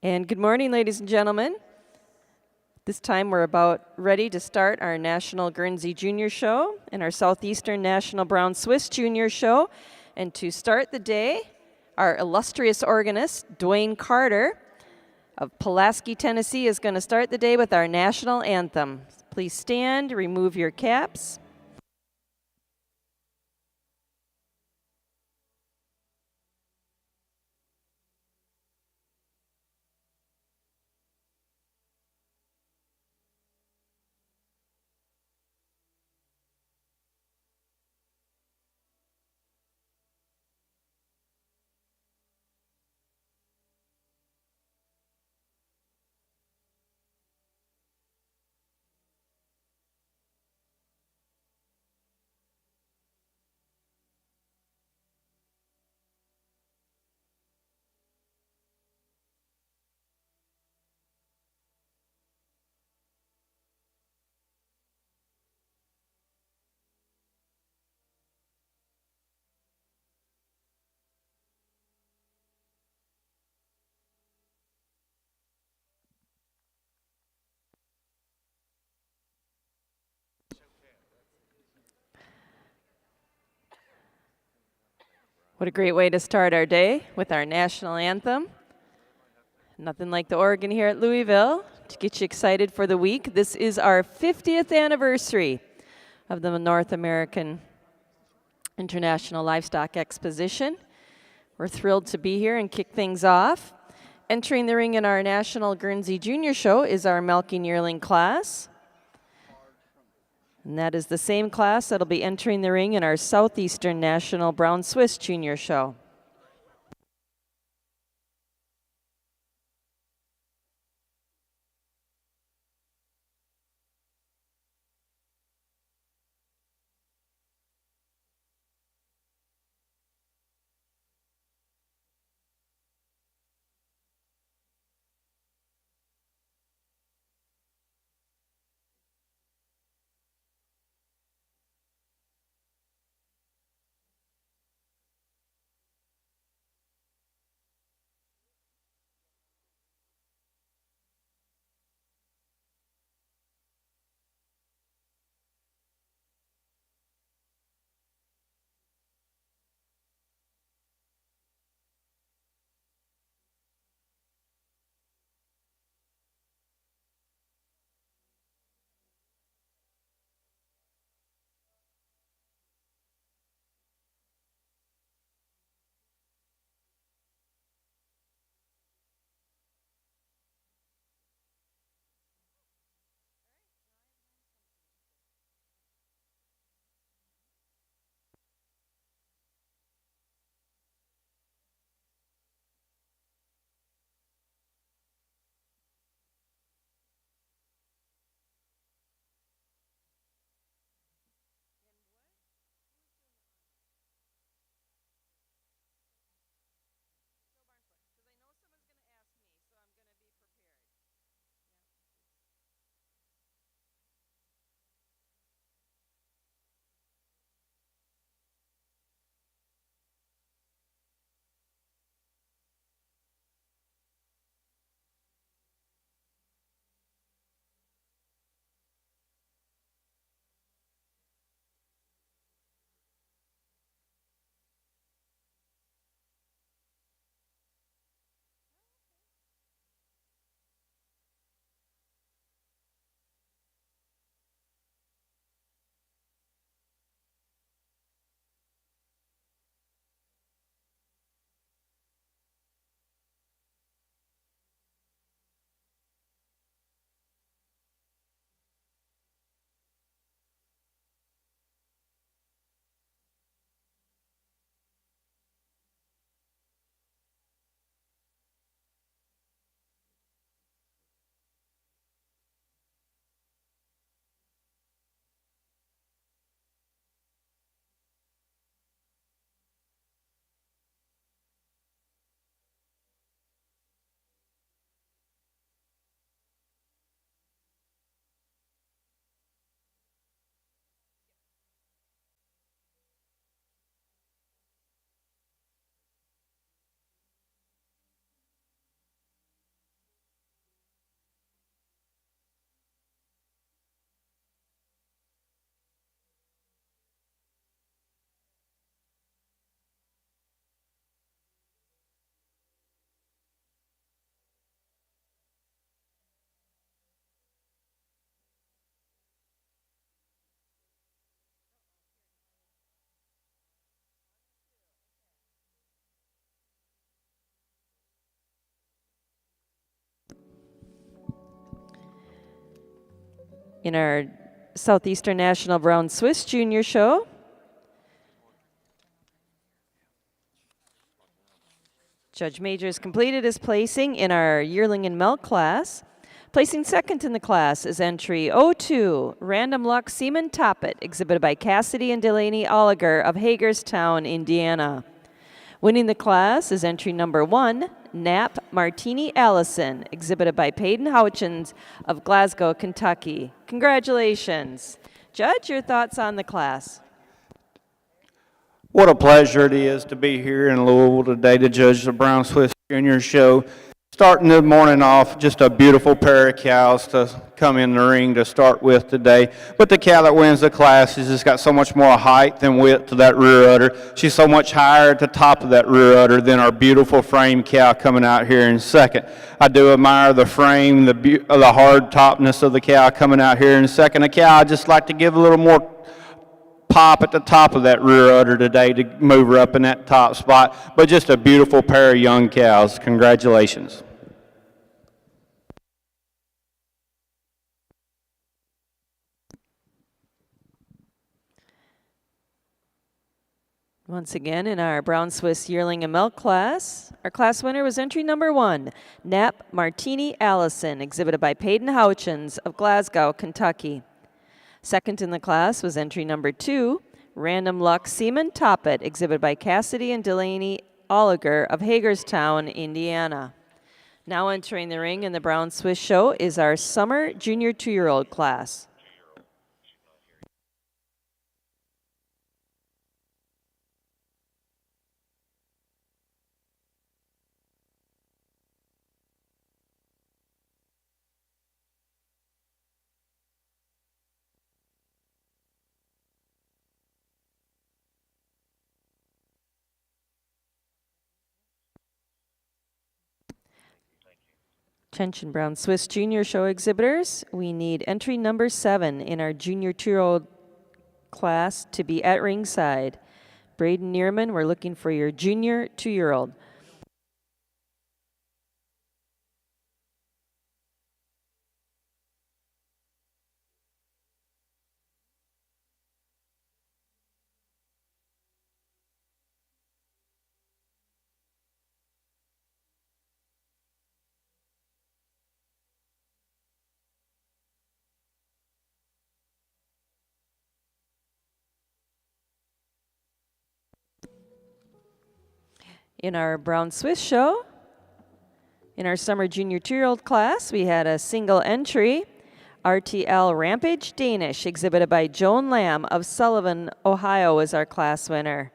And good morning, ladies and gentlemen. This time we're about ready to start our National Guernsey Junior Show and our Southeastern National Brown Swiss Junior Show. And to start the day, our illustrious organist, Dwayne Carter of Pulaski, Tennessee, is going to start the day with our national anthem. Please stand, remove your caps. What a great way to start our day with our national anthem. Nothing like the organ here at Louisville to get you excited for the week. This is our 50th anniversary of the North American International Livestock Exposition. We're thrilled to be here and kick things off. Entering the ring in our National Guernsey Junior Show is our Milking Yearling class. And that is the same class that'll be entering the ring in our Southeastern National Brown Swiss Junior Show. In our Southeastern National Brown Swiss Junior Show, Judge Major has completed his placing in our yearling and milk class. Placing second in the class is entry 02, Random Luck Seaman Toppet, exhibited by Cassidy and Delaney Oliger of Hagerstown, Indiana. Winning the class is entry number 1, Nap Martini Allison, exhibited by Peyton Houchins of Glasgow, Kentucky. Congratulations. Judge, your thoughts on the class? What a pleasure it is to be here in Louisville today to judge the Brown Swiss Junior Show. Starting the morning off, just a beautiful pair of cows to come in the ring to start with today. But the cow that wins the class has just got so much more height and width to that rear udder. She's so much higher at the top of that rear udder than our beautiful frame cow coming out here in second. I do admire the frame, the hard topness of the cow coming out here in second. A cow I just like to give a little more pop at the top of that rear udder today to move her up in that top spot. But just a beautiful pair of young cows. Congratulations. Once again, in our Brown Swiss Yearling and Milk class, our class winner was entry number 1, Nap Martini Allison, exhibited by Peyton Houchins of Glasgow, Kentucky. Second in the class was entry number 2, Random Luck Seaman Toppet, exhibited by Cassidy and Delaney Oliger of Hagerstown, Indiana. Now entering the ring in the Brown Swiss Show is our Summer Junior 2-year-old class. Attention Brown Swiss Junior Show exhibitors, we need entry number 7 in our Junior 2-year-old class to be at ringside. Braden Neerman, we're looking for your Junior 2-year-old. In our Brown Swiss Show, in our Summer Junior 2-year-old class, we had a single entry, RTL Rampage Danish, exhibited by Joan Lamb of Sullivan, Ohio, was our class winner.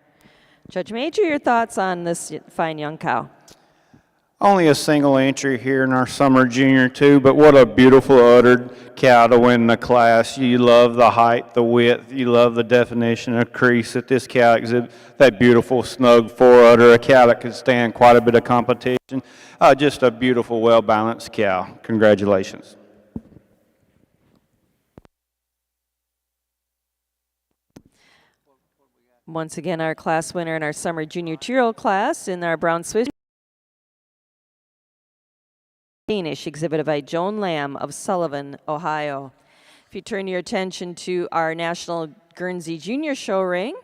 Judge Major, your thoughts on this fine young cow? Only a single entry here in our Summer Junior 2, but what a beautiful uddered cow to win the class. You love the height, the width, you love the definition of crease that this cow exhibits, that beautiful snug fore-udder, a cow that could stand quite a bit of competition. Just a beautiful, well-balanced cow. Congratulations. Once again, our class winner in our Summer Junior 2-year-old class in our Brown Swiss Danish, exhibited by Joan Lamb of Sullivan, Ohio. If you turn your attention to our National Guernsey Junior Show ring,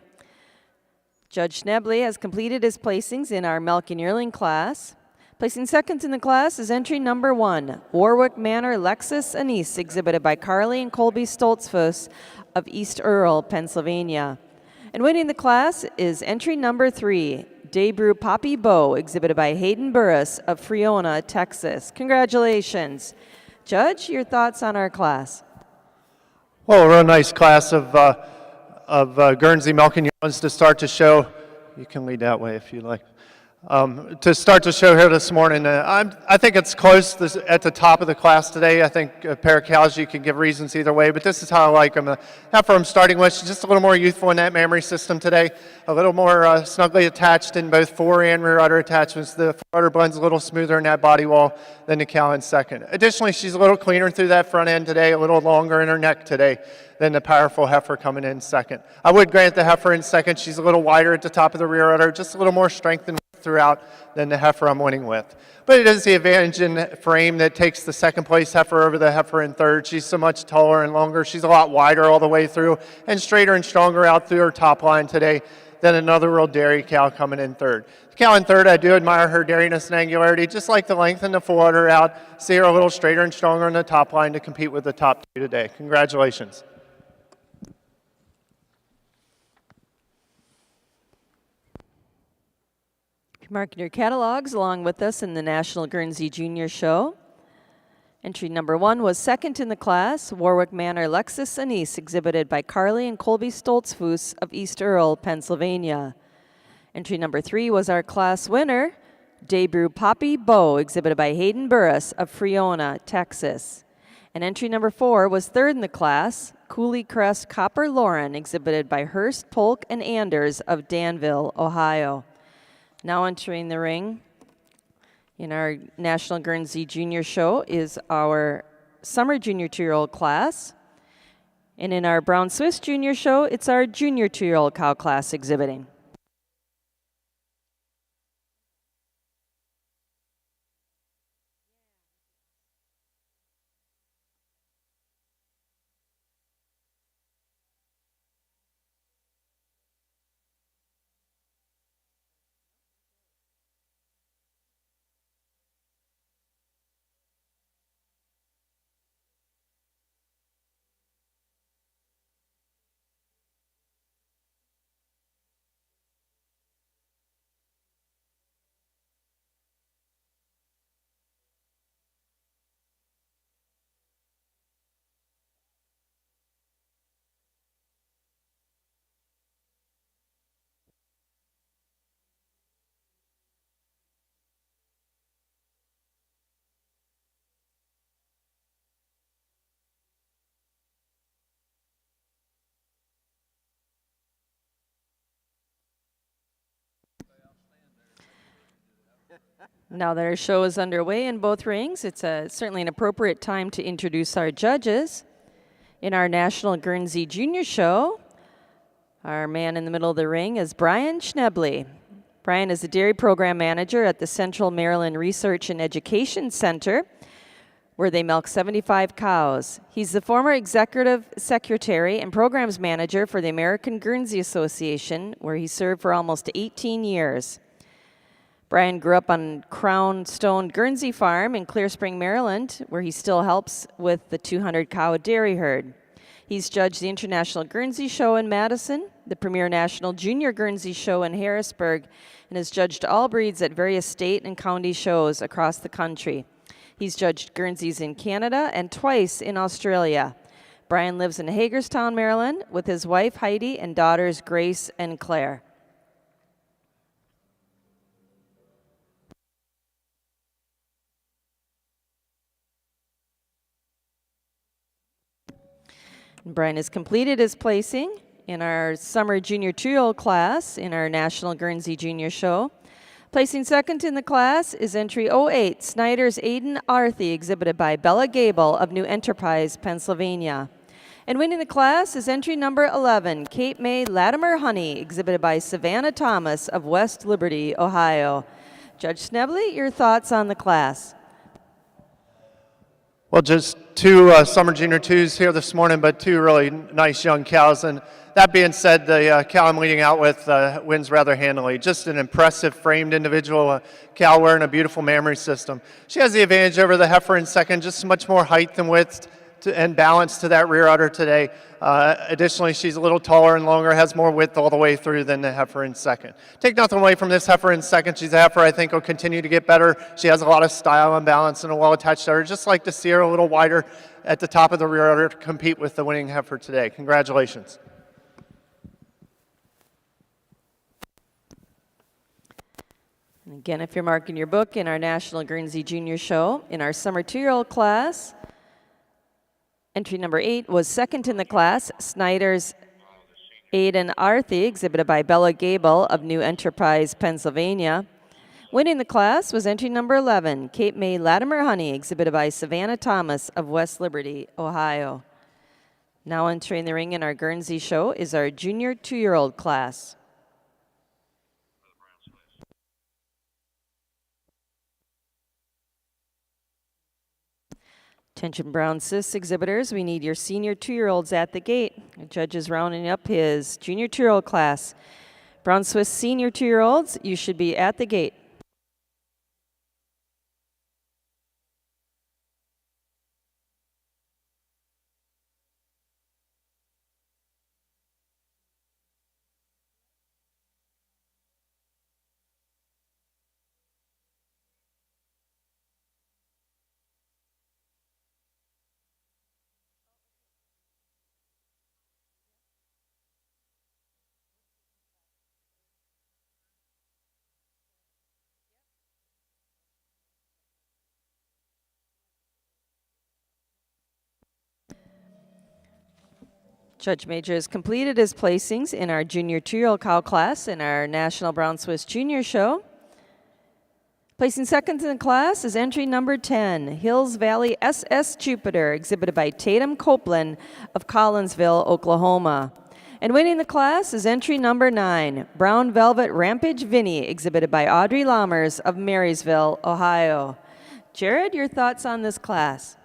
Judge Schnebley has completed his placings in our Milk and Yearling class. Placing second in the class is entry number 1, Warwick Manor Lexus Anise, exhibited by Carly and Colby Stoltzfus of East Earl, Pennsylvania. And winning the class is entry number 3, Daybrew Poppy Bow, exhibited by Hayden Burris of Freona, Texas. Congratulations. Judge, your thoughts on our class? Well, a real nice class of Guernsey Milk and Yearlings to start the show. You can lead that way if you like. To start the show here this morning, I think it's close at the top of the class today. I think a pair of cows, you can give reasons either way, but this is how I like them. The heifer I'm starting with, she's just a little more youthful in that mammary system today, a little more snugly attached in both fore and rear udder attachments. The fore udder blends a little smoother in that body wall than the cow in second. Additionally, she's a little cleaner through that front end today, a little longer in her neck today than the powerful heifer coming in second. I would grant the heifer in second, she's a little wider at the top of the rear udder, just a little more strength and throughout than the heifer I'm winning with. But it is the advantage in frame that takes the second place heifer over the heifer in third. She's so much taller and longer. She's a lot wider all the way through and straighter and stronger out through her top line today than another real dairy cow coming in third. The cow in third, I do admire her dairyness and angularity, just like the length and the full udder out. See her a little straighter and stronger on the top line to compete with the top two today. Congratulations. Marking your catalogs along with us in the National Guernsey Junior Show. Entry number 1 was second in the class, Warwick Manor Lexus Anise, exhibited by Carly and Colby Stoltzfus of East Earl, Pennsylvania. Entry number 3 was our class winner, Debrew Poppy Bow, exhibited by Hayden Burris of Freona, Texas. And entry number 4 was third in the class, Cooley Crest Copper Lauren, exhibited by Hurst, Polk, and Anders of Danville, Ohio. Now entering the ring in our National Guernsey Junior Show is our Summer Junior 2-year-old class. And in our Brown Swiss Junior Show, it's our Junior 2-year-old cow class exhibiting. Now that our show is underway in both rings, it's certainly an appropriate time to introduce our judges. In our National Guernsey Junior Show, our man in the middle of the ring is Brian Schnebley. Brian is the Dairy Program Manager at the Central Maryland Research and Education Center, where they milk 75 cows. He's the former Executive Secretary and Programs Manager for the American Guernsey Association, where he served for almost 18 years. Brian grew up on Crown Stone Guernsey Farm in Clear Spring, Maryland, where he still helps with the 200-cow dairy herd. He's judged the International Guernsey Show in Madison, the Premier National Junior Guernsey Show in Harrisburg, and has judged all breeds at various state and county shows across the country. He's judged Guernseys in Canada and twice in Australia. Brian lives in Hagerstown, Maryland, with his wife Heidi and daughters Grace and Claire. Brian has completed his placing in our Summer Junior 2-year-old class in our National Guernsey Junior Show. Placing second in the class is entry 08, Snyder's Aiden Arthy, exhibited by Bella Gable of New Enterprise, Pennsylvania. And winning the class is entry number 11, Cape May Latimer Honey, exhibited by Savannah Thomas of West Liberty, Ohio. Judge Schnebley, your thoughts on the class? Well, just two Summer Junior 2s here this morning, but two really nice young cows. And that being said, the cow I'm leading out with wins rather handily. Just an impressive framed individual, cow wearing a beautiful mammary system. She has the advantage over the heifer in second, just much more height and width and balance to that rear udder today. Additionally, she's a little taller and longer, has more width all the way through than the heifer in second. Take nothing away from this heifer in second. She's a heifer I think will continue to get better. She has a lot of style and balance and a well-attached udder. Just like to see her a little wider at the top of the rear udder to compete with the winning heifer today. Congratulations. And again, if you're marking your book in our National Guernsey Junior Show, in our Summer 2-year-old class, entry number 8 was second in the class, Snyder's Aiden Arthy, exhibited by Bella Gable of New Enterprise, Pennsylvania. Winning the class was entry number 11, Cape May Latimer Honey, exhibited by Savannah Thomas of West Liberty, Ohio. Now entering the ring in our Guernsey Show is our Junior 2-year-old class. Attention Brown Swiss exhibitors, we need your senior 2-year-olds at the gate. The judge is rounding up his junior 2-year-old class. Brown Swiss senior 2-year-olds, you should be at the gate. Judge Major has completed his placings in our junior 2-year-old cow class in our National Brown Swiss Junior Show. Placing second in the class is entry number 10, Hills Valley SS Jupiter, exhibited by Tatum Copeland of Collinsville, Oklahoma. And winning the class is entry number 9, Brown Velvet Rampage Vinny, exhibited by Audrey Lammers of Marysville, Ohio. Jared, your thoughts on this class?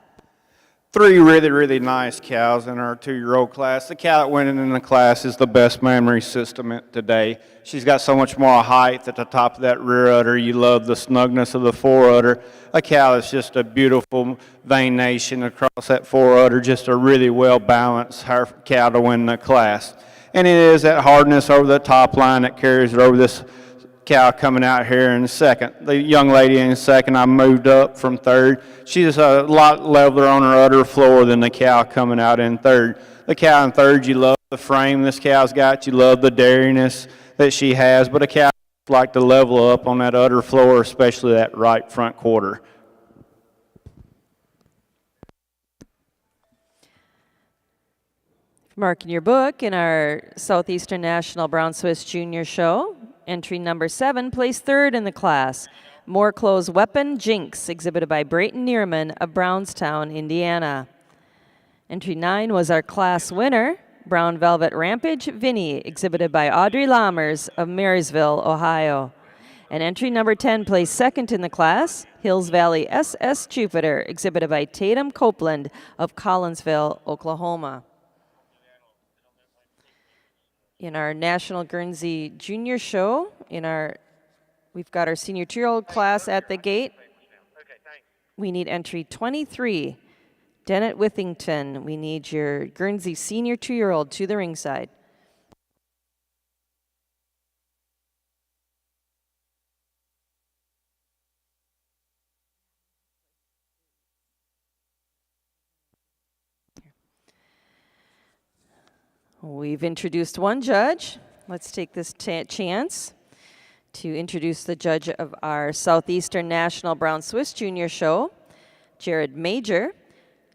3 really, really nice cows in our 2-year-old class. The cow that went in the class is the best memory system today. She's got so much more height at the top of that rear udder. You love the snugness of the fore udder. A cow that's just a beautiful veination across that fore udder, just a really well-balanced cow to win the class. And it is that hardness over the top line that carries it over this cow coming out here in second. The young lady in second, I moved up from third. She's a lot leveler on her udder floor than the cow coming out in third. The cow in third, you love the frame this cow's got. You love the dairiness that she has, but a cow like to level up on that udder floor, especially that right front quarter. Mark in your book, in our Southeastern National Brown Swiss Junior Show, entry number 7 placed third in the class. More Clothes Weapon Jinx, exhibited by Brayton Neerman of Brownstown, Indiana. Entry 9 was our class winner, Brown Velvet Rampage Vinny, exhibited by Audrey Lammers of Marysville, Ohio. And entry number 10 placed second in the class, Hills Valley SS Jupiter, exhibited by Tatum Copeland of Collinsville, Oklahoma. In our National Guernsey Junior Show, we've got our senior 2-year-old class at the gate. We need entry 23, Dennett Withington. We need your Guernsey senior 2-year-old to the ringside. We've introduced one judge. Let's take this chance to introduce the judge of our Southeastern National Brown Swiss Junior Show, Jared Major.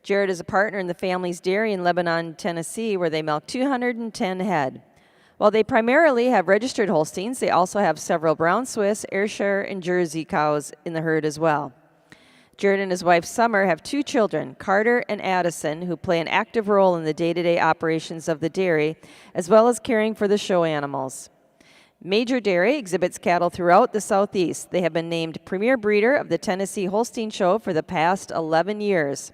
Jared is a partner in the family's dairy in Lebanon, Tennessee, where they milk 210 head. While they primarily have registered Holsteins, they also have several Brown Swiss, Ayrshire, and Jersey cows in the herd as well. Jared and his wife Summer have 2 children, Carter and Addison, who play an active role in the day-to-day operations of the dairy, as well as caring for the show animals. Major Dairy exhibits cattle throughout the Southeast. They have been named premier breeder of the Tennessee Holstein Show for the past 11 years.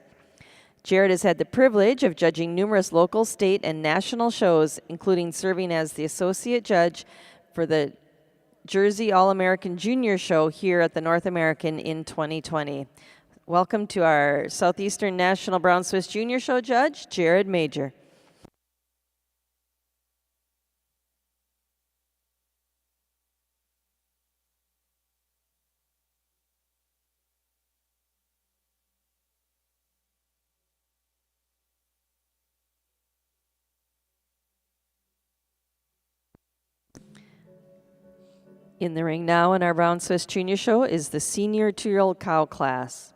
Jared has had the privilege of judging numerous local, state, and national shows, including serving as the associate judge for the Jersey All-American Junior Show here at the North American in 2020. Welcome to our Southeastern National Brown Swiss Junior Show judge, Jared Major. In the ring now in our Brown Swiss Junior Show is the senior 2-year-old cow class.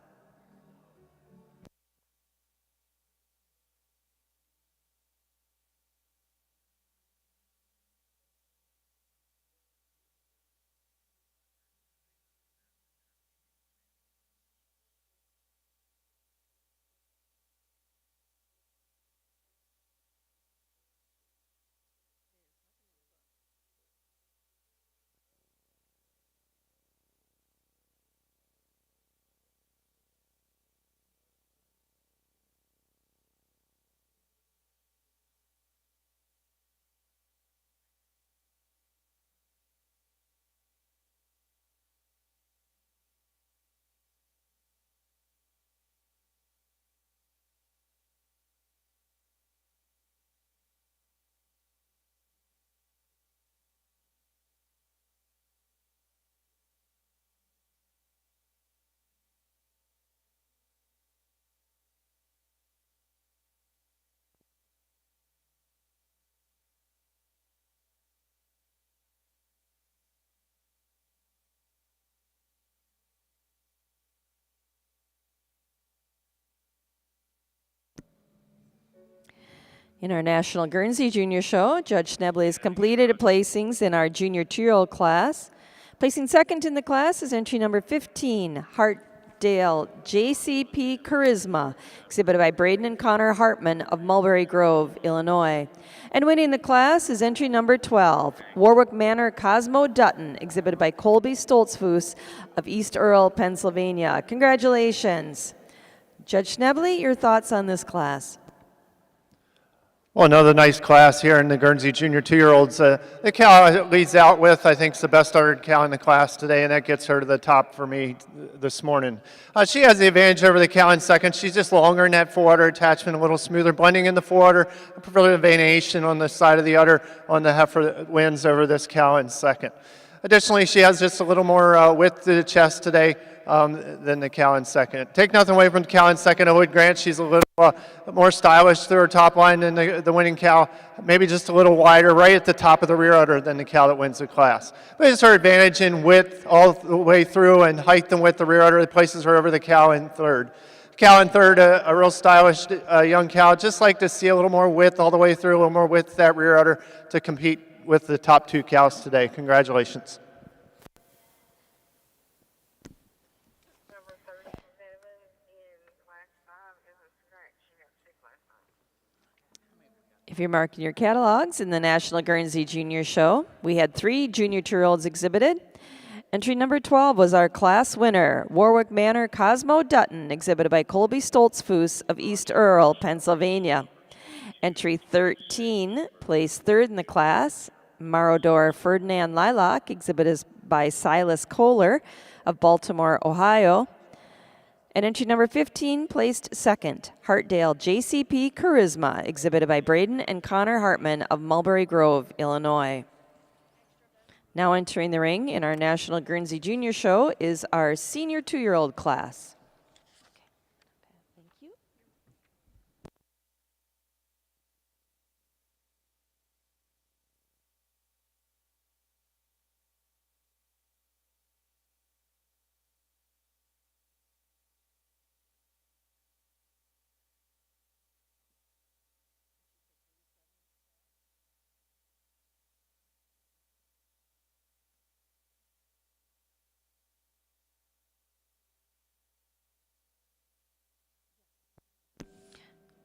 In our National Guernsey Junior Show, Judge Schneble has completed placings in our junior 2-year-old class. Placing second in the class is entry number 15, Hartdale JCP Charisma, exhibited by Braden and Connor Hartman of Mulberry Grove, Illinois. And winning the class is entry number 12, Warwick Manor Cosmo Dutton, exhibited by Colby Stoltzfus of East Earl, Pennsylvania. Congratulations. Judge Schneble, your thoughts on this class? Well, another nice class here in the Guernsey Junior 2-year-olds. The cow it leads out with, I think, is the best started cow in the class today, and that gets her to the top for me this morning. She has the advantage over the cow in second. She's just longer in that forudder attachment, a little smoother blending in the forudder. I prefer the venation on the side of the udder on the heifer that wins over this cow in second. Additionally, she has just a little more width to the chest today than the cow in second. Take nothing away from the cow in second. I would grant she's a little more stylish through her top line than the winning cow. Maybe just a little wider right at the top of the rear udder than the cow that wins the class. But it's her advantage in width all the way through and height and width the rear udder that places her over the cow in third. Cow in third, a real stylish young cow. Just like to see a little more width all the way through, a little more width that rear udder to compete with the top two cows today. Congratulations. If you're marking your catalogs in the National Guernsey Junior Show, we had 3 junior 2-year-olds exhibited. Entry number 12 was our class winner, Warwick Manor Cosmo Dutton, exhibited by Colby Stoltzfus of East Earl, Pennsylvania. Entry 13 placed third in the class, Marodor Ferdinand Lilac, exhibited by Silas Kohler of Baltimore, Ohio. And entry number 15 placed second, Hartdale JCP Charisma, exhibited by Braden and Connor Hartman of Mulberry Grove, Illinois. Now entering the ring in our National Guernsey Junior Show is our senior 2-year-old class. Thank you.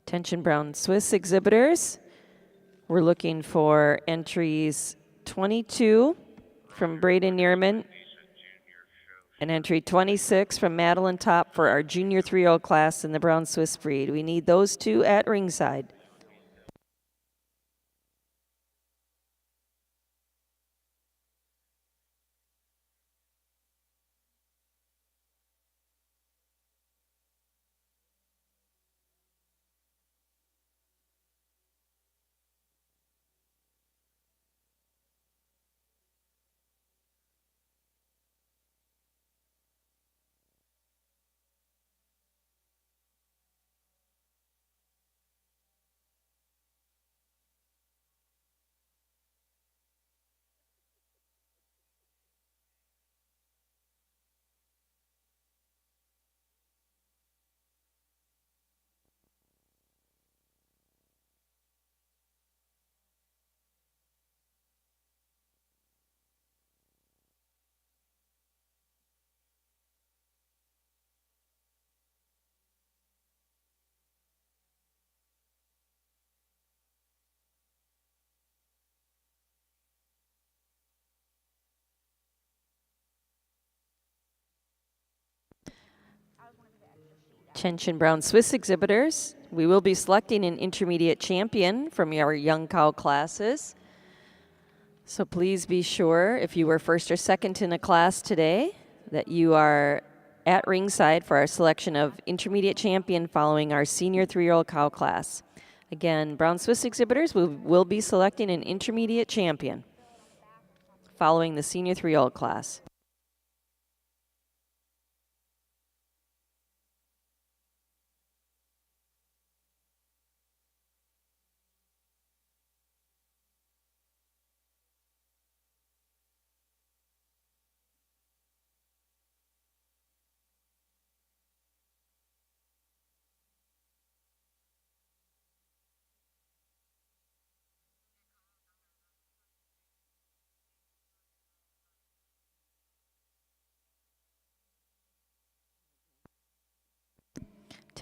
Attention Brown Swiss exhibitors. We're looking for entries 22 from Braden Neerman and entry 26 from Madeline Top for our junior 3-year-old class in the Brown Swiss breed. We need those 2 at ringside. Attention Brown Swiss exhibitors. We will be selecting an intermediate champion from our young cow classes. So please be sure, if you were first or second in a class today, that you are at ringside for our selection of intermediate champion following our senior 3-year-old cow class. Again, Brown Swiss exhibitors will be selecting an intermediate champion following the senior 3-year-old class.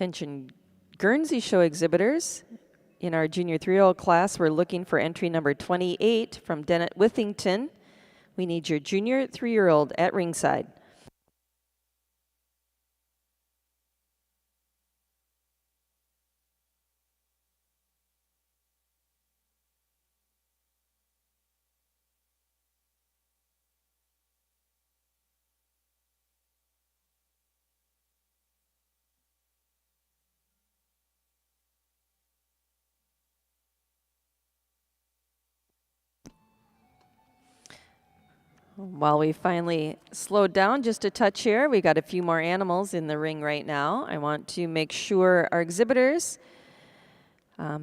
Attention Guernsey show exhibitors. In our junior 3-year-old class, we're looking for entry number 28 from Dennett Withington. We need your junior 3-year-old at ringside. While we finally slowed down just a touch here, we got a few more animals in the ring right now. I want to make sure our exhibitors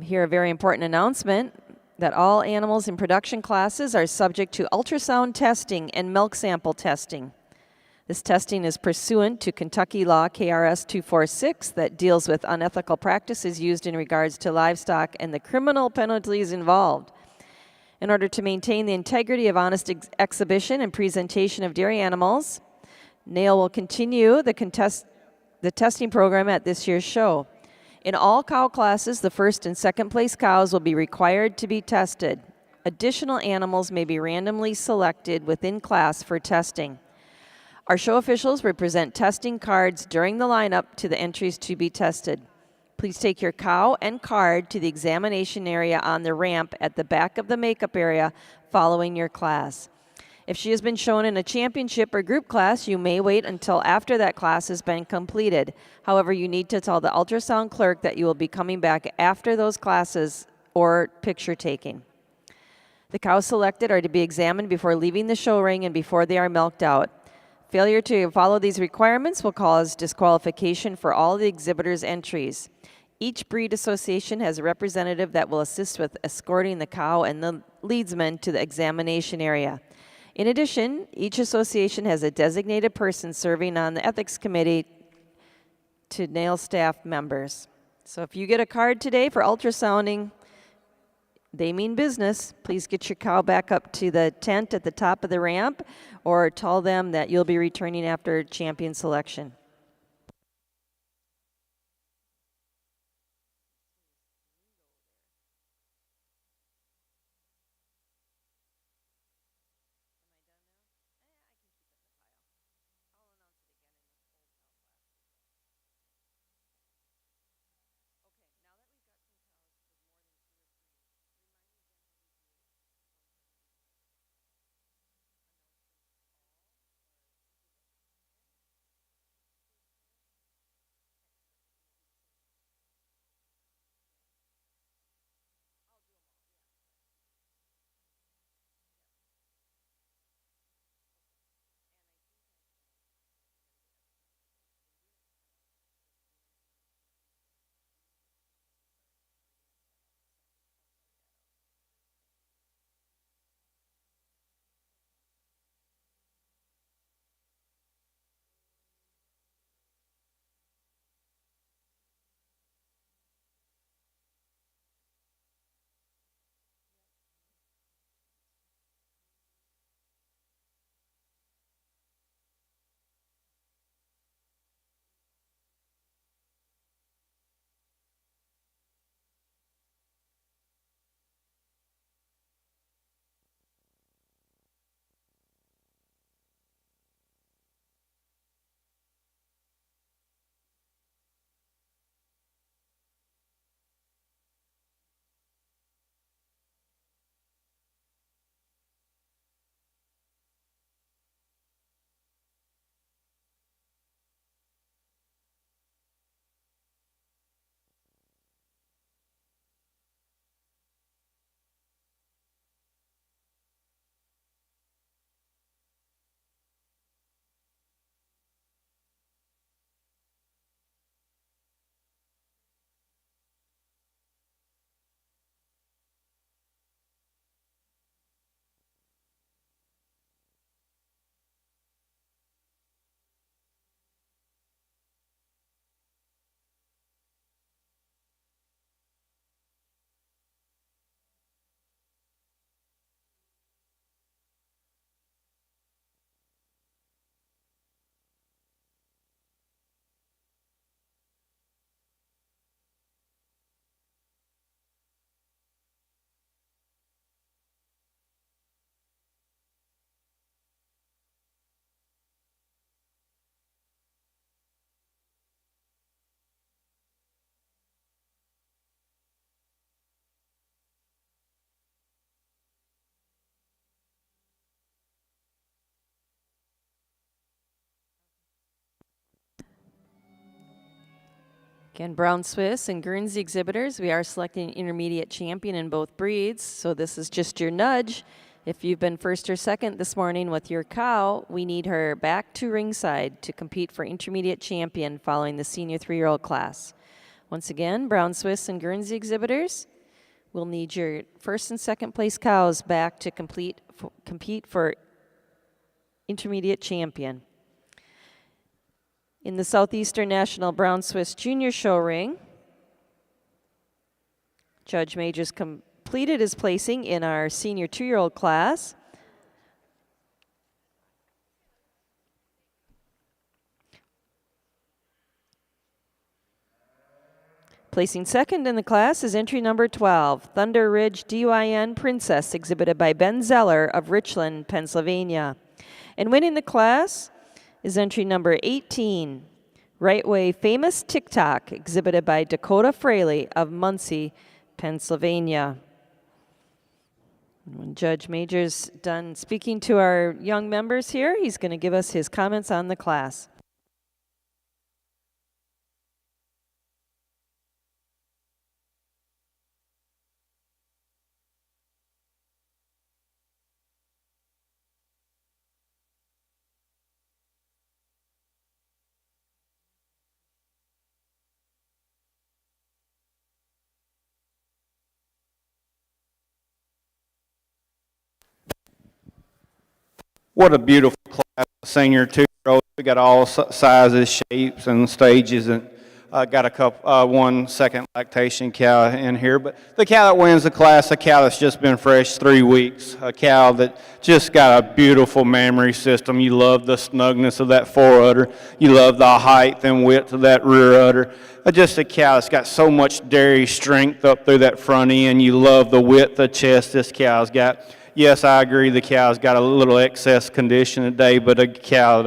hear a very important announcement that all animals in production classes are subject to ultrasound testing and milk sample testing. This testing is pursuant to Kentucky Law KRS 246 that deals with unethical practices used in regards to livestock and the criminal penalties involved. In order to maintain the integrity of honest exhibition and presentation of dairy animals, NAILE will continue the testing program at this year's show. In all cow classes, the first and second place cows will be required to be tested. Additional animals may be randomly selected within class for testing. Our show officials will present testing cards during the lineup to the entries to be tested. Please take your cow and card to the examination area on the ramp at the back of the makeup area following your class. If she has been shown in a championship or group class, you may wait until after that class has been completed. However, you need to tell the ultrasound clerk that you will be coming back after those classes or picture taking. The cows selected are to be examined before leaving the show ring and before they are milked out. Failure to follow these requirements will cause disqualification for all the exhibitors' entries. Each breed association has a representative that will assist with escorting the cow and the leadsman to the examination area. In addition, each association has a designated person serving on the ethics committee to NAILE staff members. So if you get a card today for ultrasounding, they mean business. Please get your cow back up to the tent at the top of the ramp or tell them that you'll be returning after champion selection. Again, Brown Swiss and Guernsey exhibitors, we are selecting an intermediate champion in both breeds, so this is just your nudge. If you've been first or second this morning with your cow, we need her back to ringside to compete for intermediate champion following the senior 3-year-old class. Once again, Brown Swiss and Guernsey exhibitors, we'll need your first and second place cows back to compete for intermediate champion. In the Southeastern National Brown Swiss Junior Show ring, Judge Majors completed his placing in our senior 2-year-old class. Placing second in the class is entry number 12, Thunder Ridge DYN Princess, exhibited by Ben Zeller of Richland, Pennsylvania. And winning the class is entry number 18, Right Way Famous TikTok, exhibited by Dakota Fraley of Muncie, Pennsylvania. When Judge Major's done speaking to our young members here, he's going to give us his comments on the class. What a beautiful class, senior 2-year-old. We got all sizes, shapes, and stages, and got one second lactation cow in here. But the cow that wins the class, a cow that's just been fresh 3 weeks, a cow that just got a beautiful mammary system. You love the snugness of that fore udder. You love the height and width of that rear udder. Just a cow that's got so much dairy strength up through that front end. You love the width of chest this cow's got. Yes, I agree the cow's got a little excess condition today, but a cow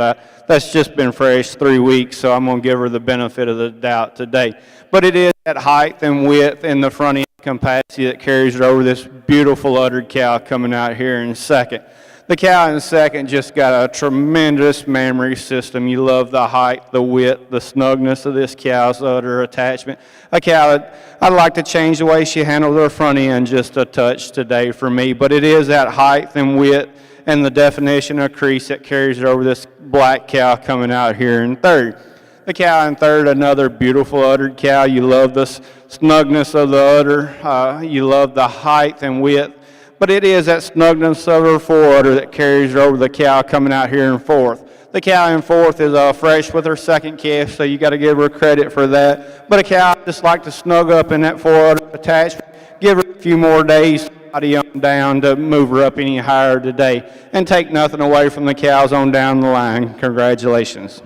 that's just been fresh 3 weeks, so I'm going to give her the benefit of the doubt today. But it is that height and width and the front end capacity that carries her over this beautiful uddered cow coming out here in second. The cow in second just got a tremendous mammary system. You love the height, the width, the snugness of this cow's udder attachment. A cow that I'd like to change the way she handled her front end just a touch today for me, but it is that height and width and the definition of crease that carries her over this black cow coming out here in third. The cow in third, another beautiful uddered cow. You love the snugness of the udder. You love the height and width. But it is that snugness of her fore udder that carries her over the cow coming out here in fourth. The cow in fourth is fresh with her second calf, so you got to give her credit for that. But a cow just like to snug up in that fore udder attachment. Give her a few more days body on down to move her up any higher today, and take nothing away from the cows on down the line. Congratulations.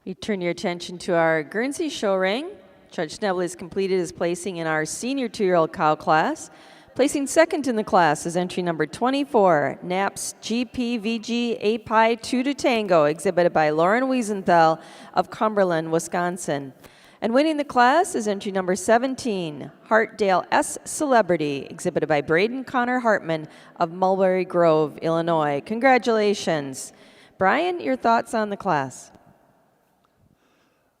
You turn your attention to our Guernsey show ring. Judge Schnebel has completed his placing in our senior 2-year-old cow class. Placing second in the class is entry number 24, Naps GPVG API 2 to Tango, exhibited by Lauren Wiesenthal of Cumberland, Wisconsin. And winning the class is entry number 17, Hartdale S Celebrity, exhibited by Braden Connor Hartman of Mulberry Grove, Illinois. Congratulations. Brian, your thoughts on the class?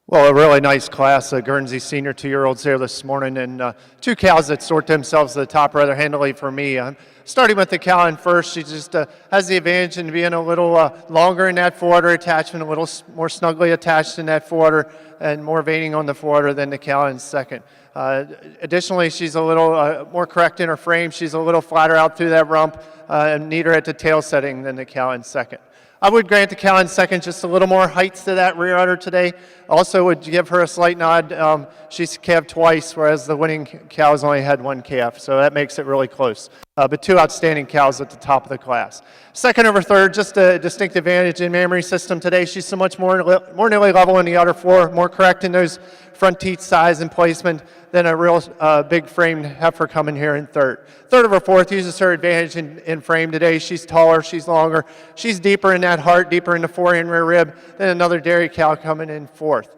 Well, a really nice class. Guernsey senior 2-year-olds here this morning, and two cows that sort themselves to the top rather handily for me. Starting with the cow in first, she just has the advantage in being a little longer in that fore udder attachment, a little more snugly attached in that fore udder, and more veining on the fore udder than the cow in second. Additionally, she's a little more correct in her frame. She's a little flatter out through that rump and neater at the tail setting than the cow in second. I would grant the cow in second just a little more height to that rear udder today. Also would give her a slight nod. She's calved twice, whereas the winning cows only had one calf, so that makes it really close. But two outstanding cows at the top of the class. Second over third, just a distinct advantage in mammary system today. She's so much more nearly level in the udder floor, more correct in those front teeth size and placement than a real big framed heifer coming here in third. Third over fourth uses her advantage in frame today. She's taller, she's longer, she's deeper in that heart, deeper in the fore and rear rib than another dairy cow coming in fourth.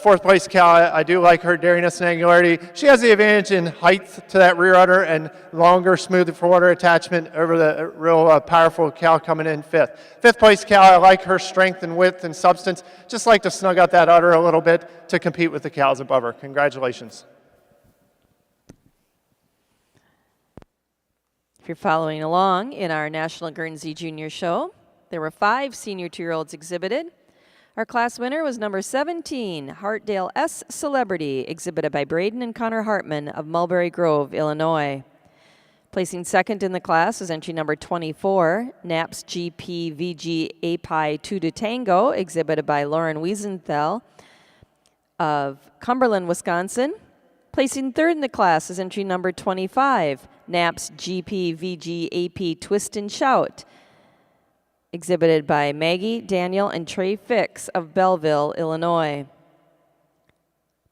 Fourth place cow, I do like her daringness and angularity. She has the advantage in height to that rear udder and longer, smoother forwarder attachment over the real powerful cow coming in fifth. Fifth place cow, I like her strength and width and substance. Just like to snug out that udder a little bit to compete with the cows above her. Congratulations. If you're following along in our National Guernsey Junior Show, there were 5 senior 2-year-olds exhibited. Our class winner was number 17, Hartdale S. Celebrity, exhibited by Braden and Connor Hartman of Mulberry Grove, Illinois. Placing second in the class was entry number 24, Naps GP VG API 2 to Tango, exhibited by Lauren Wiesenthal of Cumberland, Wisconsin. Placing third in the class is entry number 25, Naps GP VG AP Twist and Shout, exhibited by Maggie, Daniel, and Trey Fix of Belleville, Illinois.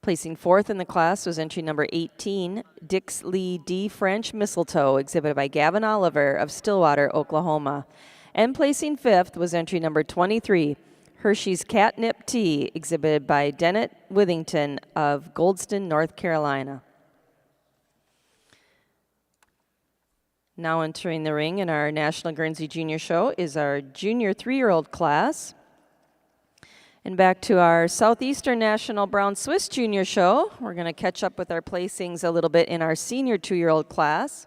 Placing fourth in the class was entry number 18, Dix Lee D. French Mistletoe, exhibited by Gavin Oliver of Stillwater, Oklahoma. And placing fifth was entry number 23, Hershey's Catnip Tea, exhibited by Dennett Withington of Goldston, North Carolina. Now entering the ring in our National Guernsey Junior Show is our junior 3-year-old class. And back to our Southeastern National Brown Swiss Junior Show. We're going to catch up with our placings a little bit in our senior 2-year-old class.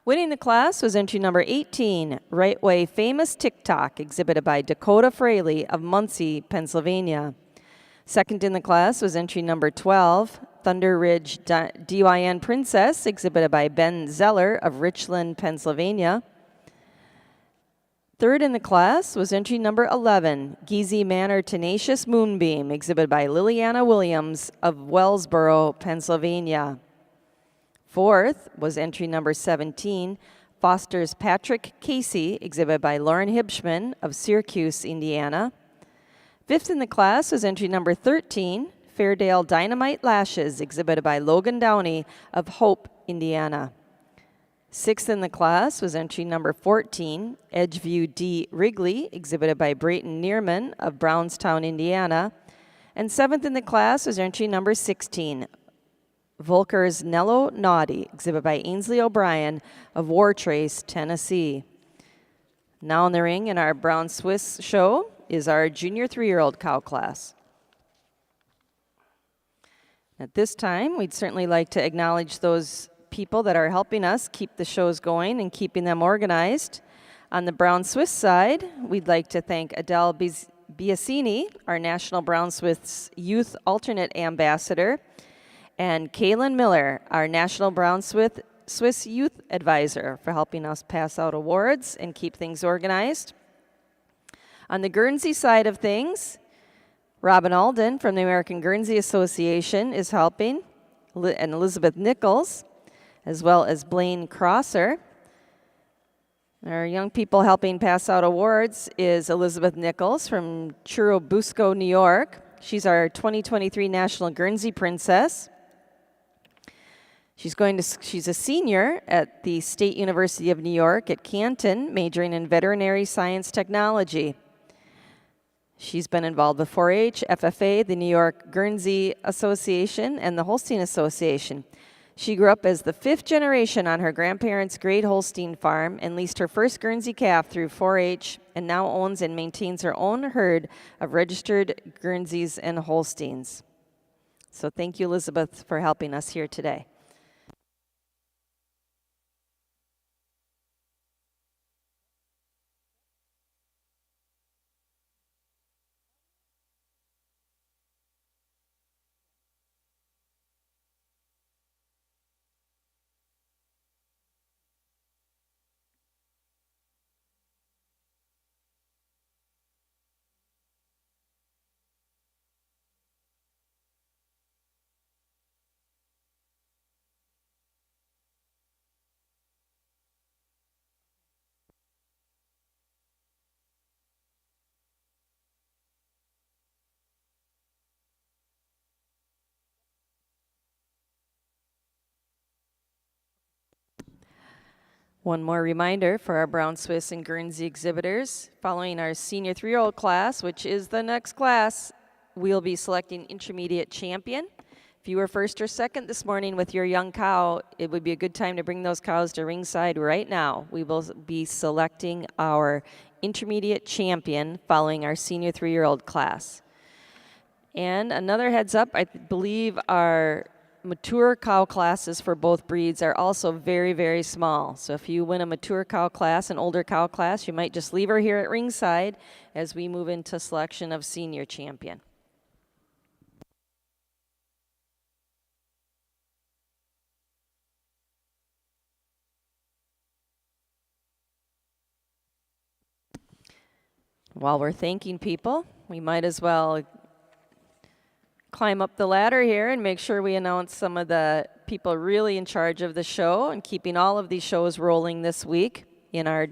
Winning the class was entry number 18, Right Way Famous TikTok, exhibited by Dakota Fraley of Muncie, Pennsylvania. Second in the class was entry number 12, Thunder Ridge DYN Princess, exhibited by Ben Zeller of Richland, Pennsylvania. Third in the class was entry number 11, Geezy Manor Tenacious Moonbeam, exhibited by Liliana Williams of Wellsboro, Pennsylvania. Fourth was entry number 17, Foster's Patrick Casey, exhibited by Lauren Hibschman of Syracuse, Indiana. Fifth in the class was entry number 13, Fairdale Dynamite Lashes, exhibited by Logan Downey of Hope, Indiana. Sixth in the class was entry number 14, Edgeview D. Wrigley, exhibited by Brayton Neerman of Brownstown, Indiana. And seventh in the class was entry number 16, Volker's Nello Naughty, exhibited by Ainsley O'Brien of Wartrace, Tennessee. Now in the ring in our Brown Swiss show is our junior 3-year-old cow class. At this time, we'd certainly like to acknowledge those people that are helping us keep the shows going and keeping them organized. On the Brown Swiss side, we'd like to thank Adele Biasini, our National Brown Swiss Youth Alternate Ambassador, and Kaylin Miller, our National Brown Swiss Youth Advisor, for helping us pass out awards and keep things organized. On the Guernsey side of things, Robin Alden from the American Guernsey Association is helping, and Elizabeth Nichols, as well as Blaine Crosser. Our young people helping pass out awards is Elizabeth Nichols from Churubusco, New York. She's our 2023 National Guernsey Princess. She's a senior at the State University of New York at Canton, majoring in veterinary science technology. She's been involved with 4-H, FFA, the New York Guernsey Association, and the Holstein Association. She grew up as the 5th generation on her grandparents' Great Holstein farm and leased her first Guernsey calf through 4-H and now owns and maintains her own herd of registered Guernseys and Holsteins. So thank you, Elizabeth, for helping us here today. One more reminder for our Brown Swiss and Guernsey exhibitors. Following our senior 3-year-old class, which is the next class we'll be selecting intermediate champion. If you were first or second this morning with your young cow, it would be a good time to bring those cows to ringside right now. We will be selecting our intermediate champion following our senior 3-year-old class. And another heads up, I believe our mature cow classes for both breeds are also very, very small. So if you win a mature cow class, an older cow class, you might just leave her here at ringside as we move into selection of senior champion. While we're thanking people, we might as well climb up the ladder here and make sure we announce some of the people really in charge of the show and keeping all of these shows rolling this week in our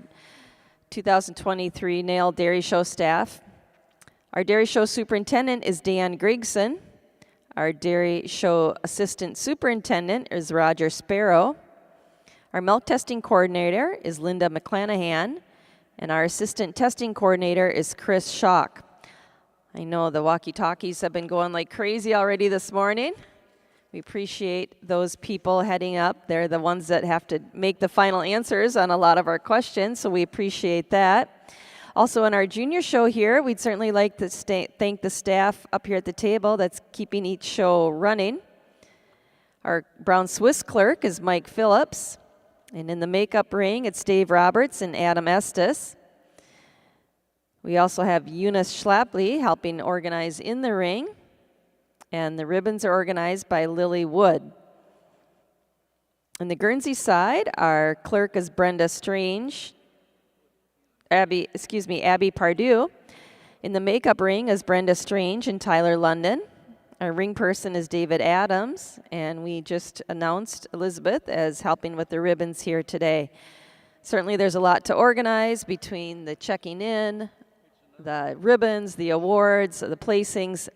2023 NAILE Dairy Show staff. Our Dairy Show Superintendent is Dan Grigson. Our Dairy Show Assistant Superintendent is Roger Sparrow. Our Milk Testing Coordinator is Linda McClanahan. And our Assistant Testing Coordinator is Chris Schock. I know the walkie-talkies have been going like crazy already this morning. We appreciate those people heading up. They're the ones that have to make the final answers on a lot of our questions, so we appreciate that. Also in our junior show here, we'd certainly like to thank the staff up here at the table that's keeping each show running. Our Brown Swiss clerk is Mike Phillips. And in the makeup ring, it's Dave Roberts and Adam Estes. We also have Eunice Schlapley helping organize in the ring. And the ribbons are organized by Lily Wood. On the Guernsey side, our clerk is Brenda Strange. Abby Pardue. In the makeup ring is Brenda Strange and Tyler London. Our ring person is David Adams, and we just announced Elizabeth as helping with the ribbons here today. Certainly there's a lot to organize between the checking in, the ribbons, the awards, the placings.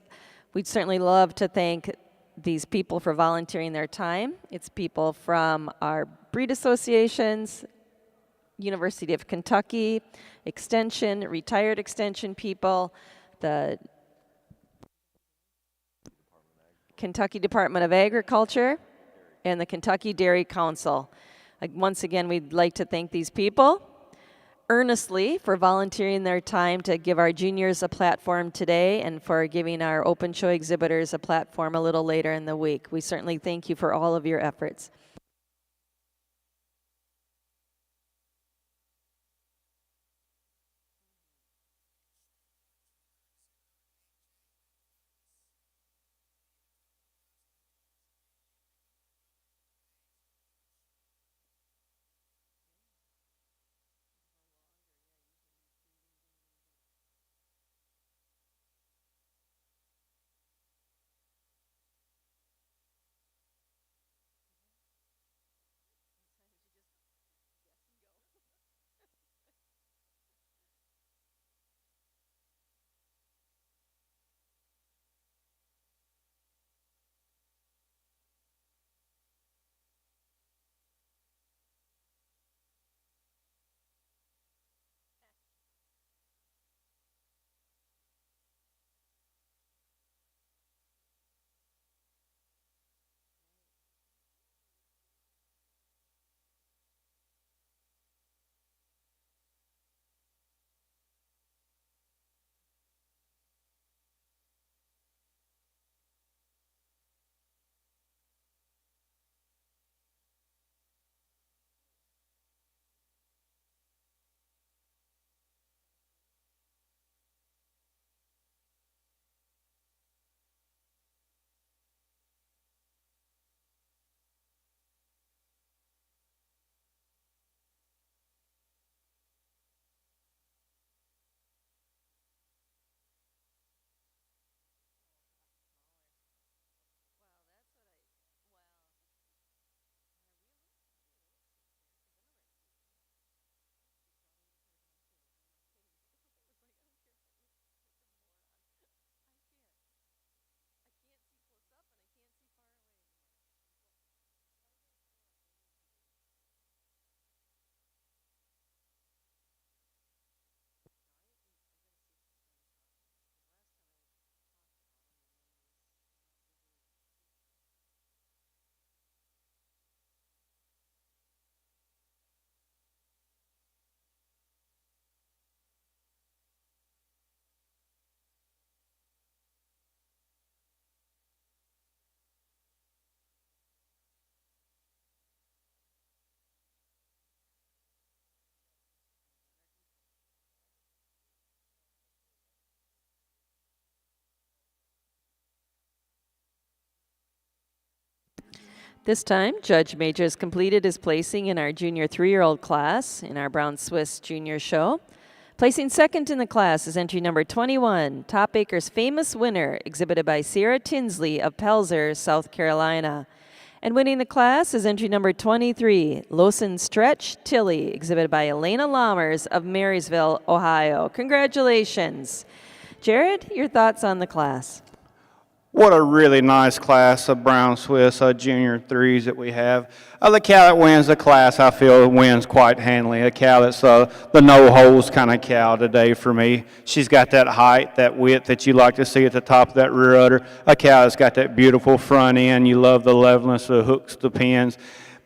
We'd certainly love to thank these people for volunteering their time. It's people from our breed associations, University of Kentucky, Extension, retired Extension people, the Kentucky Department of Agriculture, and the Kentucky Dairy Council. Once again, we'd like to thank these people earnestly for volunteering their time to give our juniors a platform today and for giving our open show exhibitors a platform a little later in the week. We certainly thank you for all of your efforts. This time, Judge Major has completed his placing in our junior 3-year-old class in our Brown Swiss Junior Show. Placing second in the class is entry number 21, Top Acres Famous Winner, exhibited by Sarah Tinsley of Pelzer, South Carolina. And winning the class is entry number 23, Lawson Stretch Tilly, exhibited by Elena Lammers of Marysville, Ohio. Congratulations. Jared, your thoughts on the class? What a really nice class of Brown Swiss junior threes that we have. The cow that wins the class, I feel, wins quite handily. A cow that's the no-holes kind of cow today for me. She's got that height, that width that you like to see at the top of that rear udder. A cow that's got that beautiful front end. You love the levelness, the hooks, the pins.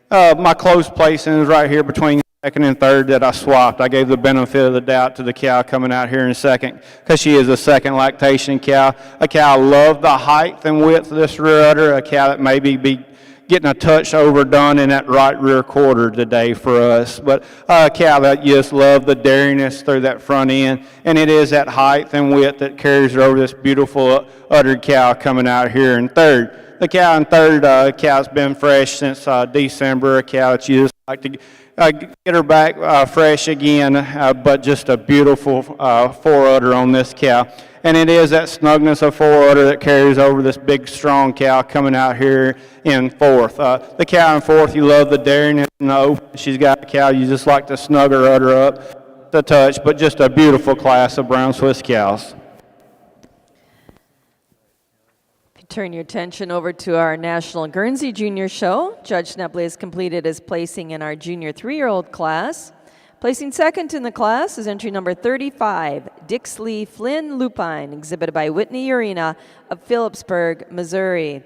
My close placing is right here between second and third that I swapped. I gave the benefit of the doubt to the cow coming out here in second because she is a second lactation cow. A cow I love the height and width of this rear udder. A cow that maybe be getting a touch overdone in that right rear quarter today for us. But a cow that just love the dariness through that front end. And it is that height and width that carries her over this beautiful uddered cow coming out here in third. The cow in third, cow's been fresh since December. A cow that you just like to get her back fresh again, but just a beautiful fore-udder on this cow. And it is that snugness of fore-udder that carries over this big, strong cow coming out here in fourth. The cow in fourth, you love the dariness and the open. She's got a cow, you just like to snug her udder up to touch, but just a beautiful class of Brown Swiss cows. Turn your attention over to our National Guernsey Junior Show. Judge Schneble has completed his placing in our junior 3-year-old class. Placing second in the class is entry number 35, Dixley Flynn Lupine, exhibited by Whitney Urena of Phillipsburg, Missouri.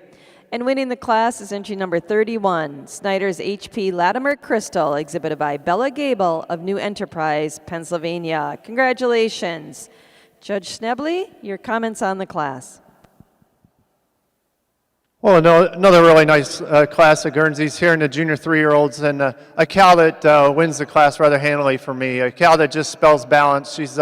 And winning the class is entry number 31, Snyder's HP Latimer Crystal, exhibited by Bella Gable of New Enterprise, Pennsylvania. Congratulations. Judge Schneble, your comments on the class. Well, another really nice class of Guernseys here in the junior 3-year-olds, and a cow that wins the class rather handily for me. A cow that just spells balance. She's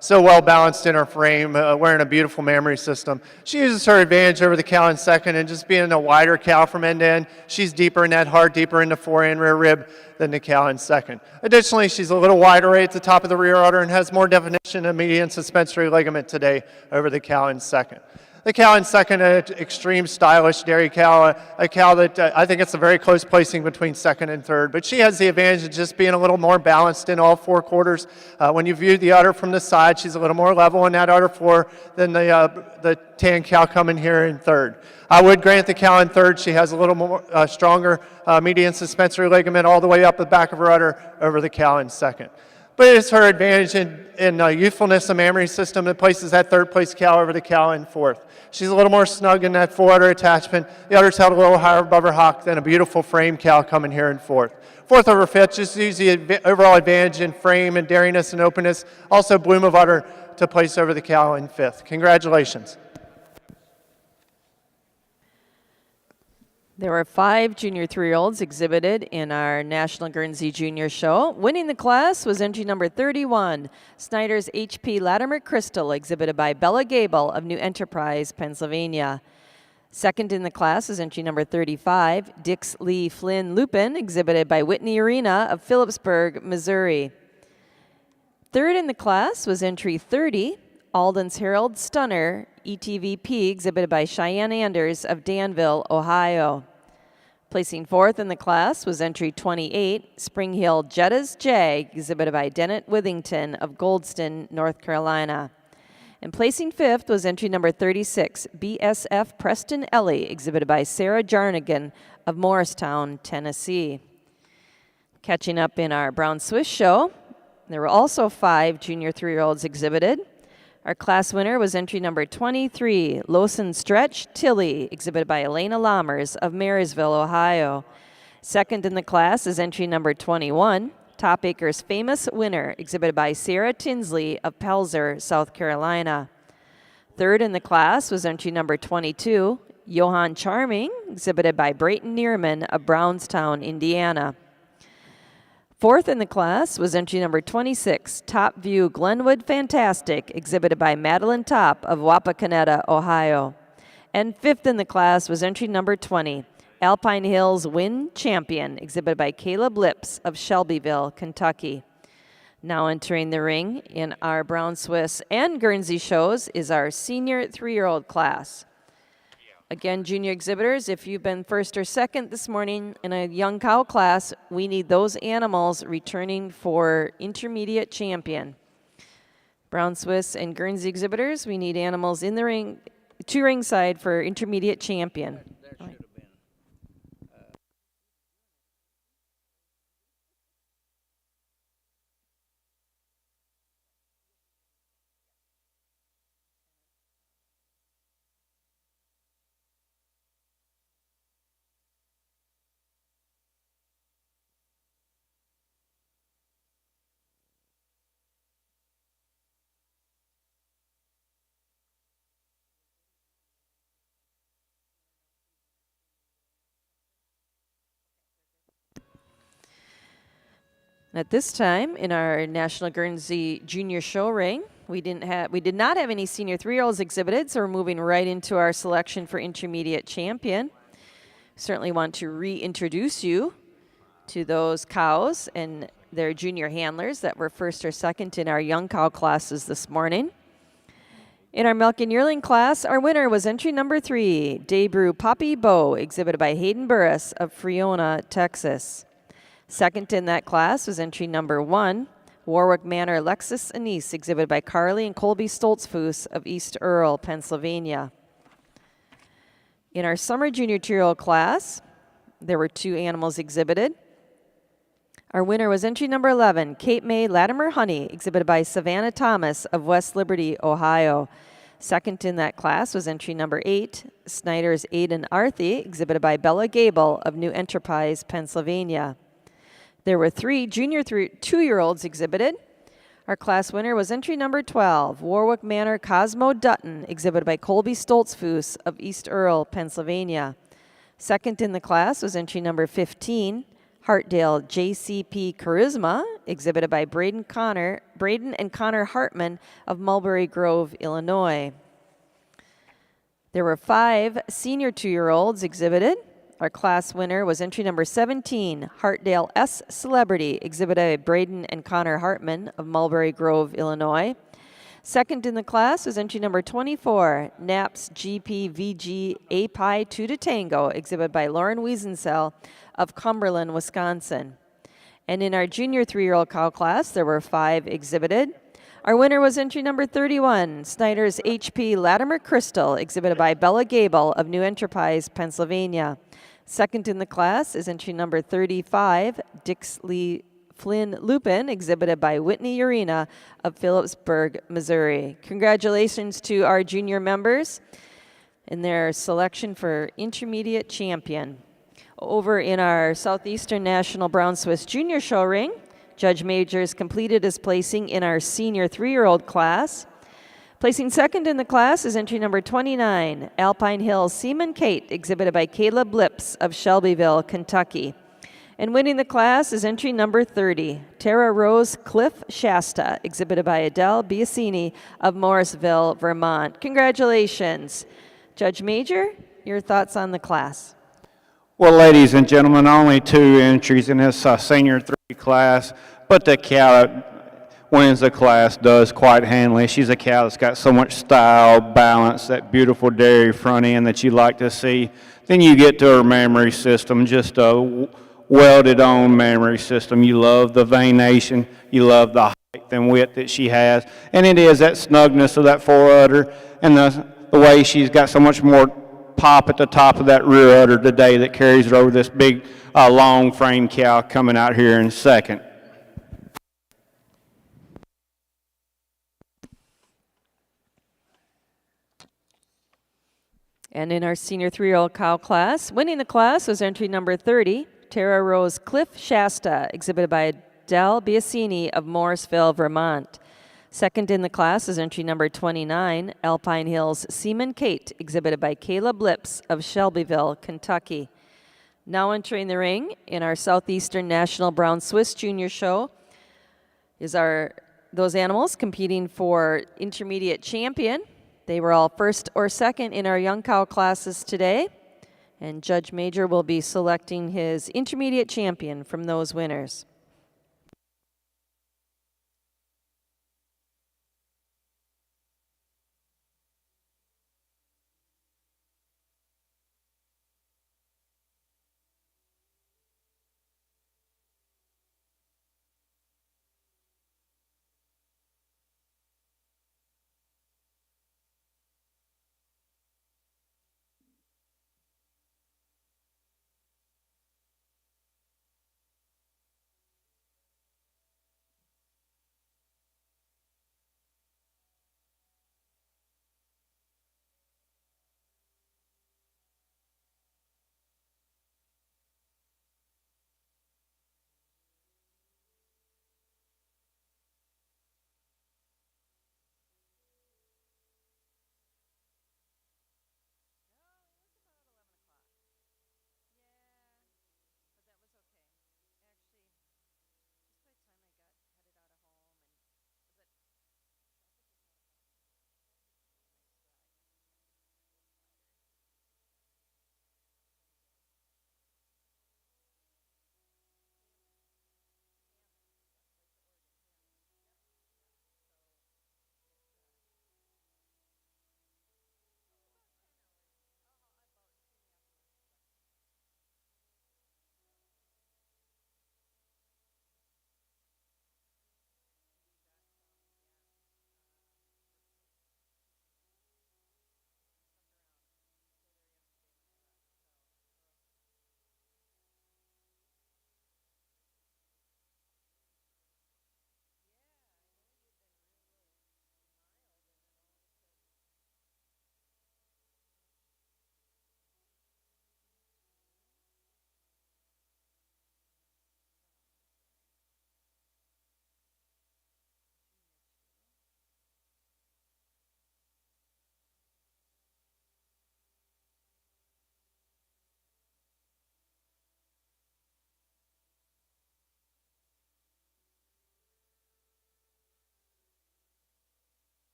so well balanced in her frame, wearing a beautiful mammary system. She uses her advantage over the cow in second, and just being a wider cow from end to end, she's deeper in that heart, deeper in the fore and rear rib than the cow in second. Additionally, she's a little wider right at the top of the rear udder and has more definition of median suspensory ligament today over the cow in second. The cow in second, an extreme stylish dairy cow, a cow that I think it's a very close placing between second and third, but she has the advantage of just being a little more balanced in all 4 quarters. When you view the udder from the side, she's a little more level in that udder floor than the tan cow coming here in third. I would grant the cow in third, she has a little more stronger median suspensory ligament all the way up the back of her udder over the cow in second. But it's her advantage in youthfulness of mammary system that places that third place cow over the cow in fourth. She's a little more snug in that fore-udder attachment. The udder's held a little higher above her hock than a beautiful frame cow coming here in fourth. Fourth over fifth, just use the overall advantage in frame and dariness and openness. Also bloom of udder to place over the cow in fifth. Congratulations. There were 5 junior 3-year-olds exhibited in our National Guernsey Junior Show. Winning the class was entry number 31, Snyder's HP Latimer Crystal, exhibited by Bella Gable of New Enterprise, Pennsylvania. Second in the class is entry number 35, Dix Lee Flynn Lupin, exhibited by Whitney Urena of Phillipsburg, Missouri. Third in the class was entry 30, Alden's Herald Stunner, ETVP, exhibited by Cheyenne Anders of Danville, Ohio. Placing fourth in the class was entry 28, Spring Hill Jetta's Jag, exhibited by Dennett Withington of Goldston, North Carolina. And placing fifth was entry number 36, BSF Preston Ellie, exhibited by Sarah Jarnigan of Morristown, Tennessee. Catching up in our Brown Swiss show, there were also 5 junior 3-year-olds exhibited. Our class winner was entry number 23, Lawson Stretch Tilly, exhibited by Elena Lammers of Marysville, Ohio. Second in the class is entry number 21, Top Acres Famous Winner, exhibited by Sarah Tinsley of Pelzer, South Carolina. Third in the class was entry number 22, Johann Charming, exhibited by Brayton Neerman of Brownstown, Indiana. Fourth in the class was entry number 26, Top View Glenwood Fantastic, exhibited by Madeline Top of Wapakoneta, Ohio. And fifth in the class was entry number 20, Alpine Hills Wind Champion, exhibited by Caleb Lips of Shelbyville, Kentucky. Now entering the ring in our Brown Swiss and Guernsey shows is our senior 3-year-old class. Again, junior exhibitors, if you've been first or second this morning in a young cow class, we need those animals returning for intermediate champion. Brown Swiss and Guernsey exhibitors, we need animals in the ring, to ringside for intermediate champion. At this time, in our National Guernsey Junior Show ring, we did not have any senior 3-year-olds exhibited, so we're moving right into our selection for intermediate champion. Certainly want to reintroduce you to those cows and their junior handlers that were first or second in our young cow classes this morning. In our milk and yearling class, our winner was entry number 3, Debrew Poppy Bow, exhibited by Hayden Burris of Friona, Texas. Second in that class was entry number 1, Warwick Manor Lexus Anise, exhibited by Carly and Colby Stoltzfus of East Earl, Pennsylvania. In our summer junior 2-year-old class, there were 2 animals exhibited. Our winner was entry number 11, Cape May Latimer Honey, exhibited by Savannah Thomas of West Liberty, Ohio. Second in that class was entry number 8, Snyder's Aiden Arthy, exhibited by Bella Gable of New Enterprise, Pennsylvania. There were 3 junior 2-year-olds exhibited. Our class winner was entry number 12, Warwick Manor Cosmo Dutton, exhibited by Colby Stoltzfus of East Earl, Pennsylvania. Second in the class was entry number 15, Hartdale JCP Charisma, exhibited by Braden and Connor Hartman of Mulberry Grove, Illinois. There were 5 senior 2-year-olds exhibited. Our class winner was entry number 17, Hartdale S. Celebrity, exhibited by Braden and Connor Hartman of Mulberry Grove, Illinois. Second in the class was entry number 24, Naps GP VG A-Pi 2 to Tango, exhibited by Lauren Wiesensell of Cumberland, Wisconsin. And in our junior 3-year-old cow class, there were 5 exhibited. Our winner was entry number 31, Snyder's HP Latimer Crystal, exhibited by Bella Gable of New Enterprise, Pennsylvania. Second in the class is entry number 35, Dixley Flynn Lupin, exhibited by Whitney Urena of Phillipsburg, Missouri. Congratulations to our junior members in their selection for intermediate champion. Over in our Southeastern National Brown Swiss Junior Show ring, Judge Majors completed his placing in our senior 3-year-old class. Placing second in the class is entry number 29, Alpine Hills Seaman Kate, exhibited by Caleb Lips of Shelbyville, Kentucky. And winning the class is entry number 30, Tara Rose Cliff Shasta, exhibited by Adele Biasini of Morrisville, Vermont. Congratulations. Judge Major, your thoughts on the class? Well, ladies and gentlemen, only 2 entries in this senior 3 class, but the cow that wins the class does quite handily. She's a cow that's got so much style, balance, that beautiful dairy front end that you like to see. Then you get to her mammary system, just a welded on mammary system. You love the veination, you love the height and width that she has, and it is that snugness of that fore udder and the way she's got so much more pop at the top of that rear udder today that carries her over this big long frame cow coming out here in second. And in our senior 3-year-old cow class, winning the class was entry number 30, Tara Rose Cliff Shasta, exhibited by Adele Biasini of Morrisville, Vermont. Second in the class is entry number 29, Alpine Hills Seaman Kate, exhibited by Caleb Lips of Shelbyville, Kentucky. Now entering the ring in our Southeastern National Brown Swiss Junior Show is those animals competing for intermediate champion. They were all first or second in our young cow classes today. And Judge Major will be selecting his intermediate champion from those winners.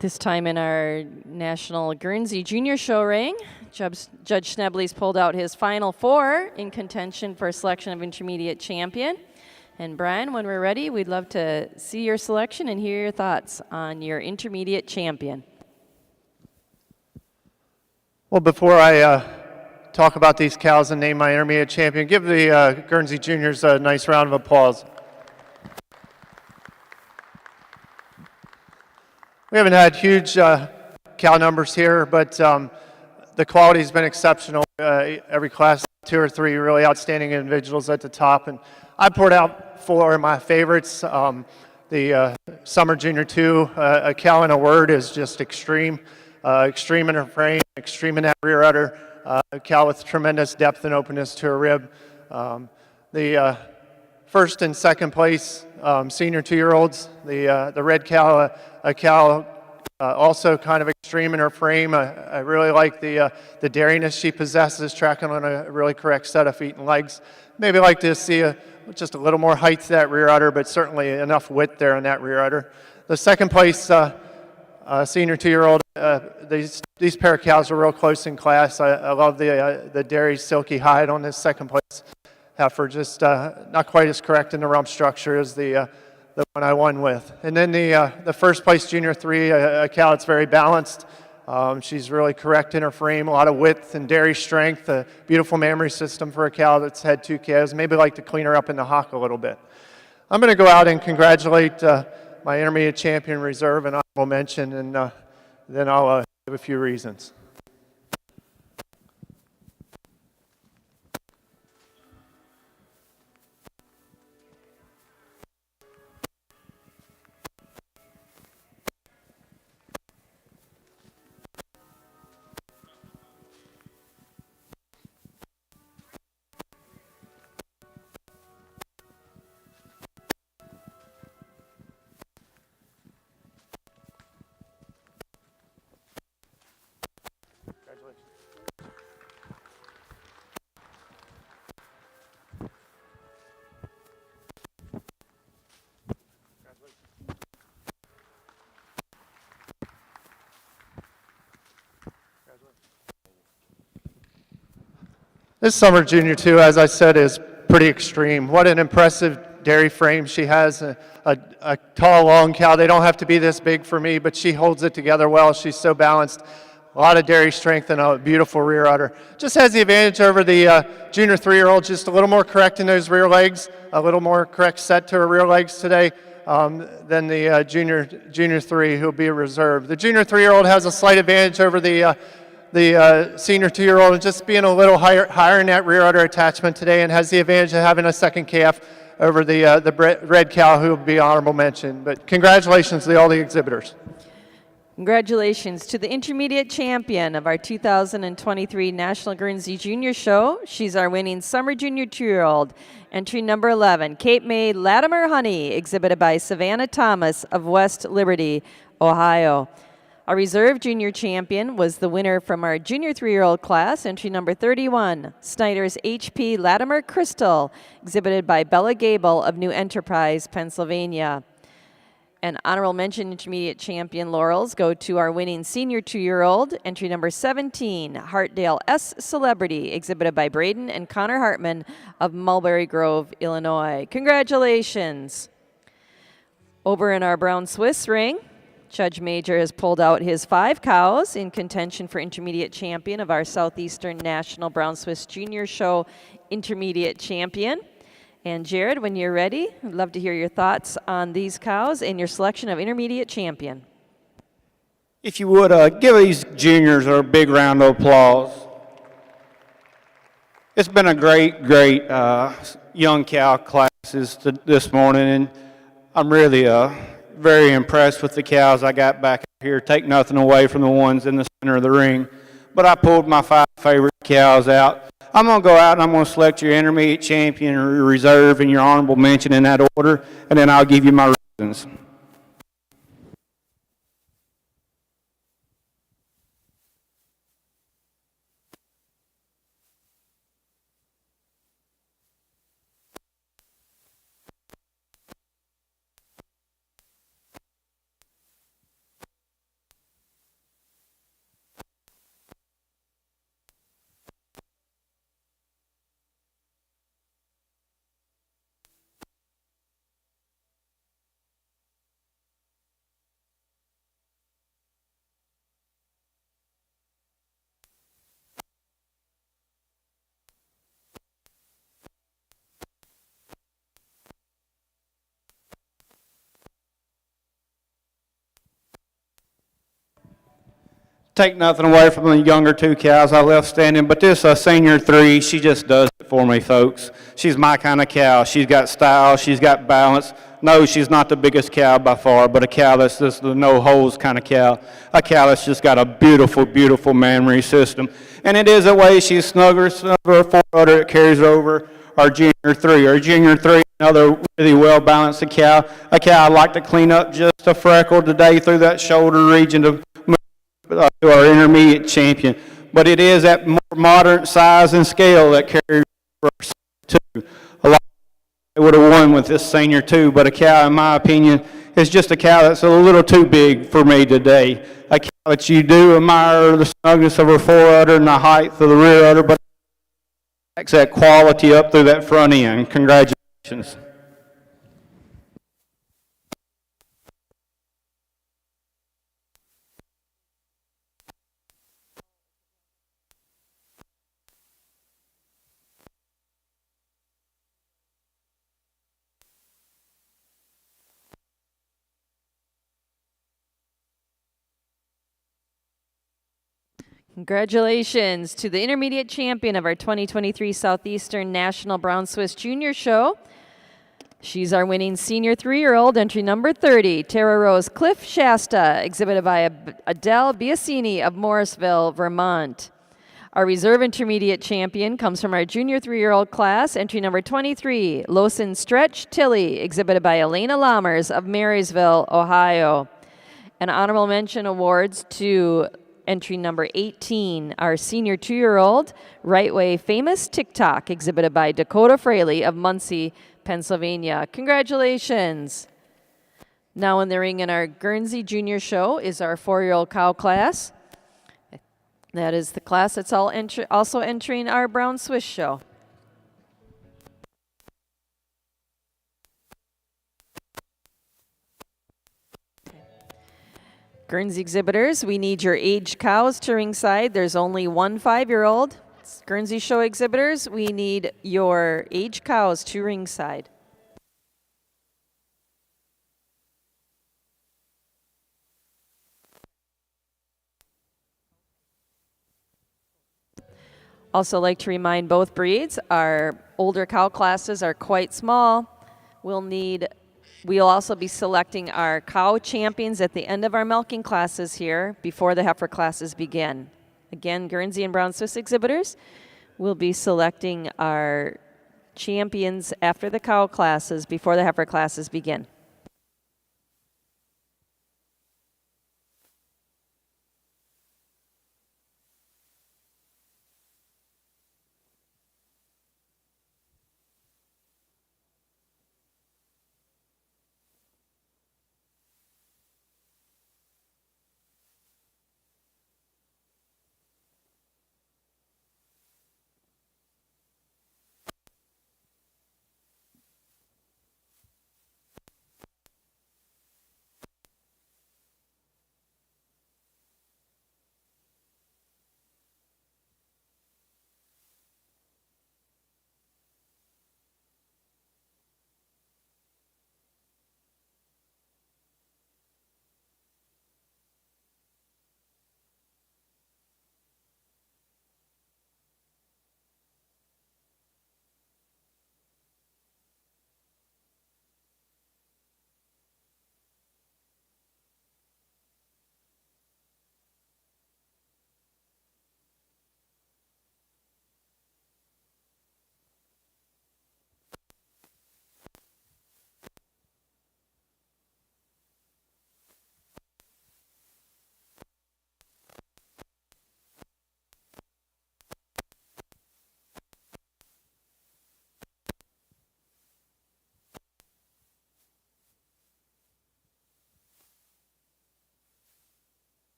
This time in our National Guernsey Junior Show ring, Judge Schnebley's pulled out his final four in contention for selection of intermediate champion. And Brian, when we're ready, we'd love to see your selection and hear your thoughts on your intermediate champion. Well, before I talk about these cows and name my intermediate champion, give the Guernsey Juniors a nice round of applause. We haven't had huge cow numbers here, but the quality's been exceptional. Every class, 2 or 3 really outstanding individuals at the top, and I poured out 4 of my favorites. The Summer Junior 2, a cow in a word, is just extreme. Extreme in her frame, extreme in that rear udder. A cow with tremendous depth and openness to her rib. The first and second place senior 2-year-olds, the red cow, a cow also kind of extreme in her frame. I really like the dariness she possesses, tracking on a really correct set of feet and legs. Maybe like to see just a little more height to that rear udder, but certainly enough width there on that rear udder. The second place senior 2-year-old, these pair of cows are real close in class. I love the dairy silky hide on this second place heifer, just not quite as correct in the rump structure as the one I won with. And then the first place junior 3, a cow that's very balanced. She's really correct in her frame, a lot of width and dairy strength, a beautiful mammary system for a cow that's had 2 calves. Maybe like to clean her up in the hock a little bit. I'm going to go out and congratulate my intermediate champion reserve and honorable mention, and then I'll give a few reasons. This Summer Junior 2, as I said, is pretty extreme. What an impressive dairy frame she has. A tall, long cow. They don't have to be this big for me, but she holds it together well. She's so balanced. A lot of dairy strength and a beautiful rear udder. Just has the advantage over the junior 3-year-old, just a little more correct in those rear legs, a little more correct set to her rear legs today than the junior 3, who'll be a reserve. The junior 3-year-old has a slight advantage over the senior 2-year-old, and just being a little higher in that rear udder attachment today, and has the advantage of having a second calf over the red cow, who will be honorable mention. But congratulations to all the exhibitors. Congratulations to the intermediate champion of our 2023 National Guernsey Junior Show. She's our winning Summer Junior 2-year-old, entry number 11, Cape May Latimer Honey, exhibited by Savannah Thomas of West Liberty, Ohio. Our reserve junior champion was the winner from our junior 3-year-old class, entry number 31, Snyder's HP Latimer Crystal, exhibited by Bella Gable of New Enterprise, Pennsylvania. And honorable mention intermediate champion laurels go to our winning senior 2-year-old, entry number 17, Hartdale S. Celebrity, exhibited by Braden and Connor Hartman of Mulberry Grove, Illinois. Congratulations. Over in our brown Swiss ring, Judge Major has pulled out his 5 cows in contention for intermediate champion of our Southeastern National Brown Swiss Junior Show intermediate champion. And Jared, when you're ready, I'd love to hear your thoughts on these cows and your selection of intermediate champion. If you would, give these juniors a big round of applause. It's been a great young cow classes this morning, and I'm really very impressed with the cows I got back here. Take nothing away from the ones in the center of the ring, but I pulled my 5 favorite cows out. I'm going to go out and I'm going to select your intermediate champion, or your reserve, and your honorable mention in that order, and then I'll give you my reasons. Take nothing away from the younger two cows I left standing, but this senior 3, she just does it for me, folks. She's my kind of cow. She's got style. She's got balance. No, she's not the biggest cow by far, but a cow that's just the no-holes kind of cow. A cow that's just got a beautiful, beautiful mammary system. And it is a way she's snugger, snugger, forerunner. It carries over our junior 3. Our junior 3, another really well-balanced cow. A cow I'd like to clean up just a freckle today through that shoulder region to to our intermediate champion, but it is at more modern size and scale that carries for us too. A lot would have won with this senior 2, but a cow, in my opinion, is just a cow that's a little too big for me today. A cow that you do admire the snugness of her forudder and the height of the rear udder, but backs that quality up through that front end. Congratulations. Congratulations to the intermediate champion of our 2023 Southeastern National Brown Swiss Junior Show. She's our winning senior 3-year-old, entry number 30, Tara Rose Cliff Shasta, exhibited by Adele Biasini of Morrisville, Vermont. Our reserve intermediate champion comes from our junior 3-year-old class, entry number 23, Lawson Stretch Tilly, exhibited by Elena Lammers of Marysville, Ohio. An honorable mention awards to entry number 18, our senior 2-year-old, Right Way Famous TikTok, exhibited by Dakota Fraley of Muncie, Pennsylvania. Congratulations. Now in the ring in our Guernsey Junior Show is our 4-year-old cow class. That is the class that's also entering our Brown Swiss Show. Guernsey exhibitors, we need your aged cows to ringside. There's only one 5-year-old. Guernsey show exhibitors, we need your aged cows to ringside. Also like to remind both breeds, our older cow classes are quite small. We'll also be selecting our cow champions at the end of our milking classes here before the heifer classes begin. Again, Guernsey and Brown Swiss exhibitors will be selecting our champions after the cow classes before the heifer classes begin.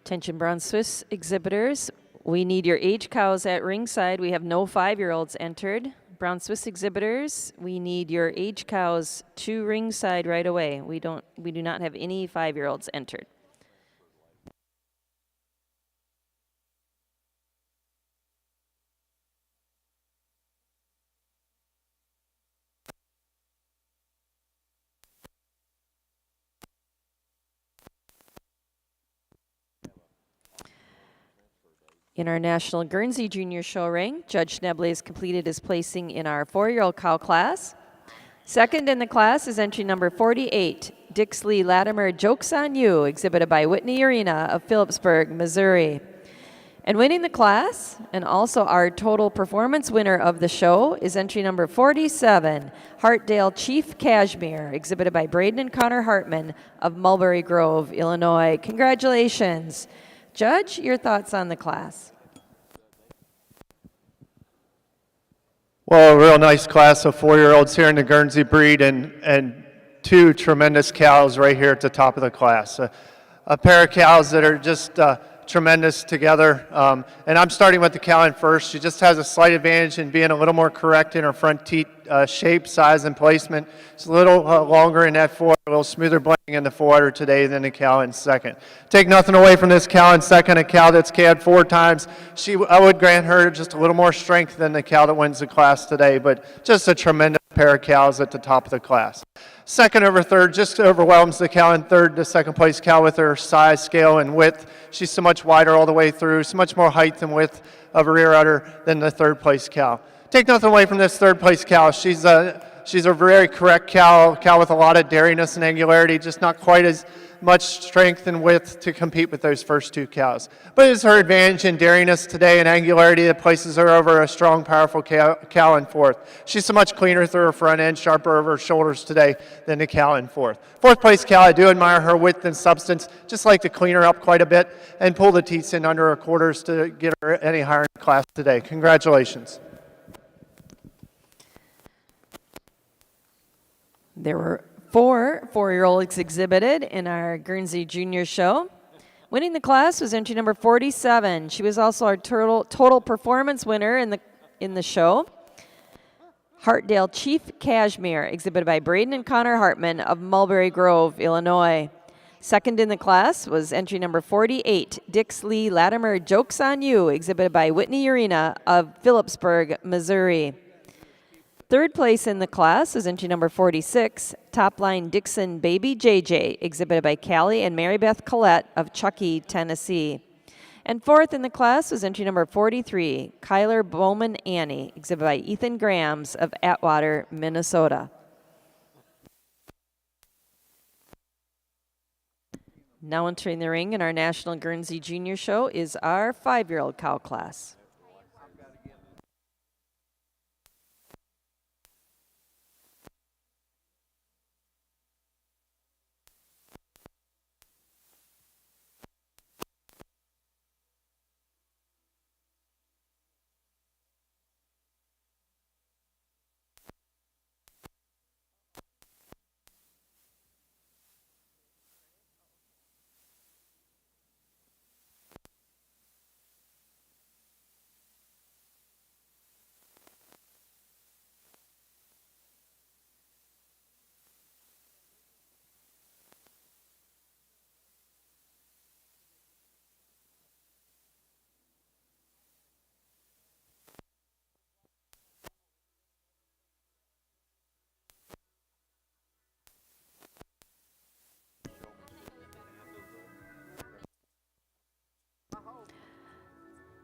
Attention Brown Swiss exhibitors, we need your age cows at ringside. We have no 5-year-olds entered. Brown Swiss exhibitors, we need your age cows to ringside right away. We do not have any 5-year-olds entered. In our National Guernsey Junior Show ring, Judge Schneble has completed his placing in our 4-year-old cow class. Second in the class is entry number 48, Dixley Latimer Jokes on You, exhibited by Whitney Arena of Phillipsburg, Missouri. And winning the class, and also our total performance winner of the show, is entry number 47, Hartdale Chief Cashmere, exhibited by Braden and Connor Hartman of Mulberry Grove, Illinois. Congratulations. Judge, your thoughts on the class? Well, a real nice class of 4-year-olds here in the Guernsey breed, and 2 tremendous cows right here at the top of the class. A pair of cows that are just tremendous together. And I'm starting with the cow in first. She just has a slight advantage in being a little more correct in her front teat shape, size, and placement. It's a little longer in that forward, a little smoother blending in the forward today than the cow in second. Take nothing away from this cow in second, a cow that's calved 4 times. I would grant her just a little more strength than the cow that wins the class today, but just a tremendous pair of cows at the top of the class. Second over third just overwhelms the cow in third, the second place cow with her size, scale, and width. She's so much wider all the way through, so much more height and width of a rear udder than the third place cow. Take nothing away from this third place cow. She's a very correct cow with a lot of dairiness and angularity, just not quite as much strength and width to compete with those first 2 cows. But it's her advantage in dairiness today and angularity that places her over a strong, powerful cow in fourth. She's so much cleaner through her front end, sharper over her shoulders today than the cow in fourth. Fourth place cow, I do admire her width and substance, just like to clean her up quite a bit and pull the teats in under her quarters to get her any higher in the class today. Congratulations. There were 4 4-year-olds exhibited in our Guernsey Junior Show. Winning the class was entry number 47. She was also our total performance winner in the show. Hartdale Chief Cashmere, exhibited by Braden and Connor Hartman of Mulberry Grove, Illinois. Second in the class was entry number 48, Dixley Latimer Jokes on You, exhibited by Whitney Arena of Phillipsburg, Missouri. Third place in the class is entry number 46, Topline Dixon Baby JJ, exhibited by Callie and Mary Beth Collette of Chuckey, Tennessee. And fourth in the class was entry number 43, Kyler Bowman Annie, exhibited by Ethan Grams of Atwater, Minnesota. Now entering the ring in our National Guernsey Junior Show is our 5-year-old cow class.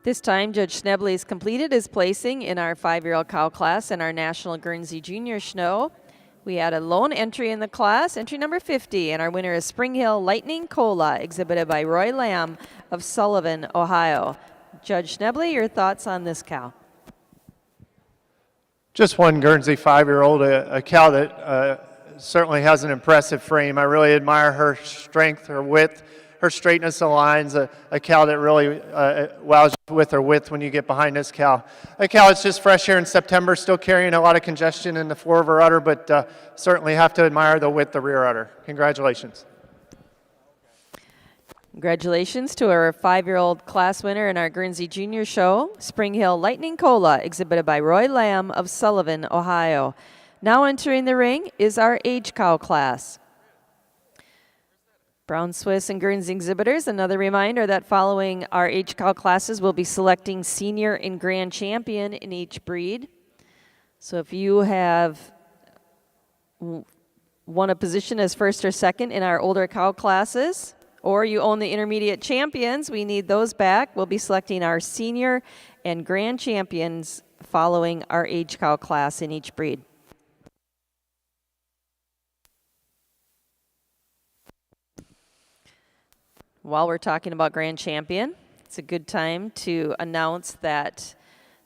This time, Judge Schneble has completed his placing in our 5-year-old cow class in our National Guernsey Junior Show. We had a lone entry in the class, entry number 50, and our winner is Spring Hill Lightning Cola, exhibited by Roy Lamb of Sullivan, Ohio. Judge Schneble, your thoughts on this cow? Just one Guernsey 5-year-old, a cow that certainly has an impressive frame. I really admire her strength, her width, her straightness of lines, a cow that really wows you with her width when you get behind this cow. A cow that's just fresh here in September, still carrying a lot of congestion in the floor of her udder, but certainly have to admire the width of the rear udder. Congratulations. Congratulations to our 5-year-old class winner in our Guernsey Junior Show, Spring Hill Lightning Cola, exhibited by Roy Lamb of Sullivan, Ohio. Now entering the ring is our Age Cow class. Brown Swiss and Guernsey exhibitors, another reminder that following our Age Cow classes, we'll be selecting senior and grand champion in each breed. So if you have won a position as first or second in our older cow classes, or you own the intermediate champions, we need those back. We'll be selecting our senior and grand champions following our Age Cow class in each breed. While we're talking about grand champion, it's a good time to announce that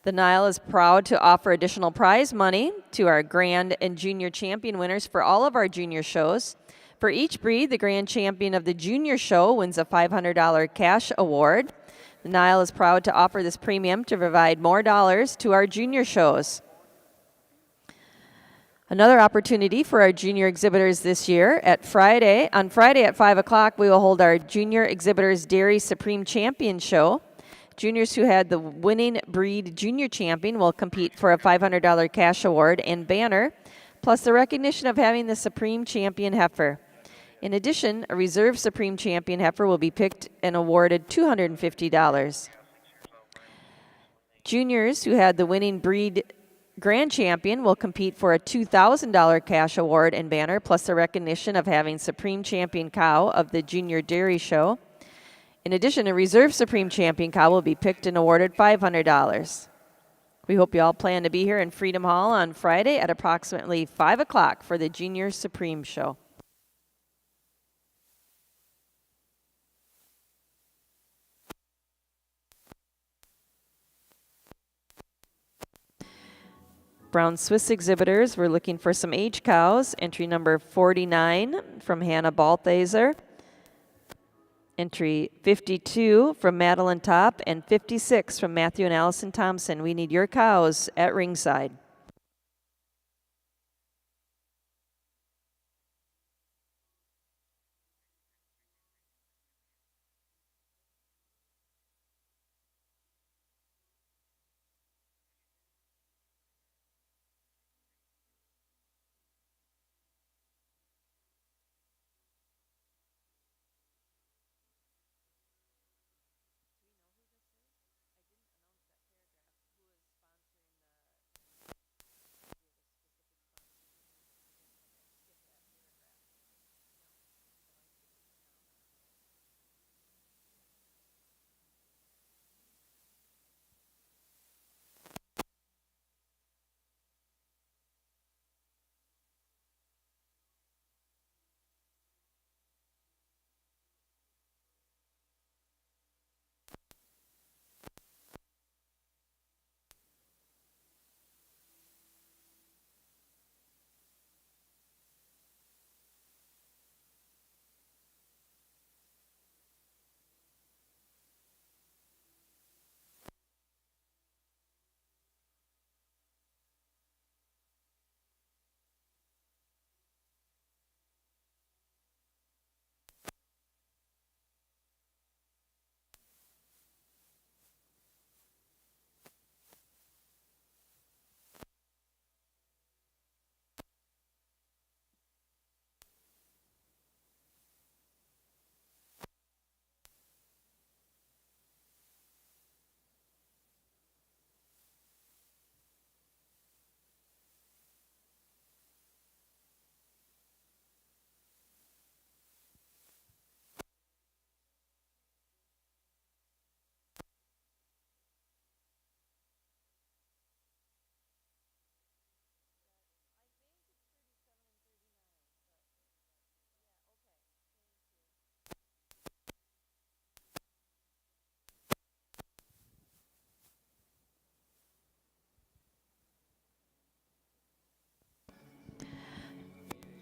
the NAILE is proud to offer additional prize money to our grand and junior champion winners for all of our junior shows. For each breed, the grand champion of the junior show wins a $500 cash award. The NAILE is proud to offer this premium to provide more dollars to our junior shows. Another opportunity for our junior exhibitors this year, on Friday at 5 o'clock, we will hold our Junior Exhibitors Dairy Supreme Champion Show. Juniors who had the winning breed junior champion will compete for a $500 cash award and banner, plus the recognition of having the Supreme Champion heifer. In addition, a reserve Supreme Champion heifer will be picked and awarded $250. Juniors who had the winning breed grand champion will compete for a $2,000 cash award and banner, plus the recognition of having Supreme Champion cow of the Junior Dairy Show. In addition, a reserve Supreme Champion cow will be picked and awarded $500. We hope you all plan to be here in Freedom Hall on Friday at approximately 5 o'clock for the Junior Supreme Show. Brown Swiss exhibitors, we're looking for some age cows. Entry number 49 from Hannah Balthaser. Entry 52 from Madeline Top, and 56 from Matthew and Allison Thompson. We need your cows at ringside.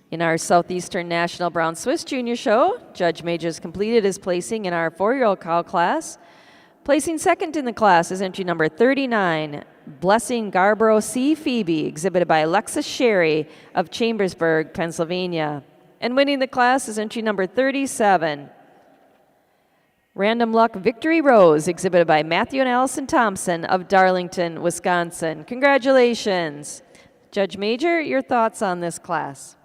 In our Southeastern National Brown Swiss Junior Show, Judge Majors completed his placing in our 4-year-old cow class. Placing second in the class is entry number 39, Blessing Garborough C. Phoebe, exhibited by Alexis Sherry of Chambersburg, Pennsylvania. And winning the class is entry number 37, Random Luck Victory Rose, exhibited by Matthew and Allison Thompson of Darlington, Wisconsin. Congratulations. Judge Major, your thoughts on this class?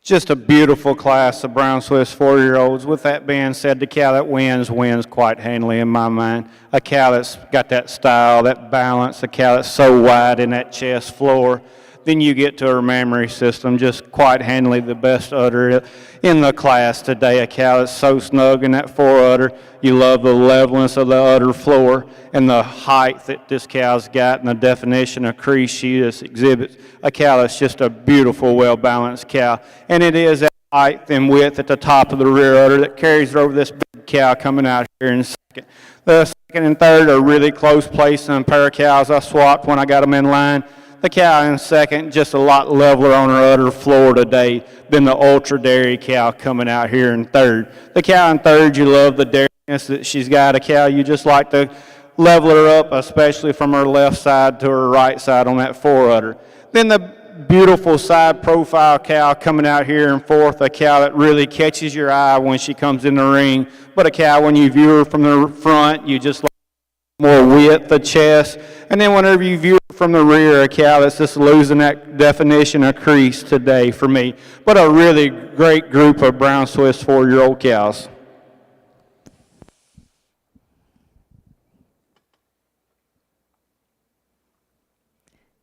Just a beautiful class of Brown Swiss 4-year-olds. With that being said, the cow that wins quite handily in my mind. A cow that's got that style, that balance, a cow that's so wide in that chest floor. Then you get to her mammary system, just quite handily the best udder in the class today. A cow that's so snug in that fore udder. You love the levelness of the udder floor and the height that this cow's got and the definition of crease she just exhibits. A cow that's just a beautiful, well-balanced cow. And it is that height and width at the top of the rear udder that carries her over this big cow coming out here in second. The second and third are really close placed on a pair of cows I swapped when I got them in line. The cow in second, just a lot leveler on her udder floor today than the ultra dairy cow coming out here in third. The cow in third, you love the dairiness that she's got. A cow, you just like to level her up, especially from her left side to her right side on that fore udder. Then the beautiful side profile cow coming out here in fourth, a cow that really catches your eye when she comes in the ring. But a cow, when you view her from the front, you just like more width of chest. And then whenever you view her from the rear, a cow that's just losing that definition of crease today for me. But a really great group of Brown Swiss 4-year-old cows.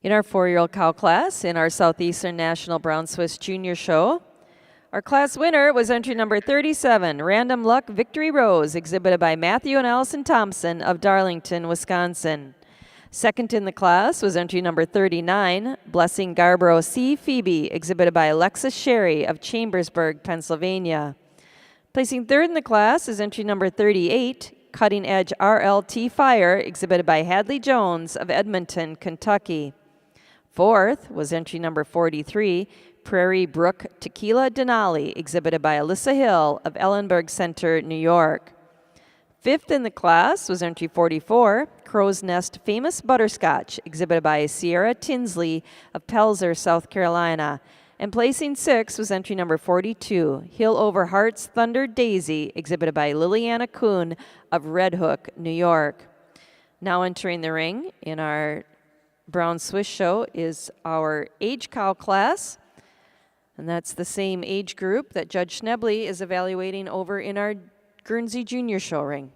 In our 4-year-old cow class in our Southeastern National Brown Swiss Junior Show, our class winner was entry number 37, Random Luck Victory Rose, exhibited by Matthew and Allison Thompson of Darlington, Wisconsin. Second in the class was entry number 39, Blessing Garborough C. Phoebe, exhibited by Alexis Sherry of Chambersburg, Pennsylvania. Placing third in the class is entry number 38, Cutting Edge RLT Fire, exhibited by Hadley Jones of Edmonton, Kentucky. Fourth was entry number 43, Prairie Brook Tequila Denali, exhibited by Alyssa Hill of Ellenberg Center, New York. Fifth in the class was entry 44, Crow's Nest Famous Butterscotch, exhibited by Sierra Tinsley of Pelzer, South Carolina. And placing sixth was entry number 42, Hill Over Heart's Thunder Daisy, exhibited by Liliana Kuhn of Red Hook, New York. Now entering the ring in our Brown Swiss show is our age cow class. And that's the same age group that Judge Schnebley is evaluating over in our Guernsey Junior Show ring.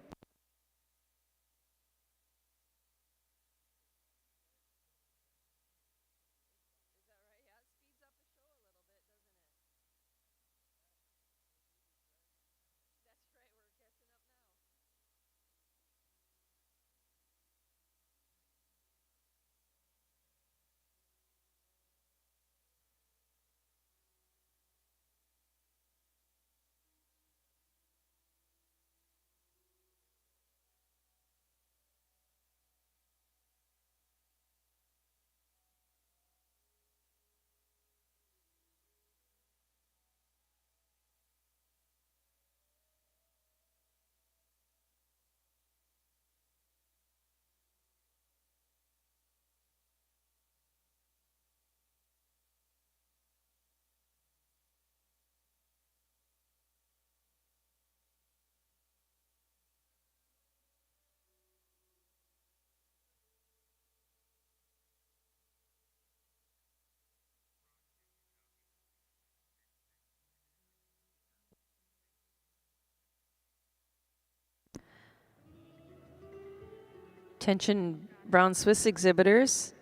Attention Brown Swiss exhibitors.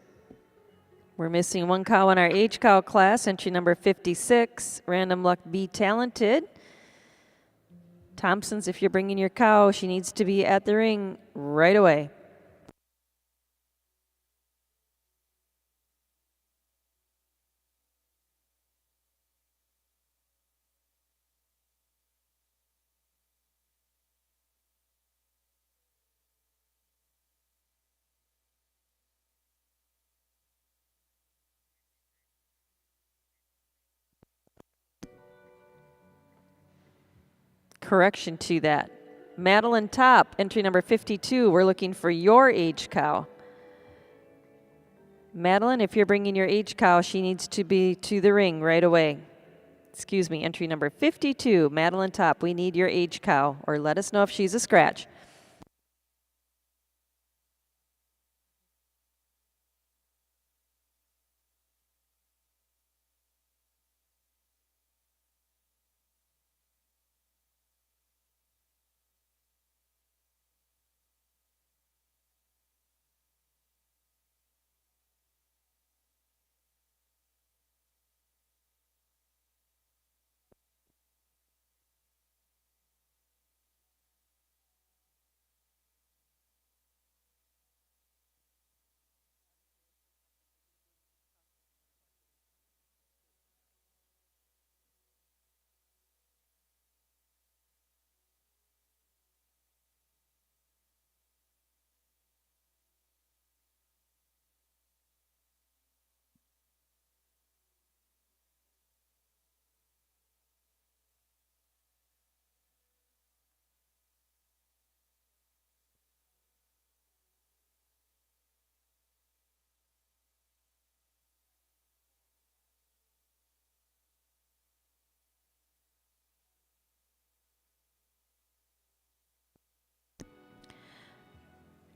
We're missing one cow in our age cow class, entry number 56, Random Luck Be Talented. Thompsons, if you're bringing your cow, she needs to be at the ring right away. Correction to that. Madeline Top, entry number 52. We're looking for your age cow. Madeline, if you're bringing your age cow, she needs to be to the ring right away. entry number 52, Madeline Top. We need your age cow, or let us know if she's a scratch.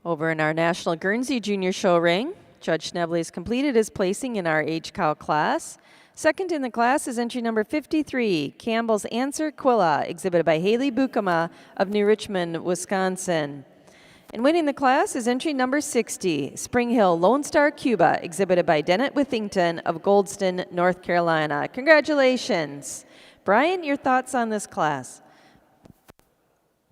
Over in our National Guernsey Junior Show ring, Judge Schnebly has completed his placing in our age cow class. Second in the class is entry number 53, Campbell's Answer Quilla, exhibited by Haley Bukama of New Richmond, Wisconsin. And winning the class is entry number 60, Spring Hill Lone Star Cuba, exhibited by Dennett Withington of Goldston, North Carolina. Congratulations. Brian, your thoughts on this class?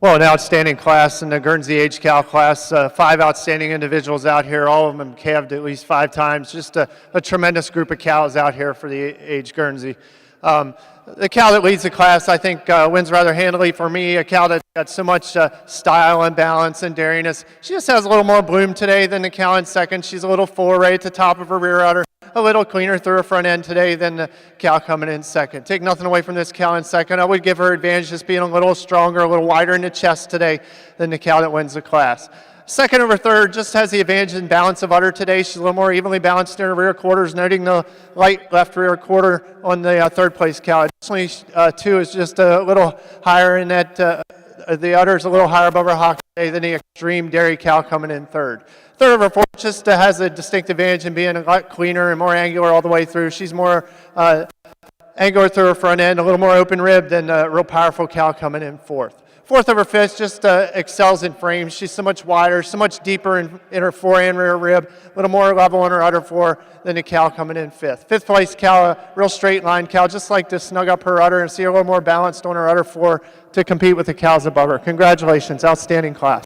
Well, an outstanding class in the Guernsey Age Cow class. 5 outstanding individuals out here, all of them calved at least 5 times. Just a tremendous group of cows out here for the Age Guernsey. The cow that leads the class, I think, wins rather handily for me. A cow that's got so much style and balance and daringness. She just has a little more bloom today than the cow in second. She's a little full right at the top of her rear udder. A little cleaner through her front end today than the cow coming in second. Take nothing away from this cow in second. I would give her advantage just being a little stronger, a little wider in the chest today than the cow that wins the class. Second over third just has the advantage in balance of udder today. She's a little more evenly balanced in her rear quarters, noting the light left rear quarter on the third place cow. Additionally, 2 is just a little higher in that, the udder is a little higher above her hock today than the extreme dairy cow coming in third. Third over fourth just has a distinct advantage in being a lot cleaner and more angular all the way through. She's more angular through her front end, a little more open rib than a real powerful cow coming in fourth. Fourth over fifth just excels in frames. She's so much wider, so much deeper in her fore and rear rib, a little more level on her udder fore than the cow coming in fifth. Fifth place cow, a real straight line cow, just like to snug up her udder and see her a little more balanced on her udder fore to compete with the cows above her. Congratulations, outstanding class.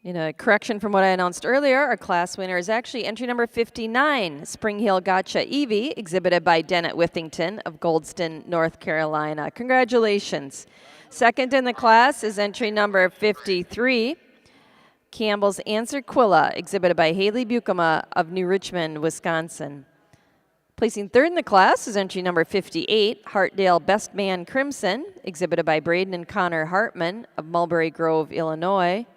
In a correction from what I announced earlier, our class winner is actually entry number 59, Spring Hill Gotcha Evie, exhibited by Dennett Withington of Goldston, North Carolina. Congratulations. Second in the class is entry number 53, Campbell's Answer Quilla, exhibited by Haley Bukama of New Richmond, Wisconsin. Placing third in the class is entry number 58, Hartdale Best Man Crimson, exhibited by Braden and Connor Hartman of Mulberry Grove, Illinois.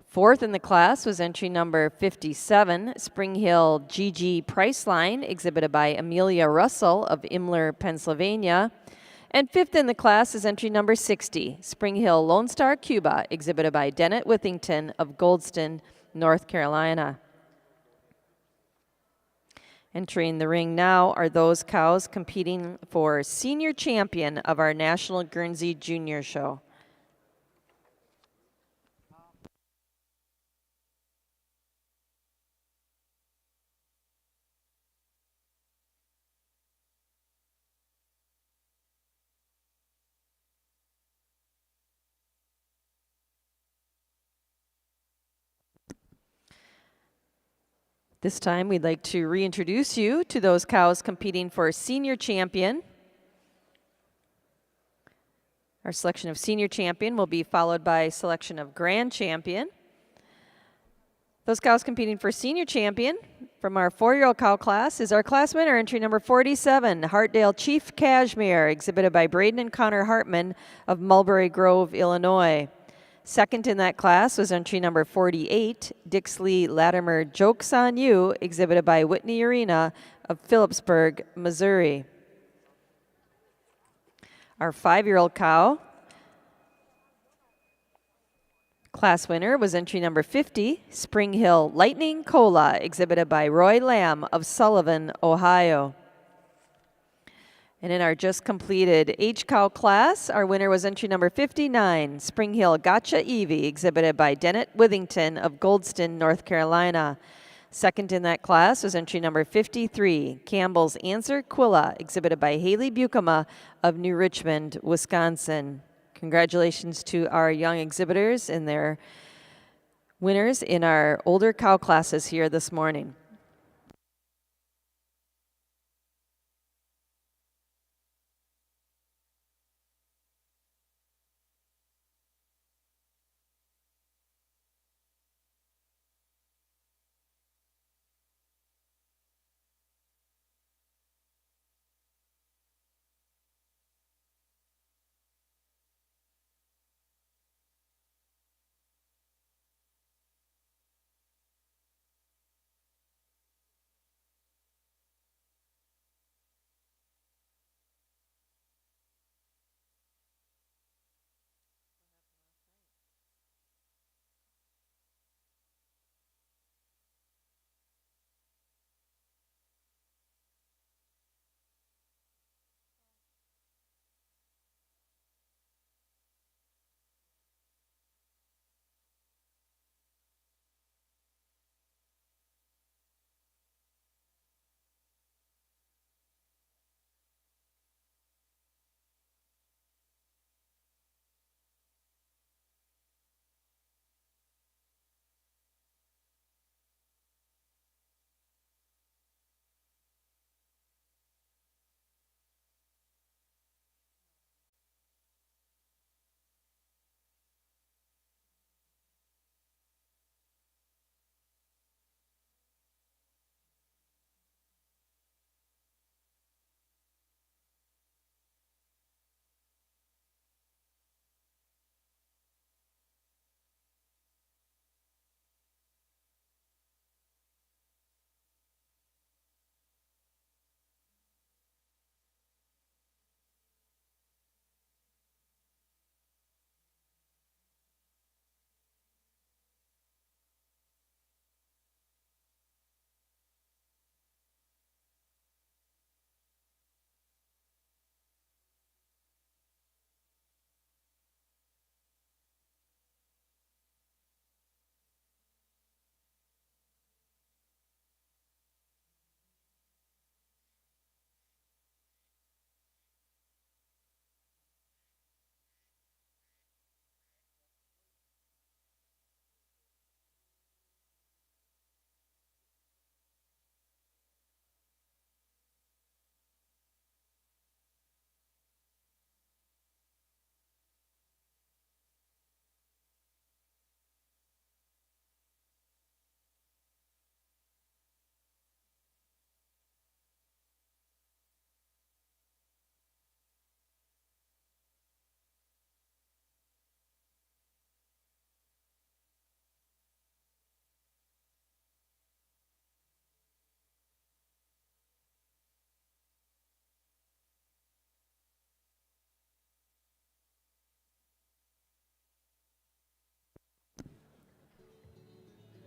Fourth in the class was entry number 57, Spring Hill GG Priceline, exhibited by Amelia Russell of Imler, Pennsylvania. And fifth in the class is entry number 60, Spring Hill Lone Star Cuba, exhibited by Dennett Withington of Goldston, North Carolina. Entering the ring now are those cows competing for senior champion of our National Guernsey Junior Show. This time, we'd like to reintroduce you to those cows competing for senior champion. Our selection of senior champion will be followed by selection of grand champion. Those cows competing for senior champion from our 4-year-old cow class is our class winner, entry number 47, Hartdale Chief Cashmere, exhibited by Braden and Connor Hartman of Mulberry Grove, Illinois. Second in that class was entry number 48, Dixley Latimer Jokes on You, exhibited by Whitney Arena of Phillipsburg, Missouri. Our 5-year-old cow class winner was entry number 50, Spring Hill Lightning Cola, exhibited by Roy Lamb of Sullivan, Ohio. And in our just completed H-Cow class, our winner was entry number 59, Spring Hill Gotcha Evie, exhibited by Dennett Withington of Goldston, North Carolina. Second in that class was entry number 53, Campbell's Answer Quilla, exhibited by Haley Bukema of New Richmond, Wisconsin. Congratulations to our young exhibitors and their winners in our older cow classes here this morning.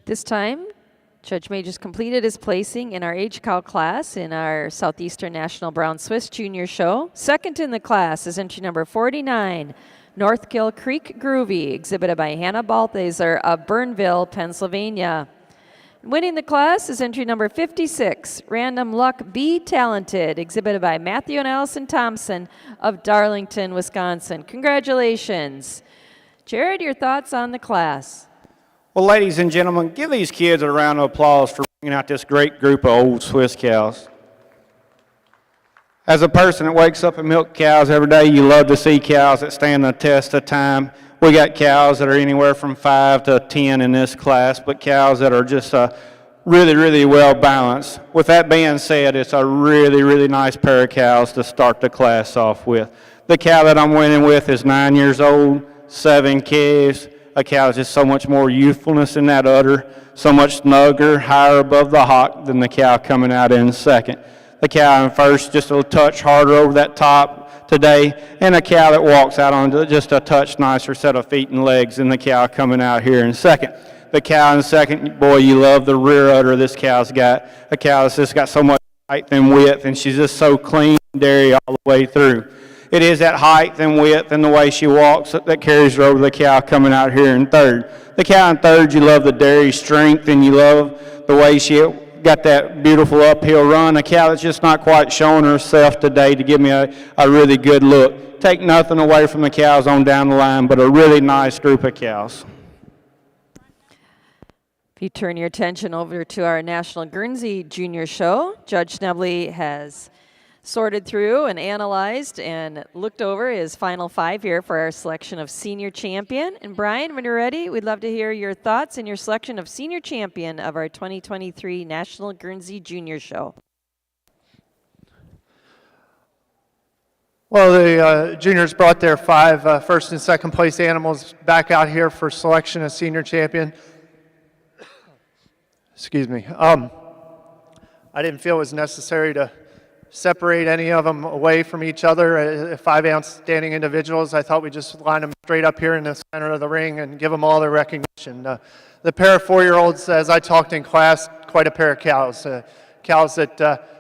This time, Judge May just completed his placing in our H-Cow class in our Southeastern National Brown Swiss Junior Show. Second in the class is entry number 49, Northkill Creek Groovy, exhibited by Hannah Balthaser of Burnville, Pennsylvania. Winning the class is entry number 56, Random Luck Be Talented, exhibited by Matthew and Allison Thompson of Darlington, Wisconsin. Congratulations. Jared, your thoughts on the class? Well, ladies and gentlemen, give these kids a round of applause for bringing out this great group of old Swiss cows. As a person that wakes up and milks cows every day, you love to see cows that stand the test of time. We got cows that are anywhere from 5 to 10 in this class, but cows that are just really, really well balanced. With that being said, it's a really, really nice pair of cows to start the class off with. The cow that I'm winning with is 9 years old, 7 calves, a cow is just so much more youthfulness in that udder, so much snugger, higher above the hock than the cow coming out in second. The cow in first just a touch harder over that top today, and a cow that walks out on just a touch nicer set of feet and legs than the cow coming out here in second. The cow in second, boy, you love the rear udder this cow's got. A cow that's just got so much height and width, and she's just so clean and dairy all the way through. It is that height and width and the way she walks that carries her over the cow coming out here in third. The cow in third, you love the dairy strength, and you love the way she got that beautiful uphill run. A cow that's just not quite showing herself today to give me a really good look. Take nothing away from the cows on down the line, but a really nice group of cows. If you turn your attention over to our National Guernsey Junior Show, Judge Schnebley has sorted through and analyzed and looked over his final 5 here for our selection of senior champion. And Brian, when you're ready, we'd love to hear your thoughts and your selection of senior champion of our 2023 National Guernsey Junior Show. Well, the juniors brought their 5 first and second place animals back out here for selection of senior champion. Excuse me. I didn't feel it was necessary to separate any of them away from each other. 5 outstanding individuals. I thought we'd just line them straight up here in the center of the ring and give them all their recognition. The pair of 4-year-olds, as I talked in class, quite a pair of cows. Cows that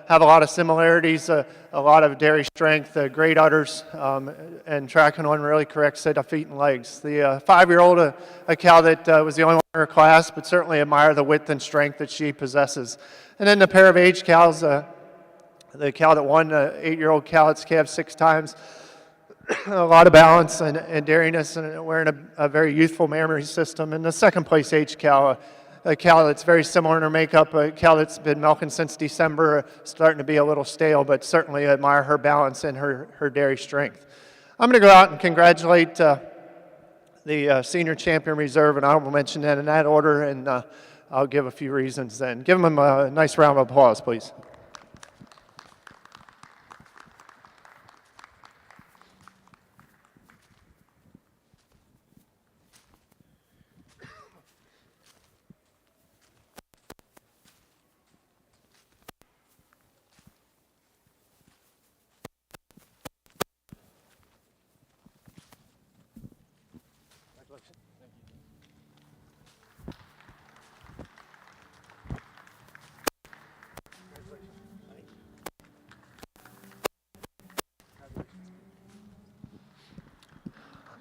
have a lot of similarities, a lot of dairy strength, great udders, and tracking on really correct set of feet and legs. The 5-year-old, a cow that was the only one in her class, but certainly admire the width and strength that she possesses. And then the pair of age cows, the cow that won, 8-year-old cow that's calved 6 times, a lot of balance and dairiness, and wearing a very youthful mammary system. And the second place age cow, a cow that's very similar in her makeup, a cow that's been milking since December, starting to be a little stale, but certainly admire her balance and her dairy strength. I'm going to go out and congratulate the senior champion reserve, and honorable mention that in that order, and I'll give a few reasons then. Give them a nice round of applause, please.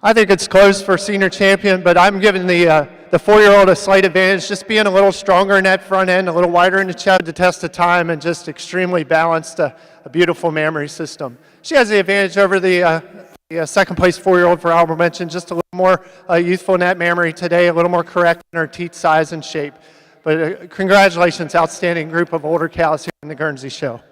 I think it's close for senior champion, but I'm giving the 4-year-old a slight advantage, just being a little stronger in that front end, a little wider in the chest to test of time, and just extremely balanced, a beautiful mammary system. She has the advantage over the second place 4-year-old for honorable mention, just a little more youthful in that mammary today, a little more correct in her teat size and shape. But congratulations, outstanding group of older cows here in the Guernsey Show.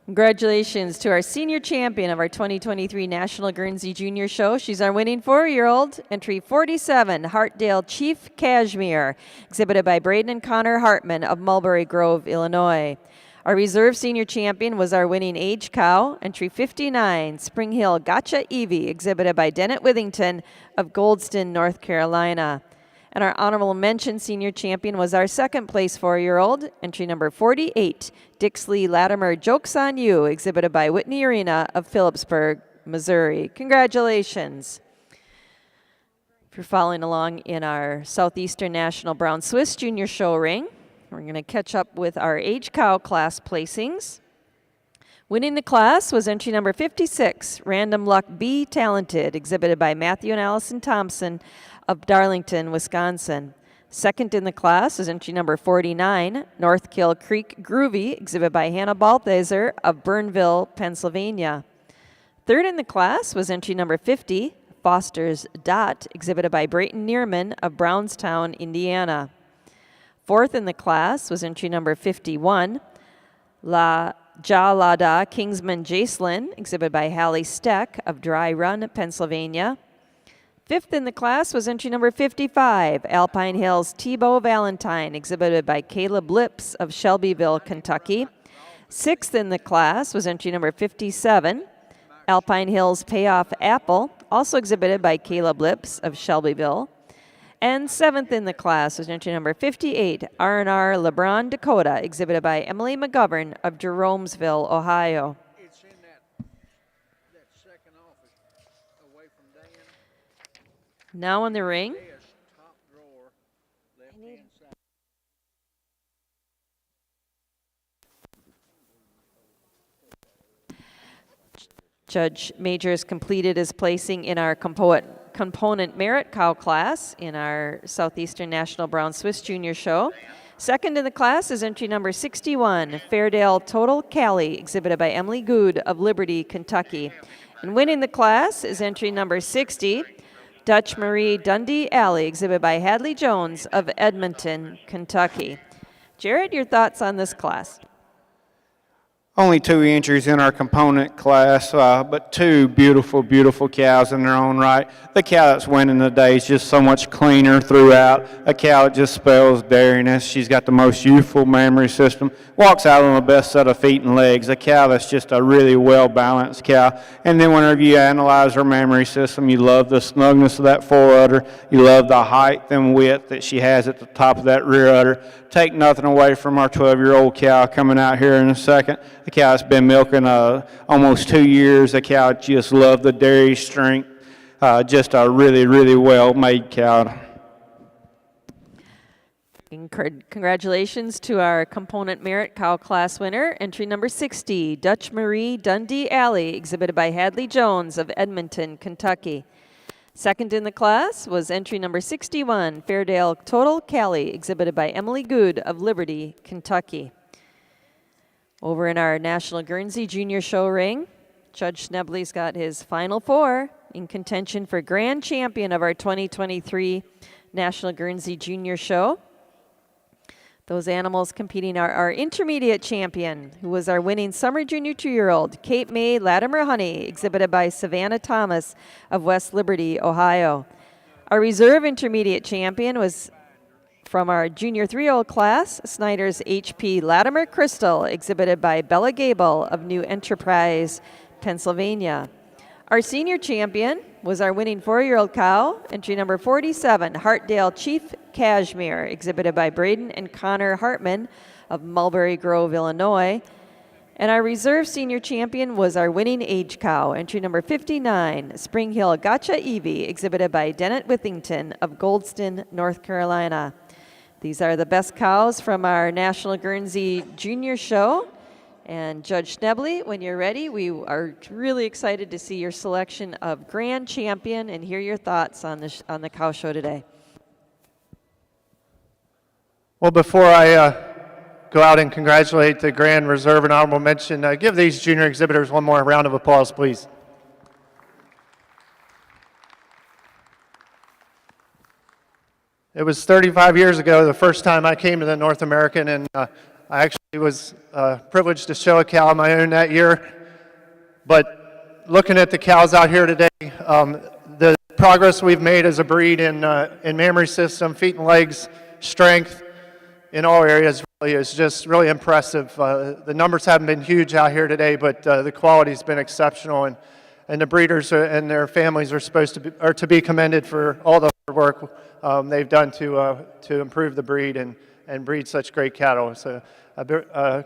Congratulations to our senior champion of our 2023 National Guernsey Junior Show. She's our winning 4-year-old, entry 47, Hartdale Chief Cashmere, exhibited by Braden and Connor Hartman of Mulberry Grove, Illinois. Our reserve senior champion was our winning age cow, entry 59, Spring Hill Gotcha Evie, exhibited by Dennett Withington of Goldston, North Carolina. And our honorable mention senior champion was our second place 4-year-old, entry number 48, Dixley Latimer Jokes on You, exhibited by Whitney Arena of Phillipsburg, Missouri. Congratulations. If you're following along in our Southeastern National Brown Swiss Junior Show ring, we're going to catch up with our age cow class placings. Winning the class was entry number 56, Random Luck Be Talented, exhibited by Matthew and Allison Thompson of Darlington, Wisconsin. Second in the class is entry number 49, North Kill Creek Groovy, exhibited by Hannah Balthaser of Burnville, Pennsylvania. Third in the class was entry number 50, Foster's Dot, exhibited by Brayton Neerman of Brownstown, Indiana. Fourth in the class was entry number 51, La Jalada Kingsman Jacelyn, exhibited by Hallie Steck of Dry Run, Pennsylvania. Fifth in the class was entry number 55, Alpine Hills Tebow Valentine, exhibited by Caleb Lips of Shelbyville, Kentucky. Sixth in the class was entry number 57, Alpine Hills Payoff Apple, also exhibited by Caleb Lips of Shelbyville. And seventh in the class was entry number 58, R&R LeBron Dakota, exhibited by Emily McGovern of Jeromesville, Ohio. It's in that second office away from Dan. Now in the ring, Desk, top drawer, left-hand side. Judge Majors completed his placing in our component merit cow class in our Southeastern National Brown Swiss Junior Show. Second in the class is entry number 61, Fairdale Total Cali, exhibited by Emily Good of Liberty, Kentucky. And winning the class is entry number 60, Dutch Marie Dundee Alley, exhibited by Hadley Jones of Edmonton, Kentucky. Jared, your thoughts on this class? Only 2 entries in our component class, but 2 beautiful, beautiful cows in their own right. The cow that's winning today is just so much cleaner throughout. A cow that just spells dariness. She's got the most youthful mammary system. Walks out on the best set of feet and legs. A cow that's just a really well-balanced cow. And then whenever you analyze her mammary system, you love the snugness of that fore udder. You love the height and width that she has at the top of that rear udder. Take nothing away from our 12-year-old cow coming out here in a second. The cow's been milking almost 2 years. The cow just loved the dairy strength. Just a really, really well-made cow. Congratulations to our component merit cow class winner, entry number 60, Dutch Marie Dundee Alley, exhibited by Hadley Jones of Edmonton, Kentucky. Second in the class was entry number 61, Fairdale Total Cali, exhibited by Emily Good of Liberty, Kentucky. Over in our National Guernsey Junior Show ring, Judge Schnebley's got his final 4 in contention for grand champion of our 2023 National Guernsey Junior Show. Those animals competing are our intermediate champion, who was our winning summer junior 2-year-old, Cape May Latimer Honey, exhibited by Savannah Thomas of West Liberty, Ohio. Our reserve intermediate champion was from our junior 3-year-old class, Snyder's HP Latimer Crystal, exhibited by Bella Gable of New Enterprise, Pennsylvania. Our senior champion was our winning 4-year-old cow, entry number 47, Hartdale Chief Cashmere, exhibited by Braden and Connor Hartman of Mulberry Grove, Illinois. And our reserve senior champion was our winning age cow, entry number 59, Spring Hill Gotcha Evie, exhibited by Dennett Withington of Goldston, North Carolina. These are the best cows from our National Guernsey Junior Show. And Judge Schnebley, when you're ready, we are really excited to see your selection of grand champion and hear your thoughts on the cow show today. Well, before I go out and congratulate the Grand Reserve and Honorable Mention, give these junior exhibitors one more round of applause, please. It was 35 years ago, the first time I came to the North American, and I actually was privileged to show a cow of my own that year. But looking at the cows out here today, the progress we've made as a breed in mammary system, feet and legs, strength in all areas really is just really impressive. The numbers haven't been huge out here today, but the quality's been exceptional, and the breeders and their families are to be commended for all the hard work they've done to improve the breed and breed such great cattle. So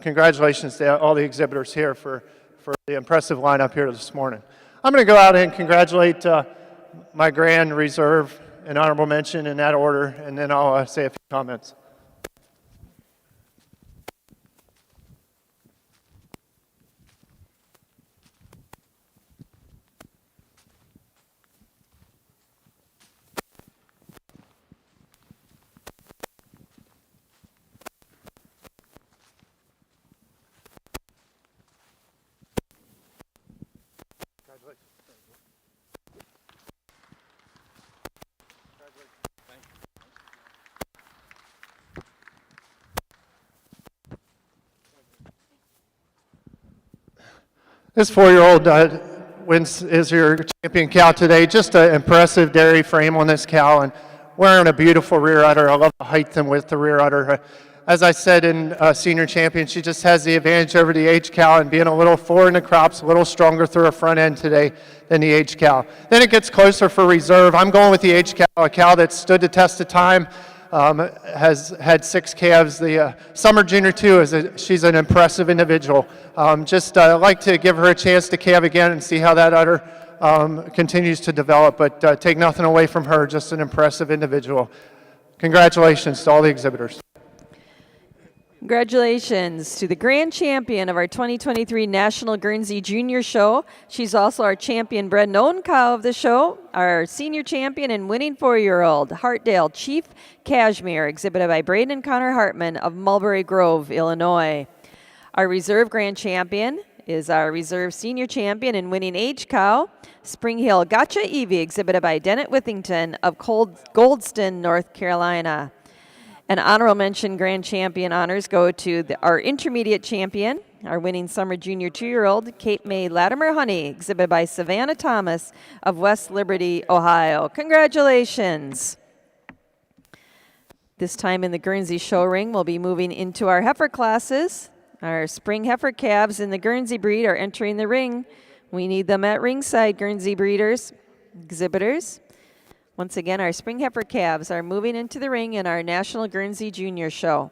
congratulations to all the exhibitors here for the impressive lineup here this morning. I'm going to go out and congratulate my Grand Reserve and Honorable Mention in that order, and then I'll say a few comments. This 4-year-old is your champion cow today. Just an impressive dairy frame on this cow, and wearing a beautiful rear udder. I love the height and width of the rear udder. as I said in senior champion, she just has the advantage over the H cow and being a little forward in the crops, a little stronger through her front end today than the H cow. Then it gets closer for reserve. I'm going with the H cow, a cow that stood the test of time, has had 6 calves. The Summer Junior too, she's an impressive individual. Just like to give her a chance to calve again and see how that udder continues to develop, but take nothing away from her, just an impressive individual. Congratulations to all the exhibitors. Congratulations to the grand champion of our 2023 National Guernsey Junior Show. She's also our champion bred known cow of the show, our senior champion and winning 4-year-old, Hartdale Chief Cashmere, exhibited by Braden and Connor Hartman of Mulberry Grove, Illinois. Our reserve grand champion is our reserve senior champion and winning age cow, Spring Hill Gotcha Evie, exhibited by Dennett Withington of Goldston, North Carolina. An honorable mention grand champion honors go to our intermediate champion, our winning summer junior 2-year-old, Cape May Latimer Honey, exhibited by Savannah Thomas of West Liberty, Ohio. Congratulations. This time in the Guernsey show ring, we'll be moving into our heifer classes. Our spring heifer calves in the Guernsey breed are entering the ring. We need them at ringside, Guernsey breeders, exhibitors. Once again, our spring heifer calves are moving into the ring in our National Guernsey Junior Show.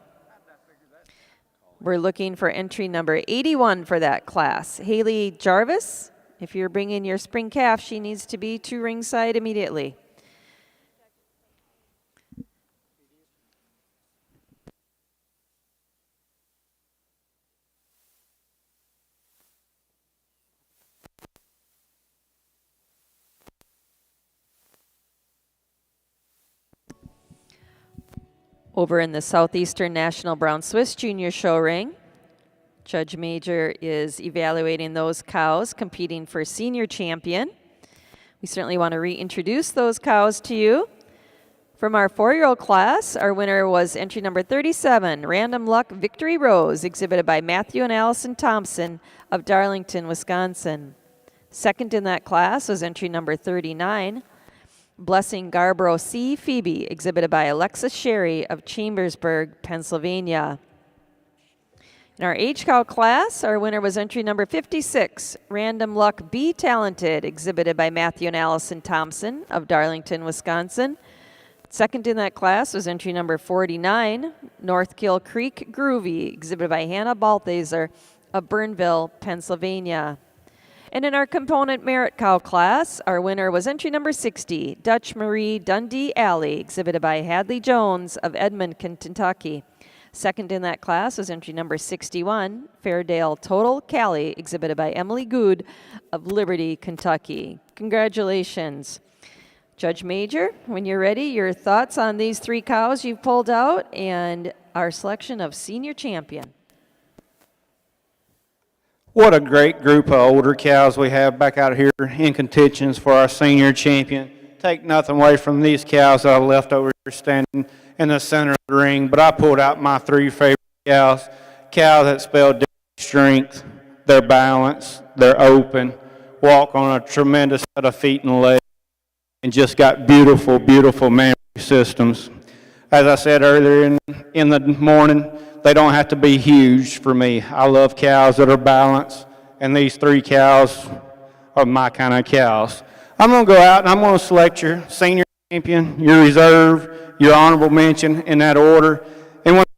We're looking for entry number 81 for that class. Haley Jarvis, if you're bringing your spring calf, she needs to be to ringside immediately. Over in the Southeastern National Brown Swiss Junior Show ring, Judge Major is evaluating those cows competing for senior champion. We certainly want to reintroduce those cows to you. From our 4-year-old class, our winner was entry number 37, Random Luck Victory Rose, exhibited by Matthew and Allison Thompson of Darlington, Wisconsin. Second in that class was entry number 39, Blessing Garborough C. Phoebe, exhibited by Alexis Sherry of Chambersburg, Pennsylvania. In our H-Cow class, our winner was entry number 56, Random Luck B. Talented, exhibited by Matthew and Allison Thompson of Darlington, Wisconsin. Second in that class was entry number 49, Northkill Creek Groovy, exhibited by Hannah Balthaser of Burnville, Pennsylvania. And in our component merit cow class, our winner was entry number 60, Dutch Marie Dundee Alley, exhibited by Hadley Jones of Edmonton, Kentucky. Second in that class was entry number 61, Fairdale Total Cali, exhibited by Emily Good of Liberty, Kentucky. Congratulations. Judge Major, when you're ready, your thoughts on these 3 cows you've pulled out and our selection of senior champion. What a great group of older cows we have back out here in contentions for our senior champion. Take nothing away from these cows that I left over here standing in the center of the ring, but I pulled out my 3 favorite cows. Cows that spell strength, their balance, they're open, walk on a tremendous set of feet and legs, and just got beautiful, beautiful mammary systems. As I said earlier in the morning, they don't have to be huge for me. I love cows that are balanced, and these 3 cows are my kind of cows. I'm going to go out and I'm going to select your senior champion, your reserve, your honorable mention in that order, and want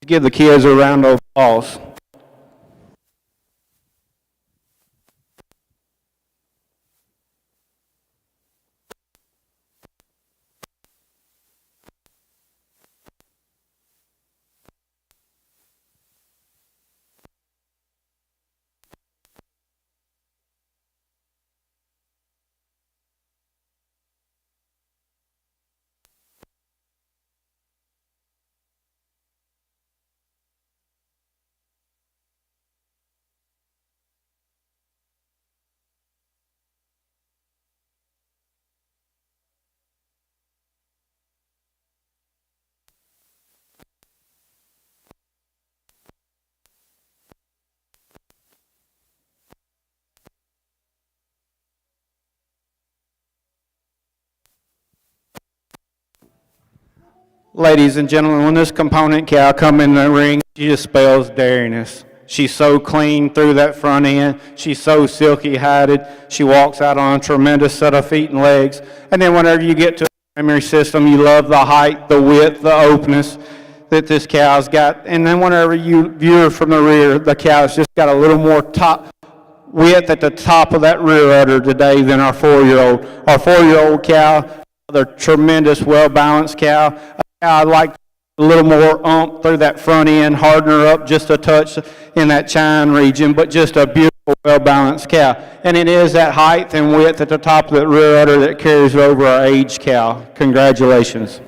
to give the kids a round of applause. Ladies and gentlemen, when this component cow come in the ring, she just spells dariness. She's so clean through that front end. She's so silky-hided. She walks out on a tremendous set of feet and legs. And then whenever you get to the primary system, you love the height, the width, the openness that this cow's got. And then whenever you view her from the rear, the cow's just got a little more top width at the top of that rear udder today than our 4-year-old. Our 4-year-old cow, another tremendous, well-balanced cow. A cow I'd like a little more oomph through that front end, harden her up just a touch in that chine region, but just a beautiful, well-balanced cow. And it is that height and width at the top of that rear udder that carries over our aged cow. Congratulations.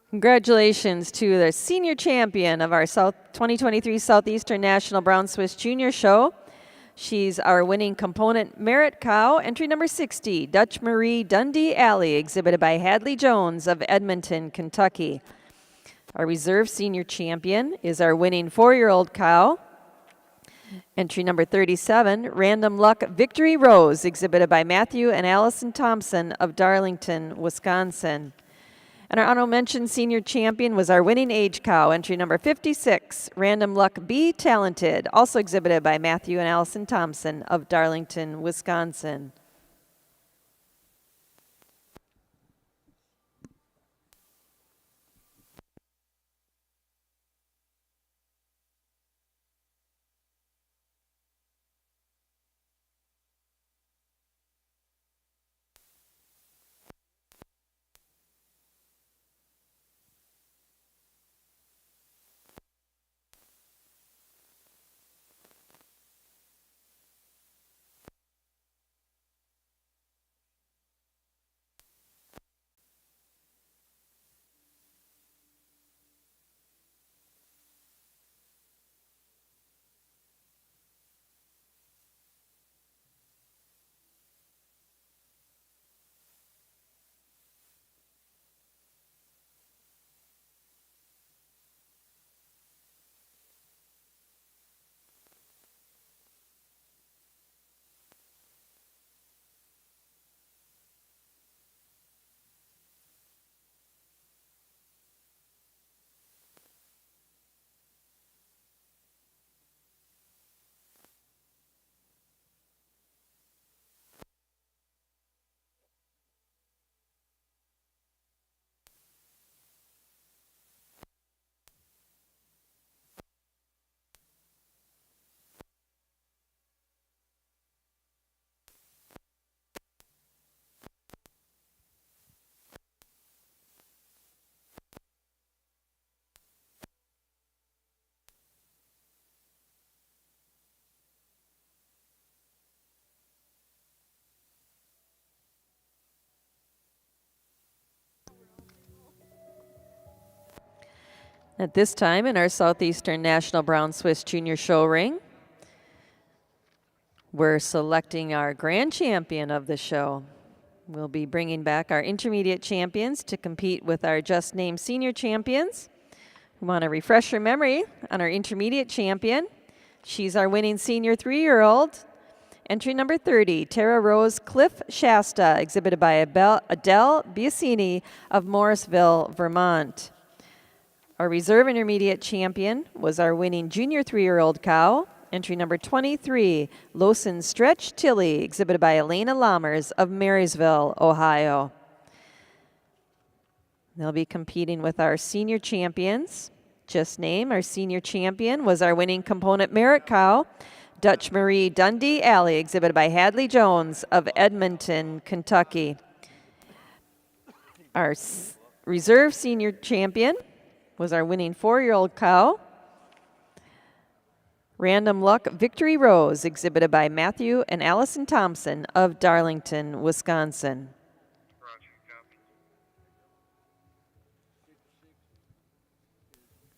Congratulations to the senior champion of our 2023 Southeastern National Brown Swiss Junior Show. She's our winning component merit cow, entry number 60, Dutch Marie Dundee Alley, exhibited by Hadley Jones of Edmonton, Kentucky. Our reserve senior champion is our winning 4-year-old cow, entry number 37, Random Luck Victory Rose, exhibited by Matthew and Allison Thompson of Darlington, Wisconsin. And our honorable mention senior champion was our winning age cow, entry number 56, Random Luck Be Talented, also exhibited by Matthew and Allison Thompson of Darlington, Wisconsin. At this time in our Southeastern National Brown Swiss Junior Show ring, we're selecting our grand champion of the show. We'll be bringing back our intermediate champions to compete with our just named senior champions. We want to refresh your memory on our intermediate champion. She's our winning senior 3-year-old. Entry number 30, Tara Rose Cliff Shasta, exhibited by Adele Biasini of Morrisville, Vermont. Our reserve intermediate champion was our winning junior 3-year-old cow, entry number 23, Lawson Stretch Tilly, exhibited by Elena Lammers of Marysville, Ohio. They'll be competing with our senior champions. Just named, our senior champion was our winning component merit cow, Dutch Marie Dundee Alley, exhibited by Hadley Jones of Edmonton, Kentucky. Our reserve senior champion was our winning 4-year-old cow, Random Luck Victory Rose, exhibited by Matthew and Allison Thompson of Darlington, Wisconsin.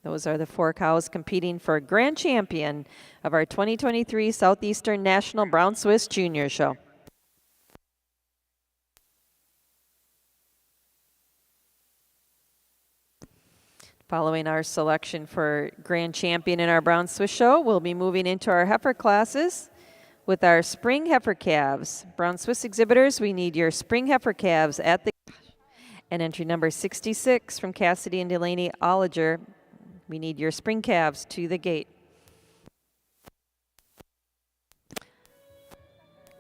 Those are the 4 cows competing for grand champion of our 2023 Southeastern National Brown Swiss Junior Show. Following our selection for grand champion in our Brown Swiss Show, we'll be moving into our heifer classes with our spring heifer calves. Brown Swiss exhibitors, we need your spring heifer calves at And entry number 66 from Cassidy and Delaney Olliger. We need your spring calves to the gate.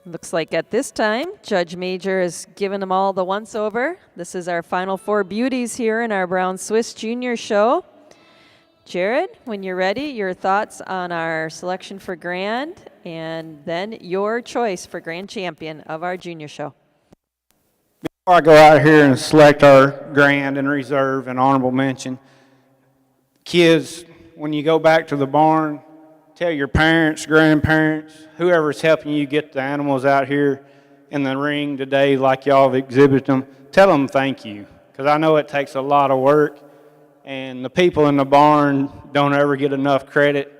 Looks like at this time, Judge Major has given them all the once-over. This is our final 4 beauties here in our Brown Swiss Junior Show. Jared, when you're ready, your thoughts on our selection for Grand, and then your choice for Grand Champion of our Junior Show. Before I go out here and select our Grand and Reserve and Honorable Mention, kids, when you go back to the barn, tell your parents, grandparents, whoever's helping you get the animals out here in the ring today like y'all have exhibited them, tell them thank you, because I know it takes a lot of work, and the people in the barn don't ever get enough credit,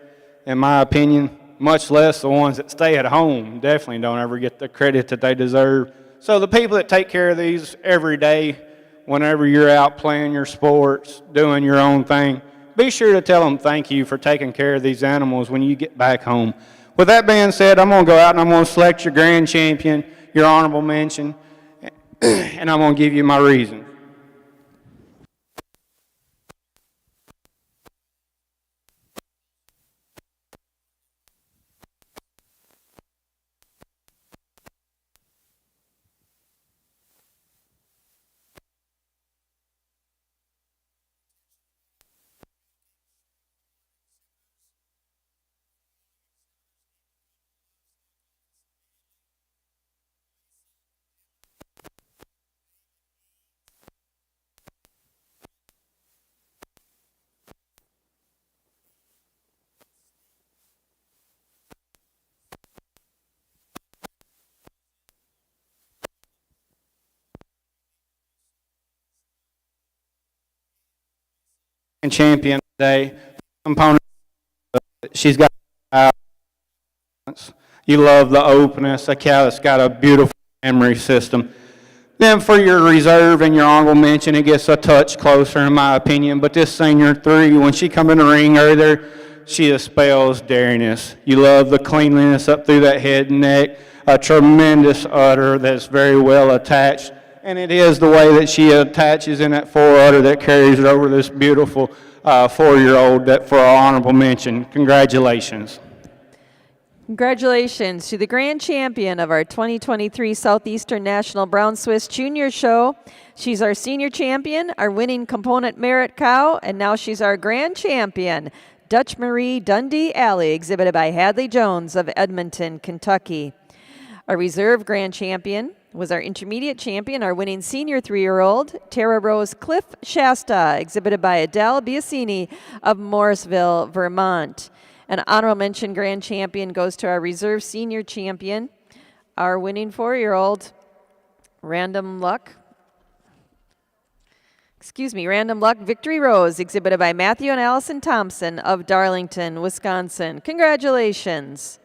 in my opinion, much less the ones that stay at home definitely don't ever get the credit that they deserve. So the people that take care of these every day, whenever you're out playing your sports, doing your own thing, be sure to tell them thank you for taking care of these animals when you get back home. With that being said, I'm going to go out and I'm going to select your Grand Champion, your Honorable Mention, and I'm going to give you my reason. Champion today, component, she's got balance. You love the openness, a cow that's got a beautiful memory system. Then for your reserve and your honorable mention, it gets a touch closer in my opinion, but this senior 3, when she come in the ring earlier, she dispels dariness. You love the cleanliness up through that head and neck, a tremendous udder that's very well attached, and it is the way that she attaches in that fore udder that carries it over this beautiful 4-year-old that for our honorable mention. Congratulations. Congratulations to the Grand Champion of our 2023 Southeastern National Brown Swiss Junior Show. She's our Senior Champion, our winning component merit cow, and now she's our Grand Champion, Dutch Marie Dundee Alley, exhibited by Hadley Jones of Edmonton, Kentucky. Our Reserve Grand Champion was our Intermediate Champion, our winning Senior 3-year-old, Tara Rose Cliff Shasta, exhibited by Adele Biasini of Morrisville, Vermont. An honorable mention Grand Champion goes to our Reserve Senior Champion, our winning 4-year-old, Random Luck Victory Rose, exhibited by Matthew and Allison Thompson of Darlington, Wisconsin. Congratulations.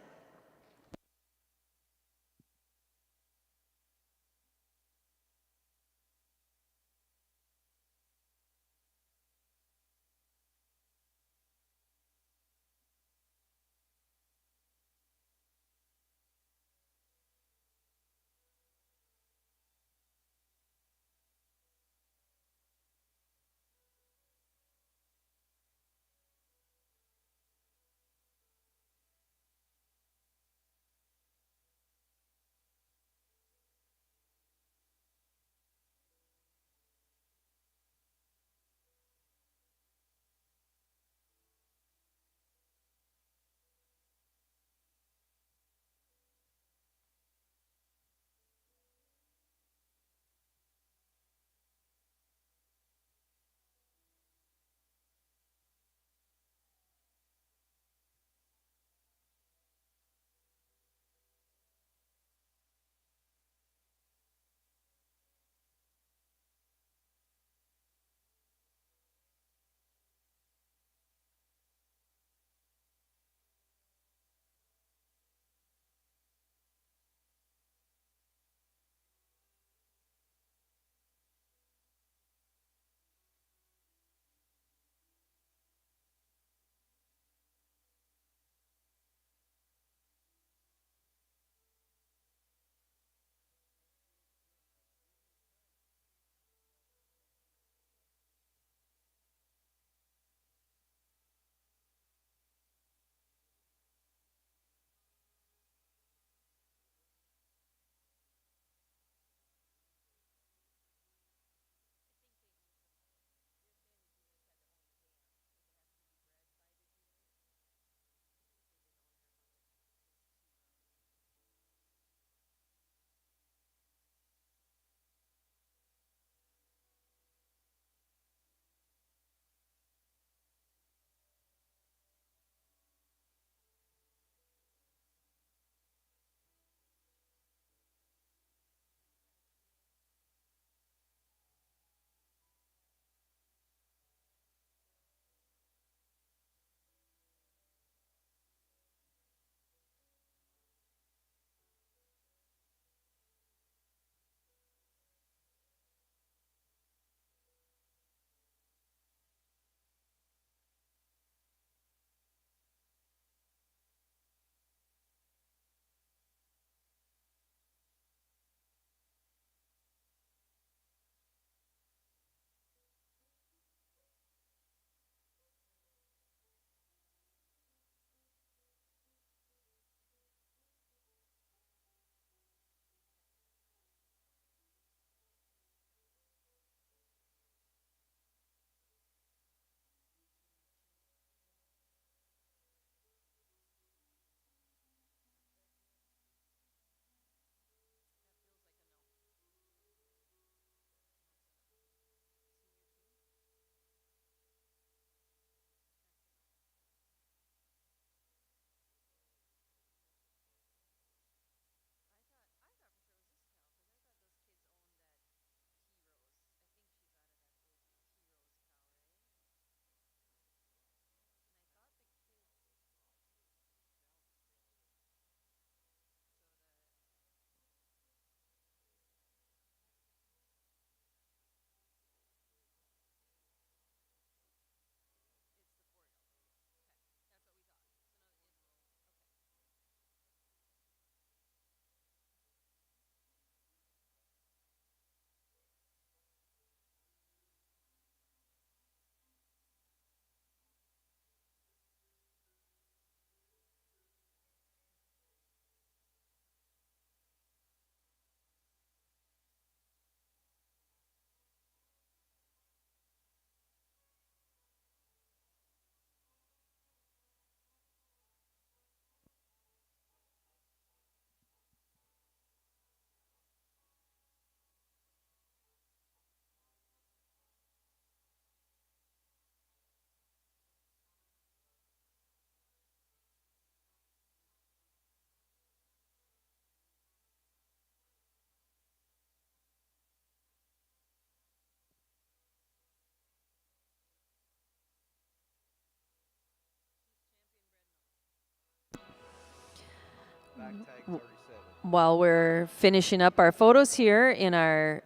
While we're finishing up our photos here in our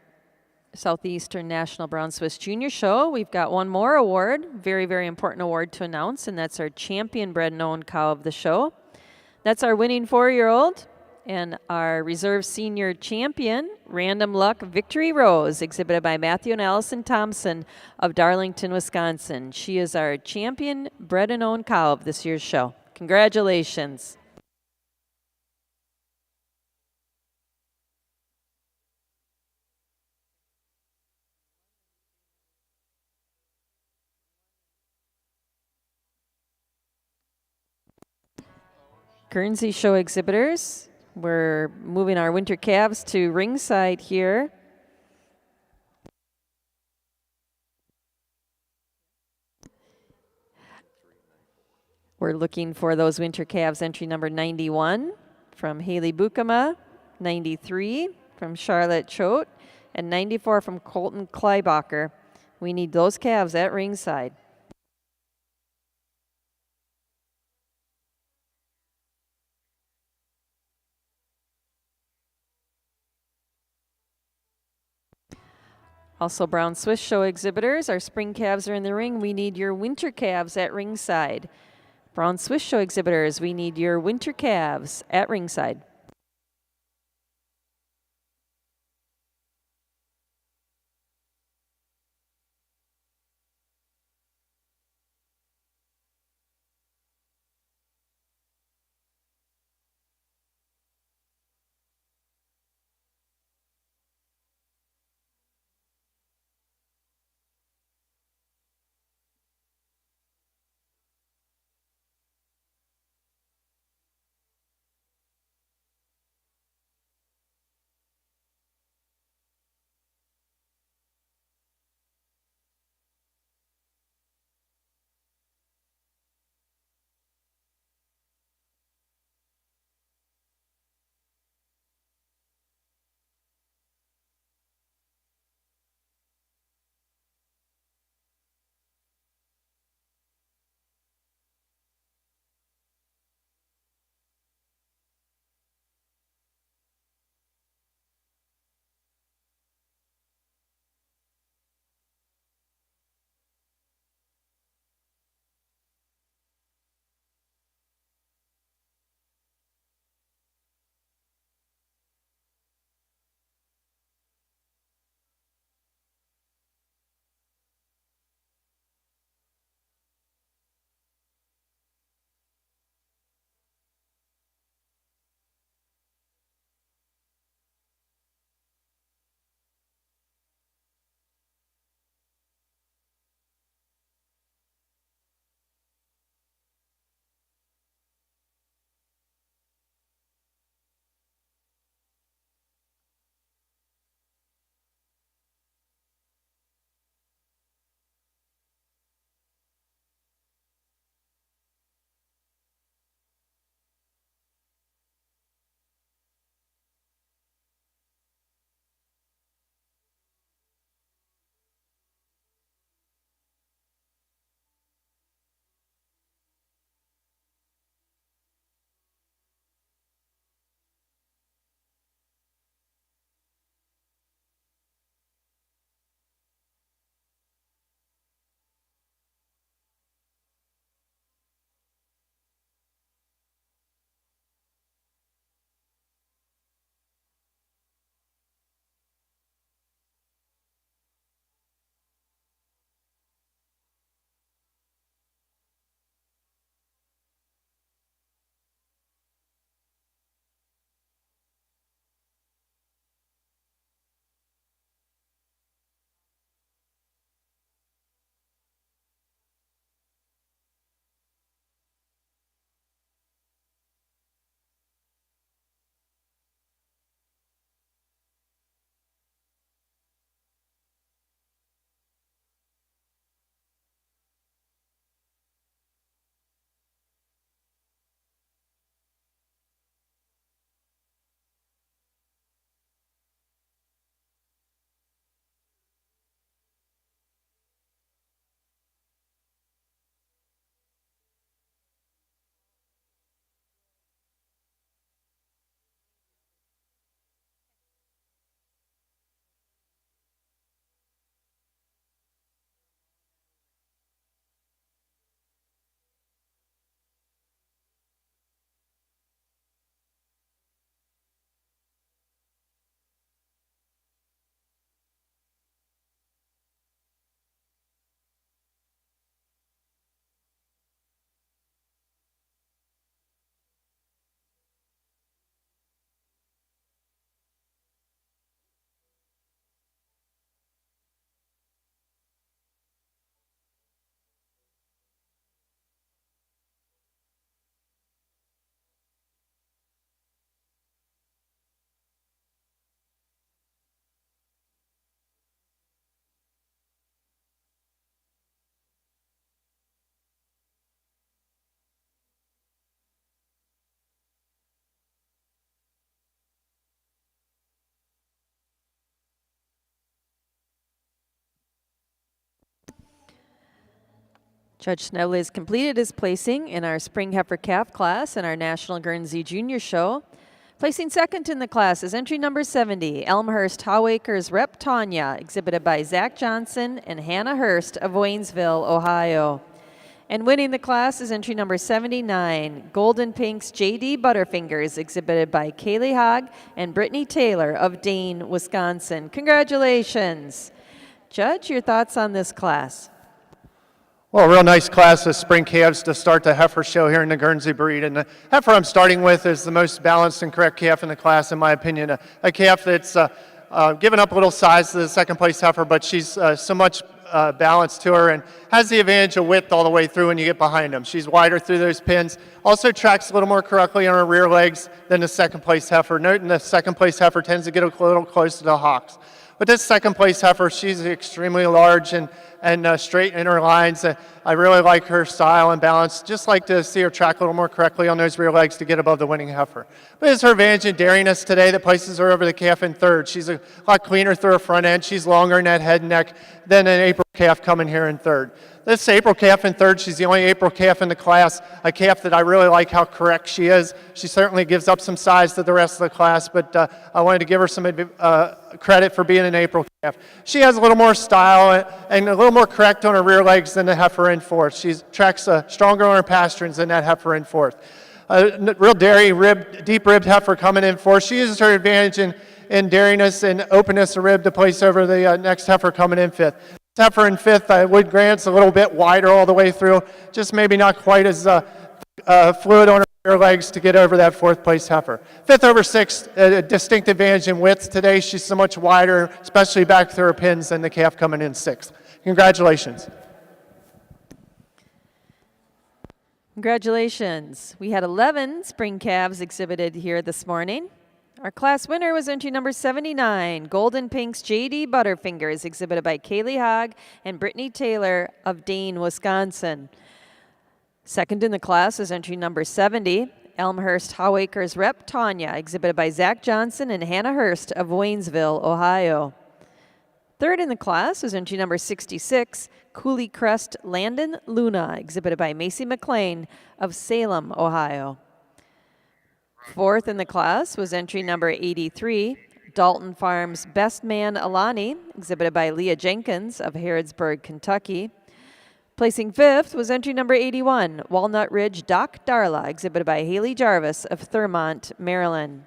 Southeastern National Brown Swiss Junior Show, we've got one more award, very, very important award to announce, and that's our champion bred and owned cow of the show. That's our winning 4-year-old and our reserve senior champion, Random Luck Victory Rose, exhibited by Matthew and Allison Thompson of Darlington, Wisconsin. She is our champion bred and owned cow of this year's show. Congratulations. Guernsey show exhibitors, we're moving our winter calves to ringside here. We're looking for those winter calves, entry number 91 from Haley Bukama, 93 from Charlotte Choate, and 94 from Colton Kleibacher. We need those calves at ringside. Also, Brown Swiss show exhibitors, our spring calves are in the ring. We need your winter calves at ringside. Brown Swiss show exhibitors, we need your winter calves at ringside. Judge Snevely has completed his placing in our Spring Heifer Calf class in our National Guernsey Junior Show. Placing second in the class is entry number 70, Elmhurst Howacres Rep Tanya, exhibited by Zach Johnson and Hannah Hurst of Waynesville, Ohio. And winning the class is entry number 79, Golden Pinks J.D. Butterfingers, exhibited by Kaylee Hogg and Brittany Taylor of Dane, Wisconsin. Congratulations. Judge, your thoughts on this class? Well, a real nice class of spring calves to start the heifer show here in the Guernsey breed. And the heifer I'm starting with is the most balanced and correct calf in the class, in my opinion. A calf that's given up a little size to the second place heifer, but she's so much balance to her and has the advantage of width all the way through when you get behind them. She's wider through those pins. Also tracks a little more correctly on her rear legs than the second place heifer. Noting the second place heifer tends to get a little close to the hocks. But this second place heifer, she's extremely large and straight in her lines. I really like her style and balance. Just like to see her track a little more correctly on those rear legs to get above the winning heifer. But it's her advantage in dariness today that places her over the calf in third. She's a lot cleaner through her front end. She's longer in that head and neck than an April calf coming here in third. This April calf in third, she's the only April calf in the class, a calf that I really like how correct she is. She certainly gives up some size to the rest of the class, but I wanted to give her some credit for being an April calf. She has a little more style and a little more correct on her rear legs than the heifer in fourth. She tracks stronger on her pasterns than that heifer in fourth. Real dairy, deep ribbed heifer coming in fourth. She uses her advantage in dariness and openness of rib to place over the next heifer coming in fifth. Heifer in fifth, I would grant, it's a little bit wider all the way through, just maybe not quite as fluid on her rear legs to get over that fourth place heifer. Fifth over sixth, a distinct advantage in width. Today she's so much wider, especially back through her pins, than the calf coming in sixth. Congratulations. Congratulations. We had 11 spring calves exhibited here this morning. Our class winner was entry number 79, Golden Pinks J.D. Butterfingers, exhibited by Kaylee Hogg and Brittany Taylor of Dane, Wisconsin. Second in the class is entry number 70, Elmhurst Howacres Rep Tanya, exhibited by Zach Johnson and Hannah Hurst of Waynesville, Ohio. Third in the class is entry number 66, Cooley Crest Landon Luna, exhibited by Macy McLean of Salem, Ohio. Fourth in the class was entry number 83, Dalton Farms Best Man Alani, exhibited by Leah Jenkins of Harrodsburg, Kentucky. Placing fifth was entry number 81, Walnut Ridge Doc Darla, exhibited by Haley Jarvis of Thurmont, Maryland.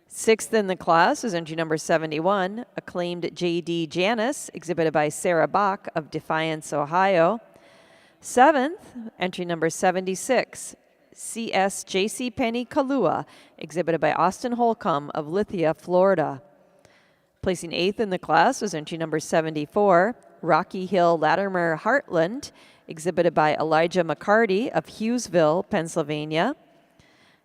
Sixth in the class was entry number 71, Acclaimed J.D. Janice, exhibited by Sarah Bach of Defiance, Ohio. Seventh, entry number 76, C.S. J.C. Penny Kalua, exhibited by Austin Holcomb of Lithia, Florida. Placing eighth in the class was entry number 74, Rocky Hill Latimer Heartland, exhibited by Elijah McCarty of Hughesville, Pennsylvania.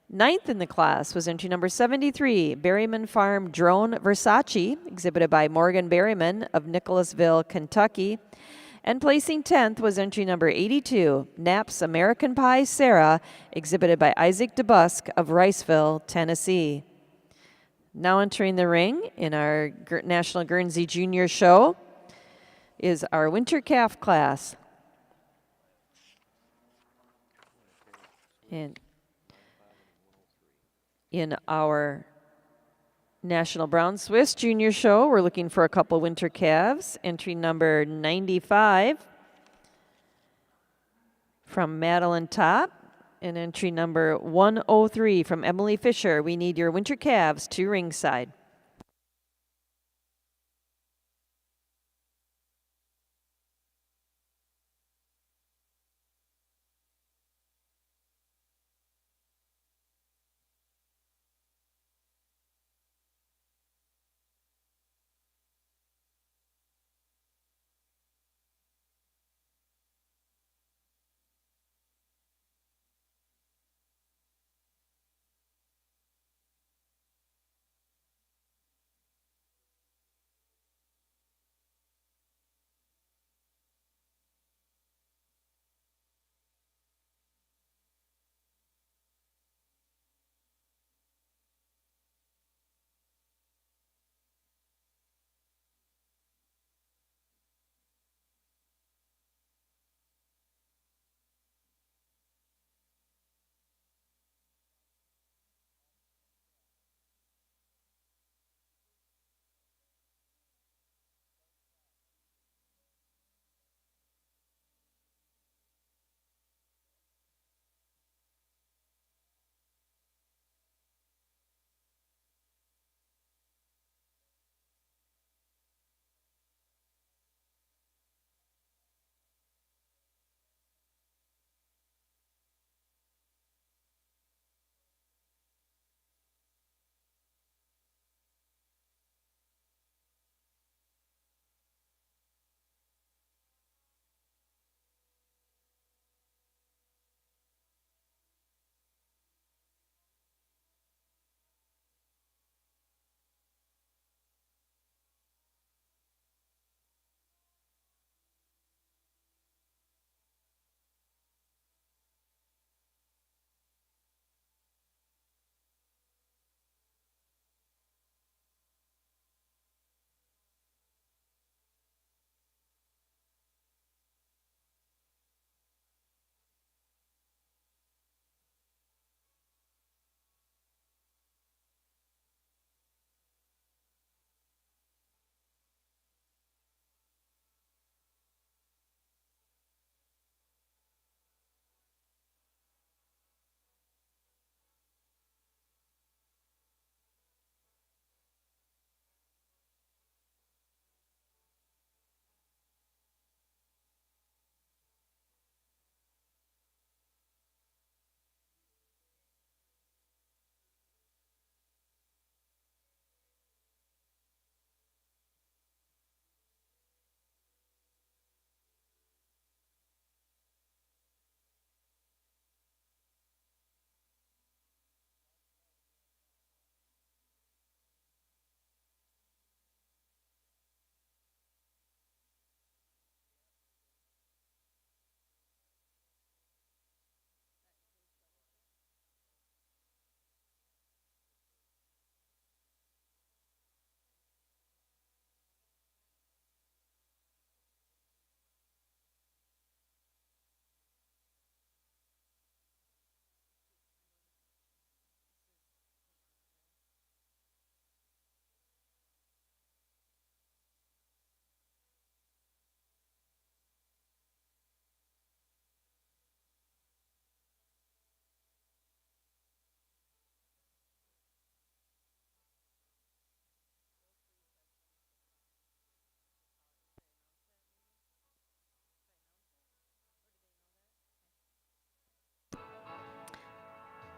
Ninth in the class was entry number 73, Berryman Farm Drone Versace, exhibited by Morgan Berryman of Nicholasville, Kentucky. And placing 10th was entry number 82, Knapp's American Pie Sarah, exhibited by Isaac DeBusk of Riceville, Tennessee. Now entering the ring in our National Guernsey Junior Show is our winter calf class. In our National Brown Swiss Junior Show, we're looking for a couple winter calves. Entry number 95 from Madeline Top and entry number 103 from Emily Fisher. We need your winter calves to ringside.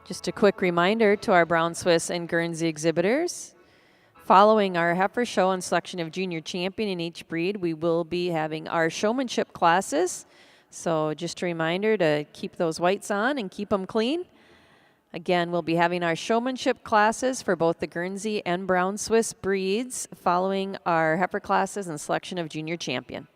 Just a quick reminder to our Brown Swiss and Guernsey exhibitors. Following our heifer show and selection of junior champion in each breed, we will be having our showmanship classes. So just a reminder to keep those whites on and keep them clean. Again, we'll be having our showmanship classes for both the Guernsey and Brown Swiss breeds following our heifer classes and selection of junior champion.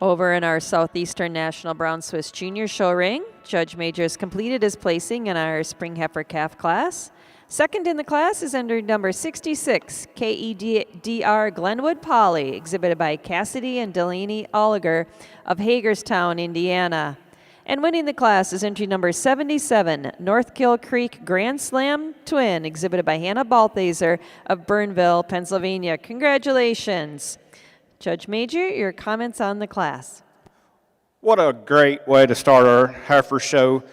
Over in our Southeastern National Brown Swiss Junior Show ring, Judge Major has completed his placing in our Spring Heifer Calf class. Second in the class is entry number 66, KEDR Glenwood Polly, exhibited by Cassidy and Delaney Oliger of Hagerstown, Indiana. And winning the class is entry number 77, North Kill Creek Grand Slam Twin, exhibited by Hannah Balthaser of Burnville, Pennsylvania. Congratulations. Judge Major, your comments on the class. What a great way to start our heifer show.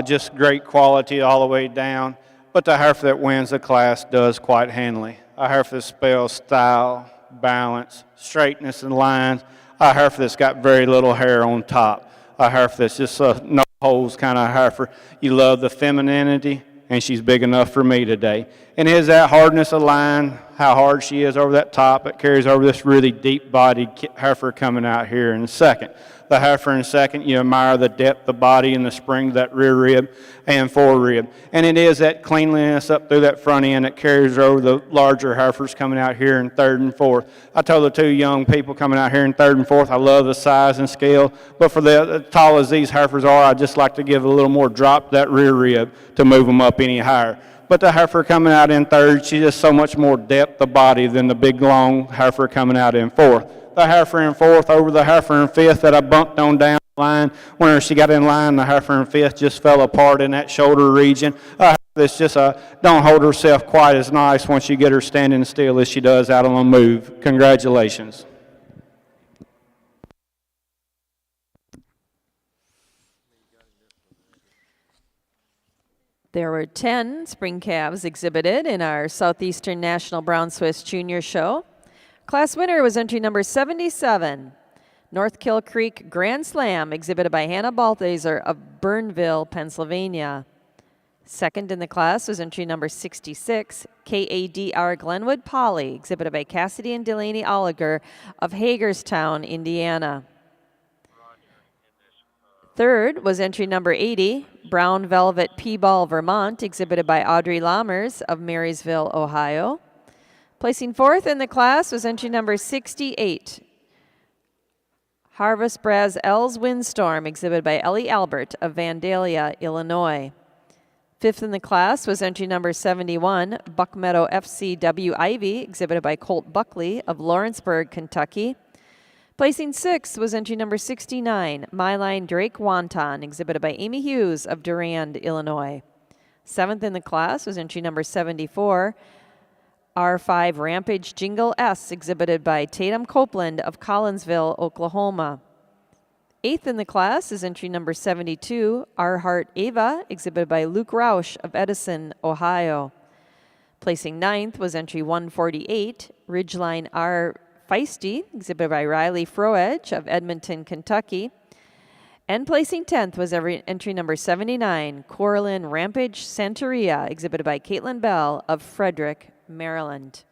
Just great quality all the way down. But the heifer that wins the class does quite handily. A heifer that spells style, balance, straightness and lines. A heifer that's got very little hair on top. A heifer that's just a no holes kind of heifer. You love the femininity, and she's big enough for me today. And is that hardness of line, how hard she is over that top, it carries over this really deep-bodied heifer coming out here in second. The heifer in second, you admire the depth of body and the spring of that rear rib and fore rib. And it is that cleanliness up through that front end that carries over the larger heifers coming out here in third and fourth. I told the two young people coming out here in third and fourth, I love the size and scale, but for the tall as these heifers are, I just like to give a little more drop to that rear rib to move them up any higher. But the heifer coming out in third, she's just so much more depth of body than the big, long heifer coming out in fourth. The heifer in fourth over the heifer in fifth that I bumped on down the line. When she got in line, the heifer in fifth just fell apart in that shoulder region. That's just don't hold herself quite as nice once you get her standing still as she does out on the move. Congratulations. There were 10 spring calves exhibited in our Southeastern National Brown Swiss Junior Show. Class winner was entry number 77, North Kill Creek Grand Slam, exhibited by Hannah Balthaser of Burnville, Pennsylvania. Second in the class was entry number 66, KADR Glenwood Polly, exhibited by Cassidy and Delaney Oliger of Hagerstown, Indiana. Third was entry number 80, Brown Velvet P-Ball Vermont, exhibited by Audrey Lammers of Marysville, Ohio. Placing fourth in the class was entry number 68, Harvest Braz Els Windstorm, exhibited by Ellie Albert of Vandalia, Illinois. Fifth in the class was entry number 71, Buck Meadow FCW Ivy, exhibited by Colt Buckley of Lawrenceburg, Kentucky. Placing sixth was entry number 69, Myline Drake Wanton, exhibited by Amy Hughes of Durand, Illinois. Seventh in the class was entry number 74, R5 Rampage Jingle S, exhibited by Tatum Copeland of Collinsville, Oklahoma. Eighth in the class is entry number 72, R Heart Ava, exhibited by Luke Roush of Edison, Ohio. Placing ninth was entry 148, Ridgeline R Feisty, exhibited by Riley Froedge of Edmonton, Kentucky. And placing 10th was entry number 79, Coraline Rampage Santeria, exhibited by Caitlin Bell of Frederick, Maryland.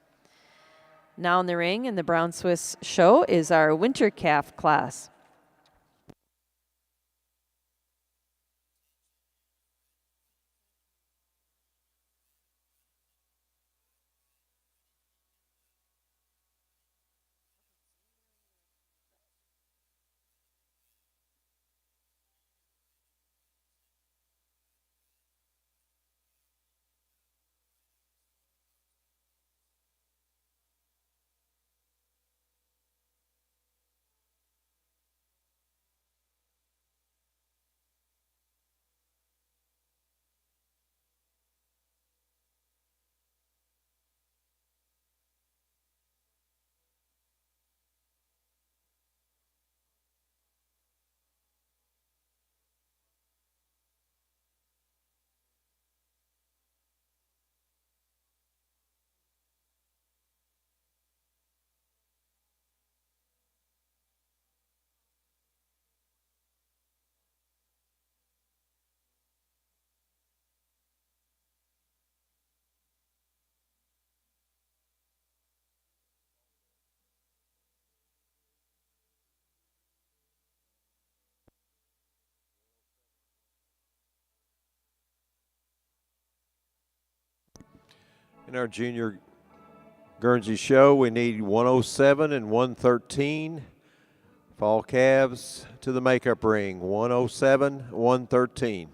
Now in the ring in the Brown Swiss Show is our winter calf class. In our junior Guernsey show, we need 107 and 113. Fall calves to the makeup ring, 107, 113.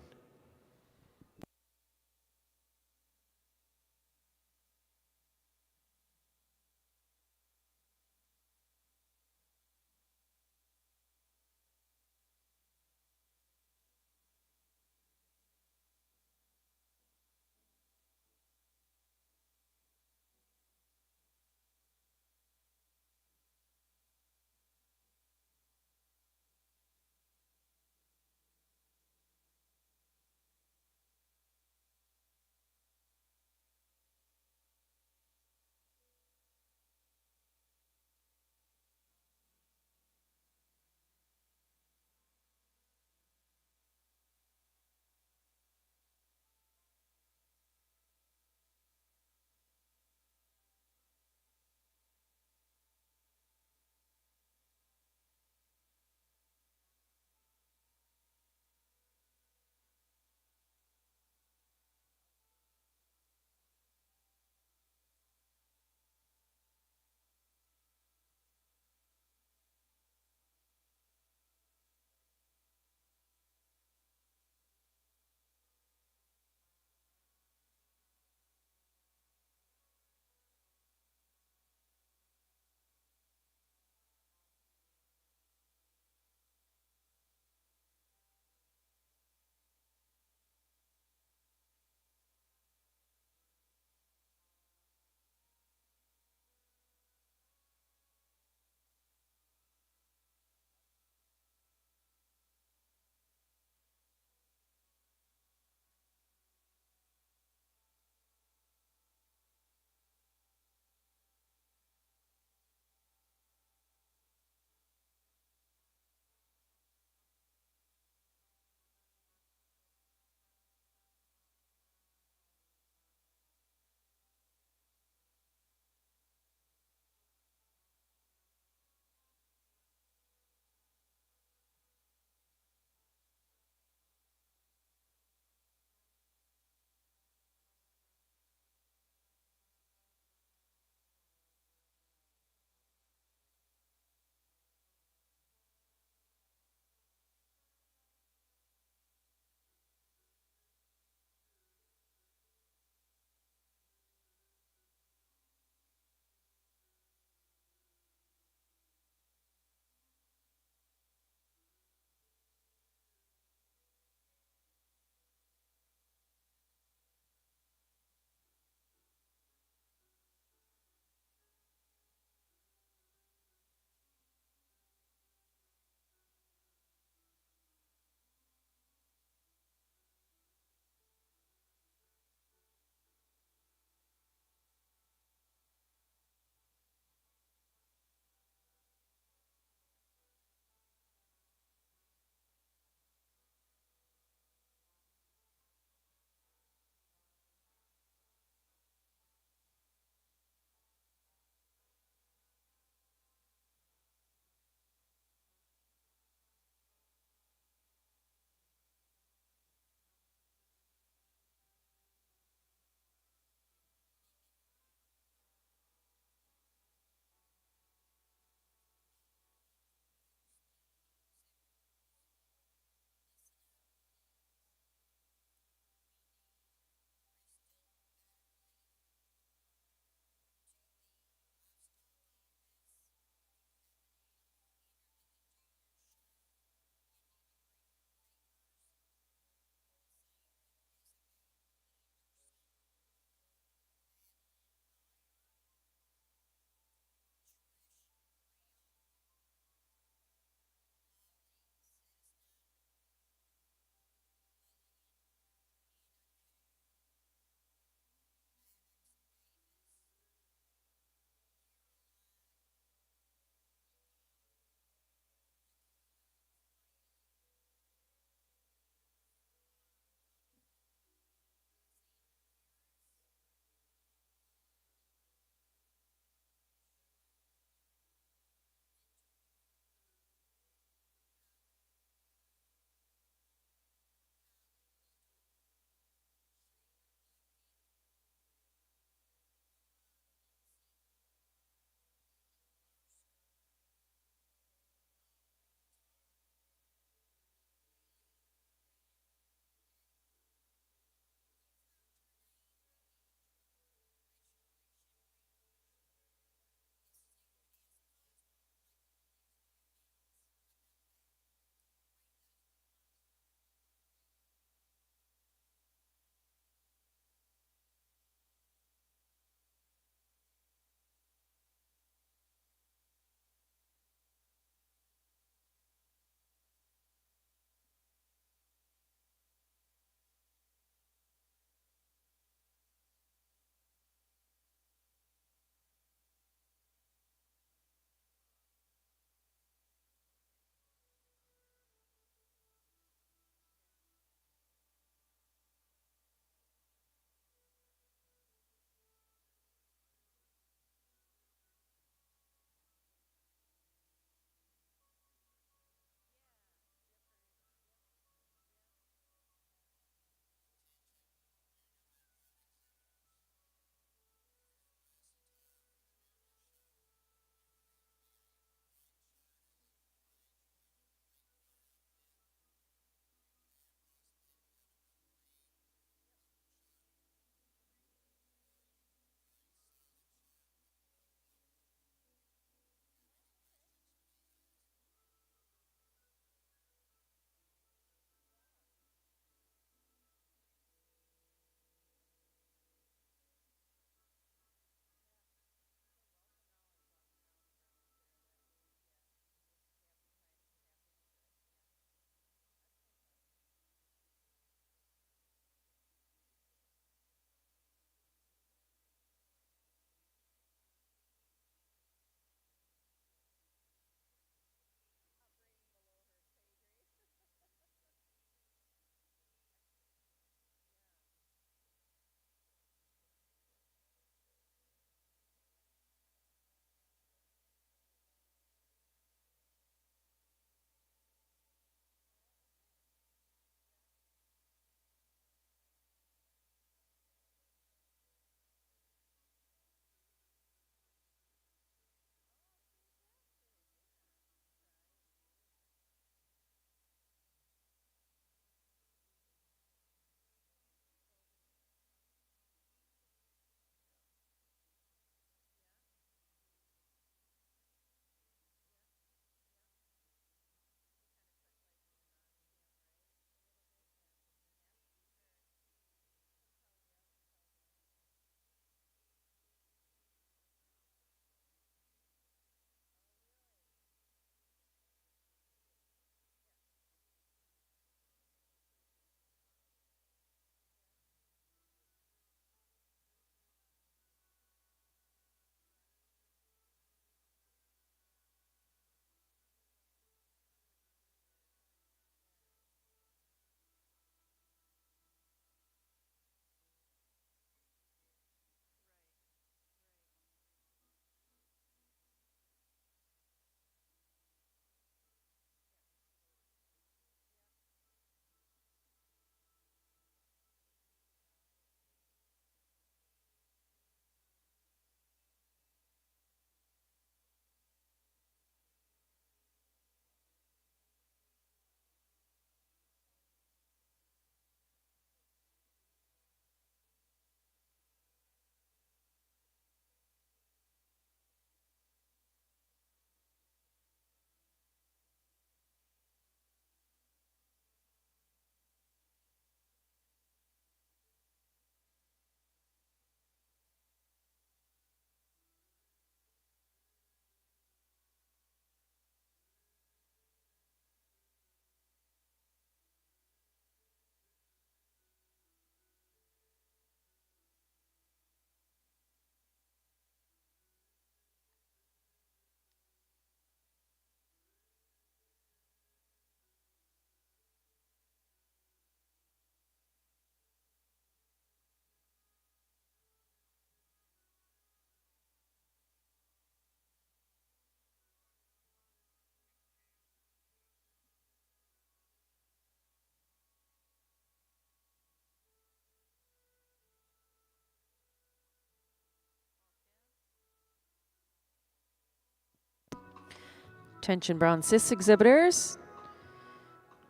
Attention Brown Cis exhibitors.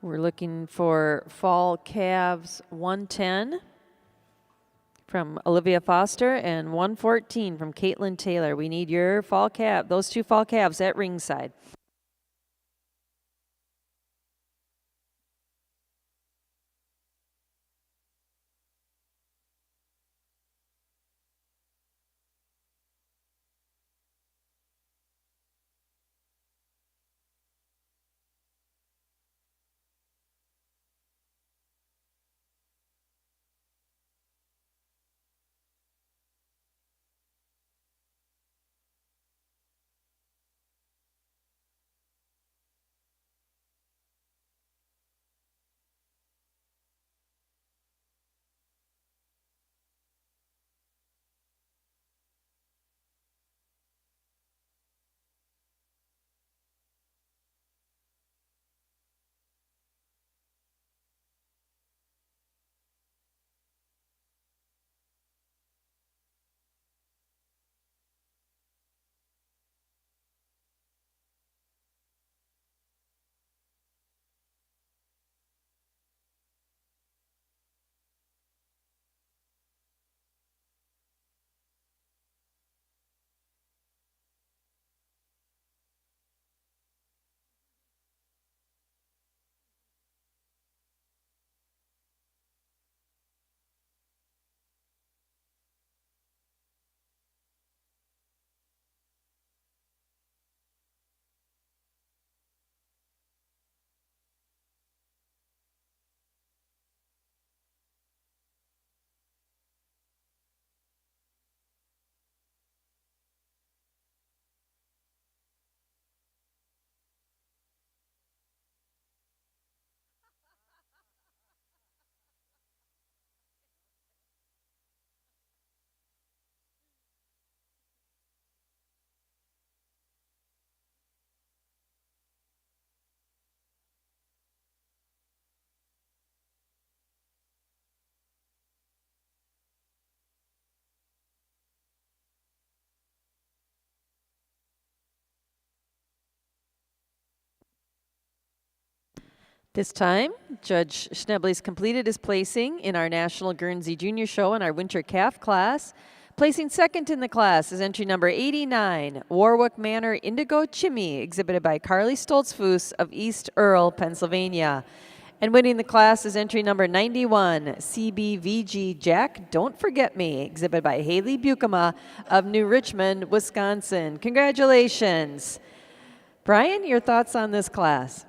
We're looking for fall calves 110 from Olivia Foster and 114 from Caitlin Taylor. We need your fall calf, those two fall calves at ringside. This time, Judge Schnebley's completed his placing in our National Guernsey Junior Show in our Winter Calf class. Placing second in the class is entry number 89, Warwick Manor Indigo Chimmy, exhibited by Carly Stoltzfus of East Earl, Pennsylvania. And winning the class is entry number 91, CBVG Jack Don't Forget Me, exhibited by Haley Bukema of New Richmond, Wisconsin. Congratulations. Brian, your thoughts on this class?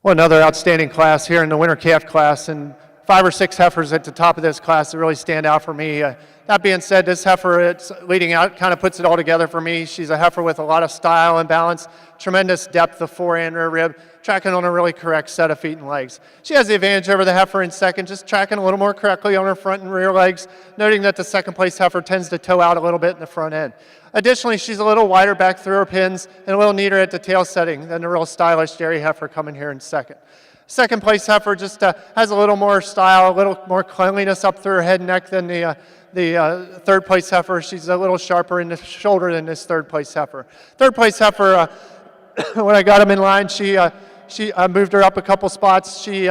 Well, another outstanding class here in the winter calf class, and 5 or 6 heifers at the top of this class that really stand out for me. That being said, this heifer, it's leading out, kind of puts it all together for me. She's a heifer with a lot of style and balance, tremendous depth of fore and rear rib, tracking on a really correct set of feet and legs. She has the advantage over the heifer in second, just tracking a little more correctly on her front and rear legs, noting that the second place heifer tends to toe out a little bit in the front end. Additionally, she's a little wider back through her pins and a little neater at the tail setting than the real stylish dairy heifer coming here in second. Second place heifer just has a little more style, a little more cleanliness up through her head and neck than the third place heifer. She's a little sharper in the shoulder than this third place heifer. Third place heifer, when I got him in line, she moved her up a couple spots. She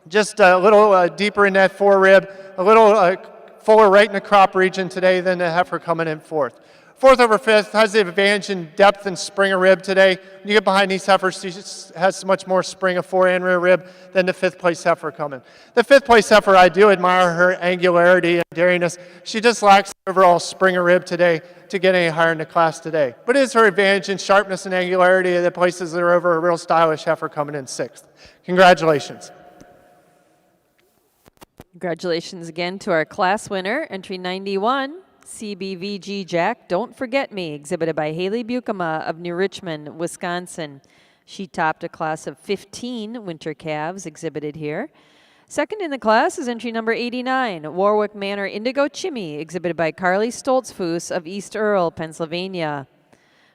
just a little deeper in that fore rib, a little fuller right in the crop region today than the heifer coming in fourth. Fourth over fifth has the advantage in depth and spring of rib today. When you get behind these heifers, she just has much more spring of fore and rear rib than the fifth place heifer coming. The fifth place heifer, I do admire her angularity and dairiness. She just lacks the overall spring of rib today to get any higher in the class today. But it is her advantage in sharpness and angularity that places her over a real stylish heifer coming in sixth. Congratulations. Congratulations again to our class winner, entry 91, CBVG Jack Don't Forget Me, exhibited by Haley Bukema of New Richmond, Wisconsin. She topped a class of 15 winter calves exhibited here. Second in the class is entry number 89, Warwick Manor Indigo Chimmy, exhibited by Carly Stoltzfus of East Earl, Pennsylvania.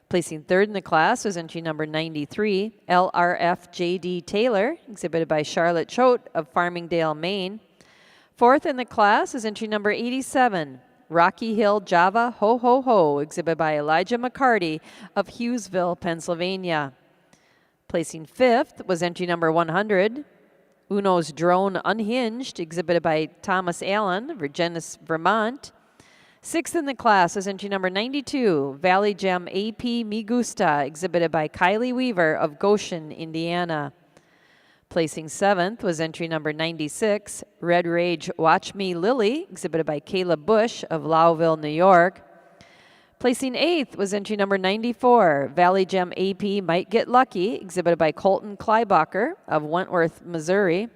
Placing third in the class was entry number 93, LRF JD Taylor, exhibited by Charlotte Choate of Farmingdale, Maine. Fourth in the class is entry number 87, Rocky Hill Java Ho Ho Ho, exhibited by Elijah McCarty of Hughesville, Pennsylvania. Placing 5th was entry number 100, Uno's Drone Unhinged, exhibited by Thomas Allen, Virginia, Vermont. 6th in the class is entry number 92, Valley Gem AP Me Gusta, exhibited by Kylie Weaver of Goshen, Indiana. Placing 7th was entry number 96, Red Rage Watch Me Lily, exhibited by Caleb Bush of Lowville, New York. Placing 8th was entry number 94, Valley Gem AP Might Get Lucky, exhibited by Colton Kleibacher of Wentworth, Missouri.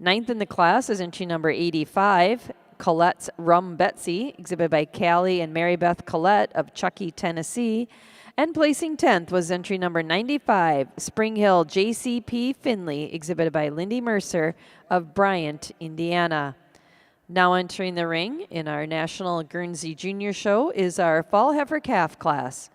9th in the class is entry number 85, Colette's Rum Betsy, exhibited by Callie and Mary Beth Colette of Chuckey, Tennessee. And placing 10th was entry number 95, Spring Hill JCP Finley, exhibited by Lindy Mercer of Bryant, Indiana. Now entering the ring in our National Guernsey Junior Show is our Fall Heifer Calf class.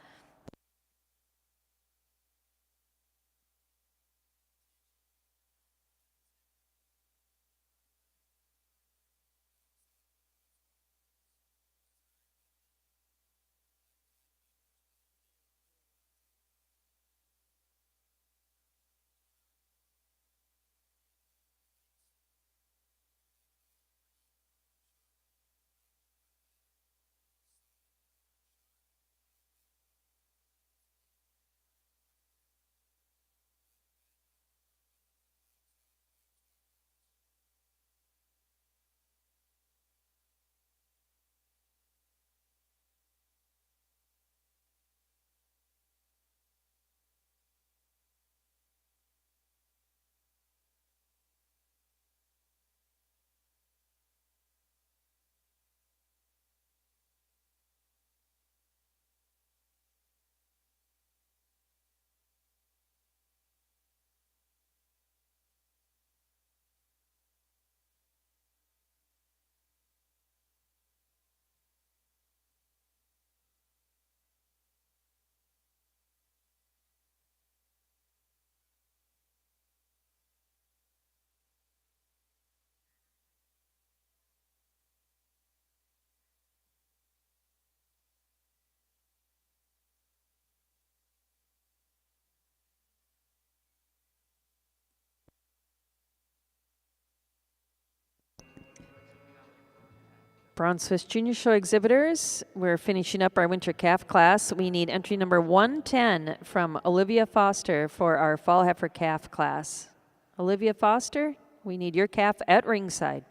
Brown Swiss Junior Show exhibitors, we're finishing up our winter calf class. We need entry number 110 from Olivia Foster for our Fall Heifer Calf class. Olivia Foster, we need your calf at ringside.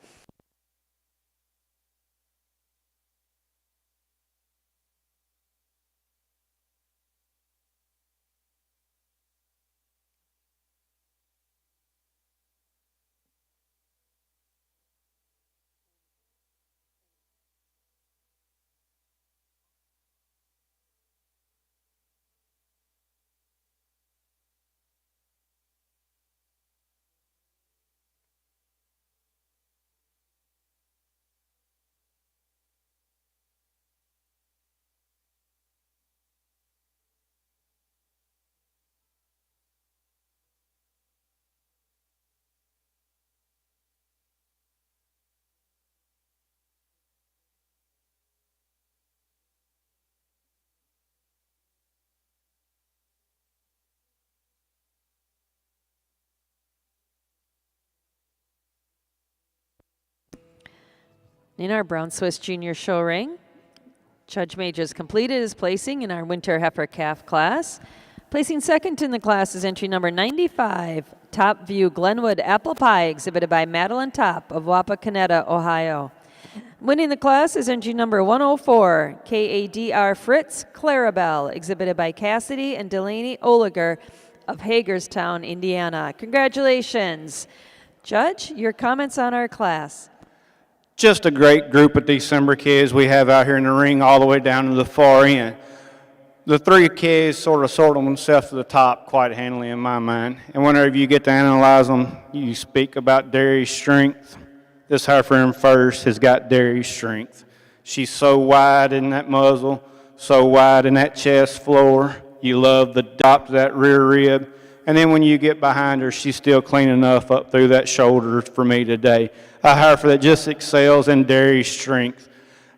In our Brown Swiss Junior Show ring, Judge Major has completed his placing in our Winter Heifer Calf class. Placing second in the class is entry number 95, Top View Glenwood Apple Pie, exhibited by Madeline Top of Wapakoneta, Ohio. Winning the class is entry number 104, KADR Fritz Clarabelle, exhibited by Cassidy and Delaney Oliger of Hagerstown, Indiana. Congratulations. Judge, your comments on our class. Just a great group of December kids we have out here in the ring all the way down to the far end. The three kids sort of sort themselves to the top quite handily in my mind. And whenever you get to analyze them, you speak about dairy strength. This heifer in first has got dairy strength. She's so wide in that muzzle, so wide in that chest floor. You love the top to that rear rib. And then when you get behind her, she's still clean enough up through that shoulder for me today. A heifer that just excels in dairy strength.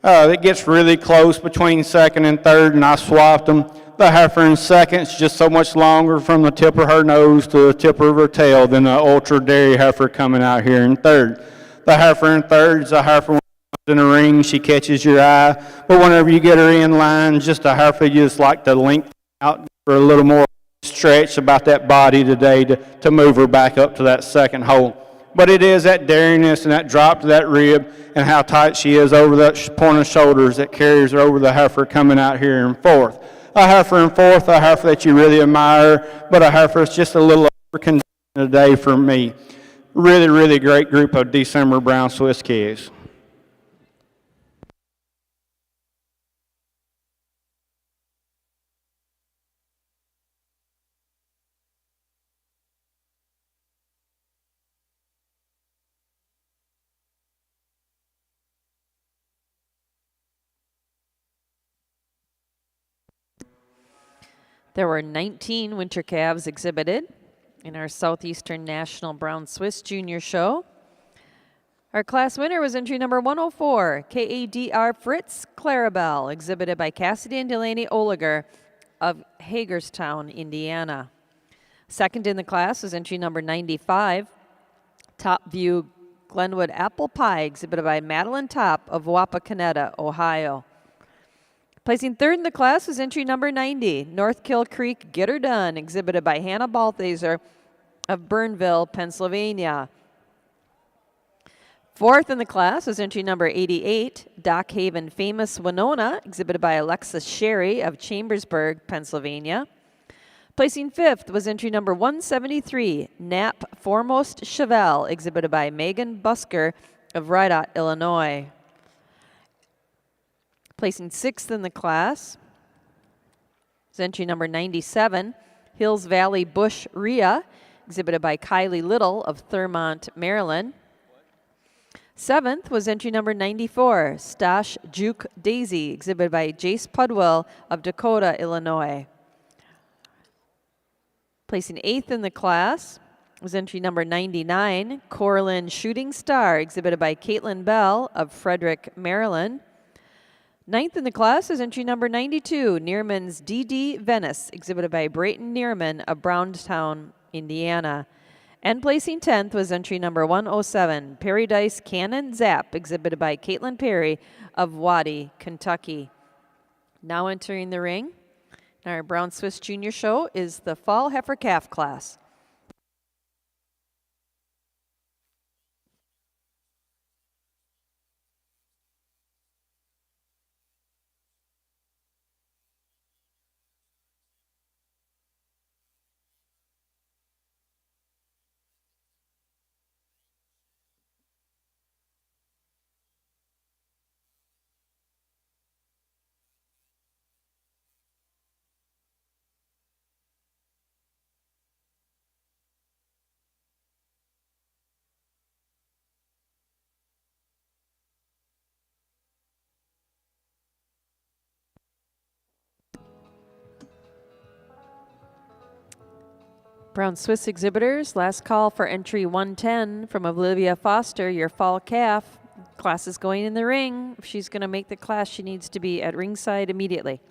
It gets really close between second and third, and I swapped them. The heifer in second is just so much longer from the tip of her nose to the tip of her tail than the ultra dairy heifer coming out here in third. The heifer in third is a heifer when she comes in the ring, she catches your eye, but whenever you get her in line, just a heifer you just like to lengthen out for a little more stretch about that body today to move her back up to that second hole. But it is that dairiness and that drop to that rib and how tight she is over that point of shoulders that carries her over the heifer coming out here in fourth. A heifer in fourth, a heifer that you really admire, but a heifer that's just a little over today for me. Really, really great group of December brown Swiss calves. There were 19 winter calves exhibited in our Southeastern National Brown Swiss Junior Show. Our class winner was entry number 104, KADR Fritz Clarabelle, exhibited by Cassidy and Delaney Oliger of Hagerstown, Indiana. Second in the class was entry number 95, Top View Glenwood Apple Pie, exhibited by Madeline Top of Wapakoneta, Ohio. Placing third in the class was entry number 90, North Kill Creek Get Her Done, exhibited by Hannah Balthaser of Burnville, Pennsylvania. Fourth in the class was entry number 88, Dock Haven Famous Winona, exhibited by Alexis Sherry of Chambersburg, Pennsylvania. Placing fifth was entry number 173, Nap Foremost Chevelle, exhibited by Megan Busker of Rydot, Illinois. Placing sixth in the class is entry number 97, Hills Valley Bush Rhea, exhibited by Kylie Little of Thurmont, Maryland. Seventh was entry number 94, Stash Juke Daisy, exhibited by Jace Pudwell of Dakota, Illinois. Placing eighth in the class was entry number 99, Corlin Shooting Star, exhibited by Caitlin Bell of Frederick, Maryland. Ninth in the class is entry number 92, Nearman's D.D. Venice, exhibited by Brayton Nearman of Brownstown, Indiana. And placing 10th was entry number 107, Paradise Cannon Zap, exhibited by Caitlin Perry of Waddy, Kentucky. Now entering the ring, our Brown Swiss Junior Show is the Fall Heifer Calf class. Brown Swiss exhibitors, last call for entry 110 from Olivia Foster, your fall calf. Class is going in the ring. If she's going to make the class, she needs to be at ringside immediately.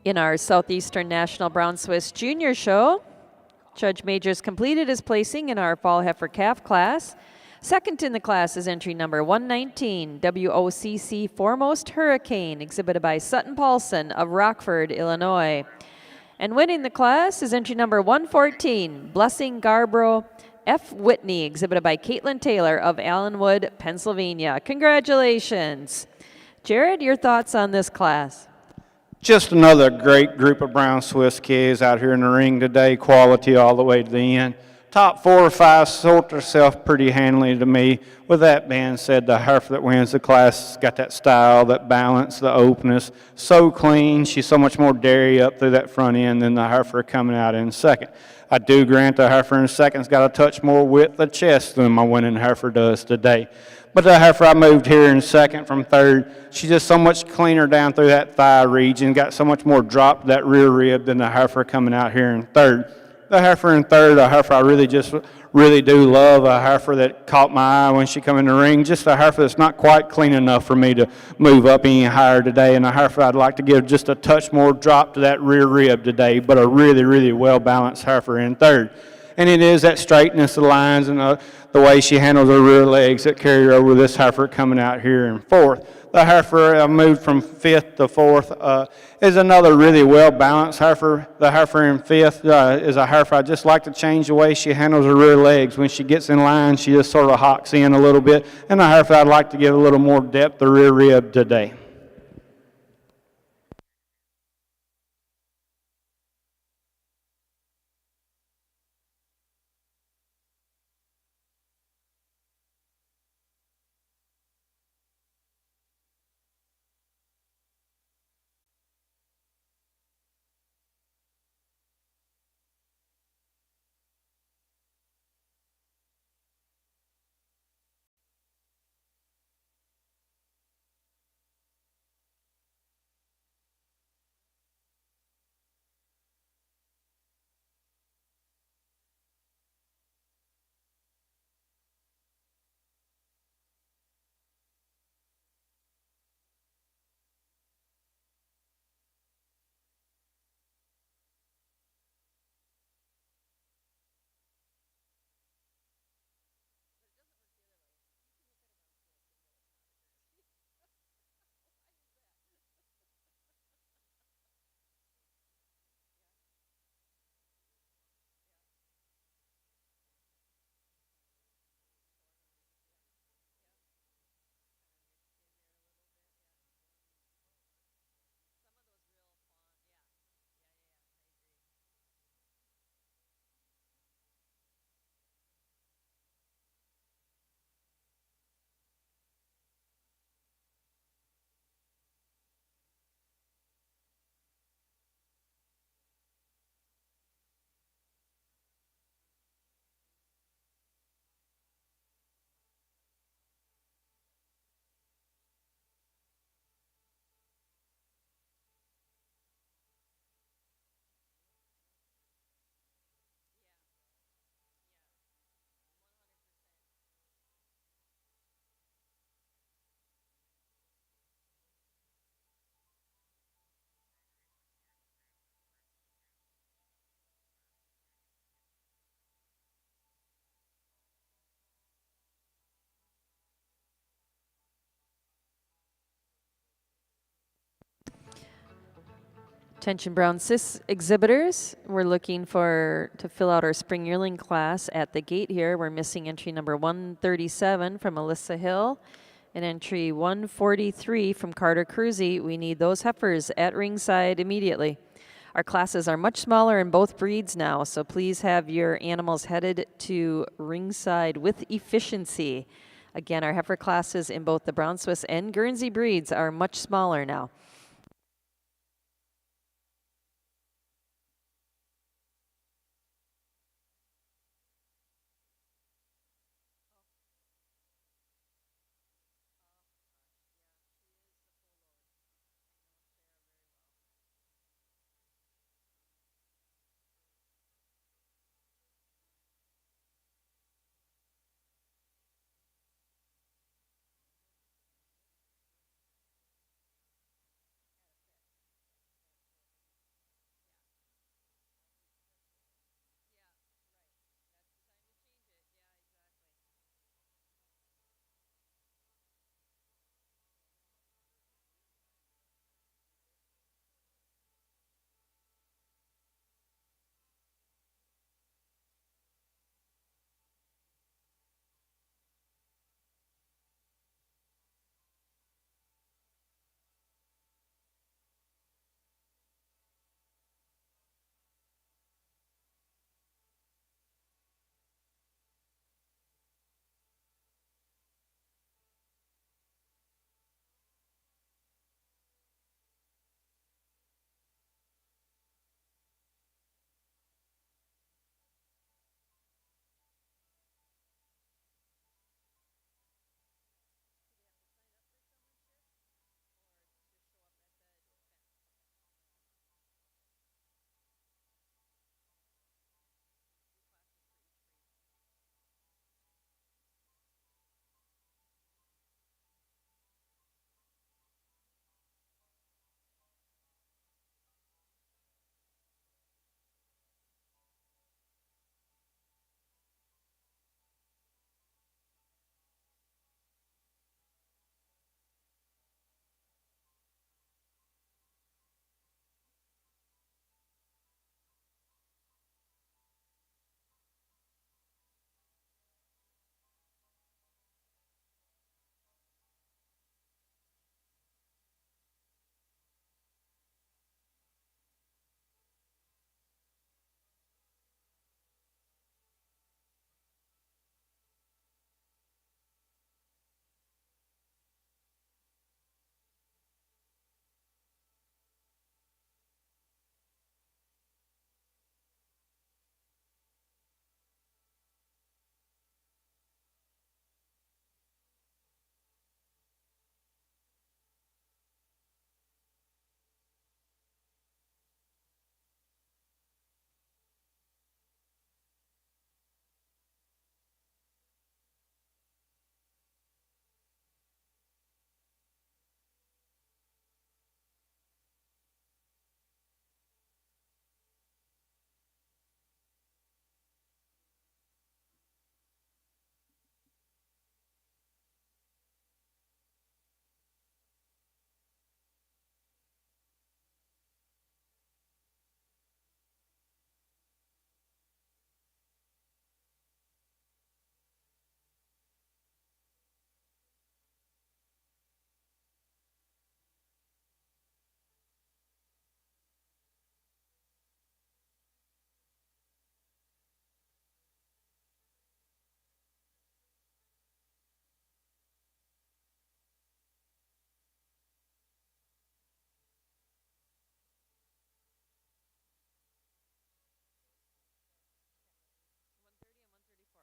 In our Southeastern National Brown Swiss Junior Show, Judge Majors completed his placing in our Fall Heifer Calf class. Second in the class is entry number 119, WOCC Foremost Hurricane, exhibited by Sutton Paulson of Rockford, Illinois. And winning the class is entry number 114, Blessing Garbro F. Whitney, exhibited by Caitlin Taylor of Allenwood, Pennsylvania. Congratulations. Jared, your thoughts on this class? Just another great group of Brown Swiss kids out here in the ring today, quality all the way to the end. Top 4 or 5 sold herself pretty handily to me. With that being said, the heifer that wins the class has got that style, that balance, the openness, so clean. She's so much more dairy up through that front end than the heifer coming out in second. I do grant the heifer in second's got a touch more width of chest than my winning heifer does today. But the heifer I moved here in second from third, she's just so much cleaner down through that thigh region, got so much more drop to that rear rib than the heifer coming out here in third. The heifer in third, a heifer I really do love, a heifer that caught my eye when she come in the ring, just a heifer that's not quite clean enough for me to move up any higher today, and a heifer I'd like to give just a touch more drop to that rear rib today, but a really, really well-balanced heifer in third. And it is that straightness of the lines and the way she handles her rear legs that carry her over this heifer coming out here in fourth. The heifer I moved from fifth to fourth is another really well-balanced heifer. The heifer in fifth is a heifer I just like to change the way she handles her rear legs. When she gets in line, she just sort of hocks in a little bit. And the heifer I'd like to give a little more depth to rear rib today. Attention Brown Cis exhibitors, we're looking to fill out our spring yearling class at the gate here. We're missing entry number 137 from Alyssa Hill and entry 143 from Carter Cruzy. We need those heifers at ringside immediately. Our classes are much smaller in both breeds now, so please have your animals headed to ringside with efficiency. Again, our heifer classes in both the Brown Swiss and Guernsey breeds are much smaller now.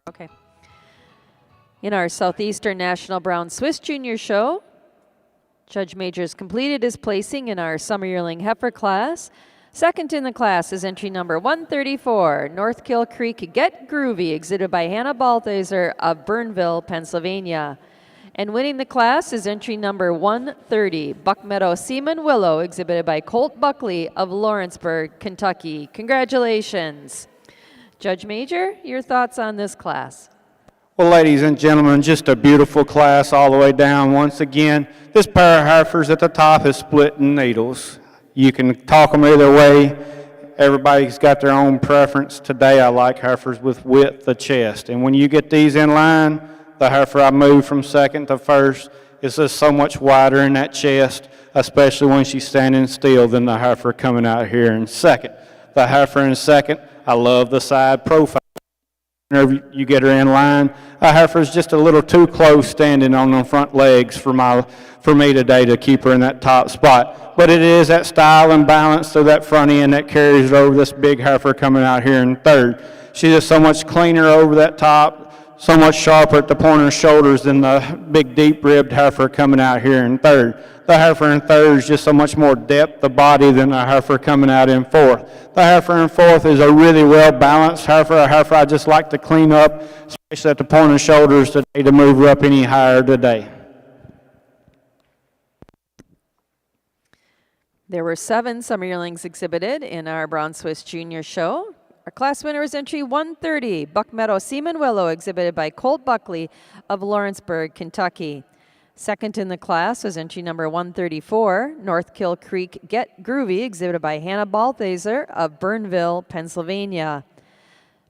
Okay. In our Southeastern National Brown Swiss Junior Show, Judge Majors completed his placing in our Summer Yearling Heifer class. Second in the class is entry number 134, North Kill Creek Get Groovy, exhibited by Hannah Balthaser of Burnville, Pennsylvania. And winning the class is entry number 130, Buck Meadow Seaman Willow, exhibited by Colt Buckley of Lawrenceburg, Kentucky. Congratulations. Judge Major, your thoughts on this class? Well, ladies and gentlemen, just a beautiful class all the way down. Once again, this pair of heifers at the top is splitting needles. You can talk them either way. Everybody's got their own preference. Today, I like heifers with width of chest. And when you get these in line, the heifer I moved from second to first is just so much wider in that chest, especially when she's standing still, than the heifer coming out here in second. The heifer in second, I love the side profile. Whenever you get her in line, a heifer's just a little too close standing on the front legs for me today to keep her in that top spot. But it is that style and balance to that front end that carries it over this big heifer coming out here in third. She's just so much cleaner over that top, so much sharper at the pointer shoulders than the big deep-ribbed heifer coming out here in third. The heifer in third is just so much more depth of body than the heifer coming out in fourth. The heifer in fourth is a really well-balanced heifer, a heifer I just like to clean up, especially at the pointer shoulders today, to move her up any higher today. There were 7 summer yearlings exhibited in our Brown Swiss Junior Show. Our class winner is entry 130, Buck Meadow Seaman Willow, exhibited by Colt Buckley of Lawrenceburg, Kentucky. Second in the class was entry number 134, North Kill Creek Get Groovy, exhibited by Hannah Balthaser of Burnville, Pennsylvania.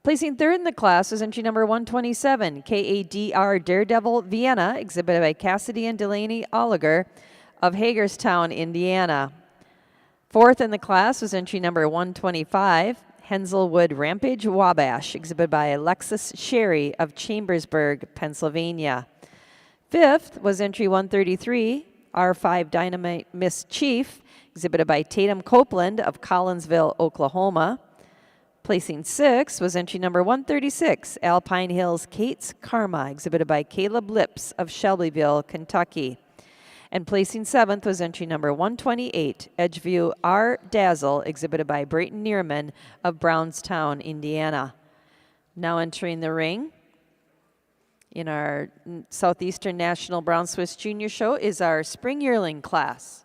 Placing third in the class was entry number 127, KADR Daredevil Vienna, exhibited by Cassidy and Delaney Oliger of Hagerstown, Indiana. Fourth in the class was entry number 125, Henselwood Rampage Wabash, exhibited by Alexis Sherry of Chambersburg, Pennsylvania. Fifth was entry 133, R5 Dynamite Miss Chief, exhibited by Tatum Copeland of Collinsville, Oklahoma. Placing sixth was entry number 136, Alpine Hills Kate's Karma, exhibited by Caleb Lips of Shelbyville, Kentucky. And placing seventh was entry number 128, Edgeview R. Dazzle, exhibited by Brayton Neerman of Brownstown, Indiana. Now entering the ring in our Southeastern National Brown Swiss Junior Show is our Spring Yearling class.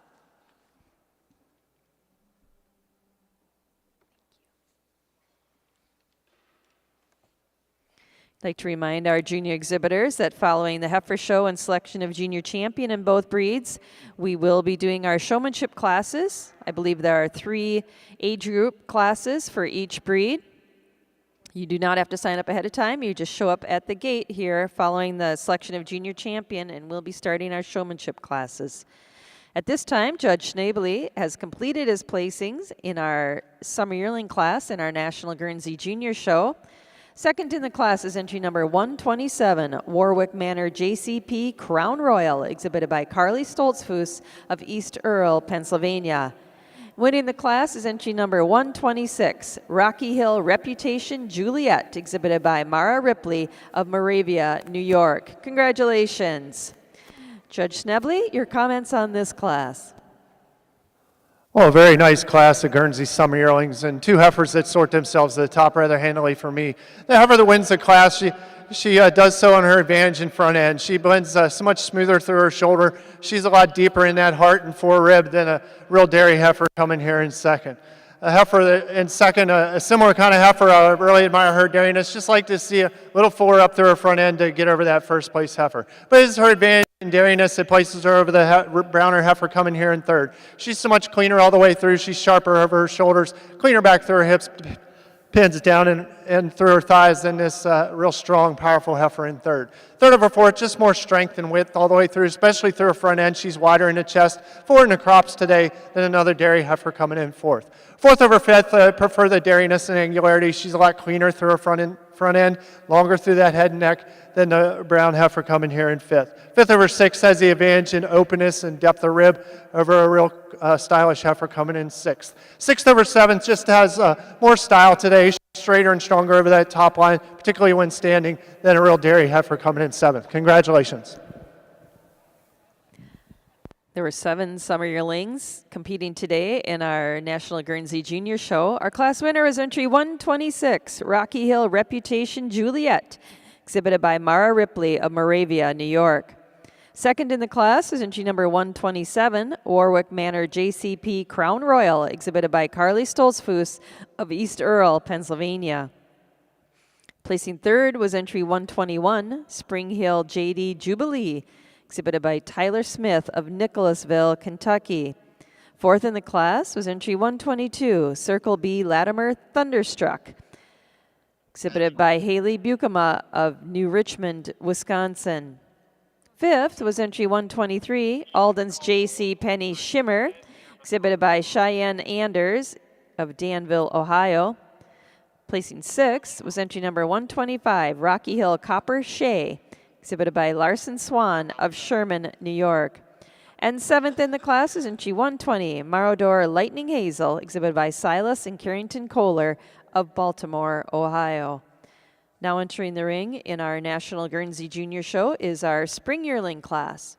I'd like to remind our junior exhibitors that following the heifer show and selection of junior champion in both breeds, we will be doing our showmanship classes. I believe there are 3 age group classes for each breed. You do not have to sign up ahead of time. You just show up at the gate here following the selection of junior champion, and we'll be starting our showmanship classes. At this time, Judge Schnabely has completed his placings in our Summer Yearling class in our National Guernsey Junior Show. Second in the class is entry number 127, Warwick Manor JCP Crown Royal, exhibited by Carly Stoltzfus of East Earl, Pennsylvania. Winning the class is entry number 126, Rocky Hill Reputation Juliet, exhibited by Mara Ripley of Moravia, New York. Congratulations. Judge Schnabely, your comments on this class? Well, a very nice class of Guernsey Summer Yearlings, and 2 heifers that sort themselves to the top rather handily for me. The heifer that wins the class, she does so on her advantage in front end. She blends so much smoother through her shoulder. She's a lot deeper in that heart and forerib than a real dairy heifer coming here in second. A heifer that in second, a similar kind of heifer, I really admire her dariness. Just like to see a little fuller up through her front end to get over that first place heifer. But it's her advantage in dariness that places her over the browner heifer coming here in third. She's so much cleaner all the way through. She's sharper over her shoulders, cleaner back through her hips, pins down and through her thighs than this real strong, powerful heifer in third. Third over fourth, just more strength and width all the way through, especially through her front end. She's wider in the chest, forward in the crops today than another dairy heifer coming in fourth. Fourth over fifth, prefer the dairiness and angularity. She's a lot cleaner through her front end, longer through that head and neck than the brown heifer coming here in fifth. Fifth over sixth has the advantage in openness and depth of rib over a real stylish heifer coming in sixth. Sixth over seventh just has more style today. straighter and stronger over that top line, particularly when standing, than a real dairy heifer coming in 7th. Congratulations. There were 7 summer yearlings competing today in our National Guernsey Junior Show. Our class winner is entry 126, Rocky Hill Reputation Juliet, exhibited by Mara Ripley of Moravia, New York. Second in the class is entry number 127, Warwick Manor JCP Crown Royal, exhibited by Carly Stolzfus of East Earl, Pennsylvania. Placing third was entry 121, Spring Hill JD Jubilee, exhibited by Tyler Smith of Nicholasville, Kentucky. Fourth in the class was entry 122, Circle B Latimer Thunderstruck, exhibited by Haley Bukema of New Richmond, Wisconsin. Fifth was entry 123, Alden's JC Penny Shimmer, exhibited by Cheyenne Anders of Danville, Ohio. Placing sixth was entry number 125, Rocky Hill Copper Shea, exhibited by Larson Swan of Sherman, New York. And seventh in the class is entry 120, Marodor Lightning Hazel, exhibited by Silas and Carrington Kohler of Baltimore, Ohio. Now entering the ring in our National Guernsey Junior Show is our Spring Yearling class.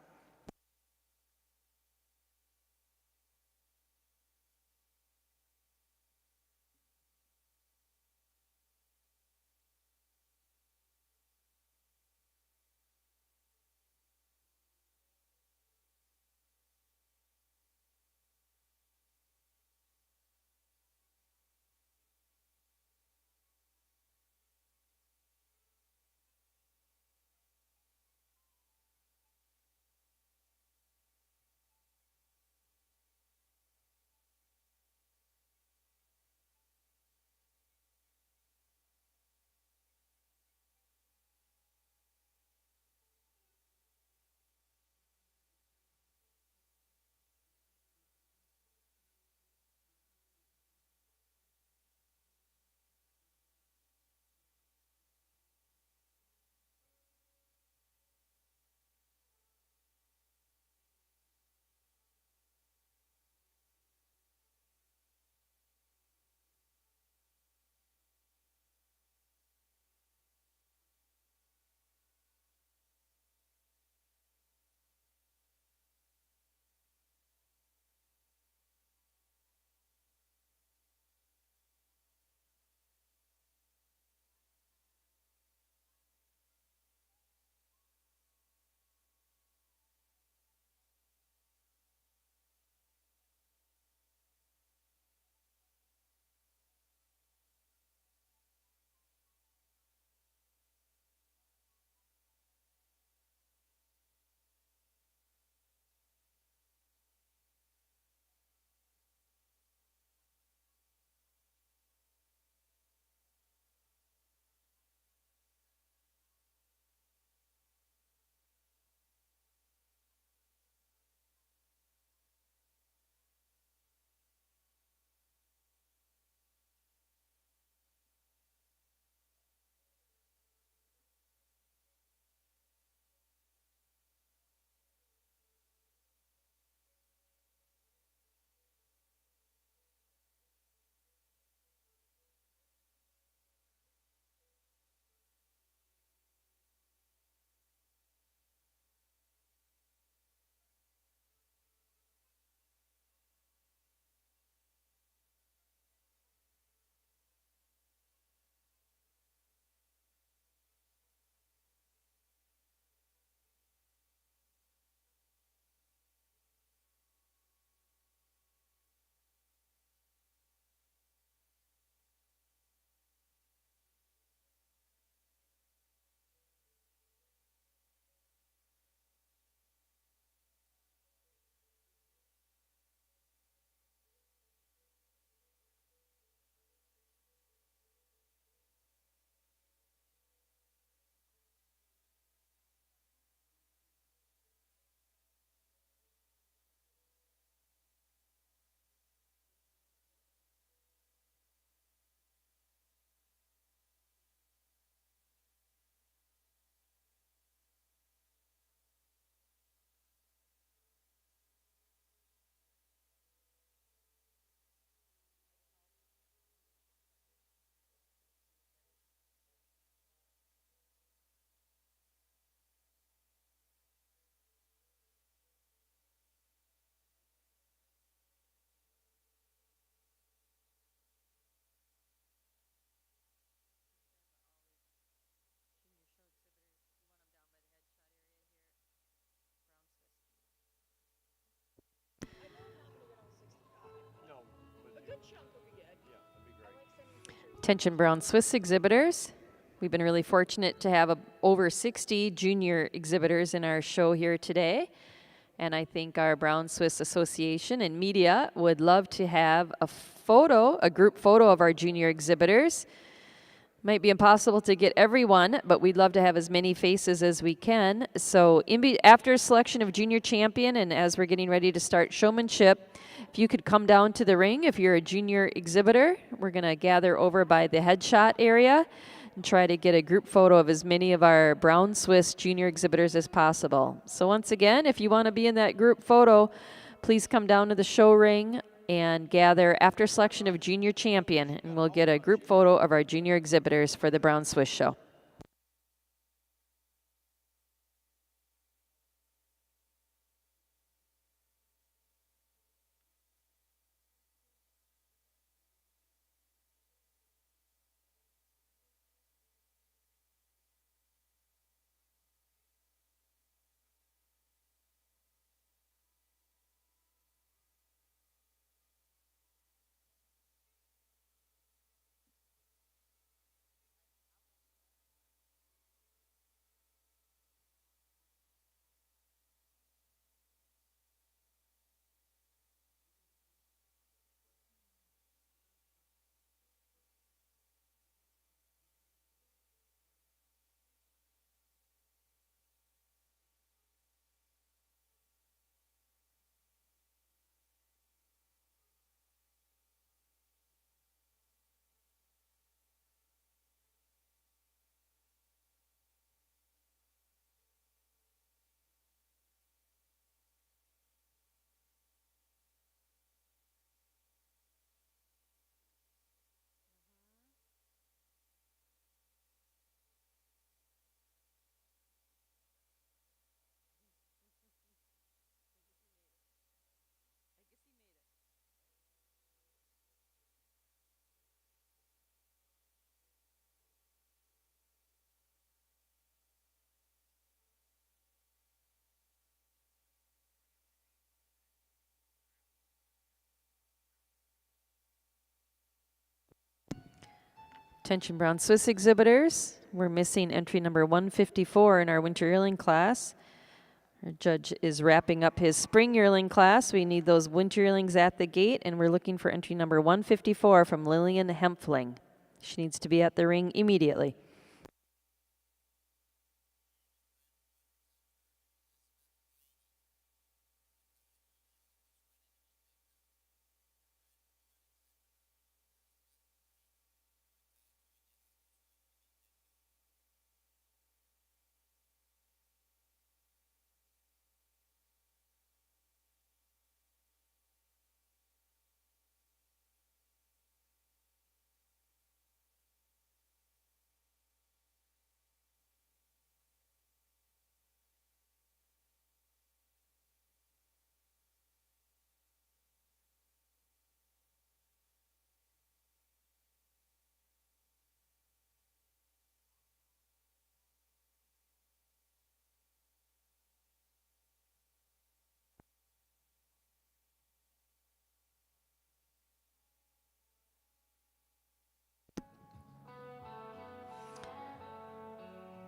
Attention Brown Swiss exhibitors. We've been really fortunate to have over 60 junior exhibitors in our show here today. And I think our Brown Swiss Association and media would love to have a group photo of our junior exhibitors. Might be impossible to get everyone, but we'd love to have as many faces as we can. So after selection of junior champion and as we're getting ready to start showmanship, if you could come down to the ring, if you're a junior exhibitor, we're going to gather over by the headshot area and try to get a group photo of as many of our Brown Swiss junior exhibitors as possible. So once again, if you want to be in that group photo, please come down to the show ring and gather after selection of junior champion, and we'll get a group photo of our junior exhibitors for the Brown Swiss show. Attention Brown Swiss exhibitors. We're missing entry number 154 in our winter yearling class. Our judge is wrapping up his spring yearling class. We need those winter yearlings at the gate, and we're looking for entry number 154 from Lillian Hempfling. She needs to be at the ring immediately.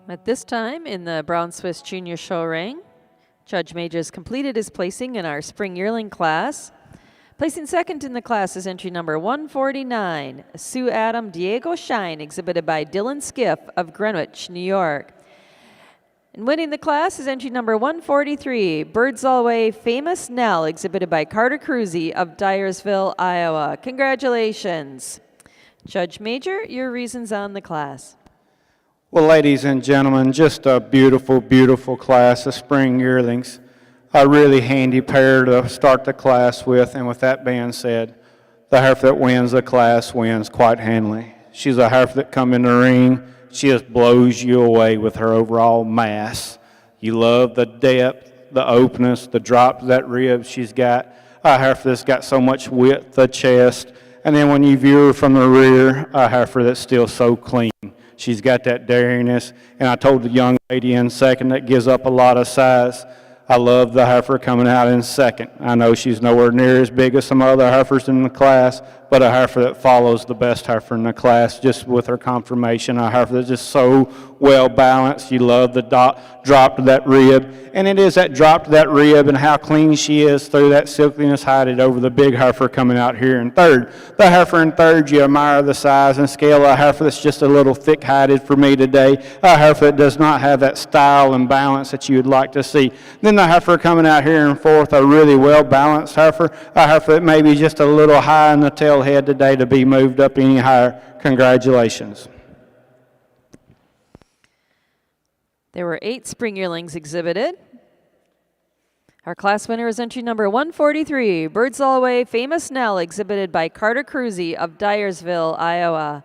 At this time in the Brown Swiss Junior Show ring, Judge Major has completed his placing in our spring yearling class. Placing second in the class is entry number 149, Sue Adam Diego Shine, exhibited by Dylan Skiff of Greenwich, New York. And winning the class is entry number 143, Birds All Way Famous Nell, exhibited by Carter Cruzy of Dyersville, Iowa. Congratulations. Judge Major, your reasons on the class. Well, ladies and gentlemen, just a beautiful, beautiful class of spring yearlings. A really handy pair to start the class with, and with that being said, the heifer that wins the class wins quite handily. She's a heifer that come in the ring, she just blows you away with her overall mass. You love the depth, the openness, the drop to that rib she's got. A heifer that's got so much width, the chest, and then when you view her from the rear, a heifer that's still so clean. She's got that daringness, and I told the young lady in second that gives up a lot of size. I love the heifer coming out in second. I know she's nowhere near as big as some other heifers in the class, but a heifer that follows the best heifer in the class, just with her conformation. A heifer that's just so well balanced. You love the drop to that rib, and it is that drop to that rib and how clean she is through that silkiness hided over the big heifer coming out here in third. The heifer in third, you admire the size and scale of a heifer that's just a little thick-hided for me today. A heifer that does not have that style and balance that you would like to see. Then the heifer coming out here in fourth, a really well-balanced heifer, a heifer that may be just a little high in the tail head today to be moved up any higher. Congratulations. There were 8 spring yearlings exhibited. Our class winner is entry number 143, Birds All Away Famous Nell, exhibited by Carter Cruzy of Dyersville, Iowa.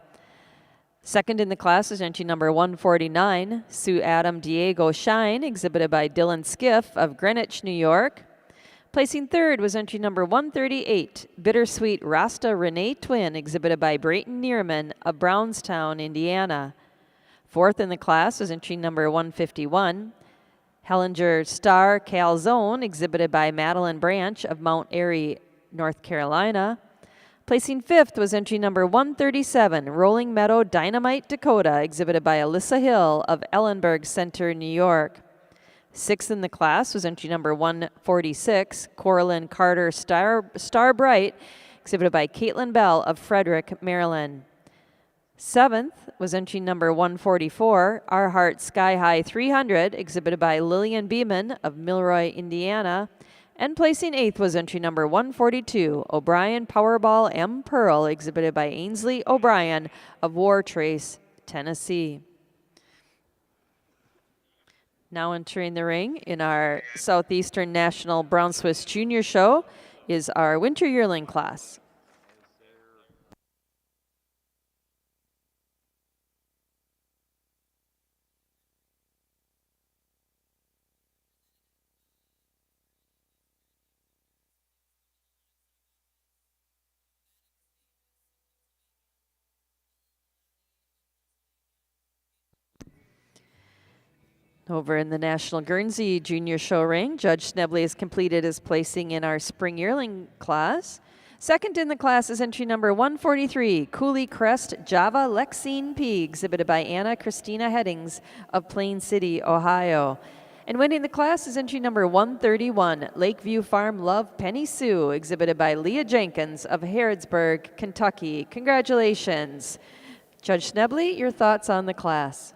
Second in the class is entry number 149, Sue Adam Diego Shine, exhibited by Dylan Skiff of Greenwich, New York. Placing third was entry number 138, Bittersweet Rasta Renee Twin, exhibited by Brayton Neerman of Brownstown, Indiana. Fourth in the class was entry number 151, Hellinger Star Calzone, exhibited by Madeline Branch of Mount Airy, North Carolina. Placing fifth was entry number 137, Rolling Meadow Dynamite Dakota, exhibited by Alyssa Hill of Ellenberg Center, New York. Sixth in the class was entry number 146, Coraline Carter Star Bright, exhibited by Caitlin Bell of Frederick, Maryland. Seventh was entry number 144, Our Heart Sky High 300, exhibited by Lillian Beeman of Milroy, Indiana. And placing eighth was entry number 142, O'Brien Powerball M. Pearl, exhibited by Ainsley O'Brien of Wartrace, Tennessee. Now entering the ring in our Southeastern National Brown Swiss Junior Show is our Winter Yearling class. Over in the National Guernsey Junior Show ring, Judge Schnebley has completed his placing in our Spring Yearling class. Second in the class is entry number 143, Cooley Crest Java Lexine P, exhibited by Anna Christina Headings of Plain City, Ohio. And winning the class is entry number 131, Lakeview Farm Love Penny Sue, exhibited by Leah Jenkins of Harrodsburg, Kentucky. Congratulations. Judge Schnebley, your thoughts on the class?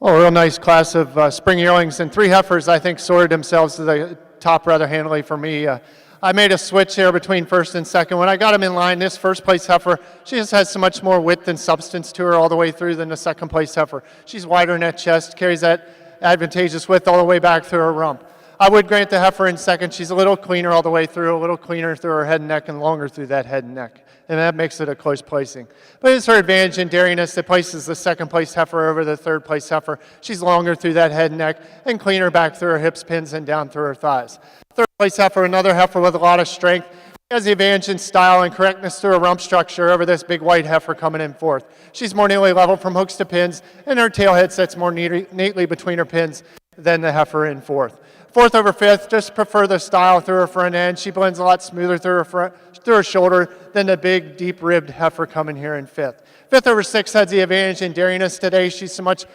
Well, a real nice class of spring yearlings, and 3 heifers I think sorted themselves to the top rather handily for me. I made a switch here between first and second. When I got them in line, this first place heifer, she just has so much more width and substance to her all the way through than the second place heifer. She's wider in that chest, carries that advantageous width all the way back through her rump. I would grant the heifer in second. She's a little cleaner all the way through, a little cleaner through her head and neck, and longer through that head and neck. And that makes it a close placing. But it's her advantage in dairiness that places the second place heifer over the third place heifer. She's longer through that head and neck and cleaner back through her hips, pins, and down through her thighs. Third place heifer, another heifer with a lot of strength. She has the advantage in style and correctness through her rump structure over this big white heifer coming in fourth. She's more nearly level from hooks to pins, and her tail head sits more neatly between her pins than the heifer in fourth. Fourth over fifth, just prefer the style through her front end. She blends a lot smoother through her shoulder than the big, deep-ribbed heifer coming here in fifth. Fifth over sixth has the advantage in dairiness today. She's so much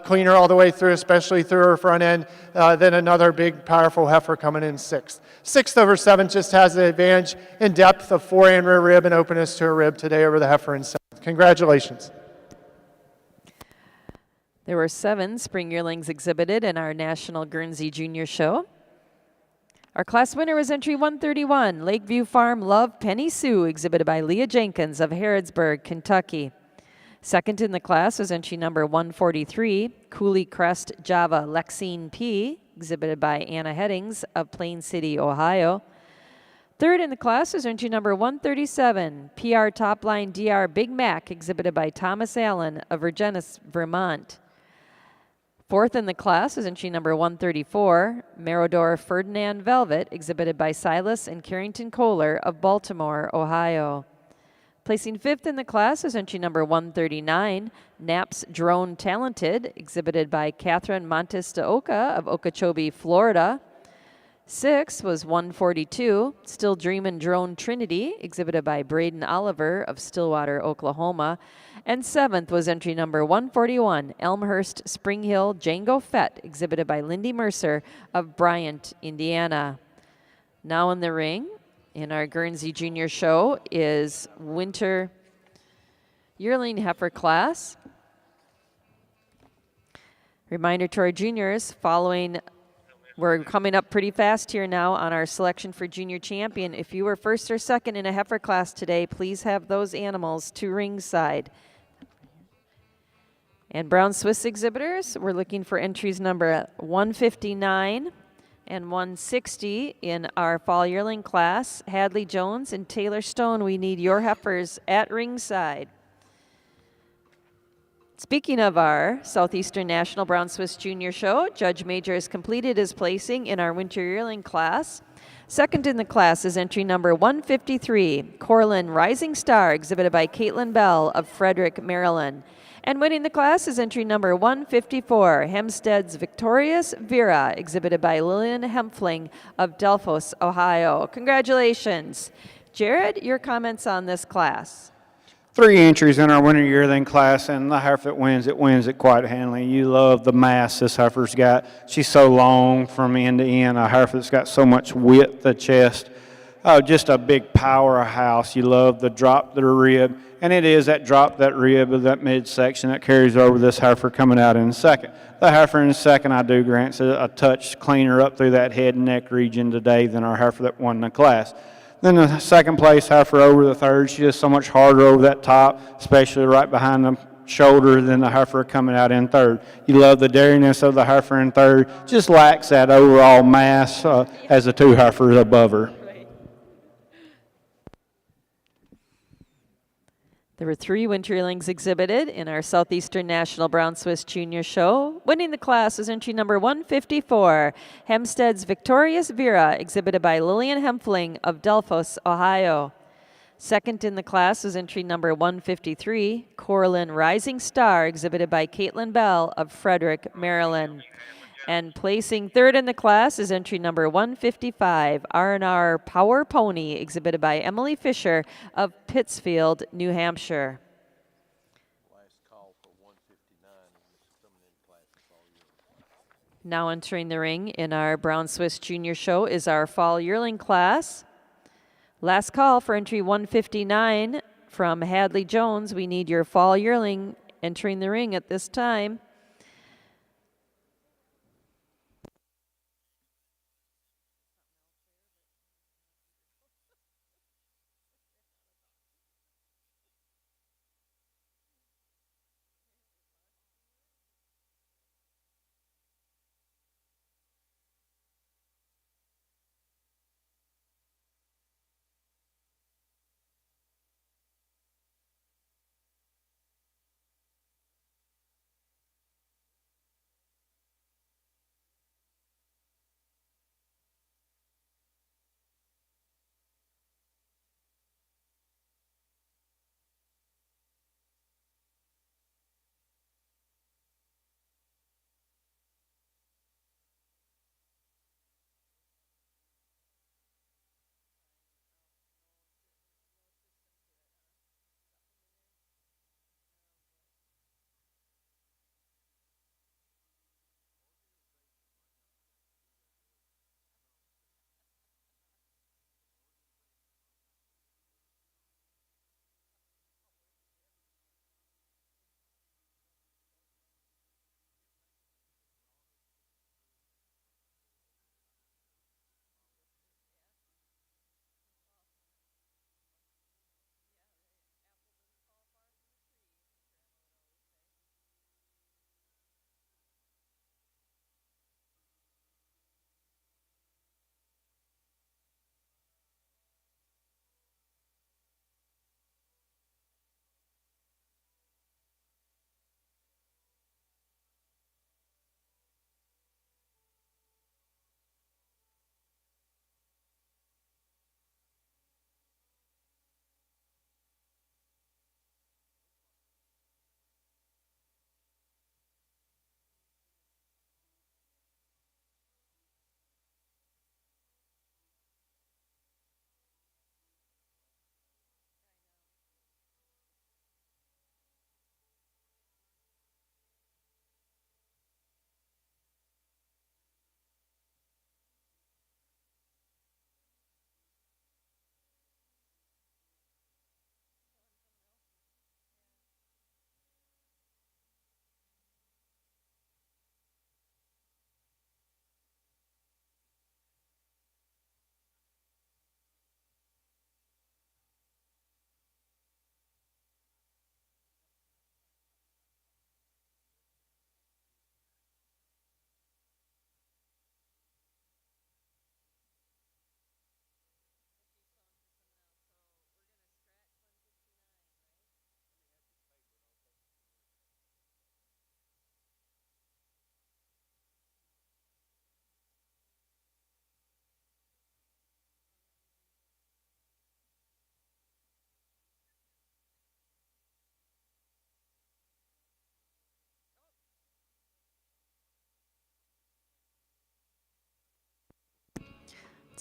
cleaner all the way through, especially through her front end, than another big, powerful heifer coming in sixth. Sixth over seventh just has the advantage in depth of fore and rear rib and openness to her rib today over the heifer in seventh. Congratulations. There were 7 spring yearlings exhibited in our National Guernsey Junior Show. Our class winner was entry 131, Lakeview Farm Love Penny Sue, exhibited by Leah Jenkins of Harrodsburg, Kentucky. Second in the class was entry number 143, Cooley Crest Java Lexine P, exhibited by Anna Headings of Plain City, Ohio. Third in the class was entry number 137, PR Topline DR Big Mac, exhibited by Thomas Allen of Virginis, Vermont. Fourth in the class is entry number 134, Merodor Ferdinand Velvet, exhibited by Silas and Carrington Kohler of Baltimore, Ohio. Placing fifth in the class is entry number 139, Naps Drone Talented, exhibited by Catherine Montes de Oca of Okeechobee, Florida. Sixth was 142, Still Dreamin' Drone Trinity, exhibited by Braden Oliver of Stillwater, Oklahoma. And seventh was entry number 141, Elmhurst Spring Hill Django Fett, exhibited by Lindy Mercer of Bryant, Indiana. Now in the ring, in our Guernsey Junior Show, is Winter Yearling Heifer class. Reminder to our juniors, we're coming up pretty fast here now on our selection for junior champion. If you were first or second in a heifer class today, please have those animals to ringside. And Brown Swiss exhibitors, we're looking for entries number 159 and 160 in our fall yearling class. Hadley Jones and Taylor Stone, we need your heifers at ringside. Speaking of our Southeastern National Brown Swiss Junior Show, Judge Major has completed his placing in our winter yearling class. Second in the class is entry number 153, Corlin Rising Star, exhibited by Caitlin Bell of Frederick, Maryland. And winning the class is entry number 154, Hempstead's Victorious Vera, exhibited by Lillian Hempfling of Delphos, Ohio. Congratulations. Jared, your comments on this class? 3 entries in our winter yearling class, and the heifer that wins it quite handily. You love the mass this heifer's got. She's so long from end to end, a heifer that's got so much width of chest. Oh, just a big powerhouse. You love the drop the rib, and it is that drop that rib of that midsection that carries over this heifer coming out in second. The heifer in second, I do grant, a touch cleaner up through that head and neck region today than our heifer that won the class. Then the second place heifer over the third, she's just so much harder over that top, especially right behind the shoulder than the heifer coming out in third. You love the dariness of the heifer in third, just lacks that overall mass as the 2 heifers above her. There were 3 winter yearlings exhibited in our Southeastern National Brown Swiss Junior Show. Winning the class is entry number 154, Hempstead's Victorious Vera, exhibited by Lillian Hempfling of Delphos, Ohio. Second in the class is entry number 153, Corlin Rising Star, exhibited by Caitlin Bell of Frederick, Maryland. And placing third in the class is entry number 155, R&R Power Pony, exhibited by Emily Fisher of Pittsfield, New Hampshire. Now entering the ring in our Brown Swiss Junior Show is our fall yearling class. Last call for entry 159 from Hadley Jones. We need your fall yearling entering the ring at this time.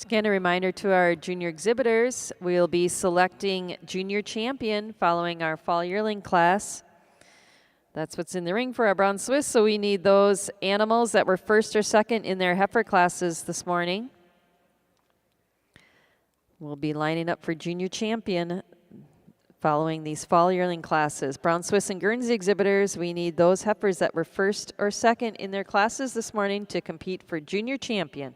Again, a reminder to our junior exhibitors, we'll be selecting junior champion following our fall yearling class. That's what's in the ring for our brown Swiss, so we need those animals that were first or second in their heifer classes this morning. We'll be lining up for junior champion following these fall yearling classes. Brown Swiss and Guernsey exhibitors, we need those heifers that were first or second in their classes this morning to compete for junior champion.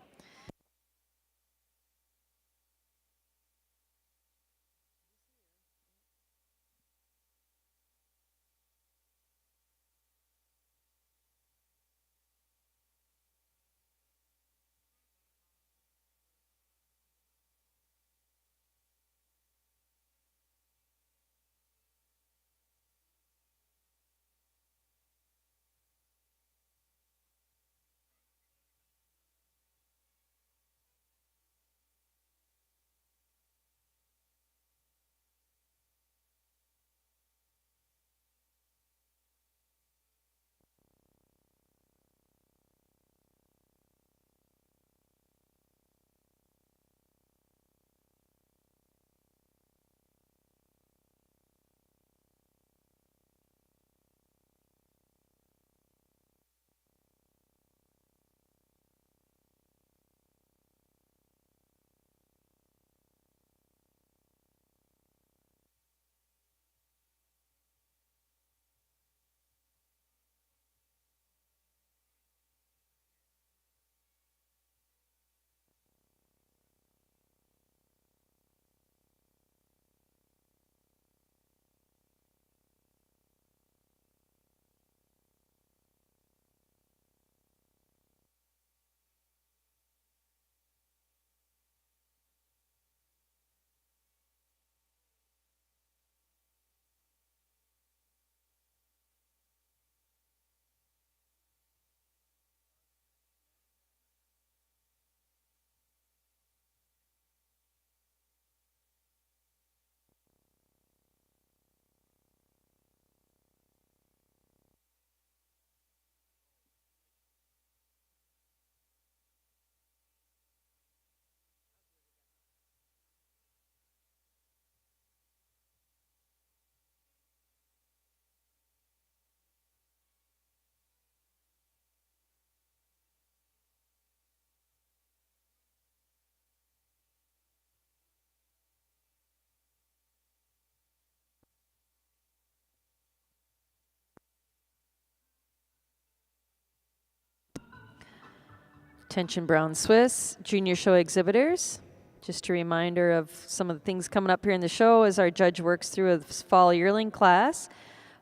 Attention Brown Swiss, junior show exhibitors. Just a reminder of some of the things coming up here in the show as our judge works through a fall yearling class.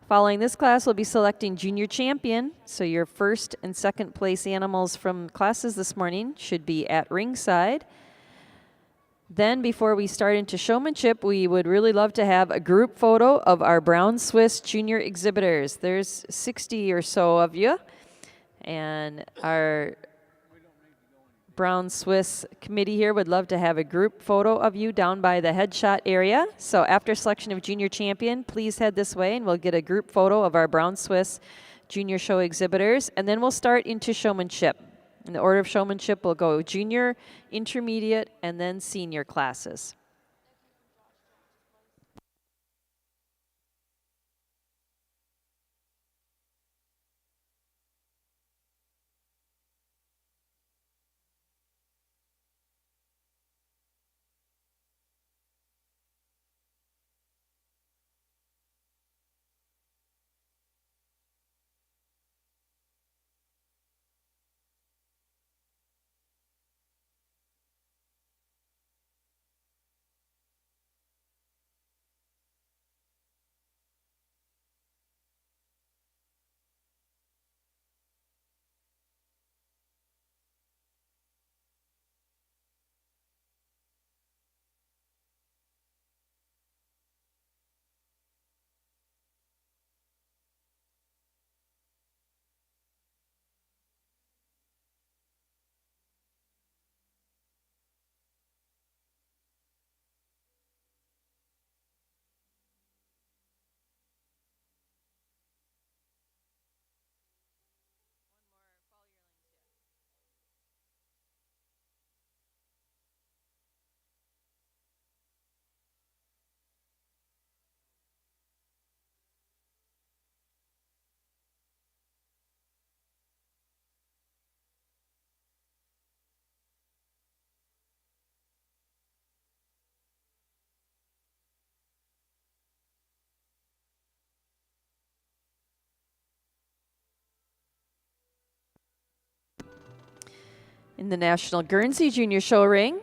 Following this class, we'll be selecting junior champion. So your first and second place animals from classes this morning should be at ringside. Then before we start into showmanship, we would really love to have a group photo of our Brown Swiss junior exhibitors. There's 60 or so of you. And our Brown Swiss committee here would love to have a group photo of you down by the headshot area. So after selection of junior champion, please head this way and we'll get a group photo of our Brown Swiss junior show exhibitors. And then we'll start into showmanship. In the order of showmanship, we'll go junior, intermediate, and then senior classes. In the National Guernsey Junior Show ring,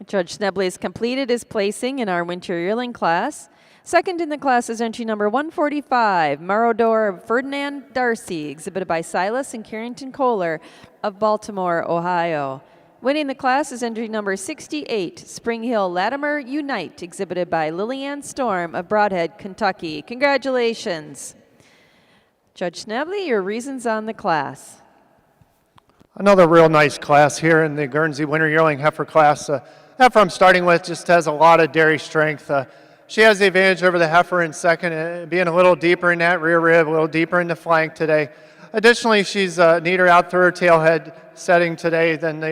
Judge Snebley has completed his placing in our winter yearling class. Second in the class is entry number 145, Marodor Ferdinand Darcy, exhibited by Silas and Carrington Kohler of Baltimore, Ohio. Winning the class is entry number 68, Spring Hill Latimer Unite, exhibited by Lillian Storm of Broadhead, Kentucky. Congratulations. Judge Snebley, your reasons on the class. Another real nice class here in the Guernsey Winter Yearling Heifer class. Heifer I'm starting with just has a lot of dairy strength. She has the advantage over the heifer in second, being a little deeper in that rear rib, a little deeper in the flank today. Additionally, she's neater out through her tail head setting today than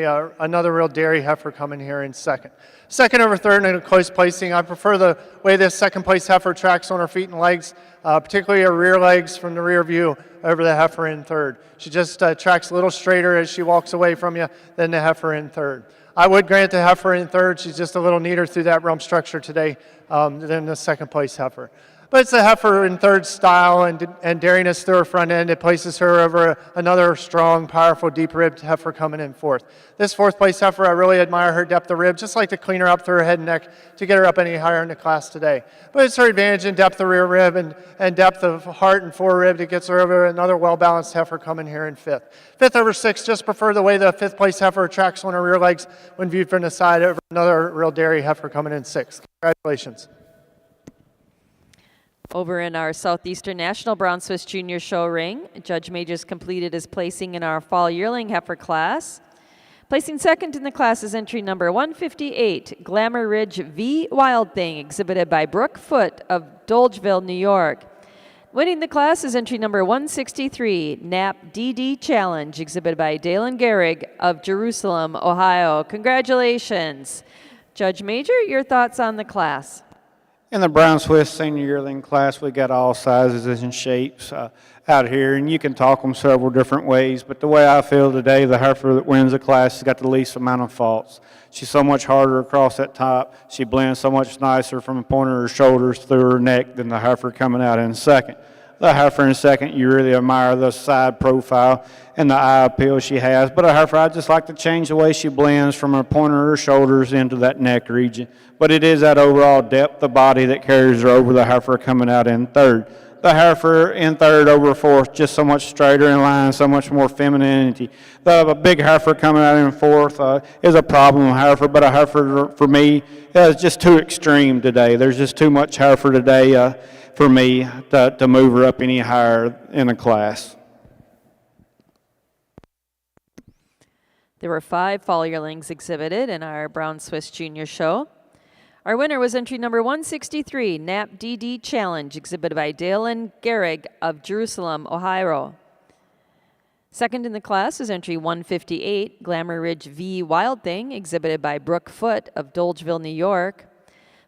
another real dairy heifer coming here in second. Second over third in a close placing. I prefer the way this second place heifer tracks on her feet and legs, particularly her rear legs from the rear view over the heifer in third. She just tracks a little straighter as she walks away from you than the heifer in third. I would grant the heifer in third. She's just a little neater through that rump structure today than the second place heifer. But it's the heifer in third style and dariness through her front end. It places her over another strong, powerful, deep-ribbed heifer coming in fourth. This fourth place heifer, I really admire her depth of rib. Just like to clean her up through her head and neck to get her up any higher in the class today. But it's her advantage in depth of rear rib and depth of heart and fore rib that gets her over another well-balanced heifer coming here in fifth. Fifth over sixth, just prefer the way the fifth place heifer tracks on her rear legs when viewed from the side over another real dairy heifer coming in sixth. Congratulations. Over in our Southeastern National Brown Swiss Junior Show ring, Judge Majors completed his placing in our fall yearling heifer class. Placing second in the class is entry number 158, Glamour Ridge V Wild Thing, exhibited by Brooke Foote of Dolgeville, New York. Winning the class is entry number 163, Nap DD Challenge, exhibited by Dalen Gehrig of Jerusalem, Ohio. Congratulations. Judge Major, your thoughts on the class? In the Brown Swiss Senior Yearling class, we got all sizes and shapes out here, and you can talk them several different ways, but the way I feel today, the heifer that wins the class has got the least amount of faults. She's so much harder across that top. She blends so much nicer from the point of her shoulders through her neck than the heifer coming out in second. The heifer in second, you really admire the side profile and the eye appeal she has. But a heifer, I just like to change the way she blends from her point of her shoulders into that neck region. But it is that overall depth of body that carries her over the heifer coming out in third. The heifer in third over fourth, just so much straighter in line, so much more femininity. The big heifer coming out in fourth is a problem heifer, but a heifer for me is just too extreme today. There's just too much heifer today for me to move her up any higher in a class. There were 5 fall yearlings exhibited in our Brown Swiss Junior Show. Our winner was entry number 163, Nap DD Challenge, exhibited by Dalen Gehrig of Jerusalem, Ohio. Second in the class is entry 158, Glamour Ridge V Wild Thing, exhibited by Brooke Foote of Dolgeville, New York.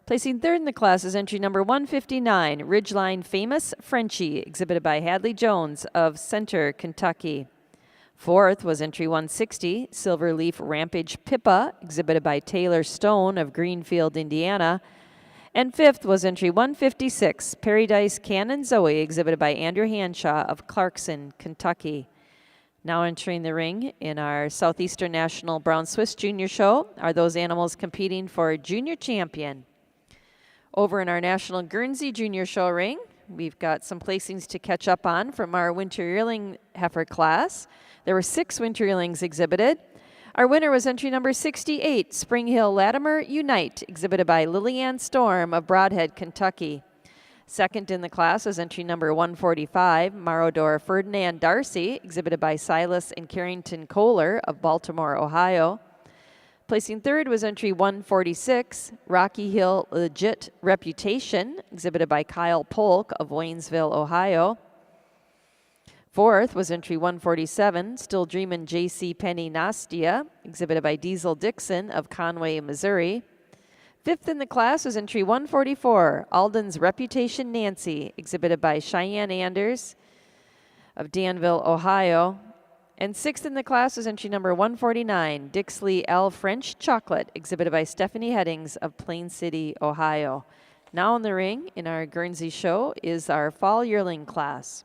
Placing third in the class is entry number 159, Ridgeline Famous Frenchie, exhibited by Hadley Jones of Center, Kentucky. Fourth was entry 160, Silverleaf Rampage Pippa, exhibited by Taylor Stone of Greenfield, Indiana. And fifth was entry 156, Paradise Cannon Zoe, exhibited by Andrew Hanshaw of Clarkson, Kentucky. Now entering the ring in our Southeastern National Brown Swiss Junior Show are those animals competing for Junior Champion. Over in our National Guernsey Junior Show ring, we've got some placings to catch up on from our winter yearling heifer class. There were 6 winter yearlings exhibited. Our winner was entry number 68, Spring Hill Latimer Unite, exhibited by Lillian Storm of Broadhead, Kentucky. Second in the class was entry number 145, Marodor Ferdinand Darcy, exhibited by Silas and Carrington Kohler of Baltimore, Ohio. Placing third was entry 146, Rocky Hill Legit Reputation, exhibited by Kyle Polk of Waynesville, Ohio. Fourth was entry 147, Still Dreamin' J.C. Penny Nastia, exhibited by Diesel Dixon of Conway, Missouri. Fifth in the class was entry 144, Alden's Reputation Nancy, exhibited by Cheyenne Anders of Danville, Ohio. And sixth in the class was entry number 149, Dixley L. French Chocolate, exhibited by Stephanie Headings of Plain City, Ohio. Now in the ring in our Guernsey show is our fall yearling class.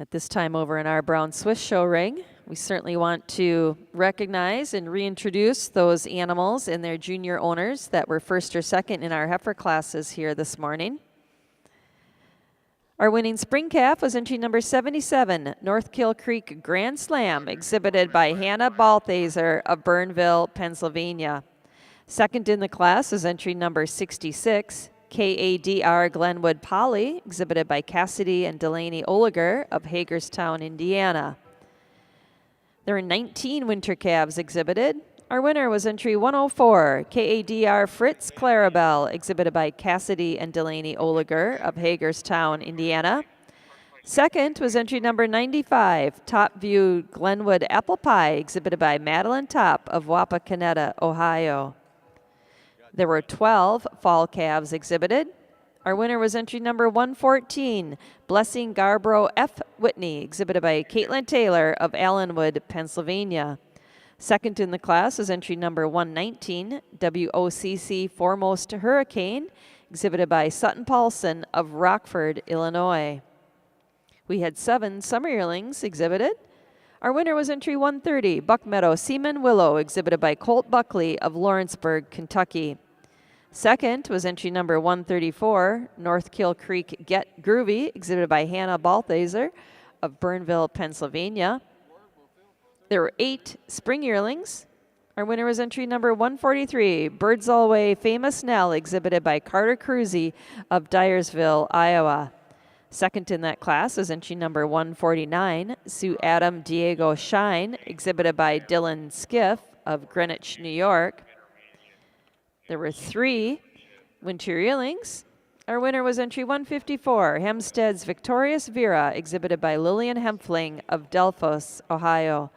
At this time over in our Brown Swiss show ring, we certainly want to recognize and reintroduce those animals and their junior owners that were first or second in our heifer classes here this morning. Our winning spring calf was entry number 77, North Kill Creek Grand Slam, exhibited by Hannah Balthaser of Burnville, Pennsylvania. Second in the class is entry number 66, KADR Glenwood Polly, exhibited by Cassidy and Delaney Oliger of Hagerstown, Indiana. There were 19 winter calves exhibited. Our winner was entry 104, KADR Fritz Clarabelle, exhibited by Cassidy and Delaney Oliger of Hagerstown, Indiana. Second was entry number 95, Top View Glenwood Apple Pie, exhibited by Madeline Top of Wapakoneta, Ohio. There were 12 fall calves exhibited. Our winner was entry number 114, Blessing Garbrough F. Whitney, exhibited by Caitlin Taylor of Allenwood, Pennsylvania. Second in the class is entry number 119, WOCC Foremost Hurricane, exhibited by Sutton Paulson of Rockford, Illinois. We had 7 summer yearlings exhibited. Our winner was entry 130, Buck Meadow Seaman Willow, exhibited by Colt Buckley of Lawrenceburg, Kentucky. Second was entry number 134, North Kill Creek Get Groovy, exhibited by Hannah Balthaser of Burnville, Pennsylvania. There were 8 spring yearlings. Our winner was entry number 143, Birdsallway Famous Nell, exhibited by Carter Cruzy of Dyersville, Iowa. Second in that class is entry number 149, Sue Adam Diego Shine, exhibited by Dylan Skiff of Greenwich, New York. There were 3 winter yearlings. Our winner was entry 154, Hempstead's Victorious Vera, exhibited by Lillian Hempfling of Delphos, Ohio.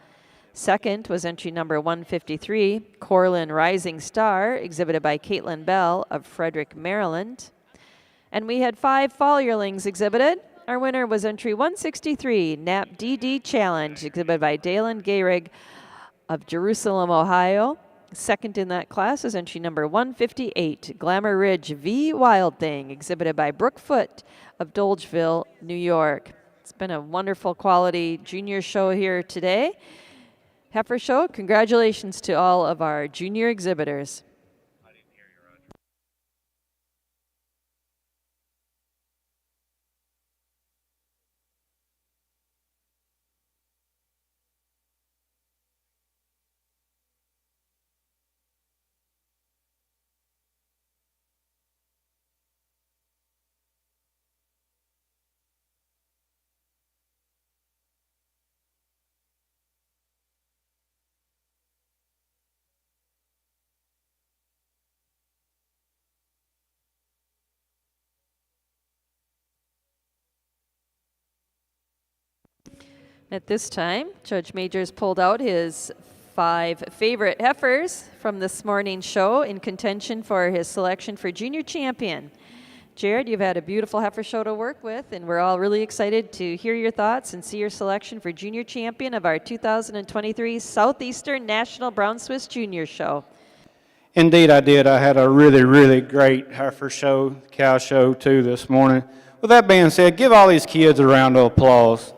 Second was entry number 153, Corlin Rising Star, exhibited by Caitlin Bell of Frederick, Maryland. And we had 5 fall yearlings exhibited. Our winner was entry 163, Nap DD Challenge, exhibited by Dalen Gehrig of Jerusalem, Ohio. Second in that class is entry number 158, Glamour Ridge V Wild Thing, exhibited by Brooke Foote of Dolgeville, New York. It's been a wonderful quality junior show here today. Heifer Show, congratulations to all of our junior exhibitors. At this time, Judge Majors pulled out his 5 favorite heifers from this morning's show in contention for his selection for junior champion. Jared, you've had a beautiful heifer show to work with, and we're all really excited to hear your thoughts and see your selection for junior champion of our 2023 Southeastern National Brown Swiss Junior Show. Indeed, I did. I had a really, really great heifer show, cow show, too, this morning. With that being said, give all these kids a round of applause.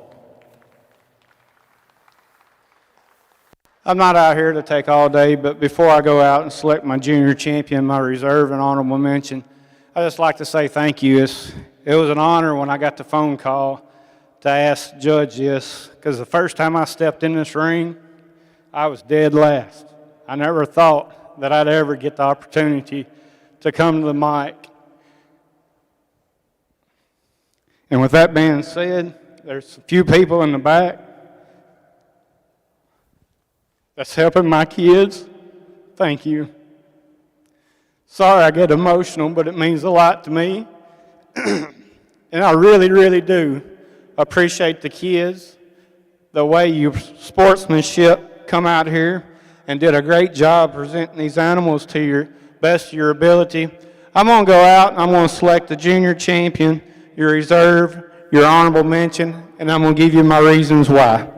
I'm not out here to take all day, but before I go out and select my junior champion, my reserve and honorable mention, I just like to say thank you. It was an honor when I got the phone call to ask Judge this, because the first time I stepped in this ring, I was dead last. I never thought that I'd ever get the opportunity to come to the mic. And with that being said, there's a few people in the back that's helping my kids. Thank you. Sorry I get emotional, but it means a lot to me. And I really, really do appreciate the kids, the way your sportsmanship come out here and did a great job presenting these animals to your best of your ability. I'm going to go out and I'm going to select the junior champion, your reserve, your honorable mention, and I'm going to give you my reasons why.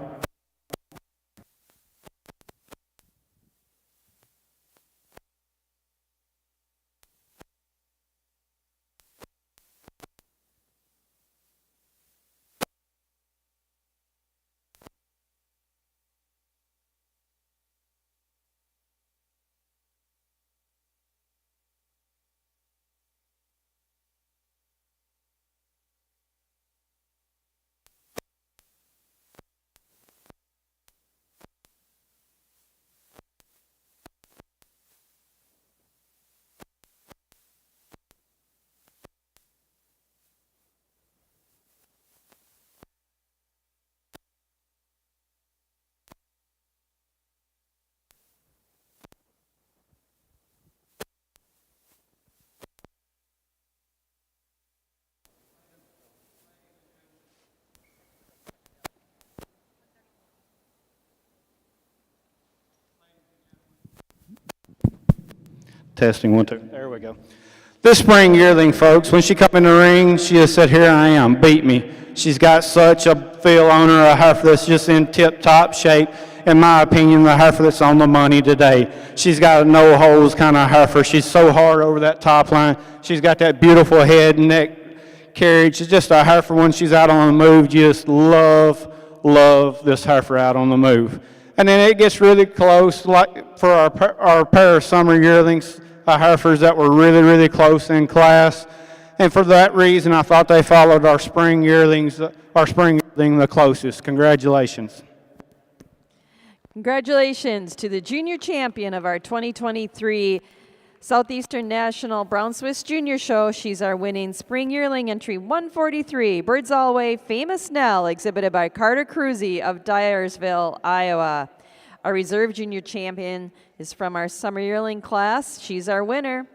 Testing, 1, 2. There we go. This spring yearling, folks, when she come in the ring, she just said, here I am, beat me. She's got such a feel on her, a heifer that's just in tip-top shape. In my opinion, the heifer that's on the money today. She's got a no-holes kind of heifer. She's so hard over that top line. She's got that beautiful head and neck carriage. It's just a heifer when she's out on the move. You just love this heifer out on the move. And then it gets really close, like for our pair of summer yearlings, heifers that were really close in class. And for that reason, I thought they followed our spring yearling the closest. Congratulations. Congratulations to the junior champion of our 2023 Southeastern National Brown Swiss Junior Show. She's our winning spring yearling entry 143, Birds All Way Famous Nell, exhibited by Carter Cruzy of Dyersville, Iowa. Our reserve junior champion is from our summer yearling class. She's our winner.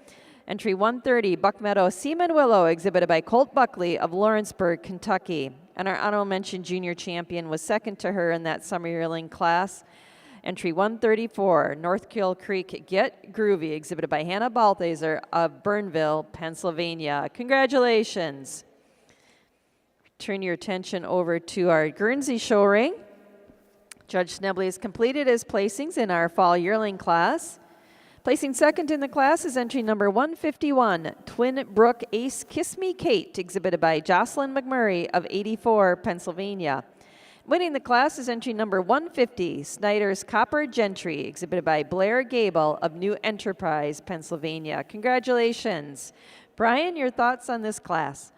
Entry 130, Buck Meadow Seaman Willow, exhibited by Colt Buckley of Lawrenceburg, Kentucky. And our honorable mention junior champion was second to her in that summer yearling class. Entry 134, North Kill Creek Get Groovy, exhibited by Hannah Balthaser of Burnville, Pennsylvania. Congratulations. Turn your attention over to our Guernsey show ring. Judge Snebley has completed his placings in our fall yearling class. Placing second in the class is entry number 151, Twin Brook Ace Kiss Me Kate, exhibited by Jocelyn McMurray of 84, Pennsylvania. Winning the class is entry number 150, Snyder's Copper Gentry, exhibited by Blair Gable of New Enterprise, Pennsylvania. Congratulations. Brian, your thoughts on this class?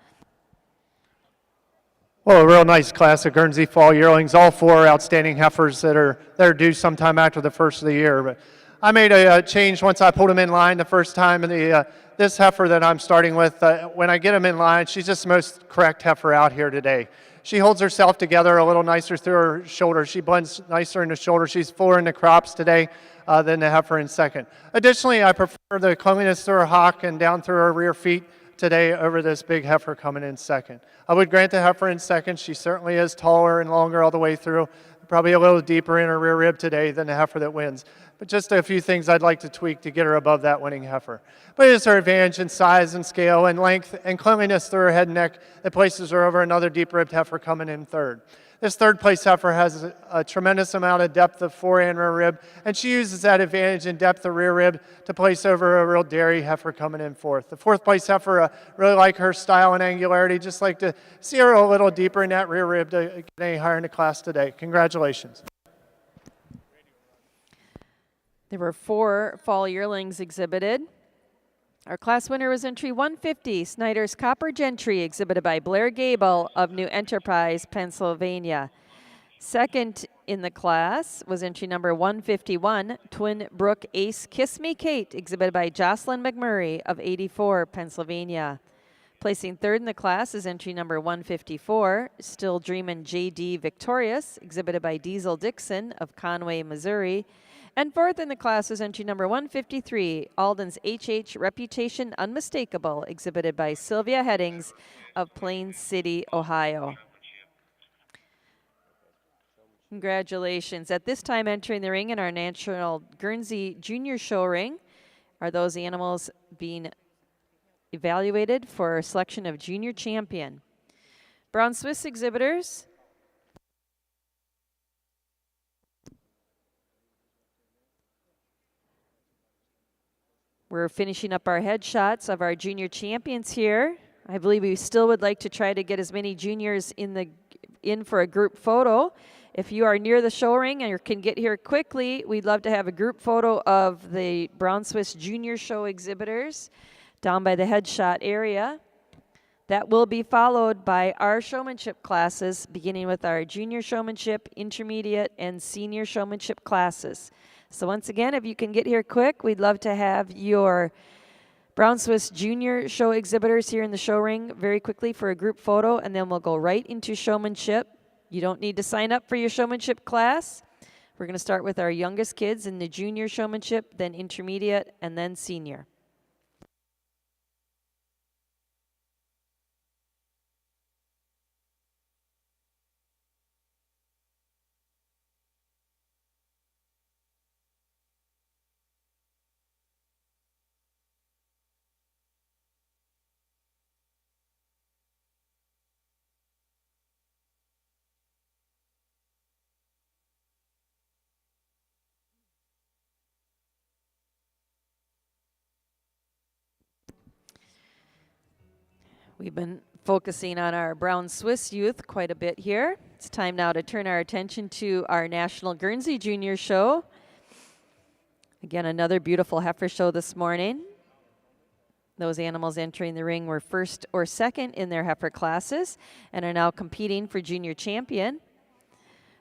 Well, a real nice class of Guernsey fall yearlings, all four outstanding heifers that are due sometime after the first of the year. But I made a change once I pulled them in line the first time, and this heifer that I'm starting with, when I get them in line, she's just the most correct heifer out here today. She holds herself together a little nicer through her shoulder. She blends nicer in the shoulder. She's fuller in the crops today than the heifer in second. Additionally, I prefer the cleanliness through her hock and down through her rear feet today over this big heifer coming in second. I would grant the heifer in second. She certainly is taller and longer all the way through, probably a little deeper in her rear rib today than the heifer that wins. But just a few things I'd like to tweak to get her above that winning heifer. But it's her advantage in size and scale and length and cleanliness through her head and neck that places her over another deep-ribbed heifer coming in third. This third-place heifer has a tremendous amount of depth of fore and rear rib, and she uses that advantage in depth of rear rib to place over a real dairy heifer coming in fourth. The fourth-place heifer, really like her style and angularity, just like to see her a little deeper in that rear rib to get any higher in the class today. Congratulations. There were 4 fall yearlings exhibited. Our class winner was entry 150, Snyder's Copper Gentry, exhibited by Blair Gable of New Enterprise, Pennsylvania. Second in the class was entry number 151, Twin Brook Ace Kiss Me Kate, exhibited by Jocelyn McMurray of 84, Pennsylvania. Placing third in the class is entry number 154, Still Dreamin' J.D. Victorious, exhibited by Diesel Dixon of Conway, Missouri. And fourth in the class is entry number 153, Alden's H.H. Reputation Unmistakable, exhibited by Sylvia Headings of Plain City, Ohio. Congratulations. At this time, entering the ring in our National Guernsey Junior Show ring are those animals being evaluated for selection of junior champion. Brown Swiss exhibitors. We're finishing up our headshots of our junior champions here. I believe we still would like to try to get as many juniors in for a group photo. If you are near the show ring and you can get here quickly, we'd love to have a group photo of the Brown Swiss Junior Show exhibitors down by the headshot area. That will be followed by our showmanship classes, beginning with our junior showmanship, intermediate, and senior showmanship classes. So once again, if you can get here quick, we'd love to have your Brown Swiss Junior Show exhibitors here in the show ring very quickly for a group photo, and then we'll go right into showmanship. You don't need to sign up for your showmanship class. We're going to start with our youngest kids in the junior showmanship, then intermediate, and then senior. We've been focusing on our Brown Swiss youth quite a bit here. It's time now to turn our attention to our National Guernsey Junior Show. Again, another beautiful heifer show this morning. Those animals entering the ring were first or second in their heifer classes and are now competing for junior champion.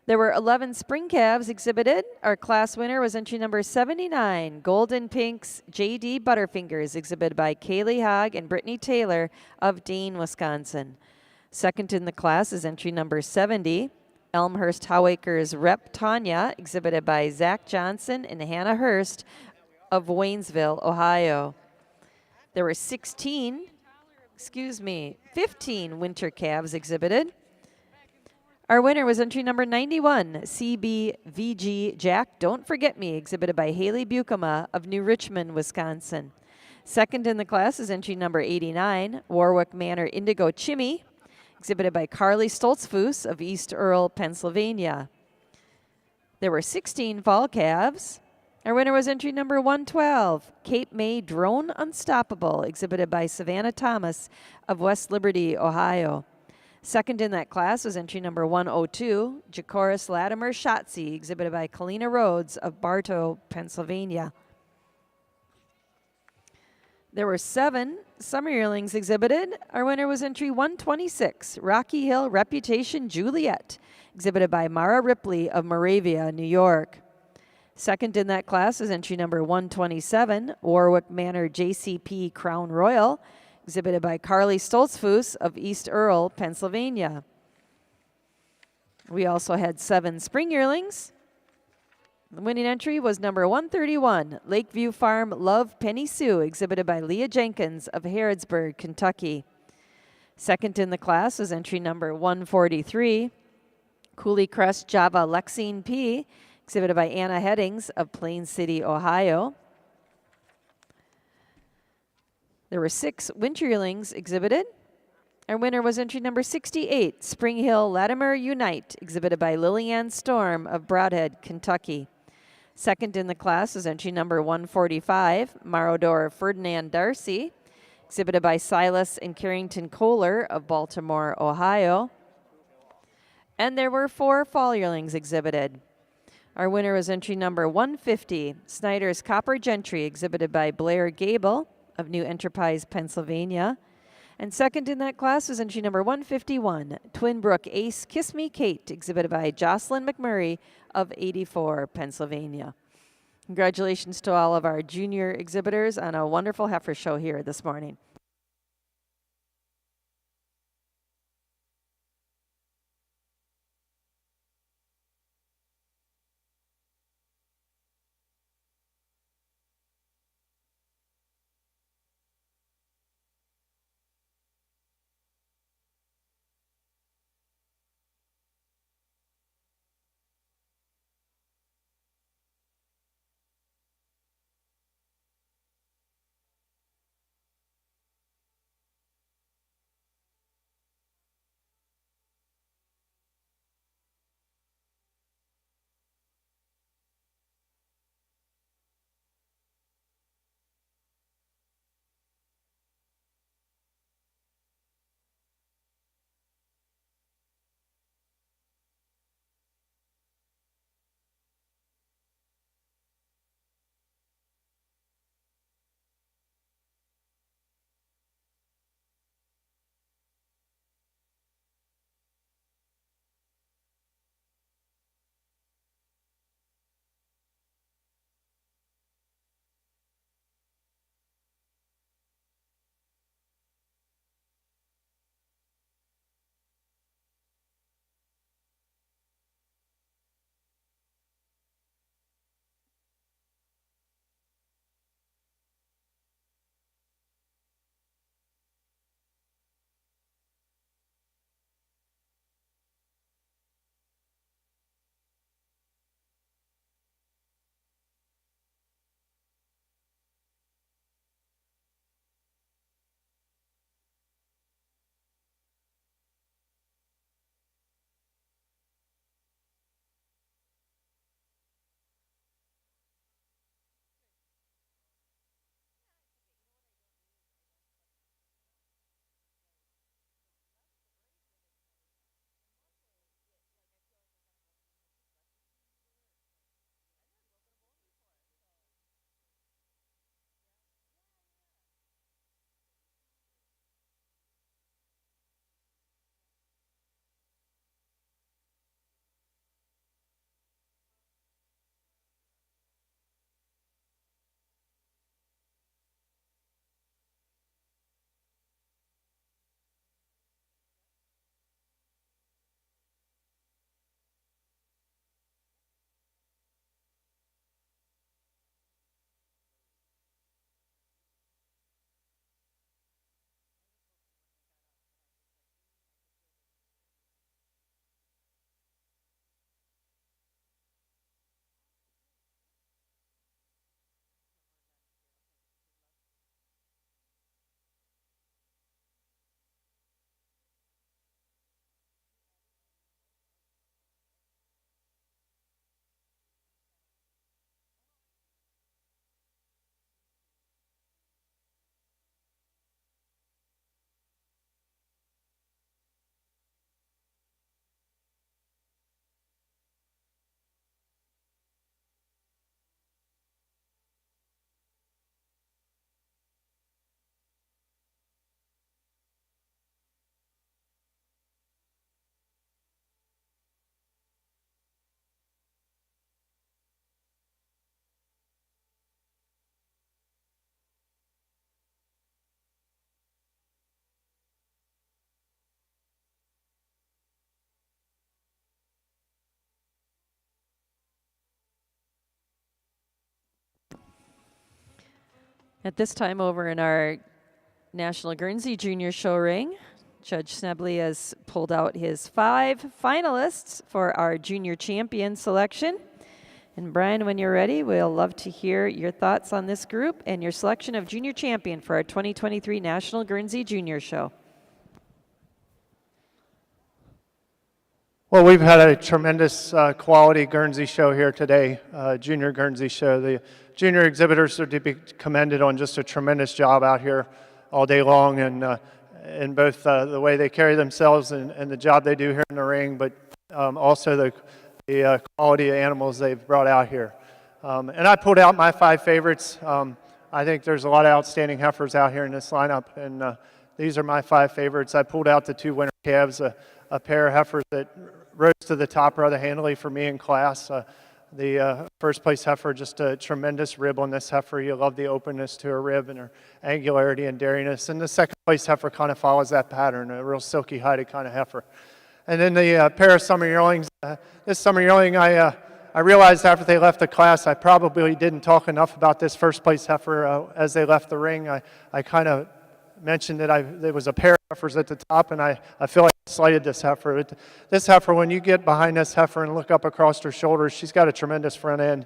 There were 11 spring calves exhibited. Our class winner was entry number 79, Golden Pinks J.D. Butterfingers, exhibited by Kaylee Hogg and Brittany Taylor of Dane, Wisconsin. Second in the class is entry number 70, Elmhurst Howacres Rep Tanya, exhibited by Zach Johnson and Hannah Hurst of Waynesville, Ohio. There were 15 winter calves exhibited. Our winner was entry number 91, CBVG Jack Don't Forget Me, exhibited by Haley Bukema of New Richmond, Wisconsin. Second in the class is entry number 89, Warwick Manor Indigo Chimmy, exhibited by Carly Stoltzfus of East Earl, Pennsylvania. There were 16 fall calves. Our winner was entry number 112, Cape May Drone Unstoppable, exhibited by Savannah Thomas of West Liberty, Ohio. Second in that class was entry number 102, Jacoris Latimer Shotzi, exhibited by Kalina Rhodes of Bartow, Pennsylvania. There were 7 summer yearlings exhibited. Our winner was entry 126, Rocky Hill Reputation Juliet, exhibited by Mara Ripley of Moravia, New York. Second in that class is entry number 127, Warwick Manor JCP Crown Royal, exhibited by Carly Stoltzfus of East Earl, Pennsylvania. We also had 7 spring yearlings. The winning entry was number 131, Lakeview Farm Love Penny Sue, exhibited by Leah Jenkins of Harrodsburg, Kentucky. Second in the class is entry number 143, Cooley Crest Java Lexine P, exhibited by Anna Headings of Plain City, Ohio. There were 6 winter yearlings exhibited. Our winner was entry number 68, Spring Hill Latimer Unite, exhibited by Lillian Storm of Broadhead, Kentucky. Second in the class is entry number 145, Marodor Ferdinand Darcy, exhibited by Silas and Carrington Kohler of Baltimore, Ohio. And there were 4 fall yearlings exhibited. Our winner was entry number 150, Snyder's Copper Gentry, exhibited by Blair Gable of New Enterprise, Pennsylvania. And second in that class was entry number 151, Twin Brook Ace Kiss Me Kate, exhibited by Jocelyn McMurray of 84, Pennsylvania. Congratulations to all of our junior exhibitors on a wonderful heifer show here this morning. At this time, over in our National Guernsey Junior Show ring, Judge Snebley has pulled out his 5 finalists for our junior champion selection. And Brian, when you're ready, we'll love to hear your thoughts on this group and your selection of junior champion for our 2023 National Guernsey Junior Show. Well, we've had a tremendous quality Guernsey show here today, junior Guernsey show. The junior exhibitors are to be commended on just a tremendous job out here all day long, and in both the way they carry themselves and the job they do here in the ring, but also the quality of animals they've brought out here. And I pulled out my 5 favorites. I think there's a lot of outstanding heifers out here in this lineup, and these are my 5 favorites. I pulled out the 2 winter calves, a pair of heifers that rose to the top rather handily for me in class. The first place heifer, just a tremendous rib on this heifer. You love the openness to her rib and her angularity and dairiness. And the second place heifer kind of follows that pattern, a real silky hided kind of heifer. And then the pair of summer yearlings. This summer yearling, I realized after they left the class, I probably didn't talk enough about this first place heifer as they left the ring. I kind of mentioned that there was a pair of heifers at the top, and I feel like I slighted this heifer. This heifer, when you get behind this heifer and look up across her shoulders, she's got a tremendous front end.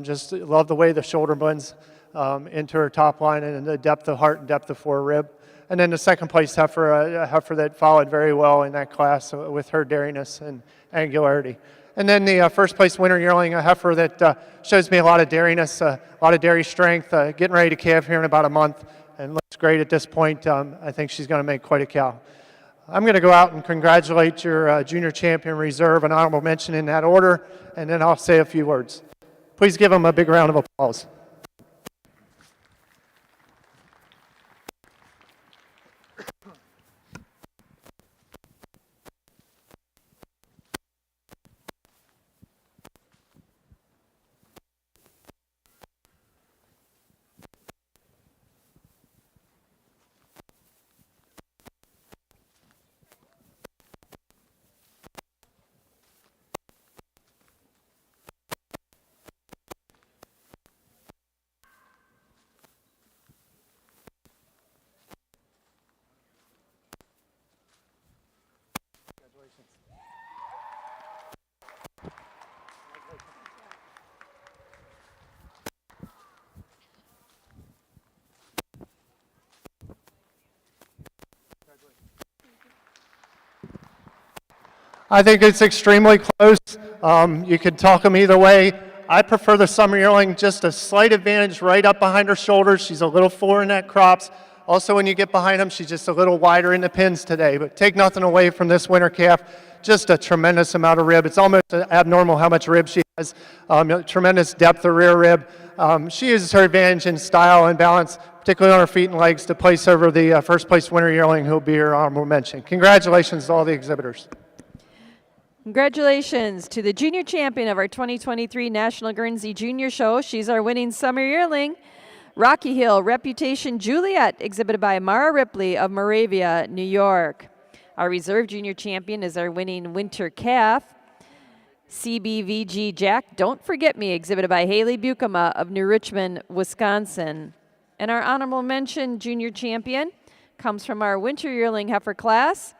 Just love the way the shoulder blends into her top line and the depth of heart and depth of forerib. And then the second place heifer, a heifer that followed very well in that class with her dairiness and angularity. And then the first place winner yearling, a heifer that shows me a lot of dairiness, a lot of dairy strength, getting ready to calve here in about a month, and looks great at this point. I think she's going to make quite a cow. I'm going to go out and congratulate your junior champion reserve, an honorable mention in that order, and then I'll say a few words. Please give them a big round of applause. I think it's extremely close. You could talk them either way. I prefer the summer yearling, just a slight advantage right up behind her shoulders. She's a little fuller in that crops. Also, when you get behind them, she's just a little wider in the pins today. But take nothing away from this winter calf. Just a tremendous amount of rib. It's almost abnormal how much rib she has. Tremendous depth of rear rib. She uses her advantage in style and balance, particularly on her feet and legs, to place over the first place winner yearling, who will be her honorable mention. Congratulations to all the exhibitors. Congratulations to the junior champion of our 2023 National Guernsey Junior Show. She's our winning summer yearling. Rocky Hill Reputation Juliet, exhibited by Mara Ripley of Moravia, New York. Our reserve junior champion is our winning winter calf. CBVG Jack, Don't Forget Me, exhibited by Haley Bukema of New Richmond, Wisconsin. And our honorable mention junior champion comes from our winter yearling heifer class.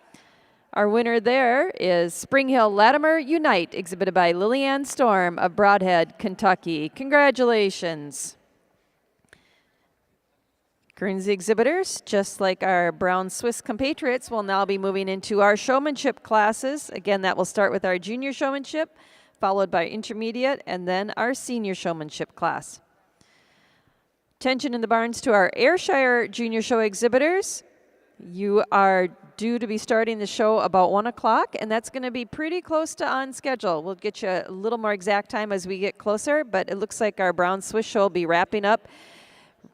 Our winner there is Spring Hill Latimer Unite, exhibited by Lillian Storm of Broadhead, Kentucky. Congratulations. Guernsey exhibitors, just like our brown Swiss compatriots, will now be moving into our showmanship classes. Again, that will start with our junior showmanship, followed by intermediate, and then our senior showmanship class. Attention in the barns to our Ayrshire Junior Show exhibitors. You are due to be starting the show about 1 o'clock, and that's going to be pretty close to on schedule. We'll get you a little more exact time as we get closer, but it looks like our brown Swiss show will be wrapping up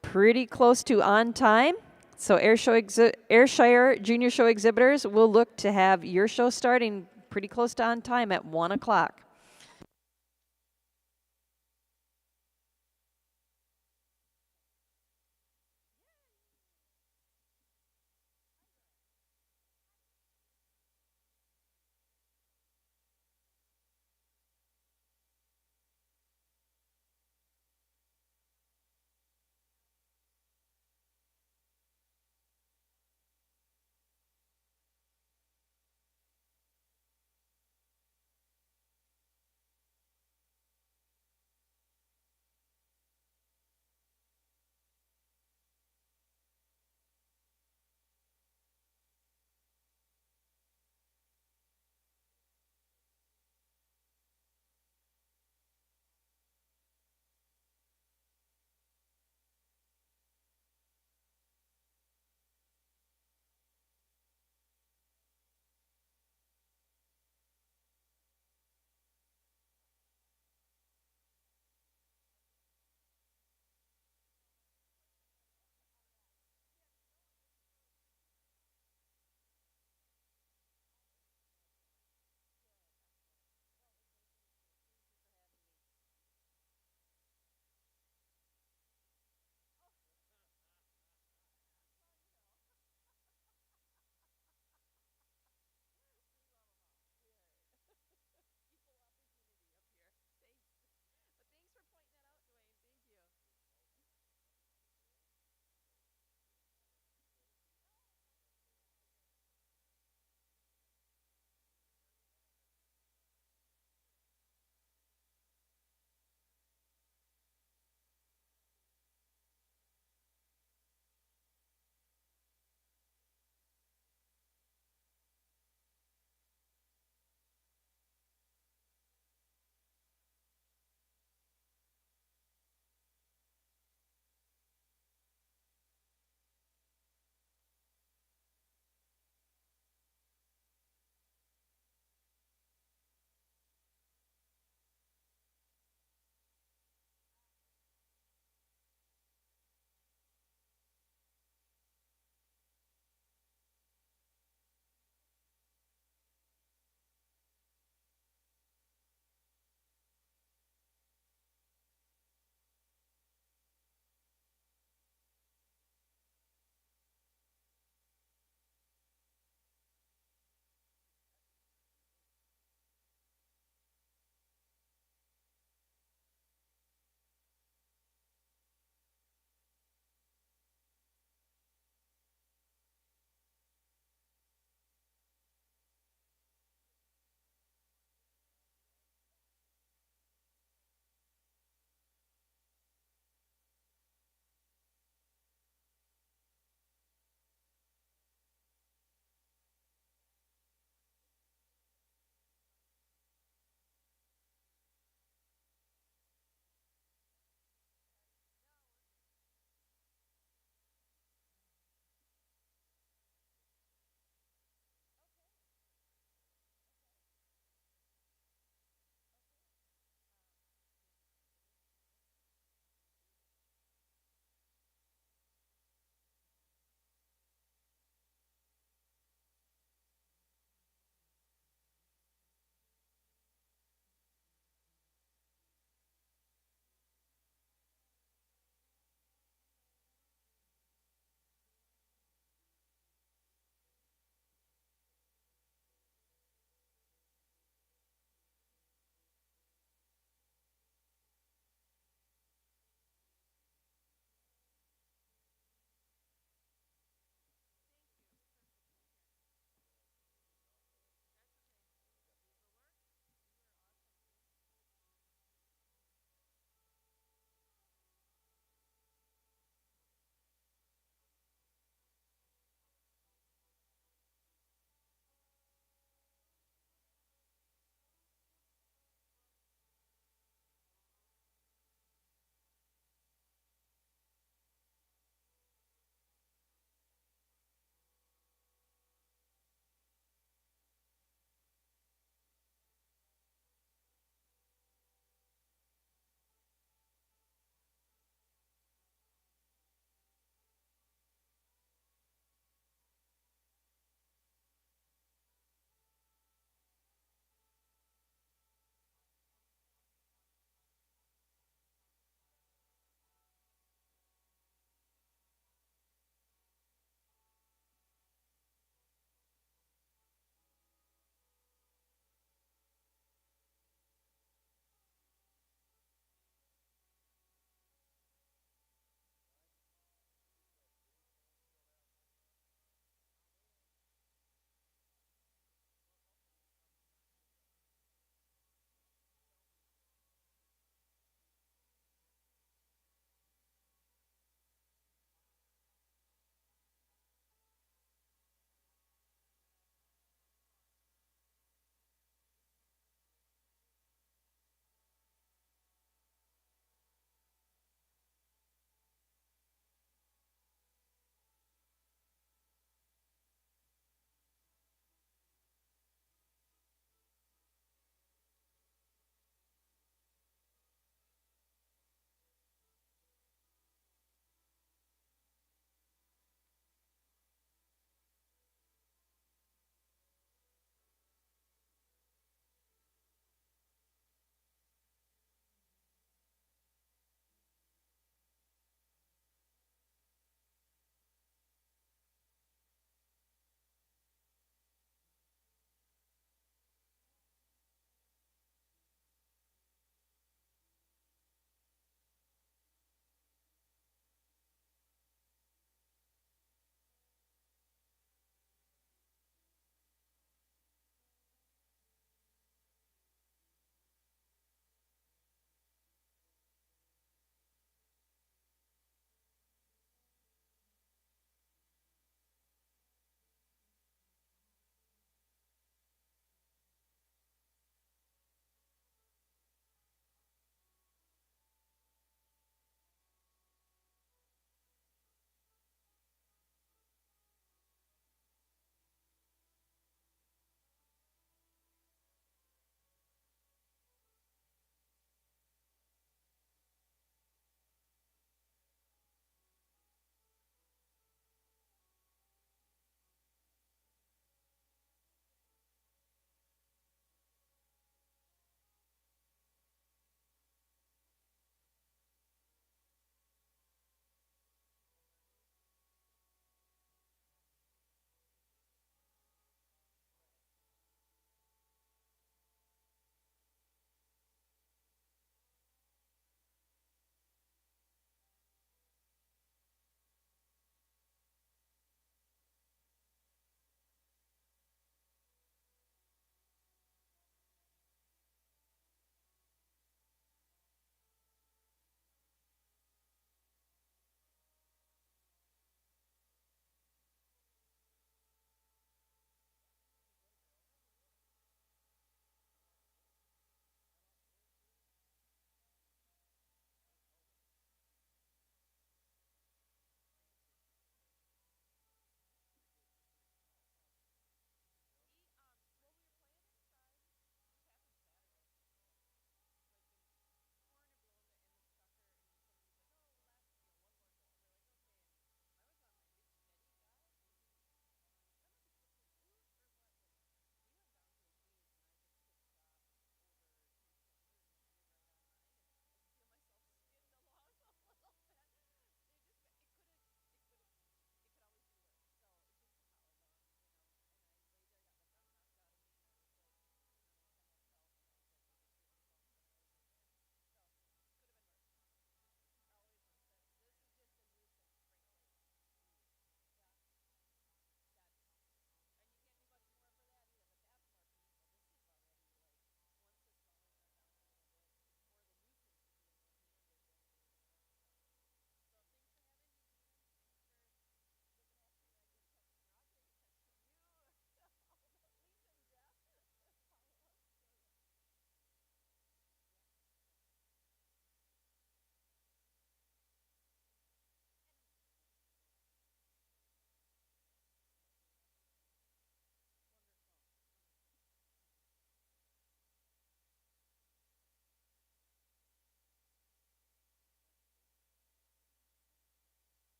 pretty close to on time. So Ayrshire Junior Show exhibitors will look to have your show starting pretty close to on time at 1 o'clock.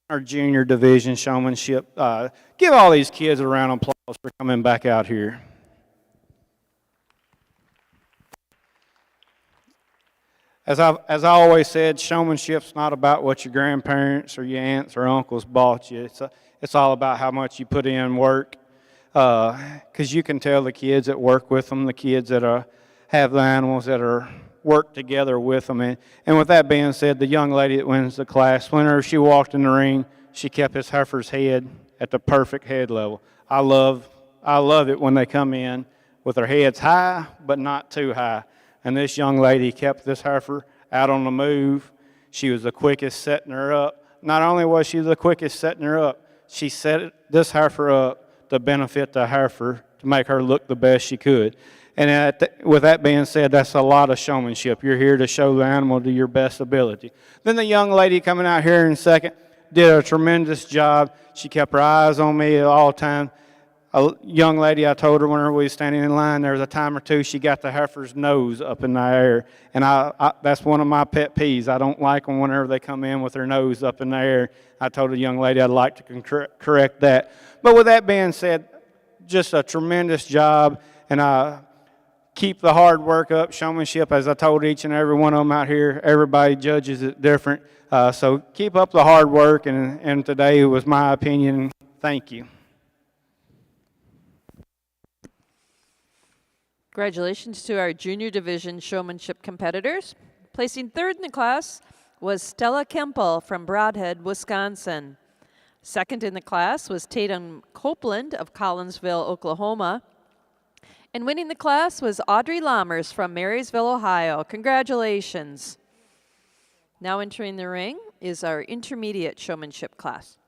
our junior division showmanship. Give all these kids a round of applause for coming back out here. As I always said, showmanship's not about what your grandparents or your aunts or uncles bought you. It's all about how much you put in work. Because you can tell the kids that work with them, the kids that have the animals that are work together with them. And with that being said, the young lady that wins the class, whenever she walked in the ring, she kept this heifer's head at the perfect head level. I love it when they come in with their heads high, but not too high. And this young lady kept this heifer out on the move. She was the quickest setting her up. Not only was she the quickest setting her up, she set this heifer up to benefit the heifer to make her look the best she could. And with that being said, that's a lot of showmanship. You're here to show the animal to your best ability. Then the young lady coming out here in second did a tremendous job. She kept her eyes on me at all time. A young lady, I told her whenever we were standing in line, there was a time or two she got the heifer's nose up in the air. And that's one of my pet peeves. I don't like them whenever they come in with their nose up in the air. I told the young lady I'd like to correct that. But with that being said, just a tremendous job. And keep the hard work up, showmanship, as I told each and every one of them out here. Everybody judges it different. So keep up the hard work. And today was my opinion. Thank you. Congratulations to our junior division showmanship competitors. Placing third in the class was Stella Kempel from Broadhead, Wisconsin. Second in the class was Tatum Copeland of Collinsville, Oklahoma. And winning the class was Audrey Lammers from Marysville, Ohio. Congratulations. Now entering the ring is our intermediate showmanship class.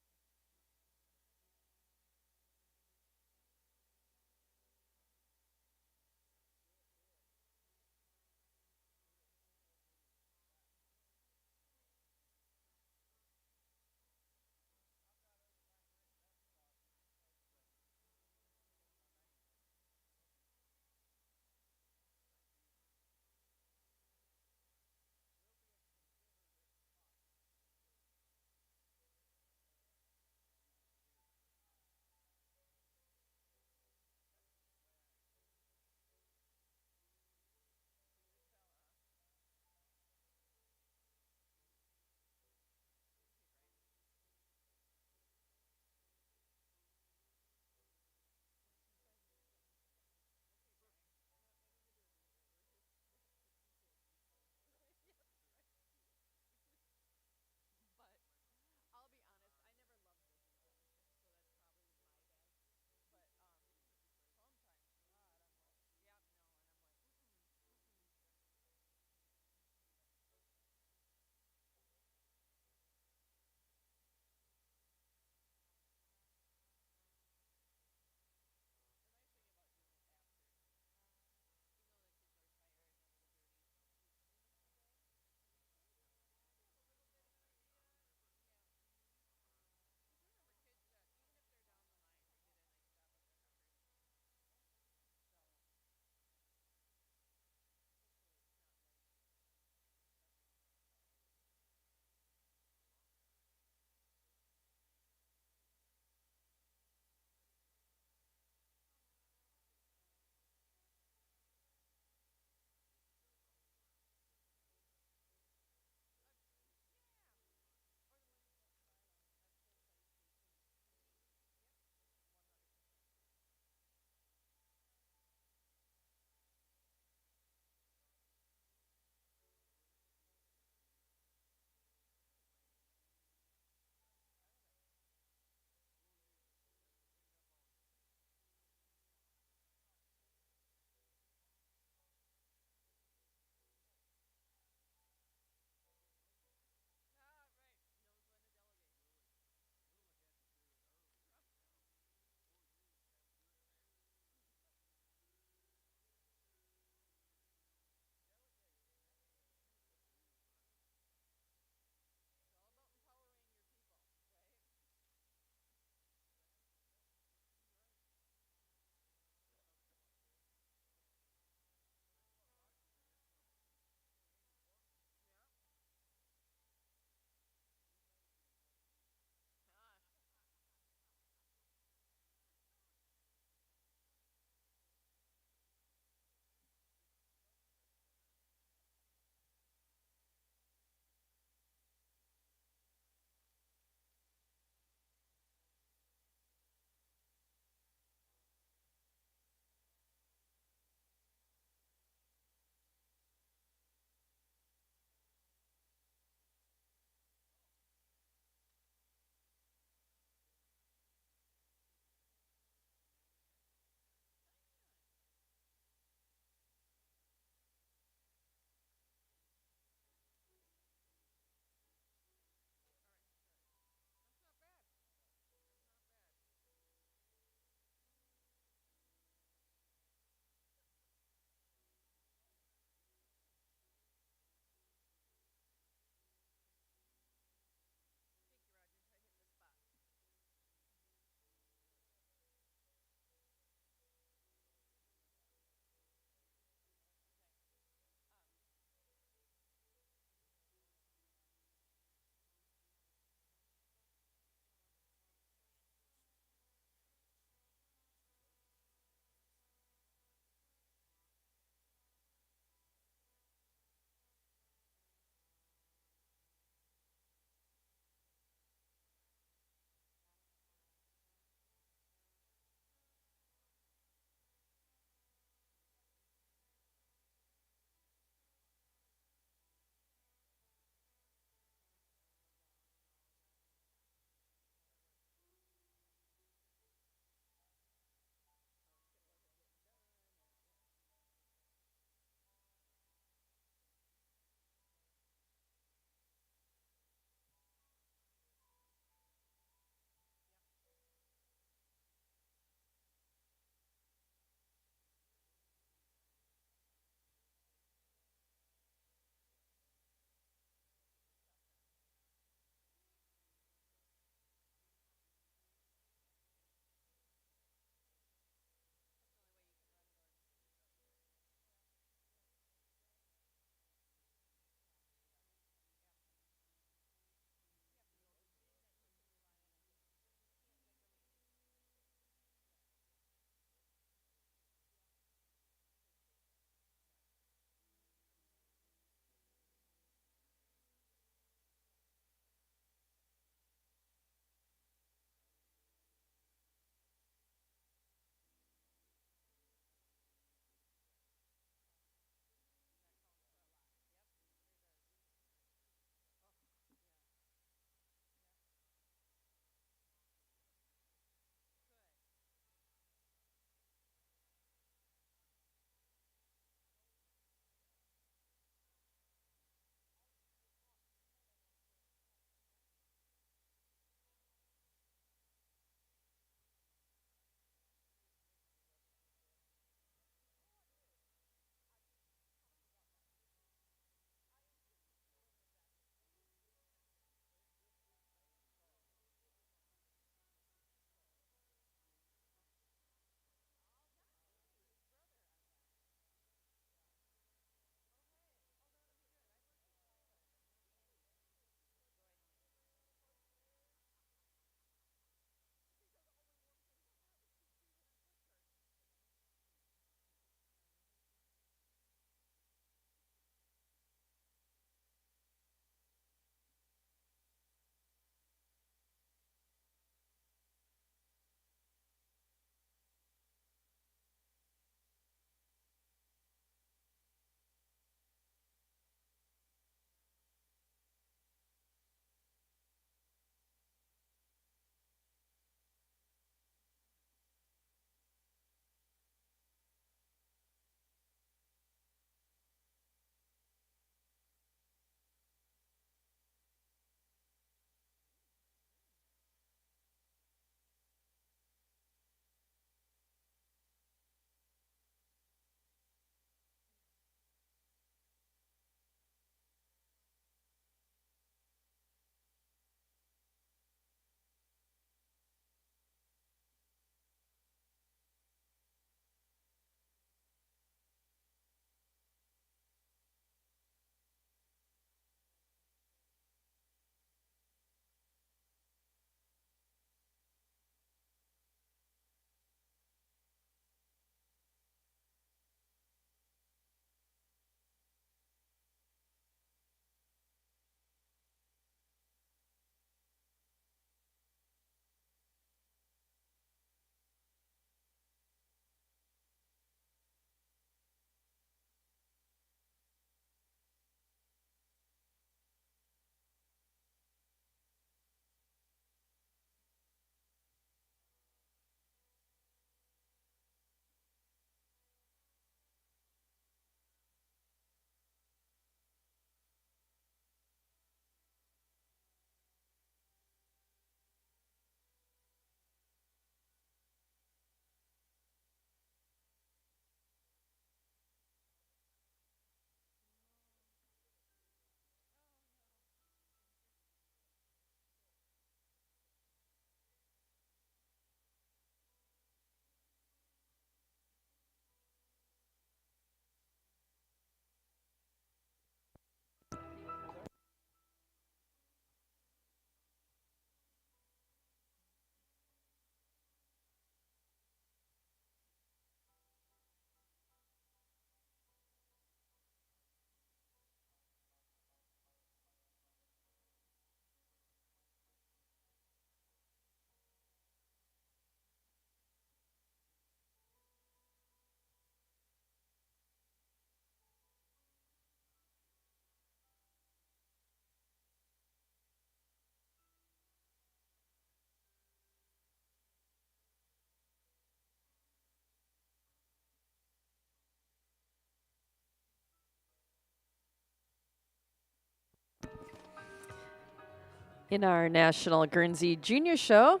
In our National Guernsey Junior Show,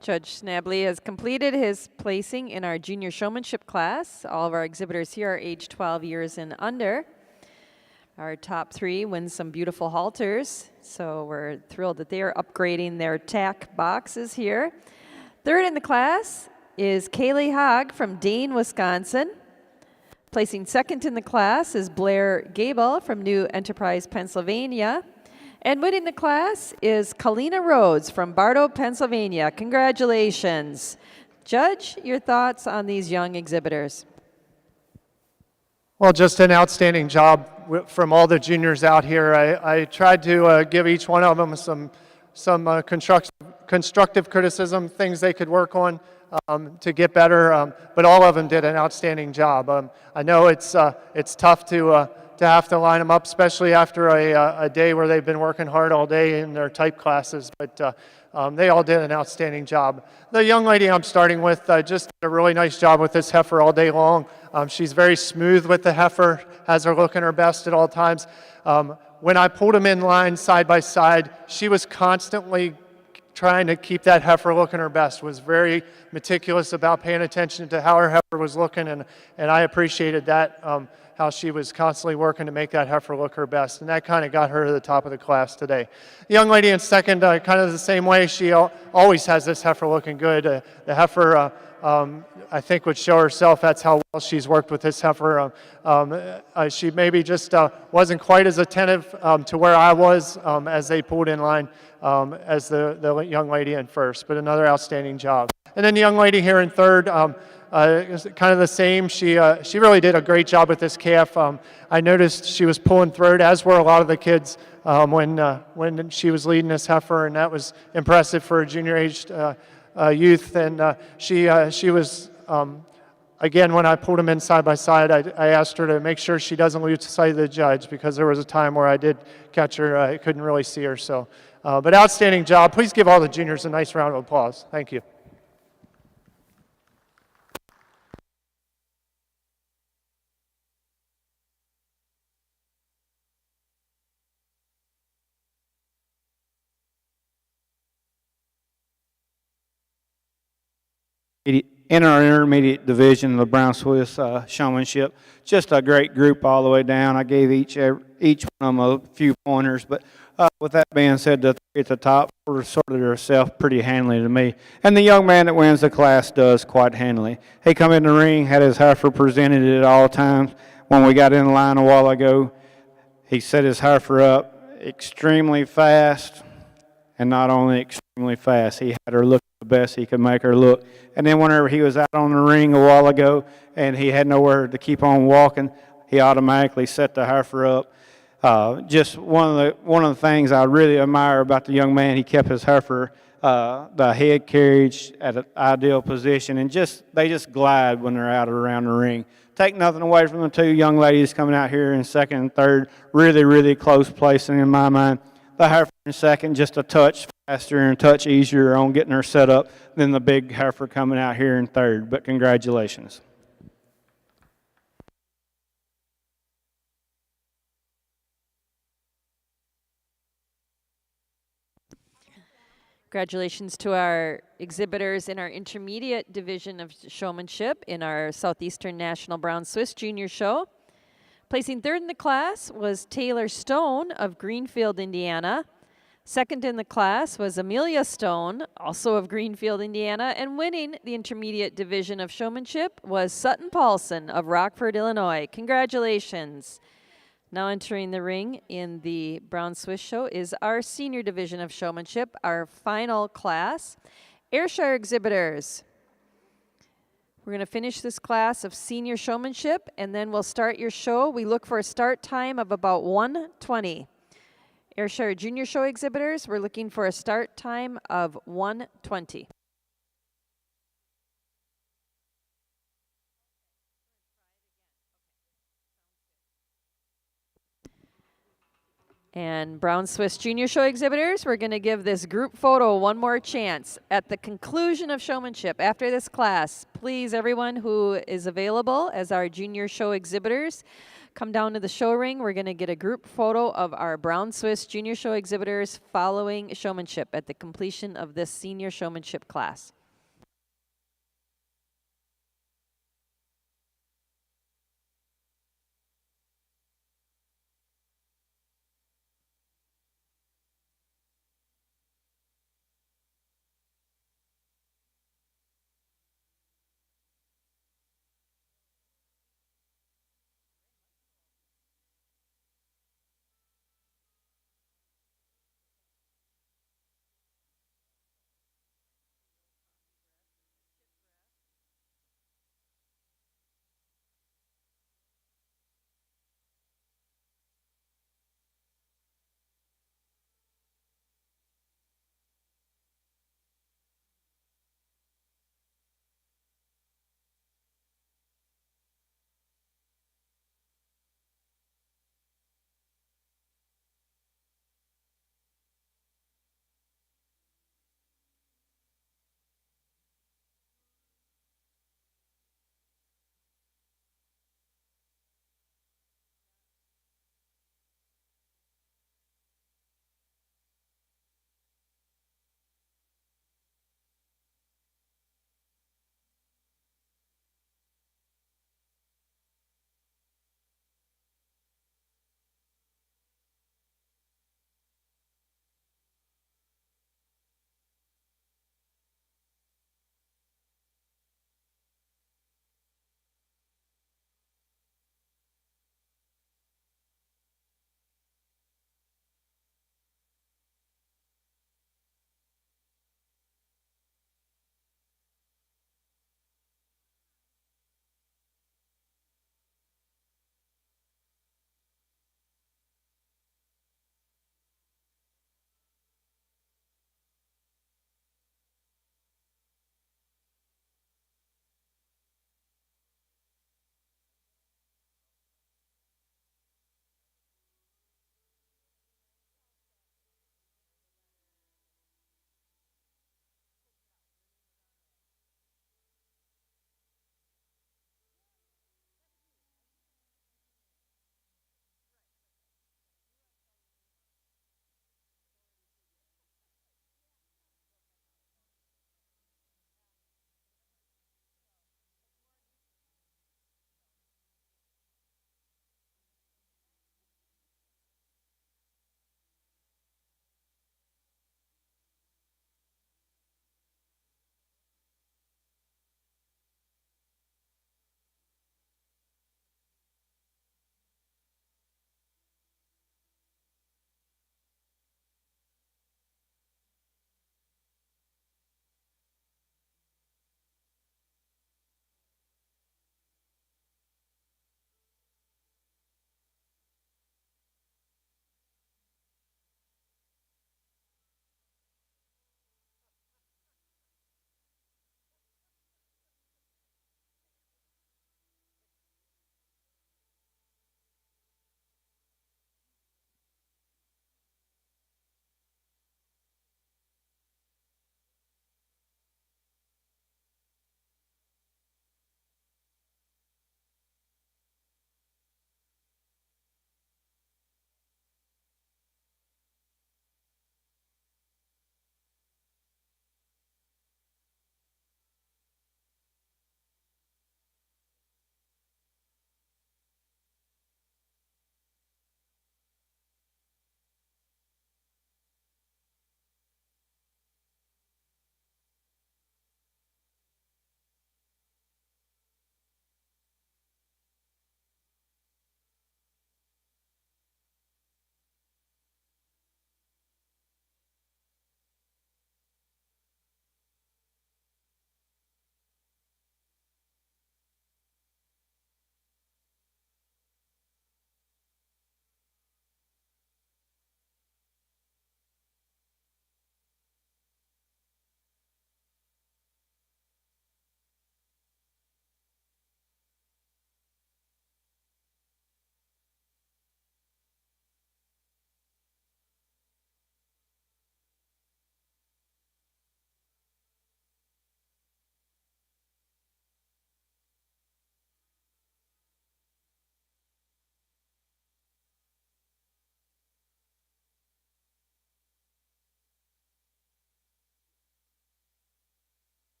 Judge Snabley has completed his placing in our junior showmanship class. All of our exhibitors here are age 12 years and under. Our top 3 win some beautiful halters, so we're thrilled that they are upgrading their tack boxes here. Third in the class is Kaylee Hogg from Dane, Wisconsin. Placing second in the class is Blair Gable from New Enterprise, Pennsylvania. And winning the class is Kalina Rhodes from Bartow, Pennsylvania. Congratulations. Judge, your thoughts on these young exhibitors? Well, just an outstanding job from all the juniors out here. I tried to give each one of them some constructive criticism, things they could work on to get better, but all of them did an outstanding job. I know it's tough to have to line them up, especially after a day where they've been working hard all day in their type classes, but they all did an outstanding job. The young lady I'm starting with just did a really nice job with this heifer all day long. She's very smooth with the heifer, has her looking her best at all times. When I pulled them in line side by side, she was constantly trying to keep that heifer looking her best, was very meticulous about paying attention to how her heifer was looking, and I appreciated that, how she was constantly working to make that heifer look her best, and that kind of got her to the top of the class today. The young lady in second, kind of the same way, she always has this heifer looking good. The heifer, I think, would show herself that's how well she's worked with this heifer. She maybe just wasn't quite as attentive to where I was as they pulled in line as the young lady in first, but another outstanding job. And then the young lady here in third, kind of the same. She really did a great job with this calf. I noticed she was pulling throat, as were a lot of the kids when she was leading this heifer, and that was impressive for a junior-aged youth. And she was, again, when I pulled them in side by side, I asked her to make sure she doesn't lose sight of the judge, because there was a time where I did catch her. I couldn't really see her. So, but outstanding job. Please give all the juniors a nice round of applause. Thank you. In our intermediate division, the Brown Swiss showmanship, just a great group all the way down. I gave each one of them a few pointers, but with that being said, the three at the top sorted herself pretty handily to me. And the young man that wins the class does quite handily. He come in the ring, had his heifer presented at all times. When we got in the line a while ago, he set his heifer up extremely fast, and not only extremely fast, he had her look the best he could make her look. And then whenever he was out on the ring a while ago and he had nowhere to keep on walking, he automatically set the heifer up. Just one of the things I really admire about the young man, he kept his heifer, the head carriage at an ideal position, and they just glide when they're out around the ring. Take nothing away from the two young ladies coming out here in second and third, really, really close placing in my mind. The heifer in second, just a touch faster and a touch easier on getting her set up than the big heifer coming out here in third, but congratulations. Congratulations to our exhibitors in our intermediate division of showmanship in our Southeastern National Brown Swiss Junior Show. Placing third in the class was Taylor Stone of Greenfield, Indiana. Second in the class was Amelia Stone, also of Greenfield, Indiana. And winning the intermediate division of showmanship was Sutton Paulson of Rockford, Illinois. Congratulations. Now entering the ring in the Brown Swiss Show is our senior division of showmanship, our final class. Ayrshire exhibitors. We're going to finish this class of senior showmanship, and then we'll start your show. We look for a start time of about 1:20. Ayrshire Junior Show exhibitors, we're looking for a start time of 1:20. And Brown Swiss Junior Show exhibitors, we're going to give this group photo one more chance. At the conclusion of showmanship, after this class, please, everyone who is available as our Junior Show exhibitors, come down to the show ring. We're going to get a group photo of our Brown Swiss Junior Show exhibitors following showmanship at the completion of this senior showmanship class.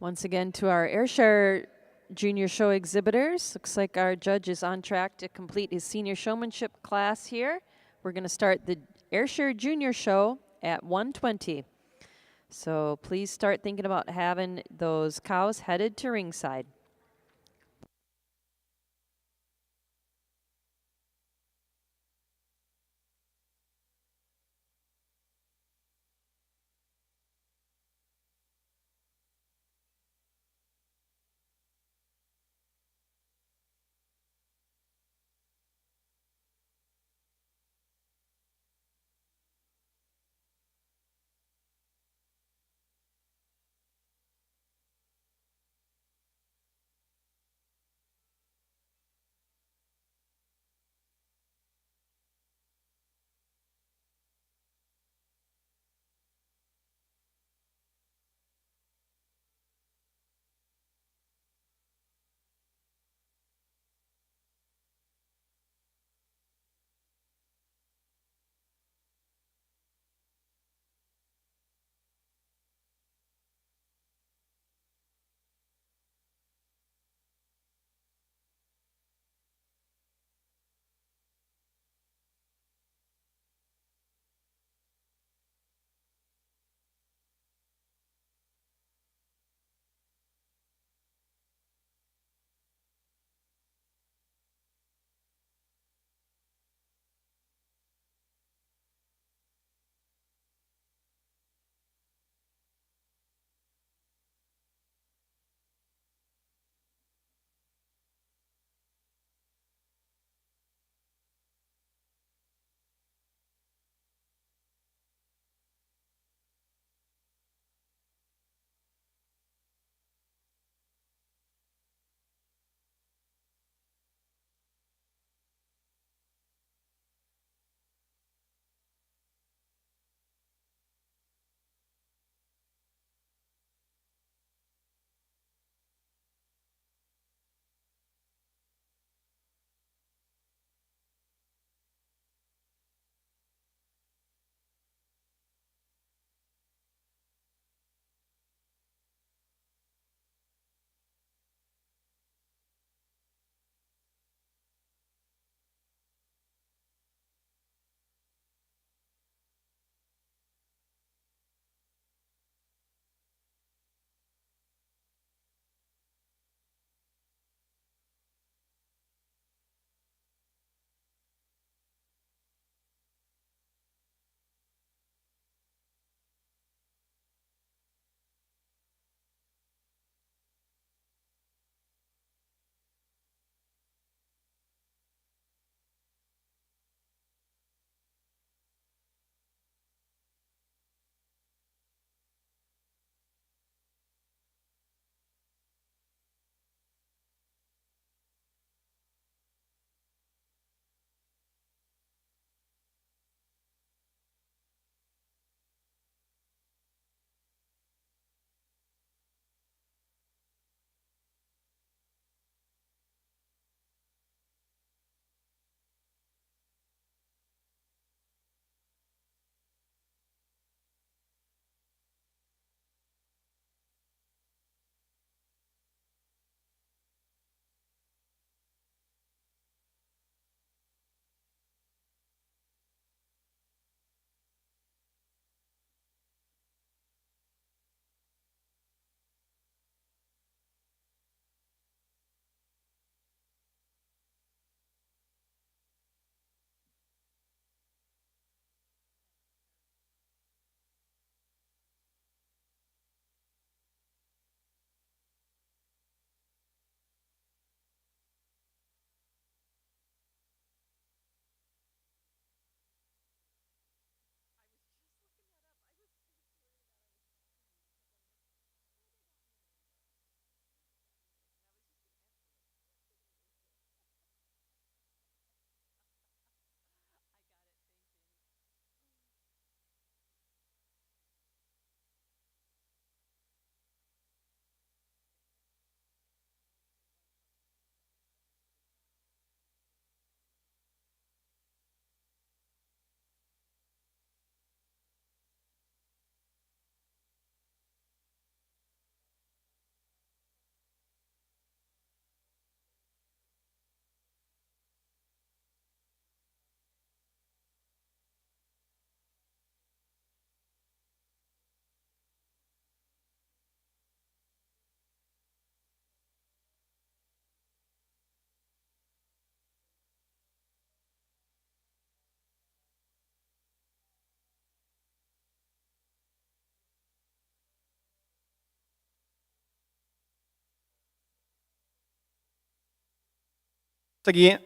Once again, to our Ayrshire Junior Show exhibitors, looks like our judge is on track to complete his senior showmanship class here. We're going to start the Ayrshire Junior Show at 1:20. So please start thinking about having those cows headed to ringside.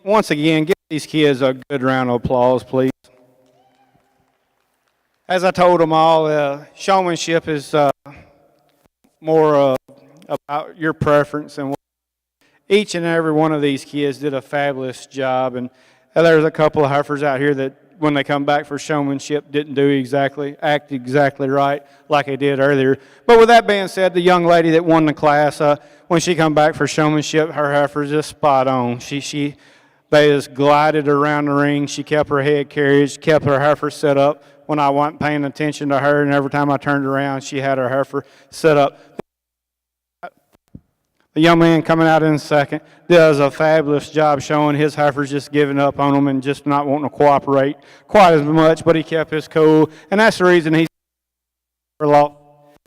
Once again, give these kids a good round of applause, please. As I told them all, showmanship is more about your preference, and each and every one of these kids did a fabulous job. And there's a couple of heifers out here that, when they come back for showmanship, didn't act exactly right like they did earlier. But with that being said, the young lady that won the class, when she come back for showmanship, her heifer's just spot on. They just glided around the ring. She kept her head carriage, kept her heifer set up when I wasn't paying attention to her, and every time I turned around, she had her heifer set up. The young man coming out in second does a fabulous job showing his heifer's just giving up on him and just not wanting to cooperate quite as much, but he kept his cool, and that's the reason he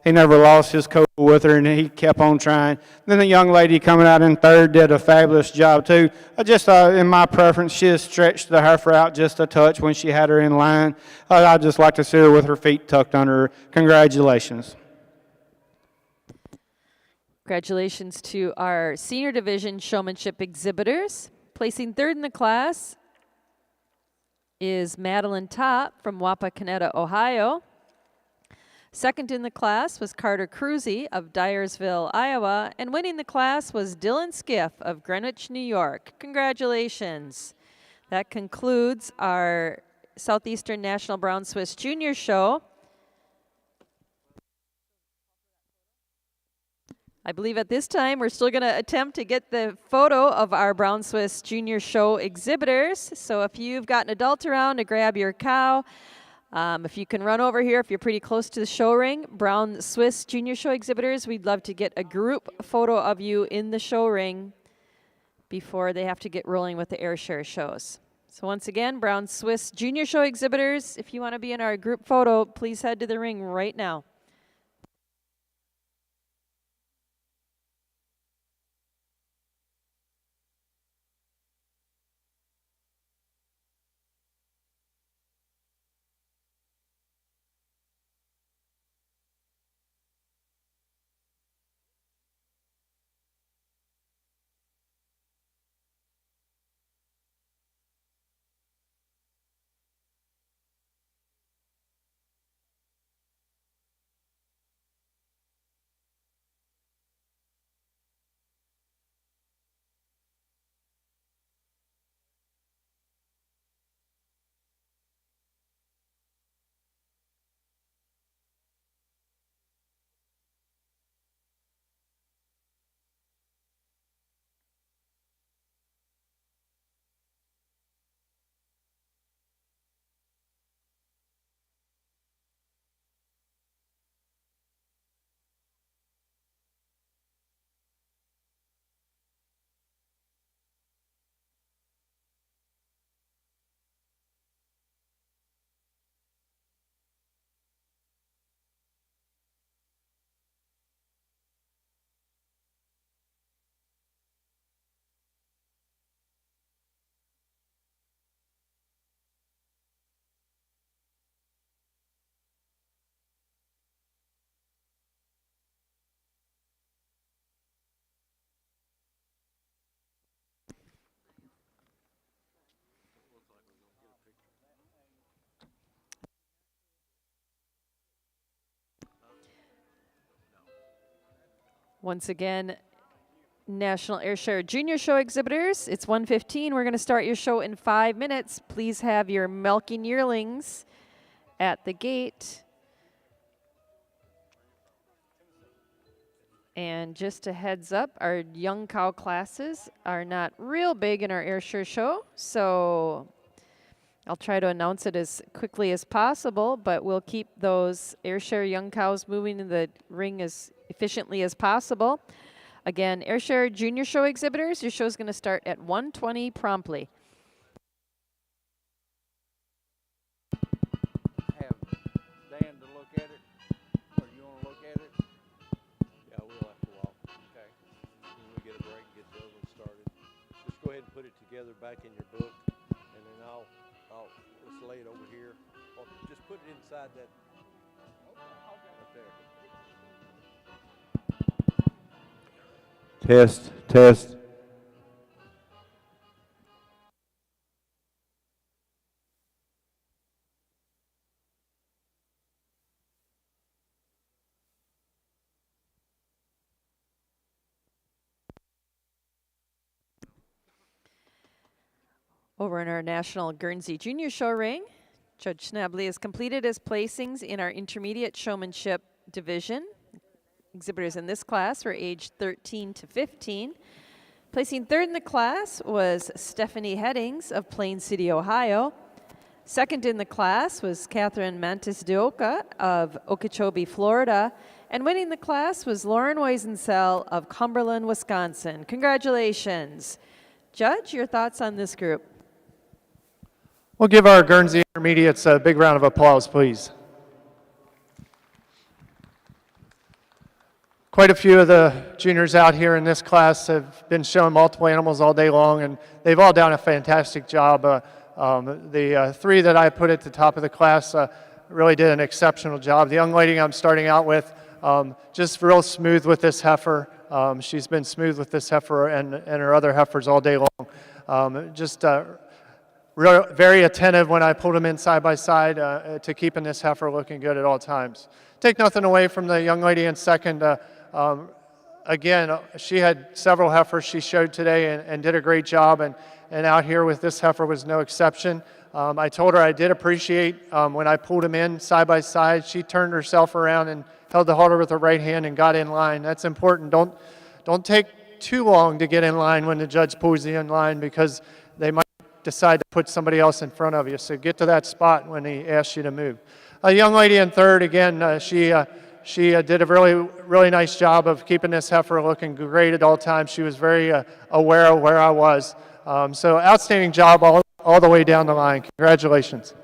never lost his cool with her, and he kept on trying. Then the young lady coming out in third did a fabulous job too. In my preference, she has stretched the heifer out just a touch when she had her in line. I'd just like to see her with her feet tucked under her. Congratulations. Congratulations to our senior division showmanship exhibitors. Placing third in the class is Madeline Topp from Wapakoneta, Ohio. Second in the class was Carter Cruzy of Dyersville, Iowa. And winning the class was Dylan Skiff of Greenwich, New York. Congratulations. That concludes our Southeastern National Brown Swiss Junior Show. I believe at this time we're still going to attempt to get the photo of our Brown Swiss Junior Show exhibitors. So if you've got an adult around to grab your cow, if you can run over here, if you're pretty close to the show ring, Brown Swiss Junior Show exhibitors, we'd love to get a group photo of you in the show ring before they have to get rolling with the Ayrshire shows. So once again, Brown Swiss Junior Show exhibitors, if you want to be in our group photo, please head to the ring right now. Once again, National Ayrshire Junior Show exhibitors, it's 1:15. We're going to start your show in 5 minutes. Please have your milking yearlings at the gate. And just a heads up, our young cow classes are not real big in our Ayrshire show, so I'll try to announce it as quickly as possible, but we'll keep those Ayrshire young cows moving in the ring as efficiently as possible. Again, Ayrshire Junior Show exhibitors, your show is going to start at 1:20 promptly. Have Dan to look at it, or you want to look at it? Yeah, we'll have to walk. Okay. When we get a break and get the other one started. Just go ahead and put it together back in your book, and then let's lay it over here. Or just put it inside that. Right there. Test, test. Over in our National Guernsey Junior Show ring, Judge Schnabley has completed his placings in our intermediate showmanship division. Exhibitors in this class were aged 13 to 15. Placing third in the class was Stephanie Headings of Plain City, Ohio. Second in the class was Catherine Mantis de Oca of Okeechobee, Florida. And winning the class was Lauren Weisensell of Cumberland, Wisconsin. Congratulations. Judge, your thoughts on this group? We'll give our Guernsey Intermediates a big round of applause, please. Quite a few of the juniors out here in this class have been showing multiple animals all day long, and they've all done a fantastic job. The three that I put at the top of the class really did an exceptional job. The young lady I'm starting out with, just real smooth with this heifer. She's been smooth with this heifer and her other heifers all day long. Very attentive when I pulled them in side by side to keeping this heifer looking good at all times. Take nothing away from the young lady in second. Again, she had several heifers she showed today and did a great job, and out here with this heifer was no exception. I told her I did appreciate when I pulled them in side by side, she turned herself around and held the halter with her right hand and got in line. That's important. Don't take too long to get in line when the judge pulls you in line, because they might decide to put somebody else in front of you. So get to that spot when he asks you to move. A young lady in third, again, she did a really nice job of keeping this heifer looking great at all times. She was very aware of where I was. So outstanding job all the way down the line. Congratulations.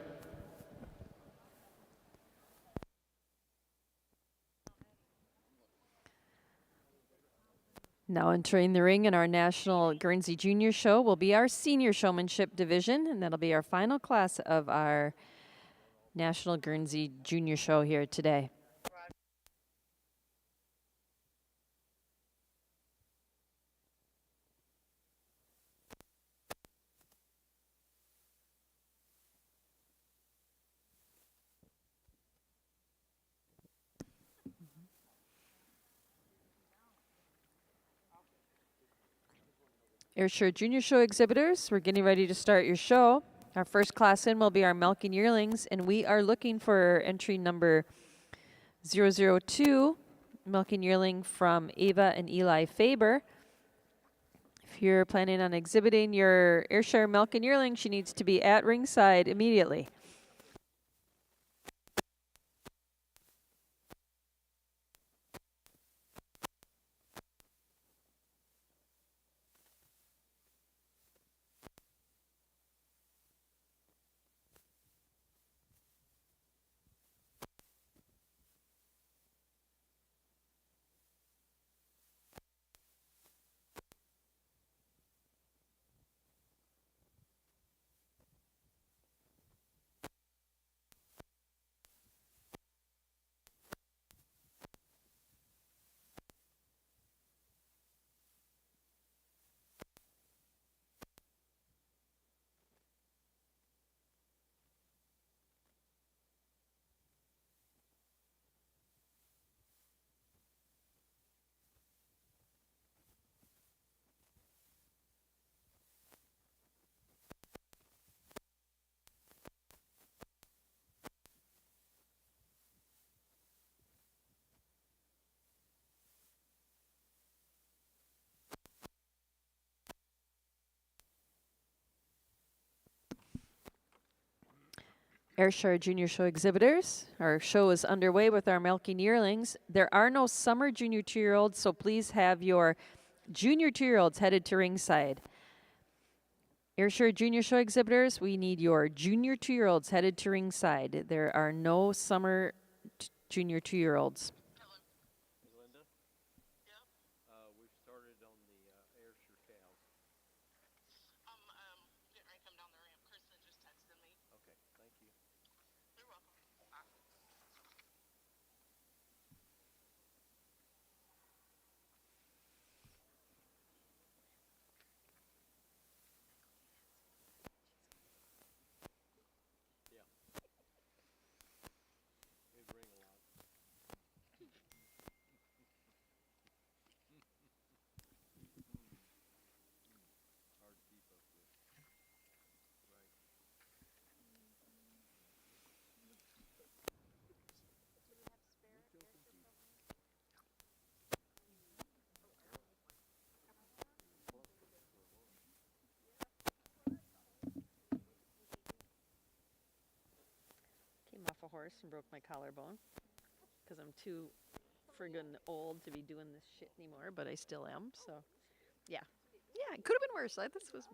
Now entering the ring in our National Guernsey Junior Show will be our Senior Showmanship Division, and that'll be our final class of our National Guernsey Junior Show here today. Ayrshire Junior Show exhibitors, we're getting ready to start your show. Our first class in will be our Milking Yearlings, and we are looking for entry number 002, Milking Yearling from Ava and Eli Faber. If you're planning on exhibiting your Ayrshire Milking Yearling, she needs to be at ringside immediately. Ayrshire Junior Show exhibitors, our show is underway with our Milking Yearlings. There are no summer junior 2-year-olds, so please have your junior 2-year-olds headed to ringside. Ayrshire Junior Show exhibitors, we need your junior 2-year-olds headed to ringside. There are no summer junior 2-year-olds. Linda? Yep. We've started on the Ayrshire cows. Getting ready to come down the ramp. Kristen just texted me. Okay, thank you. You're welcome. It'd ring a lot. a horse and broke my collarbone because I'm too friggin' old to be doing this shit anymore, but I still am. So, yeah. Yeah, it could have been worse. This was.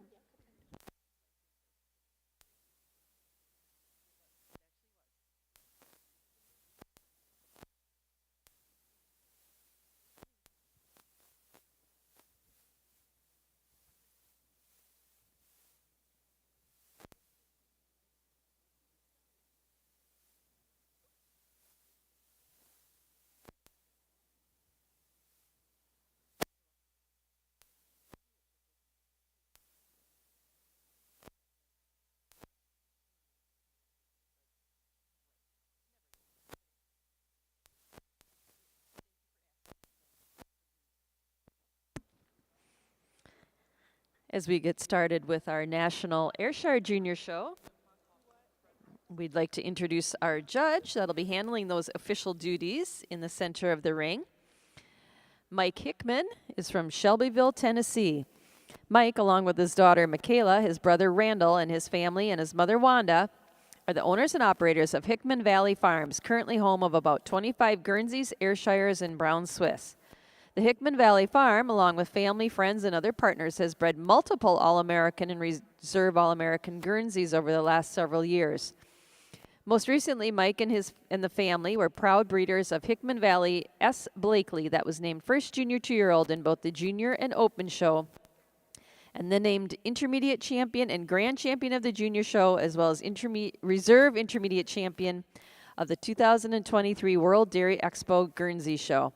As we get started with our National Ayrshire Junior Show, we'd like to introduce our judge that'll be handling those official duties in the center of the ring. Mike Hickman is from Shelbyville, Tennessee. Mike, along with his daughter Michaela, his brother Randall, and his family, and his mother Wanda, are the owners and operators of Hickman Valley Farms, currently home of about 25 Guernseys, Ayrshires, and Brown Swiss. The Hickman Valley Farm, along with family, friends, and other partners, has bred multiple All-American and Reserve All-American Guernseys over the last several years. Most recently, Mike and the family were proud breeders of Hickman Valley S. Blakely, that was named first junior 2-year-old in both the Junior and Open Show, and then named Intermediate Champion and Grand Champion of the Junior Show, as well as Reserve Intermediate Champion of the 2023 World Dairy Expo Guernsey Show.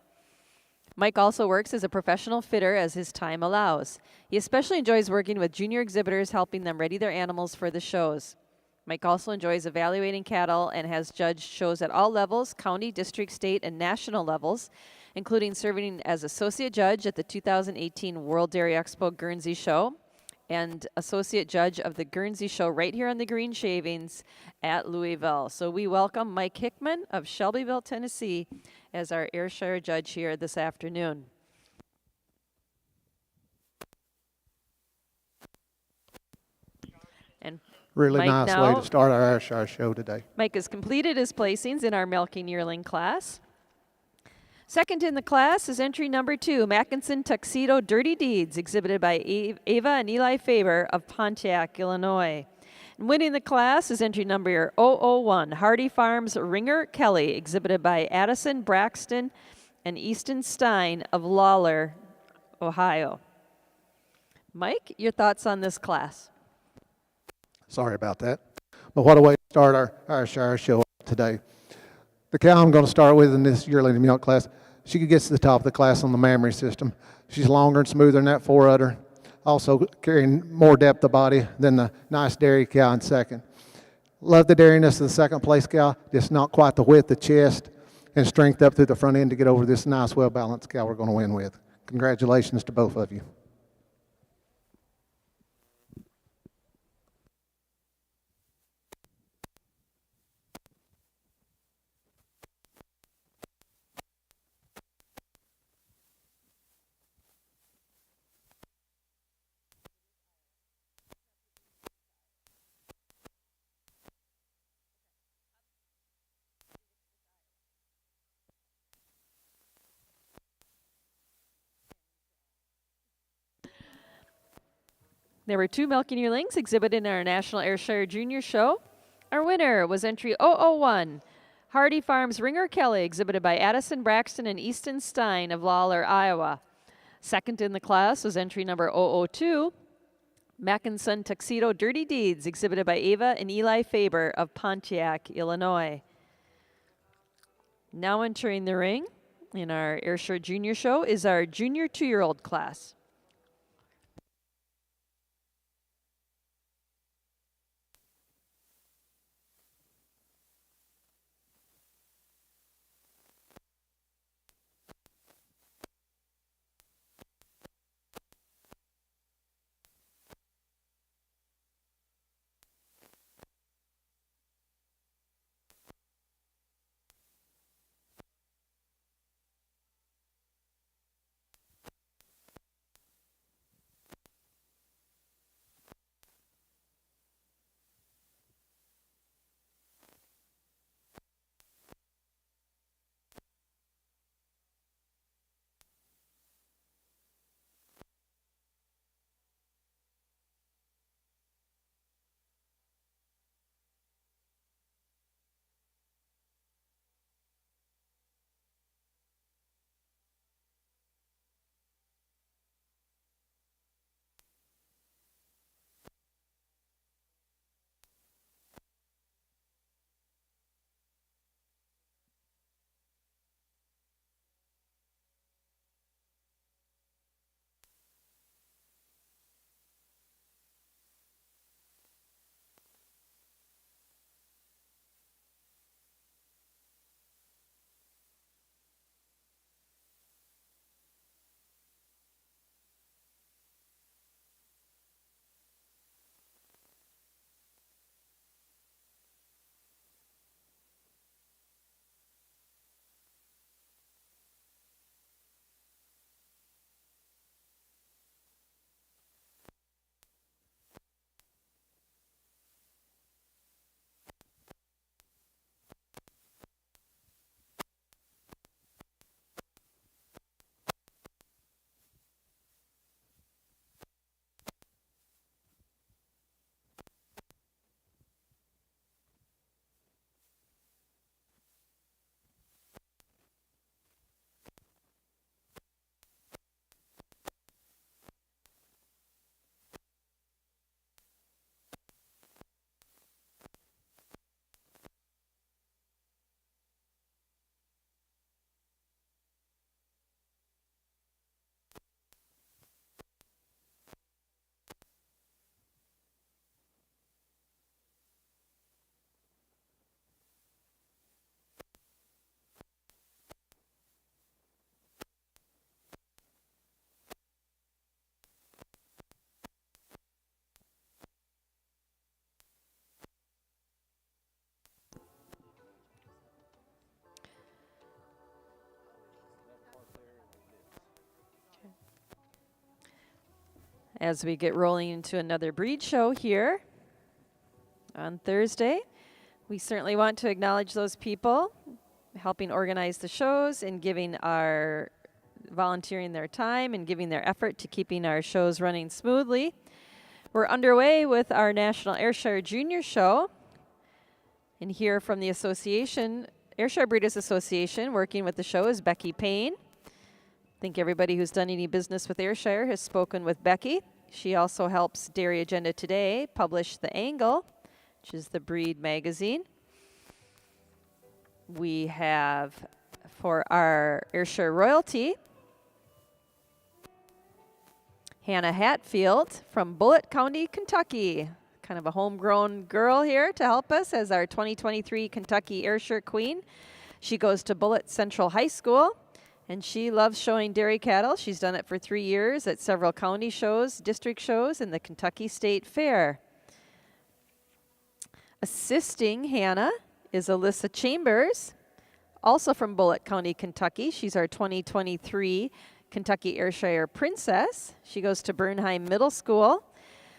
Mike also works as a professional fitter as his time allows. He especially enjoys working with junior exhibitors, helping them ready their animals for the shows. Mike also enjoys evaluating cattle and has judged shows at all levels, county, district, state, and national levels, including serving as associate judge at the 2018 World Dairy Expo Guernsey Show and associate judge of the Guernsey Show right here on the Green Shavings at Louisville. So we welcome Mike Hickman of Shelbyville, Tennessee, as our Ayrshire judge here this afternoon. And Really Mike nice way to start our Ayrshire show today. Mike has completed his placings in our milking yearling class. Second in the class is entry number 2, Mackinson Tuxedo Dirty Deeds, exhibited by Ava and Eli Faber of Pontiac, Illinois. And winning the class is entry number 001, Hardy Farms Ringer Kelly, exhibited by Addison Braxton and Easton Stein of Lawler, Ohio. Mike, your thoughts on this class? Sorry about that. But what a way to start our Ayrshire show today. The cow I'm going to start with in this yearling milk class, she gets to the top of the class on the mammary system. She's longer and smoother than that forerunner, also carrying more depth of body than the nice dairy cow in second. Love the dairiness of the second place cow, just not quite the width of chest and strength up through the front end to get over this nice, well-balanced cow we're going to win with. Congratulations to both of you. There were 2 milking yearlings exhibited in our National Ayrshire Junior Show. Our winner was entry 001, Hardy Farms Ringer Kelly, exhibited by Addison Braxton and Easton Stein of Lawler, Iowa. Second in the class was entry number 002, Mackinson Tuxedo Dirty Deeds, exhibited by Ava and Eli Faber of Pontiac, Illinois. Now entering the ring in our Ayrshire Junior Show is our junior 2-year-old class. as we get rolling into another breed show here on Thursday. We certainly want to acknowledge those people helping organize the shows and volunteering their time and giving their effort to keeping our shows running smoothly. We're underway with our National Ayrshire Junior Show. And here from the association, Ayrshire Breeders Association, working with the show is Becky Payne. I think everybody who's done any business with Ayrshire has spoken with Becky. She also helps Dairy Agenda Today publish The Angle, which is the breed magazine. We have, for our Ayrshire royalty, Hannah Hatfield from Bullitt County, Kentucky. Kind of a homegrown girl here to help us as our 2023 Kentucky Ayrshire Queen. She goes to Bullitt Central High School, and she loves showing dairy cattle. She's done it for 3 years at several county shows, district shows, and the Kentucky State Fair. Assisting Hannah is Alyssa Chambers, also from Bullitt County, Kentucky. She's our 2023 Kentucky Ayrshire Princess. She goes to Bernheim Middle School.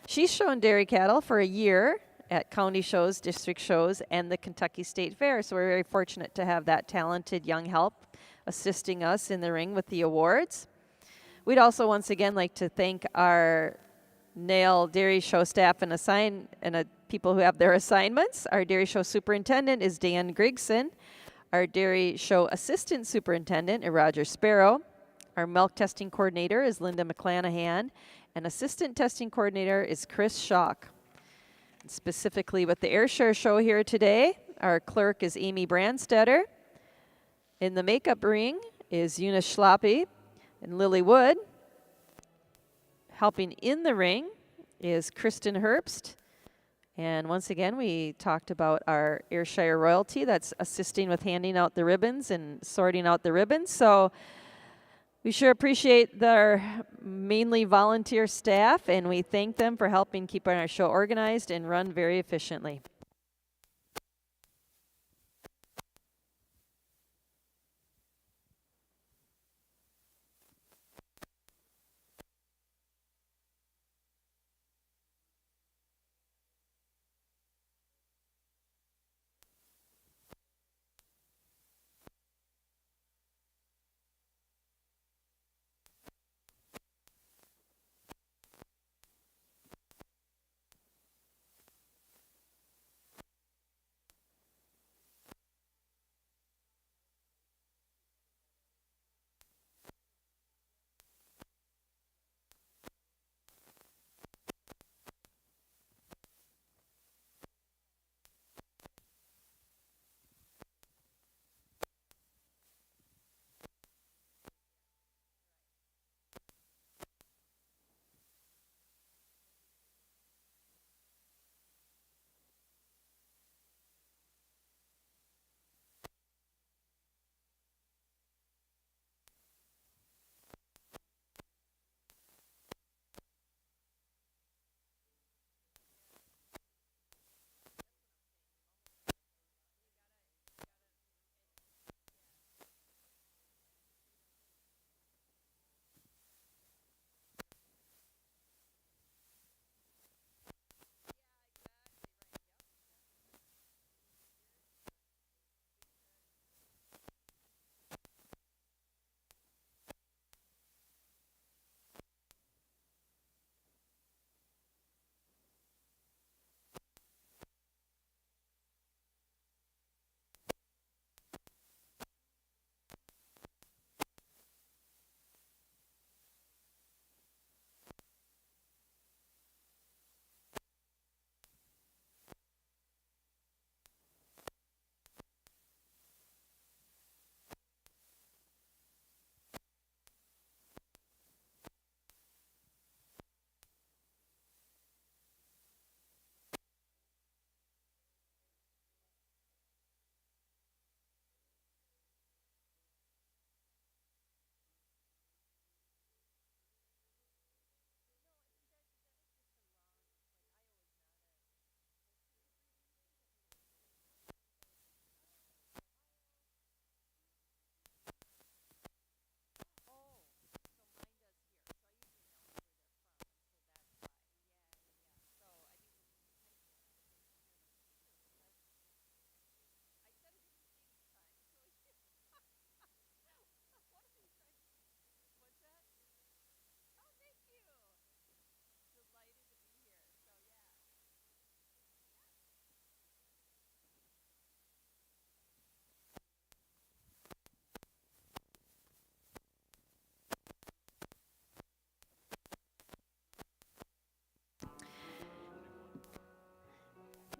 She's shown dairy cattle for a year at county shows, district shows, and the Kentucky State Fair. So we're very fortunate to have that talented young help assisting us in the ring with the awards. We'd also once again like to thank our NAILE Dairy Show staff and people who have their assignments. Our Dairy Show Superintendent is Dan Grigson. Our Dairy Show Assistant Superintendent is Roger Sparrow. Our Milk Testing Coordinator is Linda McClanahan. And Assistant Testing Coordinator is Chris Schock. And specifically with the Ayrshire Show here today, our clerk is Amy Brandstetter. In the makeup ring is Eunice Schlappe and Lily Wood. Helping in the ring is Kristen Herbst. And once again, we talked about our Ayrshire royalty that's assisting with handing out the ribbons and sorting out the ribbons. So we sure appreciate their mainly volunteer staff, and we thank them for helping keep our show organized and run very efficiently.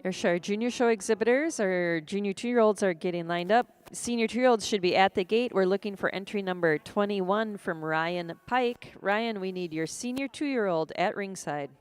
Ayrshire Junior Show exhibitors, our junior 2-year-olds are getting lined up. Senior 2-year-olds should be at the gate. We're looking for entry number 21 from Ryan Pike. Ryan, we need your senior 2-year-old at ringside.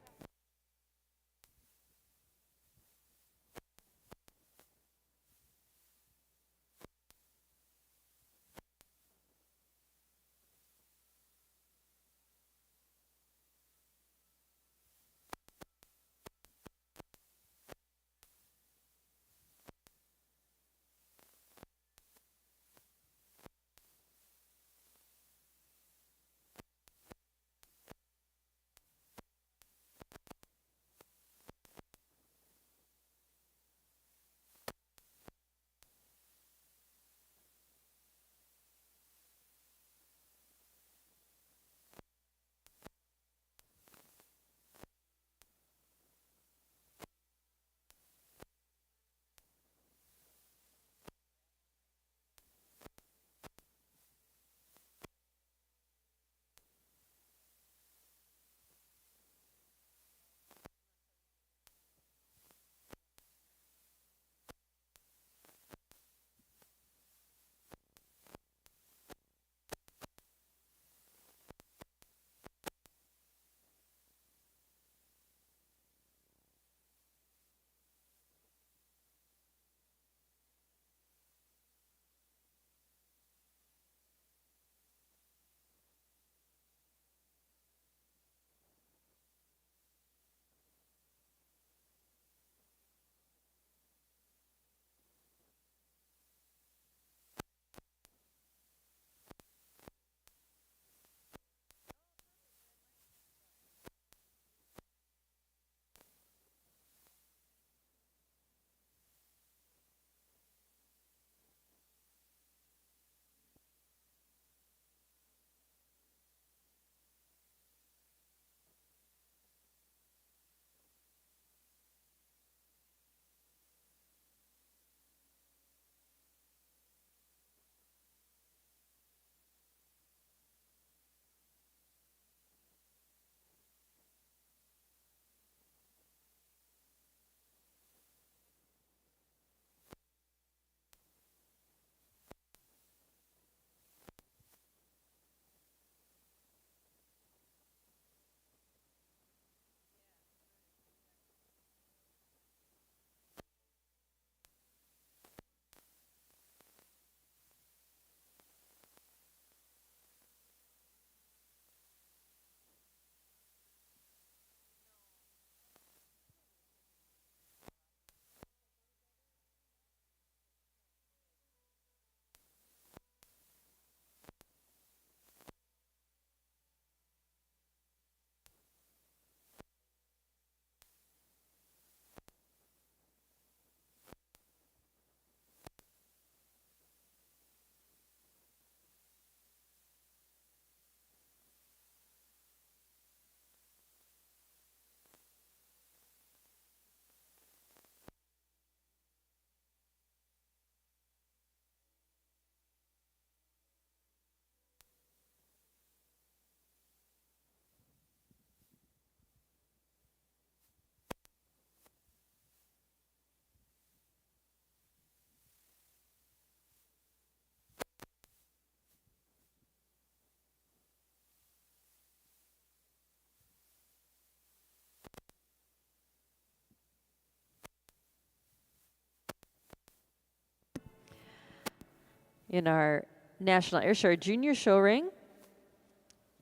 In our National Ayrshire Junior Show ring,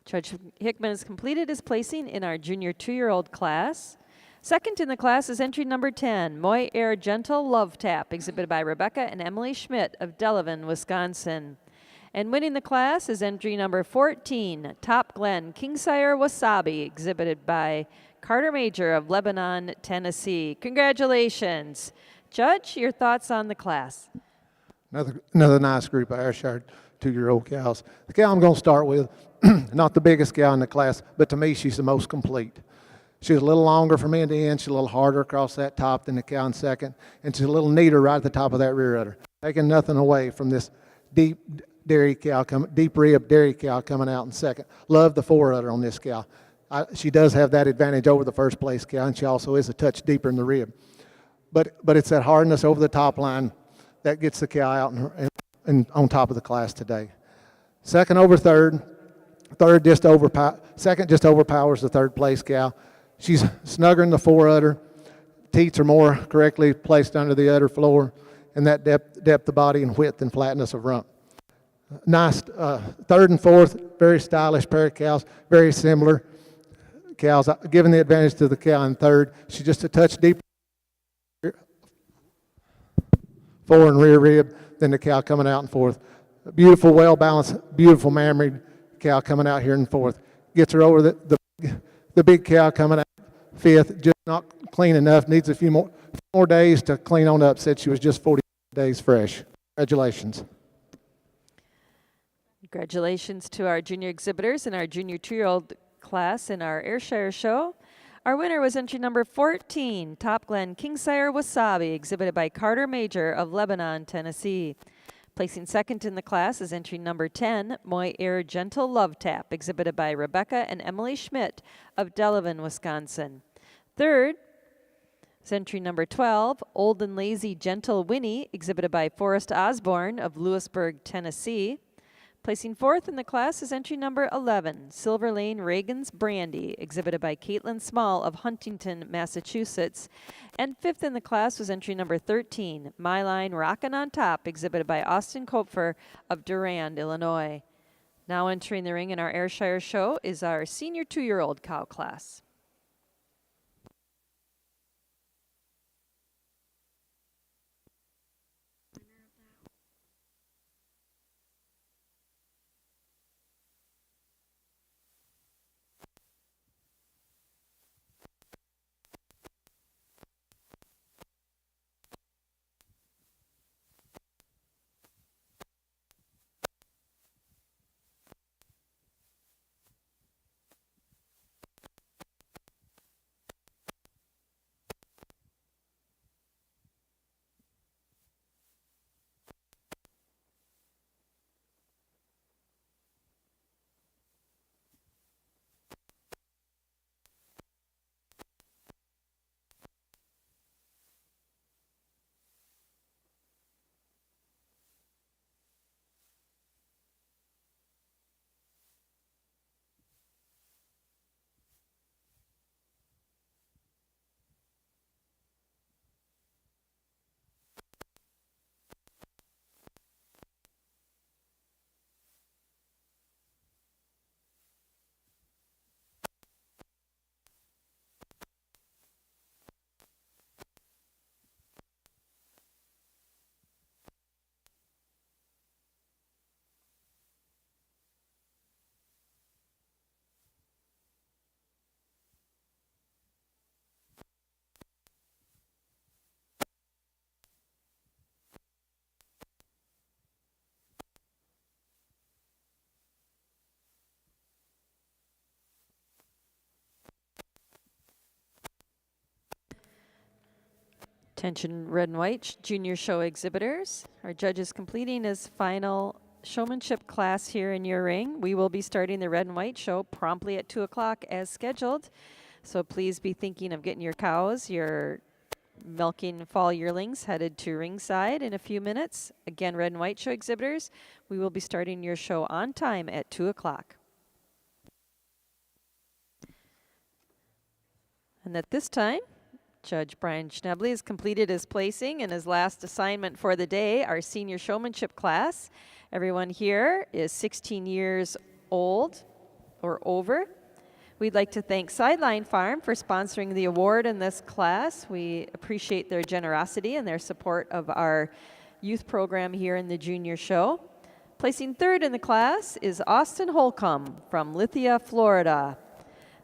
Judge Hickman has completed his placing in our junior 2-year-old class. Second in the class is entry number 10, Moy Air Gentle Love Tap, exhibited by Rebecca and Emily Schmidt of Delavan, Wisconsin. And winning the class is entry number 14, Top Glen Kingsire Wasabi, exhibited by Carter Major of Lebanon, Tennessee. Congratulations. Judge, your thoughts on the class? Another nice group of Ayrshire 2-year-old cows. The cow I'm going to start with, not the biggest cow in the class, but to me she's the most complete. She's a little longer from end to end. She's a little harder across that top than the cow in second, and she's a little neater right at the top of that rear udder. Taking nothing away from this deep rib dairy cow coming out in second. Love the fore udder on this cow. She does have that advantage over the first place cow, and she also is a touch deeper in the rib. but it's that hardness over the top line that gets the cow out and on top of the class today. Second over third. Second just overpowers the third place cow. She's snugger in the fore udder. Teats are more correctly placed under the udder floor, and that depth of body and width and flatness of rump. Nice third and fourth, very stylish pair of cows, very similar cows, giving the advantage to the cow in third. She's just a touch deeper fore and rear rib than the cow coming out in fourth. A beautiful, well-balanced, beautiful mammary cow coming out here in fourth. Gets her over the big cow coming out fifth, just not clean enough, needs a few more days to clean on up. Said she was just 40 days fresh. Congratulations. Congratulations to our junior exhibitors and our junior 2-year-old class in our Ayrshire show. Our winner was entry number 14, Top Glen Kingsire Wasabi, exhibited by Carter Major of Lebanon, Tennessee. Placing second in the class is entry number 10, Moy Air Gentle Love Tap, exhibited by Rebecca and Emily Schmidt of Delavan, Wisconsin. Third is entry number 12, Old and Lazy Gentle Winnie, exhibited by Forrest Osborne of Lewisburg, Tennessee. Placing fourth in the class is entry number 11, Silver Lane Reagan's Brandy, exhibited by Caitlin Small of Huntington, Massachusetts. And fifth in the class was entry number 13, My Line Rockin' on Top, exhibited by Austin Kopfer of Durand, Illinois. Now entering the ring in our Ayrshire show is our senior 2-year-old cow class. Attention red and white junior show exhibitors. Our judge is completing his final showmanship class here in your ring. We will be starting the red and white show promptly at 2 o'clock as scheduled. So please be thinking of getting your cows, your milking fall yearlings headed to ringside in a few minutes. Again, red and white show exhibitors, we will be starting your show on time at 2 o'clock. And at this time, Judge Brian Schnebley has completed his placing and his last assignment for the day, our senior showmanship class. Everyone here is 16 years old or over. We'd like to thank Sideline Farm for sponsoring the award in this class. We appreciate their generosity and their support of our youth program here in the junior show. Placing third in the class is Austin Holcomb from Lithia, Florida.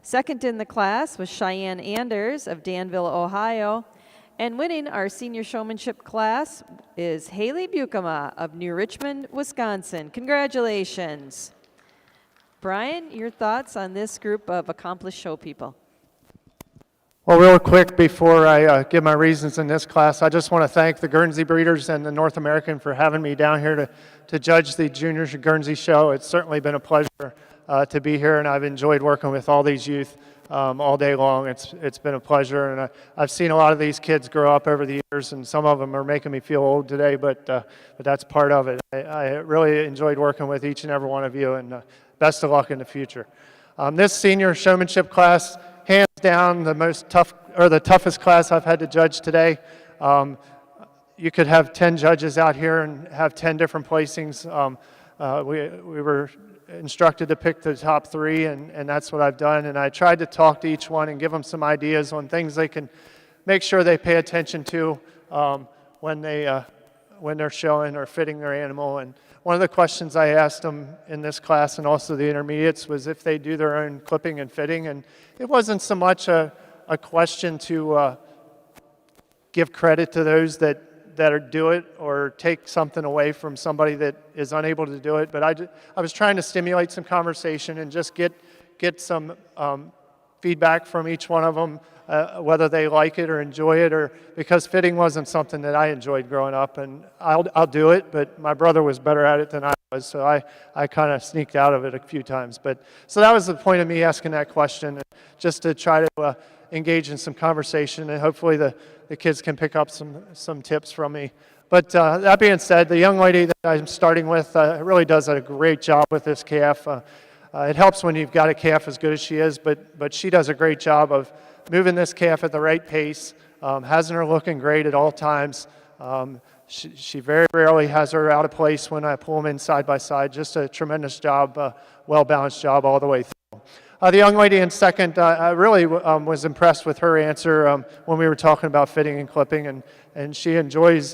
Second in the class was Cheyenne Anders of Danville, Ohio. And winning our senior showmanship class is Haley Bukema of New Richmond, Wisconsin. Congratulations. Brian, your thoughts on this group of accomplished show people? Well, real quick before I give my reasons in this class, I just want to thank the Guernsey Breeders and the North American for having me down here to judge the Juniors Guernsey show. It's certainly been a pleasure to be here, and I've enjoyed working with all these youth all day long. It's been a pleasure, and I've seen a lot of these kids grow up over the years, and some of them are making me feel old today, but that's part of it. I really enjoyed working with each and every one of you, and best of luck in the future. This senior showmanship class, hands down, the toughest class I've had to judge today. You could have 10 judges out here and have 10 different placings. We were instructed to pick the top 3, and that's what I've done. And I tried to talk to each one and give them some ideas on things they can make sure they pay attention to when they're showing or fitting their animal. And one of the questions I asked them in this class and also the intermediates was if they do their own clipping and fitting. And it wasn't so much a question to give credit to those that do it or take something away from somebody that is unable to do it. But I was trying to stimulate some conversation and just get some feedback from each one of them, whether they like it or enjoy it, or because fitting wasn't something that I enjoyed growing up. And I'll do it, but my brother was better at it than I was, so I kind of sneaked out of it a few times. But so that was the point of me asking that question, just to try to engage in some conversation, and hopefully the kids can pick up some tips from me. But that being said, the young lady that I'm starting with really does a great job with this calf. It helps when you've got a calf as good as she is, but she does a great job of moving this calf at the right pace, has her looking great at all times. She very rarely has her out of place when I pull them in side by side. Just a tremendous job, well-balanced job all the way through. The young lady in second, I really was impressed with her answer when we were talking about fitting and clipping, and she enjoys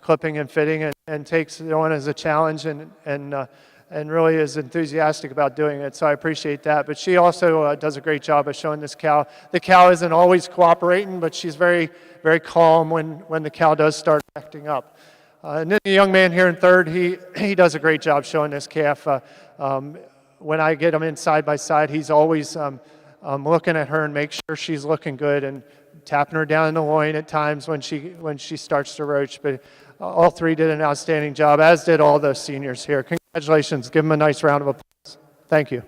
clipping and fitting and takes it on as a challenge and really is enthusiastic about doing it, so I appreciate that. But she also does a great job of showing this cow. The cow isn't always cooperating, but she's very, very calm when the cow does start acting up. And then the young man here in third, he does a great job showing this calf. When I get him in side by side, he's always looking at her and make sure she's looking good and tapping her down in the loin at times when she starts to roach. But all 3 did an outstanding job, as did all the seniors here. Congratulations. Give them a nice round of applause. Thank you.